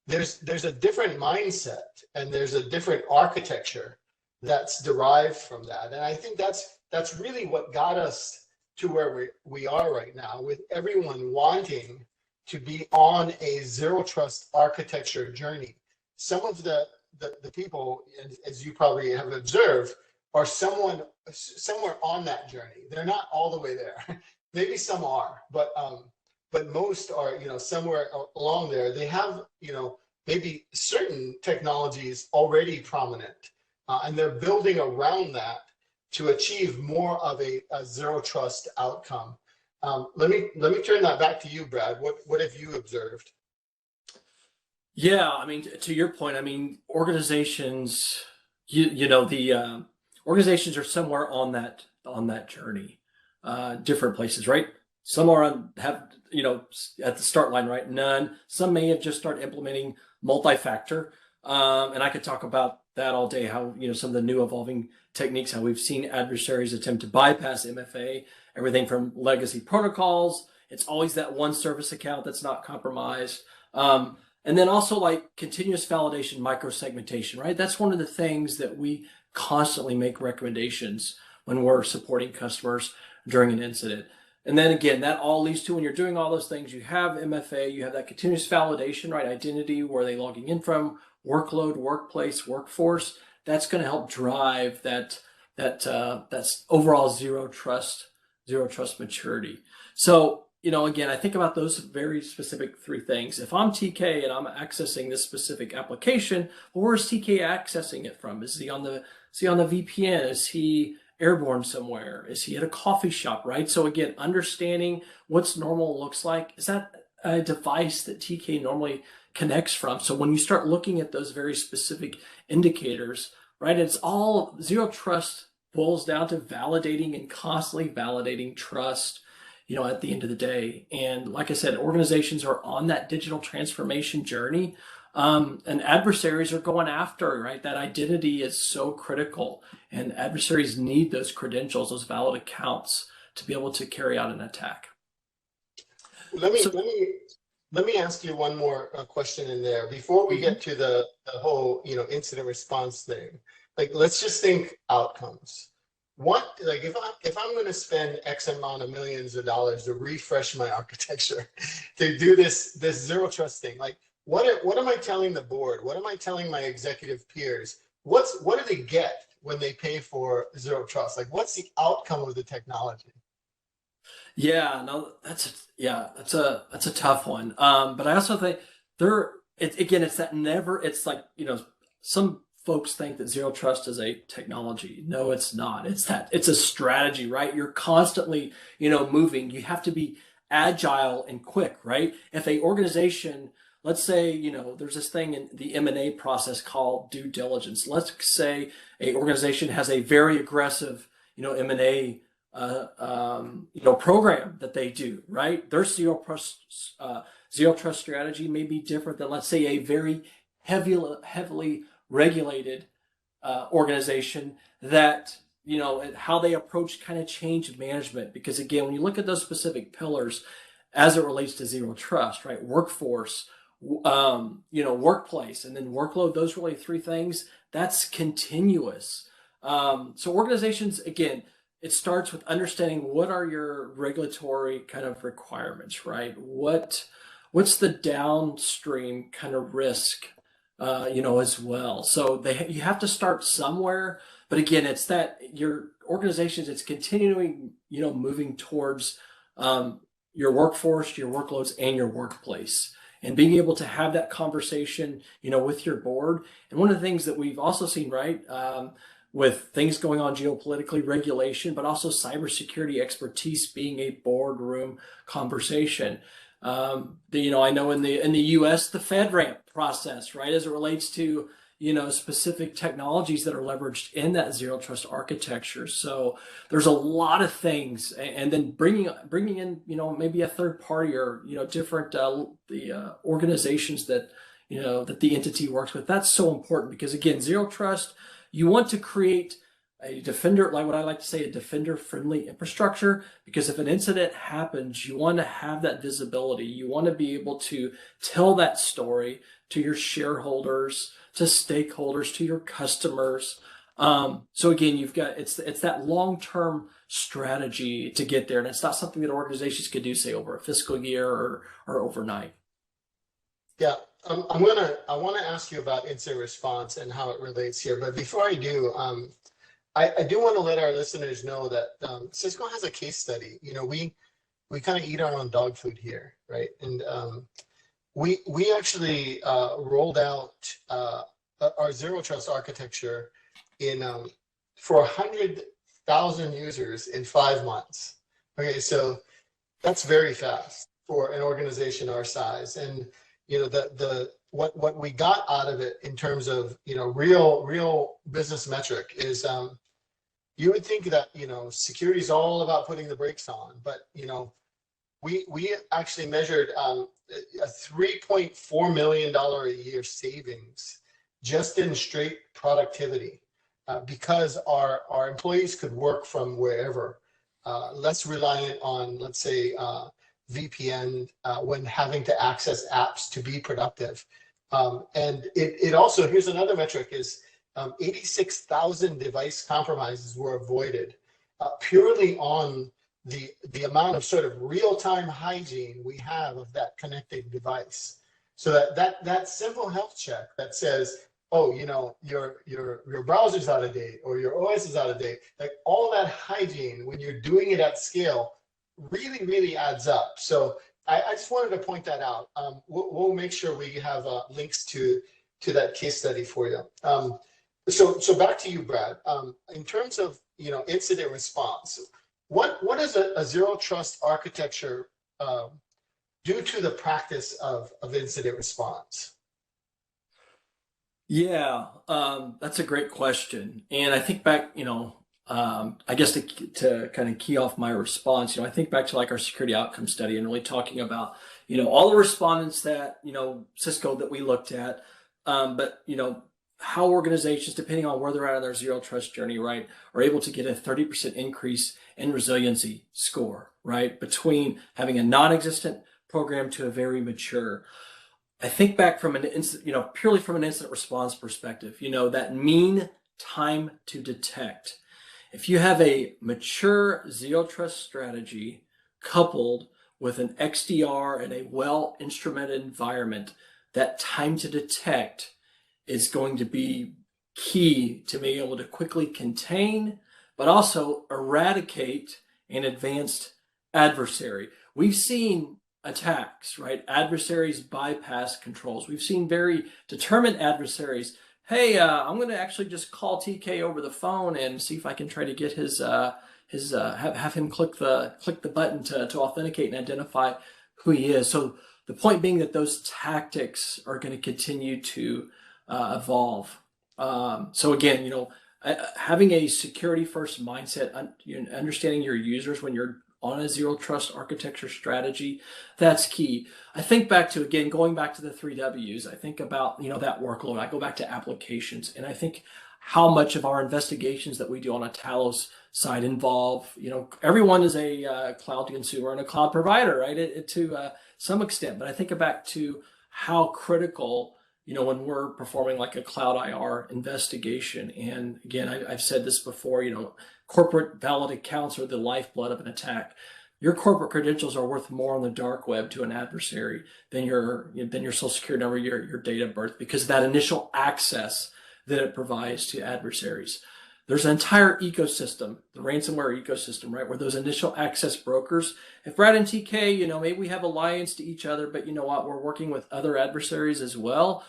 there's a different mindset and there's a different architecture that's derived from that. And I think that's really what got us to where we are right now, with everyone wanting to be on a zero trust architecture journey. Some of the people, as you probably have observed, are somewhere on that journey. They're not all the way there. Maybe some are, but most are, somewhere along there. They have, maybe certain technologies already prominent, and they're building around that to achieve more of a zero trust outcome. Let me turn that back to you, Brad. What have you observed? Yeah, I mean, to your point, I mean, organizations, organizations are somewhere on that journey, different places, right? Some are at the start line, right? None. Some may have just started implementing multi-factor, and I could talk about that all day. How some of the new evolving techniques, how we've seen adversaries attempt to bypass MFA, everything from legacy protocols. It's always that one service account that's not compromised. And then also like continuous validation, micro-segmentation, right? That's one of the things that we constantly make recommendations when we're supporting customers during an incident. And then again, that all leads to, when you're doing all those things, you have MFA, you have that continuous validation, right? Identity, where are they logging in from, workload, workplace, workforce. That's going to help drive that's overall zero trust maturity. So, again, I think about those very specific three things. If I'm TK and I'm accessing this specific application, well, where's TK accessing it from? Is he on the VPN? Is he airborne somewhere? Is he at a coffee shop, right? So again, understanding what's normal looks like. Is that a device that TK normally connects from? So when you start looking at those very specific indicators, right, it's all zero trust boils down to validating and constantly validating trust, at the end of the day. And like I said, organizations are on that digital transformation journey. And adversaries are going after, right? That identity is so critical, and adversaries need those credentials, those valid accounts to be able to carry out an attack. Let me ask you one more question in there before we get to the whole incident response thing. Like, let's just think outcomes. What, like, if I'm going to spend X amount of millions of dollars to refresh my architecture, to do this zero trust thing, like, what am I telling the board? What am I telling my executive peers? What do they get when they pay for zero trust? Like, what's the outcome of the technology? Yeah, no, that's a tough one. But I also think it's like, some folks think that zero trust is a technology. No, it's not. It's a strategy, right? You're constantly, moving. You have to be agile and quick, right? If a organization, let's say, there's this thing in the M&A process called due diligence. Let's say a organization has a very aggressive, M&A program that they do, right? Their zero trust strategy may be different than, let's say, a very heavily regulated organization that, how they approach kind of change management. Because again, when you look at those specific pillars as it relates to zero trust, right? Workforce, workplace, and then workload, those really three things, that's continuous. So organizations, again, it starts with understanding what are your regulatory kind of requirements, right? What's the downstream kind of risk, as well. So you have to start somewhere. But again, it's that your organizations, it's continuing, moving towards your workforce, your workloads, and your workplace, and being able to have that conversation, with your board. And one of the things that we've also seen, right, with things going on geopolitically, regulation, but also cybersecurity expertise being a boardroom conversation. I know in the U.S., the FedRAMP process, right, as it relates to, specific technologies that are leveraged in that zero trust architecture. So there's a lot of things, and then bringing in, maybe a third party or, different, the organizations that, that the entity works with. That's so important because, again, zero trust, you want to create a defender, like what I like to say, a defender-friendly infrastructure, because if an incident happens, you want to have that visibility. You want to be able to tell that story to your shareholders, to stakeholders, to your customers. So again, it's that long-term strategy to get there, and it's not something that organizations could do, say, over a fiscal year or overnight. Yeah. I want to ask you about incident response and how it relates here. But before I do, I do want to let our listeners know that Cisco has a case study. We kind of eat our own dog food here, right? And we actually rolled out our zero trust architecture for 100,000 users in 5 months. Okay, so that's very fast for an organization our size. And what we got out of it in terms of real business metric is you would think that security is all about putting the brakes on, but we actually measured a $3.4 million a year savings just in straight productivity because our employees could work from wherever, less reliant on, let's say, VPN when having to access apps to be productive. And it also, here's another metric, is 86,000 device compromises were avoided purely on the amount of sort of real-time hygiene we have of that connected device. So that simple health check that says, oh, your browser's out of date or your OS is out of date, like all that hygiene when you're doing it at scale really, really adds up. So I just wanted to point that out. We'll make sure we have links to that case study for you. So back to you, Brad. In terms of incident response, what does a zero trust architecture do to the practice of incident response? Yeah, that's a great question, and I think back, I guess to kind of key off my response, I think back to like our security outcome study and really talking about, all the respondents that, Cisco that we looked at, but, how organizations, depending on where they're at on their zero trust journey, right, are able to get a 30% increase in resiliency score, right, between having a non-existent program to a very mature. I think back from an purely from an incident response perspective, that mean time to detect. If you have a mature zero trust strategy coupled with an XDR and a well-instrumented environment, that time to detect is going to be key to being able to quickly contain, but also eradicate an advanced adversary. We've seen attacks, right? Adversaries bypass controls. We've seen very determined adversaries. Hey, I'm going to actually just call TK over the phone and see if I can try to get have him click the button to authenticate and identify who he is. So the point being that those tactics are going to continue to evolve. So again, having a security first mindset, understanding your users when you're on a zero trust architecture strategy, that's key. I think back to, again, going back to the 3 Ws, I think about, that workload. I go back to applications, and I think how much of our investigations that we do on a Talos side involve, everyone is a cloud consumer and a cloud provider, right? To some extent, but I think back to how critical, when we're performing like a cloud IR investigation. And again, I've said this before, corporate valid accounts are the lifeblood of an attack. Your corporate credentials are worth more on the dark web to an adversary than your social security number, your date of birth, because of that initial access that it provides to adversaries. There's an entire ecosystem, the ransomware ecosystem, right, where those initial access brokers, if Brad and TK, maybe we have alliance to each other, but you know what, we're working with other adversaries as well.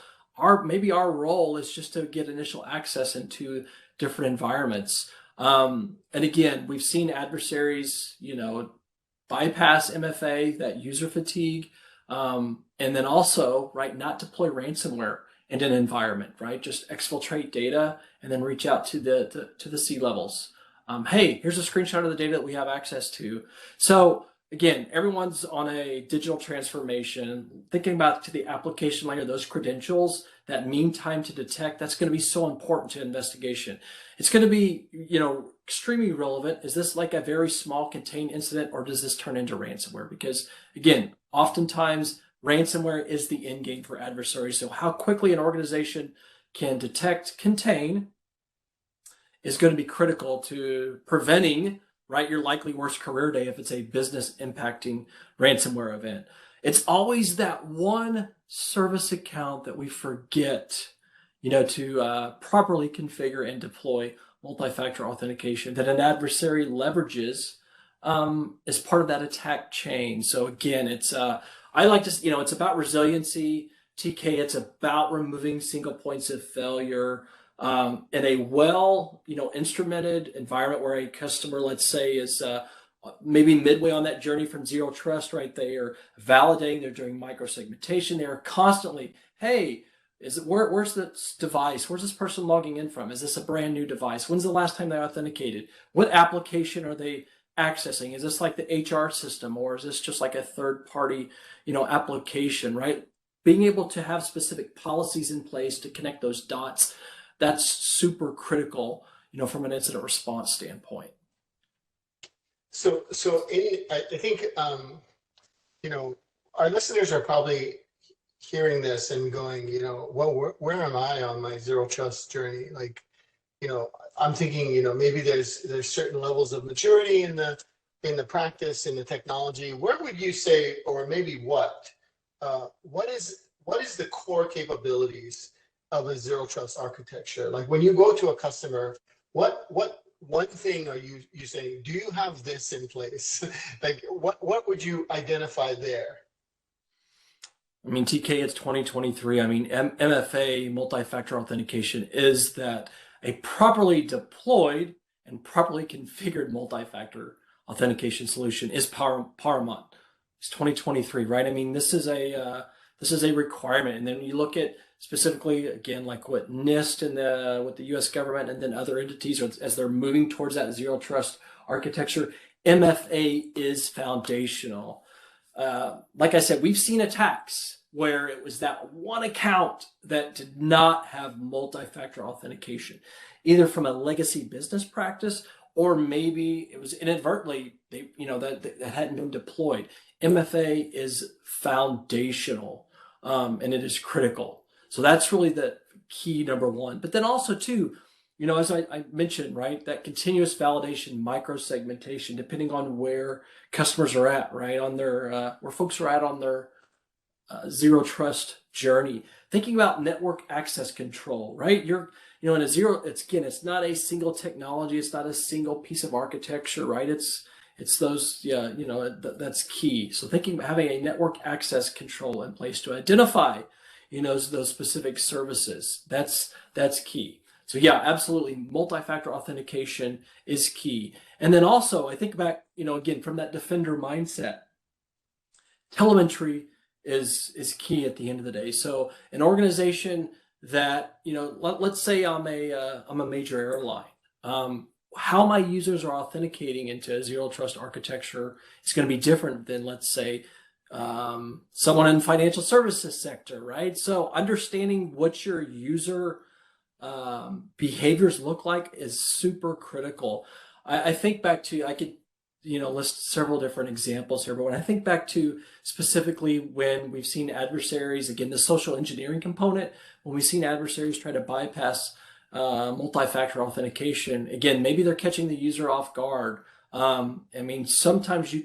Maybe our role is just to get initial access into different environments. And again, we've seen adversaries, bypass MFA, that user fatigue, and then also, right, not deploy ransomware in an environment, right? Just exfiltrate data and then reach out to the C levels. Hey, here's a screenshot of the data that we have access to. So again, everyone's on a digital transformation, thinking about to the application layer, those credentials, that mean time to detect, that's going to be so important to investigation. It's going to be, extremely relevant. Is this like a very small contained incident, or does this turn into ransomware? Because again, oftentimes ransomware is the end game for adversaries. So how quickly an organization can detect, contain is going to be critical to preventing, right, your likely worst career day if it's a business impacting ransomware event. It's always that one service account that we forget, to properly configure and deploy multi-factor authentication that an adversary leverages as part of that attack chain. So again, it's I like to, it's about resiliency. TK, it's about removing single points of failure in a instrumented environment where a customer, let's say, is maybe midway on that journey from zero trust, right? They are validating, they're doing microsegmentation. They are constantly, hey, where's this device? Where's this person logging in from? Is this a brand new device? When's the last time they authenticated? What application are they accessing? Is this like the HR system, or is this just like a third party, application, right? Being able to have specific policies in place to connect those dots, that's super critical, from an incident response standpoint. So I think, our listeners are probably hearing this and going, well, where am I on my zero trust journey? Like, I'm thinking, maybe there's certain levels of maturity in the practice, in the technology. Where would you say, or maybe what is the core capabilities of a zero trust architecture? Like when you go to a customer, what one thing are you saying, do you have this in place? Like what would you identify there? I mean, TK, it's 2023. I mean, MFA, multi-factor authentication, is that a properly deployed and properly configured multi-factor authentication solution is paramount. It's 2023, right? I mean, this is a requirement. And then you look at specifically, again, like what NIST and with the U.S. government and then other entities, as they're moving towards that zero trust architecture, MFA is foundational. like I said, we've seen attacks where it was that one account that did not have multi-factor authentication, either from a legacy business practice or maybe it was inadvertently that hadn't been deployed. MFA is foundational, and it is critical. So that's really the key number one. But then also too, as I mentioned, right, that continuous validation, micro segmentation, depending on where customers are at, right, on their where folks are at on their zero trust journey. Thinking about network access control, right? In a zero, it's not a single technology, it's not a single piece of architecture, right? It's those, that's key. So thinking about having a network access control in place to identify, those specific services, that's key. So yeah, absolutely, multi-factor authentication is key. And then also, I think back, again, from that defender mindset, telemetry is key at the end of the day. So an organization that, let's say I'm a major airline. How my users are authenticating into a zero trust architecture is going to be different than, let's say, someone in financial services sector, right? So understanding what your user behaviors look like is super critical. I think back to, I could list several different examples here, but when I think back to specifically when we've seen adversaries, again, the social engineering component, when we've seen adversaries try to bypass multi-factor authentication, again, maybe they're catching the user off guard. Sometimes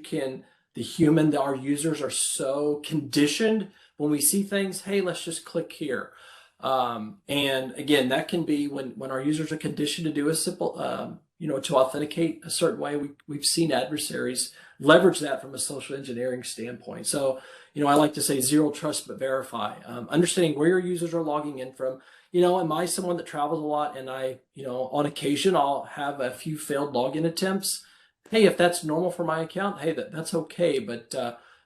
our users are so conditioned when we see things, hey, let's just click here. And again, that can be when our users are conditioned to do a simple, to authenticate a certain way. We've seen adversaries leverage that from a social engineering standpoint. So, I like to say zero trust but verify. Understanding where your users are logging in from. Am I someone that travels a lot and on occasion I'll have a few failed login attempts? Hey, if that's normal for my account, hey, that's okay. But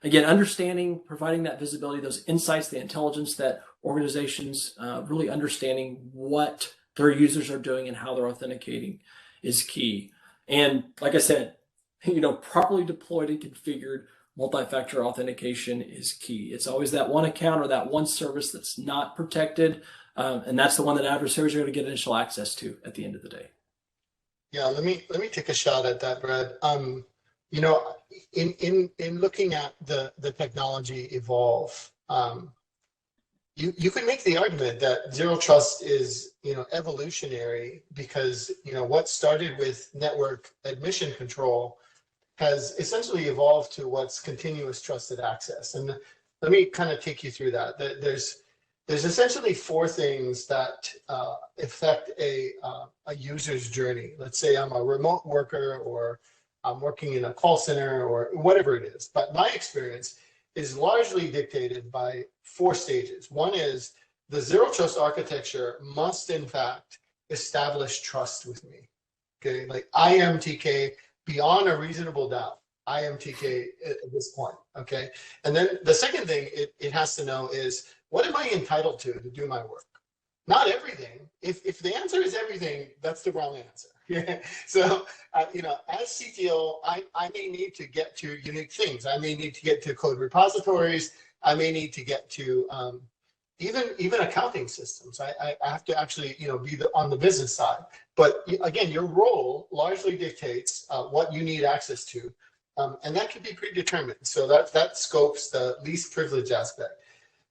again, understanding, providing that visibility, those insights, the intelligence that organizations really understanding what their users are doing and how they're authenticating is key. And like I said, properly deployed and configured multi-factor authentication is key. It's always that one account or that one service that's not protected. And that's the one that adversaries are going to get initial access to at the end of the day. Yeah, let me take a shot at that, Brad. In looking at the technology evolve, you can make the argument that zero trust is evolutionary because what started with network admission control has essentially evolved to what's continuous trusted access. And let me kind of take you through that. There's essentially four things that affect a user's journey. Let's say I'm a remote worker or I'm working in a call center or whatever it is. But my experience is largely dictated by four stages. One is the zero trust architecture must in fact establish trust with me. Okay, like I am TK beyond a reasonable doubt. I am TK at this point. Okay, and then the second thing it has to know is what am I entitled to do my work? Not everything. If the answer is everything, that's the wrong answer. So, as CTO, I may need to get to unique things. I may need to get to code repositories. I may need to get to even accounting systems. I have to actually, be on the business side. But again, your role largely dictates what you need access to, and that can be predetermined. So that scopes the least privilege aspect.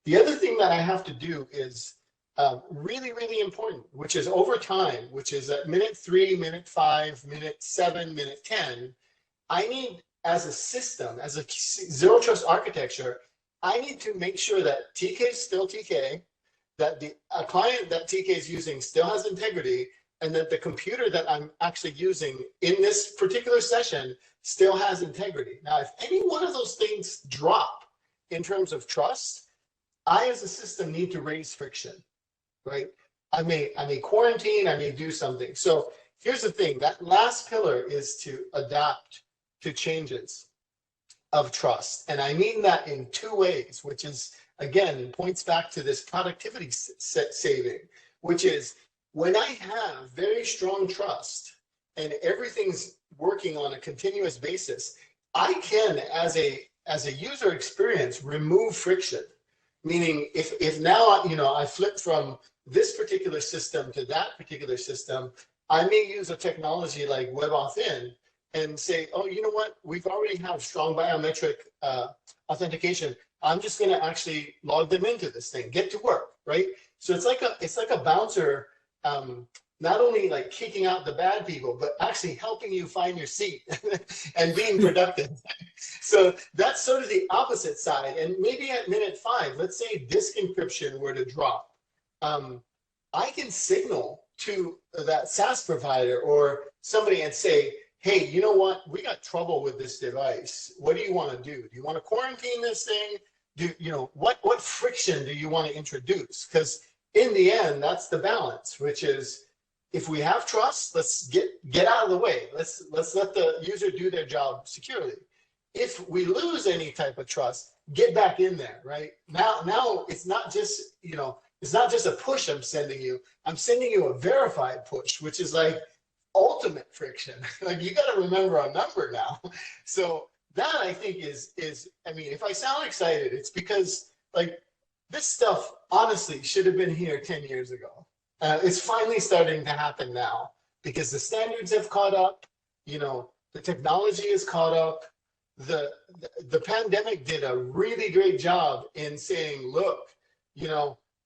The other thing that I have to do is really, really important, which is over time, which is at minute 3, minute 5, minute 7, minute 10, I need, as a system, as a zero trust architecture, I need to make sure that TK is still TK, that a client that TK is using still has integrity, and that the computer that I'm actually using in this particular session still has integrity. Now, if any one of those things drop in terms of trust, I, as a system, need to raise friction, right? I may quarantine, I may do something. So here's the thing, that last pillar is to adapt to changes of trust. And I mean that in two ways, which is, again, points back to this productivity saving, which is when I have very strong trust and everything's working on a continuous basis, I can, as a as a user experience, remove friction. Meaning, if now I flip from this particular system to that particular system, I may use a technology like WebAuthn and say, oh, you know what? We've already have strong biometric authentication. I'm just going to actually log them into this thing. Get to work, right? So it's like a bouncer, not only like kicking out the bad people, but actually helping you find your seat and being productive. So that's sort of the opposite side. And maybe at minute 5, let's say disk encryption were to drop. I can signal to that SaaS provider or somebody and say, hey, you know what? We got trouble with this device. What do you want to do? Do you want to quarantine this thing? What friction do you want to introduce? Because in the end, that's the balance, which is if we have trust, let's get out of the way. Let's let the user do their job securely. If we lose any type of trust, get back in there, right? Now it's not just, it's not just a push I'm sending you. I'm sending you a verified push, which is like ultimate friction. Like you got to remember a number now. So that I think is, I mean, if I sound excited, it's because like this stuff honestly should have been here 10 years ago. It's finally starting to happen now because the standards have caught up, the technology is caught up. The pandemic did a really great job in saying, look,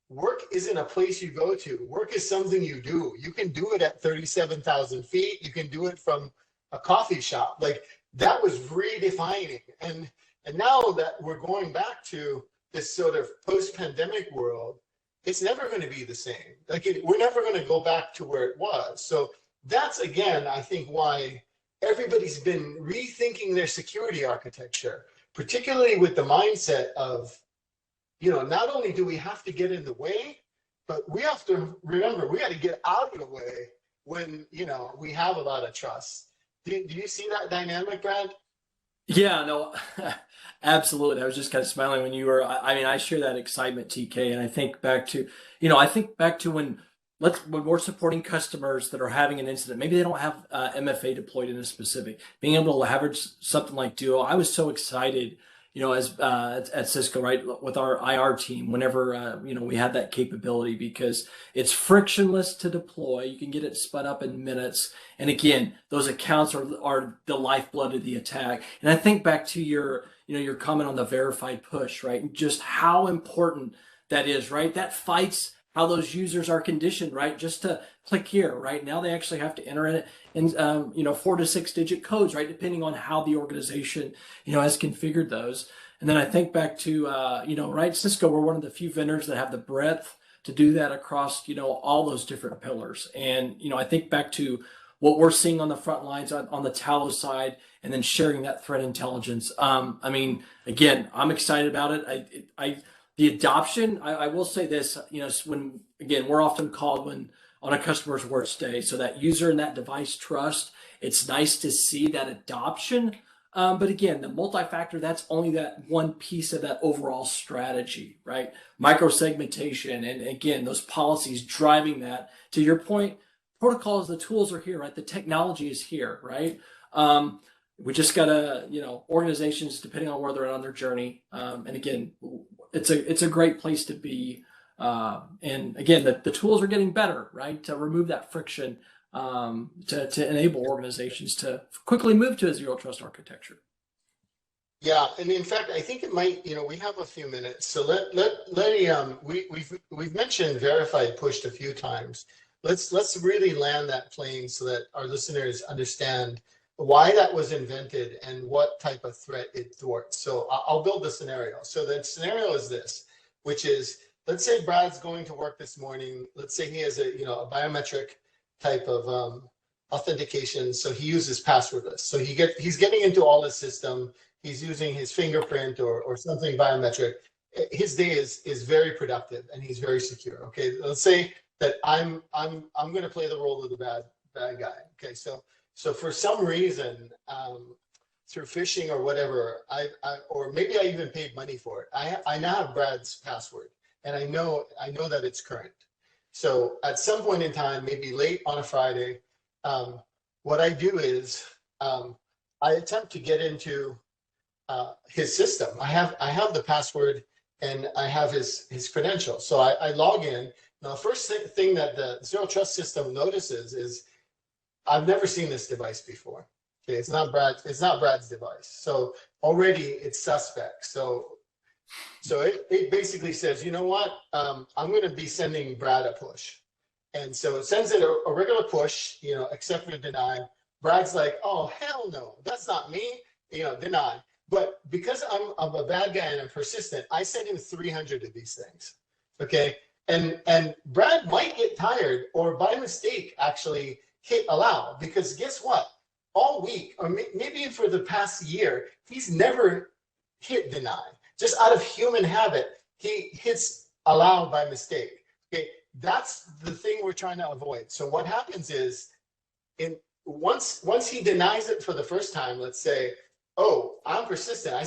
work isn't a place you go to. Work is something you do. You can do it at 37,000 feet. You can do it from a coffee shop. Like that was redefining. And now that we're going back to this sort of post-pandemic world, it's never going to be the same. We're never going to go back to where it was. So that's, again, I think why everybody's been rethinking their security architecture, particularly with the mindset of, not only do we have to get in the way, but we have to remember we got to get out of the way when, we have a lot of trust. Do you see that dynamic, Brad? Yeah, no, absolutely. I was just kind of smiling when you were, I share that excitement, TK, and I think back to, when we're supporting customers that are having an incident, maybe they don't have MFA deployed in a specific, being able to leverage something like Duo. I was so excited, as at Cisco, right, with our IR team, whenever, we had that capability because it's frictionless to deploy. You can get it spun up in minutes. And again, those accounts are the lifeblood of the attack. And I think back to your comment on the verified push, right? And just how important that is, right? That fights how those users are conditioned, right? Just to click here, right? Now they actually have to enter it in, 4 to 6 digit codes, right? Depending on how the organization, has configured those. And then I think back to, right, Cisco, we're one of the few vendors that have the breadth to do that across, all those different pillars. And, I think back to what we're seeing on the front lines on the Talos side and then sharing that threat intelligence. Again, I'm excited about it. The adoption, I will say this, when, again, we're often called on a customer's worst day. So that user and that device trust, it's nice to see that adoption. But again, the multi-factor, that's only that one piece of that overall strategy, right? Micro-segmentation, and again, those policies driving that. To your point, protocols, the tools are here, right? The technology is here, right? We just gotta, organizations, depending on where they're at on their journey. And again, it's a great place to be. And again, the tools are getting better, right? To remove that friction, to enable organizations to quickly move to a zero trust architecture. Yeah, and in fact, I think it might. We have a few minutes, so we've mentioned verified pushed a few times. Let's really land that plane so that our listeners understand why that was invented and what type of threat it thwarts. So I'll build the scenario. So the scenario is this, which is, let's say Brad's going to work this morning. Let's say he has a biometric type of authentication. So he uses passwordless. So he's getting into all his system. He's using his fingerprint or something biometric. His day is very productive and he's very secure. Okay, let's say that I'm going to play the role of the bad guy. Okay, so for some reason, through phishing or whatever, or maybe I even paid money for it. I now have Brad's password, and I know that it's current. So at some point in time, maybe late on a Friday, what I do is I attempt to get into his system. I have the password and I have his credentials. So I log in. Now, the first thing that the Zero Trust system notices is I've never seen this device before. Okay, it's not Brad's device. So already it's suspect. So it basically says, you know what? I'm going to be sending Brad a push. And so it sends it a regular push, accept or deny. Brad's like, oh, hell no, that's not me, deny. But because I'm a bad guy and I'm persistent, I send him 300 of these things, okay? And Brad might get tired or by mistake actually hit allow, because guess what? All week, or maybe for the past year, he's never hit deny. Just out of human habit, he hits allow by mistake, okay? That's the thing we're trying to avoid. So what happens is, once he denies it for the first time, let's say, oh, I'm persistent. I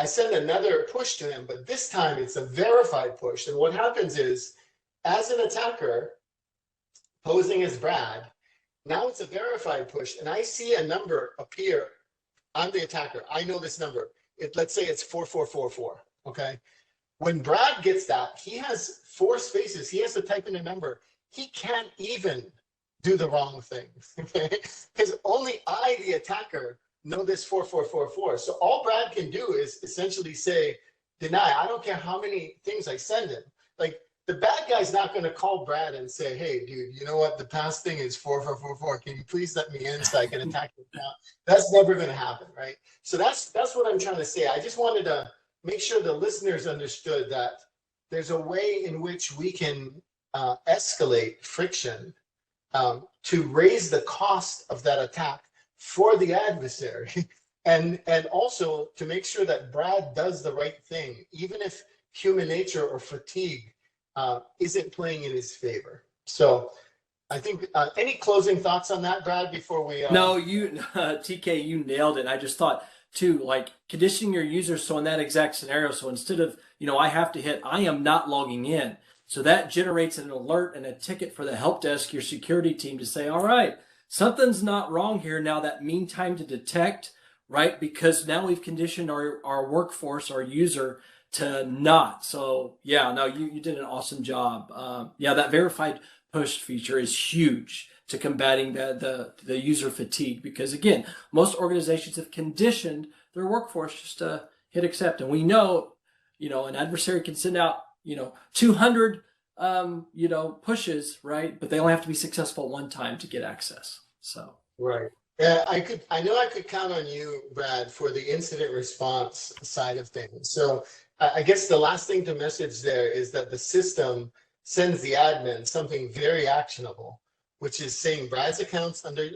send another push to him, but this time it's a verified push. And what happens is, as an attacker posing as Brad, now it's a verified push, and I see a number appear. I'm the attacker. I know this number. Let's say it's 4444. Okay. When Brad gets that, he has 4 spaces. He has to type in a number. He can't even do the wrong thing, okay? Because only I, the attacker, know this 4444. So all Brad can do is essentially say, deny. I don't care how many things I send him. Like, the bad guy's not going to call Brad and say, hey, dude, you know what? The past thing is 4444. Can you please let me in so I can attack your account? That's never going to happen, right? So that's what I'm trying to say. I just wanted to make sure the listeners understood that there's a way in which we can escalate friction to raise the cost of that attack for the adversary, and also to make sure that Brad does the right thing, even if human nature or fatigue isn't playing in his favor. So I think any closing thoughts on that, Brad, before we No, TK, you nailed it. I just thought too, like conditioning your users so in that exact scenario, so instead of I have to hit I am not logging in, so that generates an alert and a ticket for the help desk, your security team, to say, all right, something's not wrong here. Now that mean time to detect, right? Because now we've conditioned our workforce, our user, to not. So yeah, no, you did an awesome job. Yeah, that verified push feature is huge to combating the user fatigue, because again, most organizations have conditioned their workforce just to hit accept, and we know, an adversary can send out 200 pushes, right? But they only have to be successful one time to get access. So right. Yeah, I know I could count on you, Brad, for the incident response side of things. So I guess the last thing to message there is that the system sends the admin something very actionable, which is saying Brad's account's under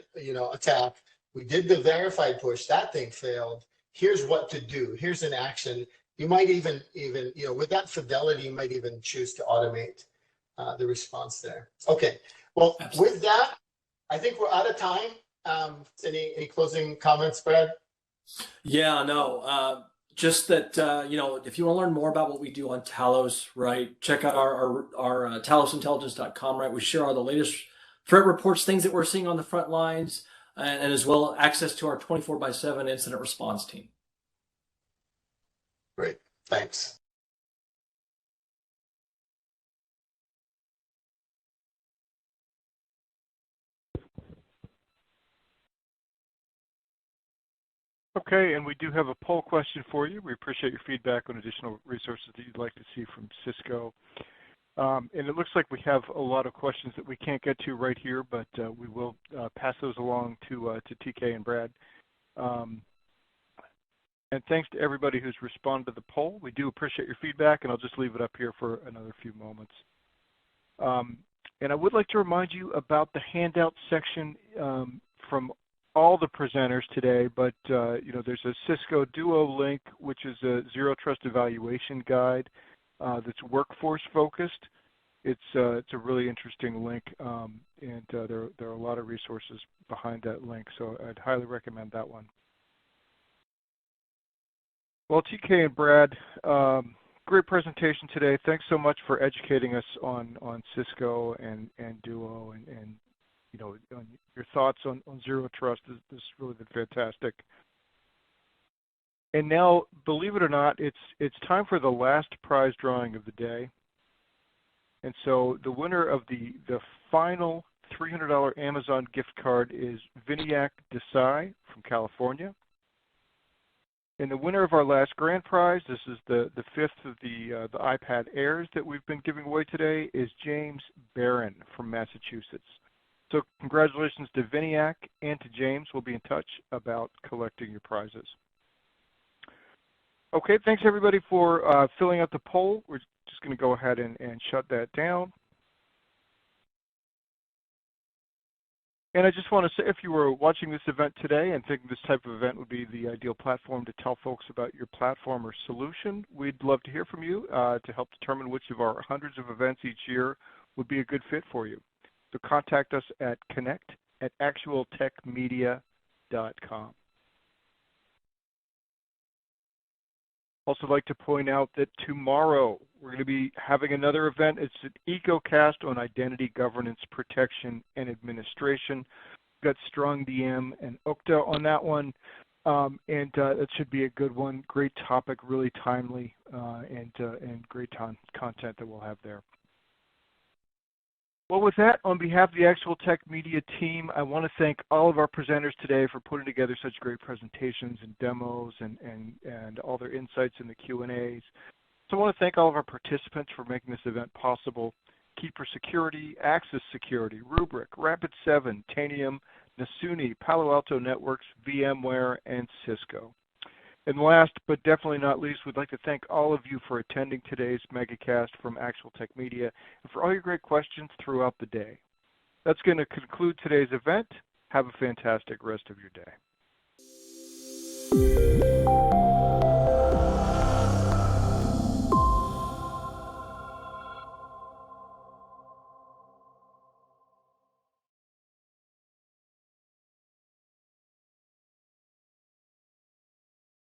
attack. We did the verified push. That thing failed. Here's what to do. Here's an action. You might even with that fidelity, you might even choose to automate the response there. Okay. Well, absolutely. With that, I think we're out of time. Any closing comments, Brad? Yeah, no. Just that, if you want to learn more about what we do on Talos, right, check out our talosintelligence.com, right? We share all the latest threat reports, things that we're seeing on the front lines, and as well access to our 24/7 incident response team. Great. Thanks. Okay, and we do have a poll question for you. We appreciate your feedback on additional resources that you'd like to see from Cisco. And it looks like we have a lot of questions that we can't get to right here, but we will pass those along to TK and Brad. And thanks to everybody who's responded to the poll. We do appreciate your feedback, and I'll just leave it up here for another few moments. And I would like to remind you about the handout section from all the presenters today, but there's a Cisco Duo link, which is a Zero Trust evaluation guide that's workforce focused. It's a really interesting link, and there are a lot of resources behind that link, so I'd highly recommend that one. Well, TK and Brad, great presentation today. Thanks so much for educating us on Cisco and Duo, and on your thoughts on Zero Trust. This has really been fantastic. And now, believe it or not, it's time for the last prize drawing of the day. And so the winner of the final $300 Amazon gift card is Vinayak Desai from California. And the winner of our last grand prize, this is the fifth of the iPad Airs that we've been giving away today, is James Barron from Massachusetts. So congratulations to Vinayak and to James. We'll be in touch about collecting your prizes. Okay, thanks everybody for filling out the poll. We're just going to go ahead and shut that down. And I just want to say, if you were watching this event today and thinking this type of event would be the ideal platform to tell folks about your platform or solution, we'd love to hear from you to help determine which of our hundreds of events each year would be a good fit for you. So contact us at connect@actualtechmedia.com. Also like to point out that tomorrow we're going to be having another event. It's an EcoCast on identity governance, protection, and administration. We've got Strong DM and Okta on that one, and it should be a good one. Great topic, really timely, and great content that we'll have there. Well, with that, on behalf of the Actual Tech Media team, I want to thank all of our presenters today for putting together such great presentations and demos and all their insights in the Q&As. So I want to thank all of our participants for making this event possible. Keeper Security, Axis Security, Rubrik, Rapid7, Tanium, Nasuni, Palo Alto Networks, VMware, and Cisco. And last but definitely not least, we'd like to thank all of you for attending today's MegaCast from Actual Tech Media and for all your great questions throughout the day. That's going to conclude today's event. Have a fantastic rest of your day.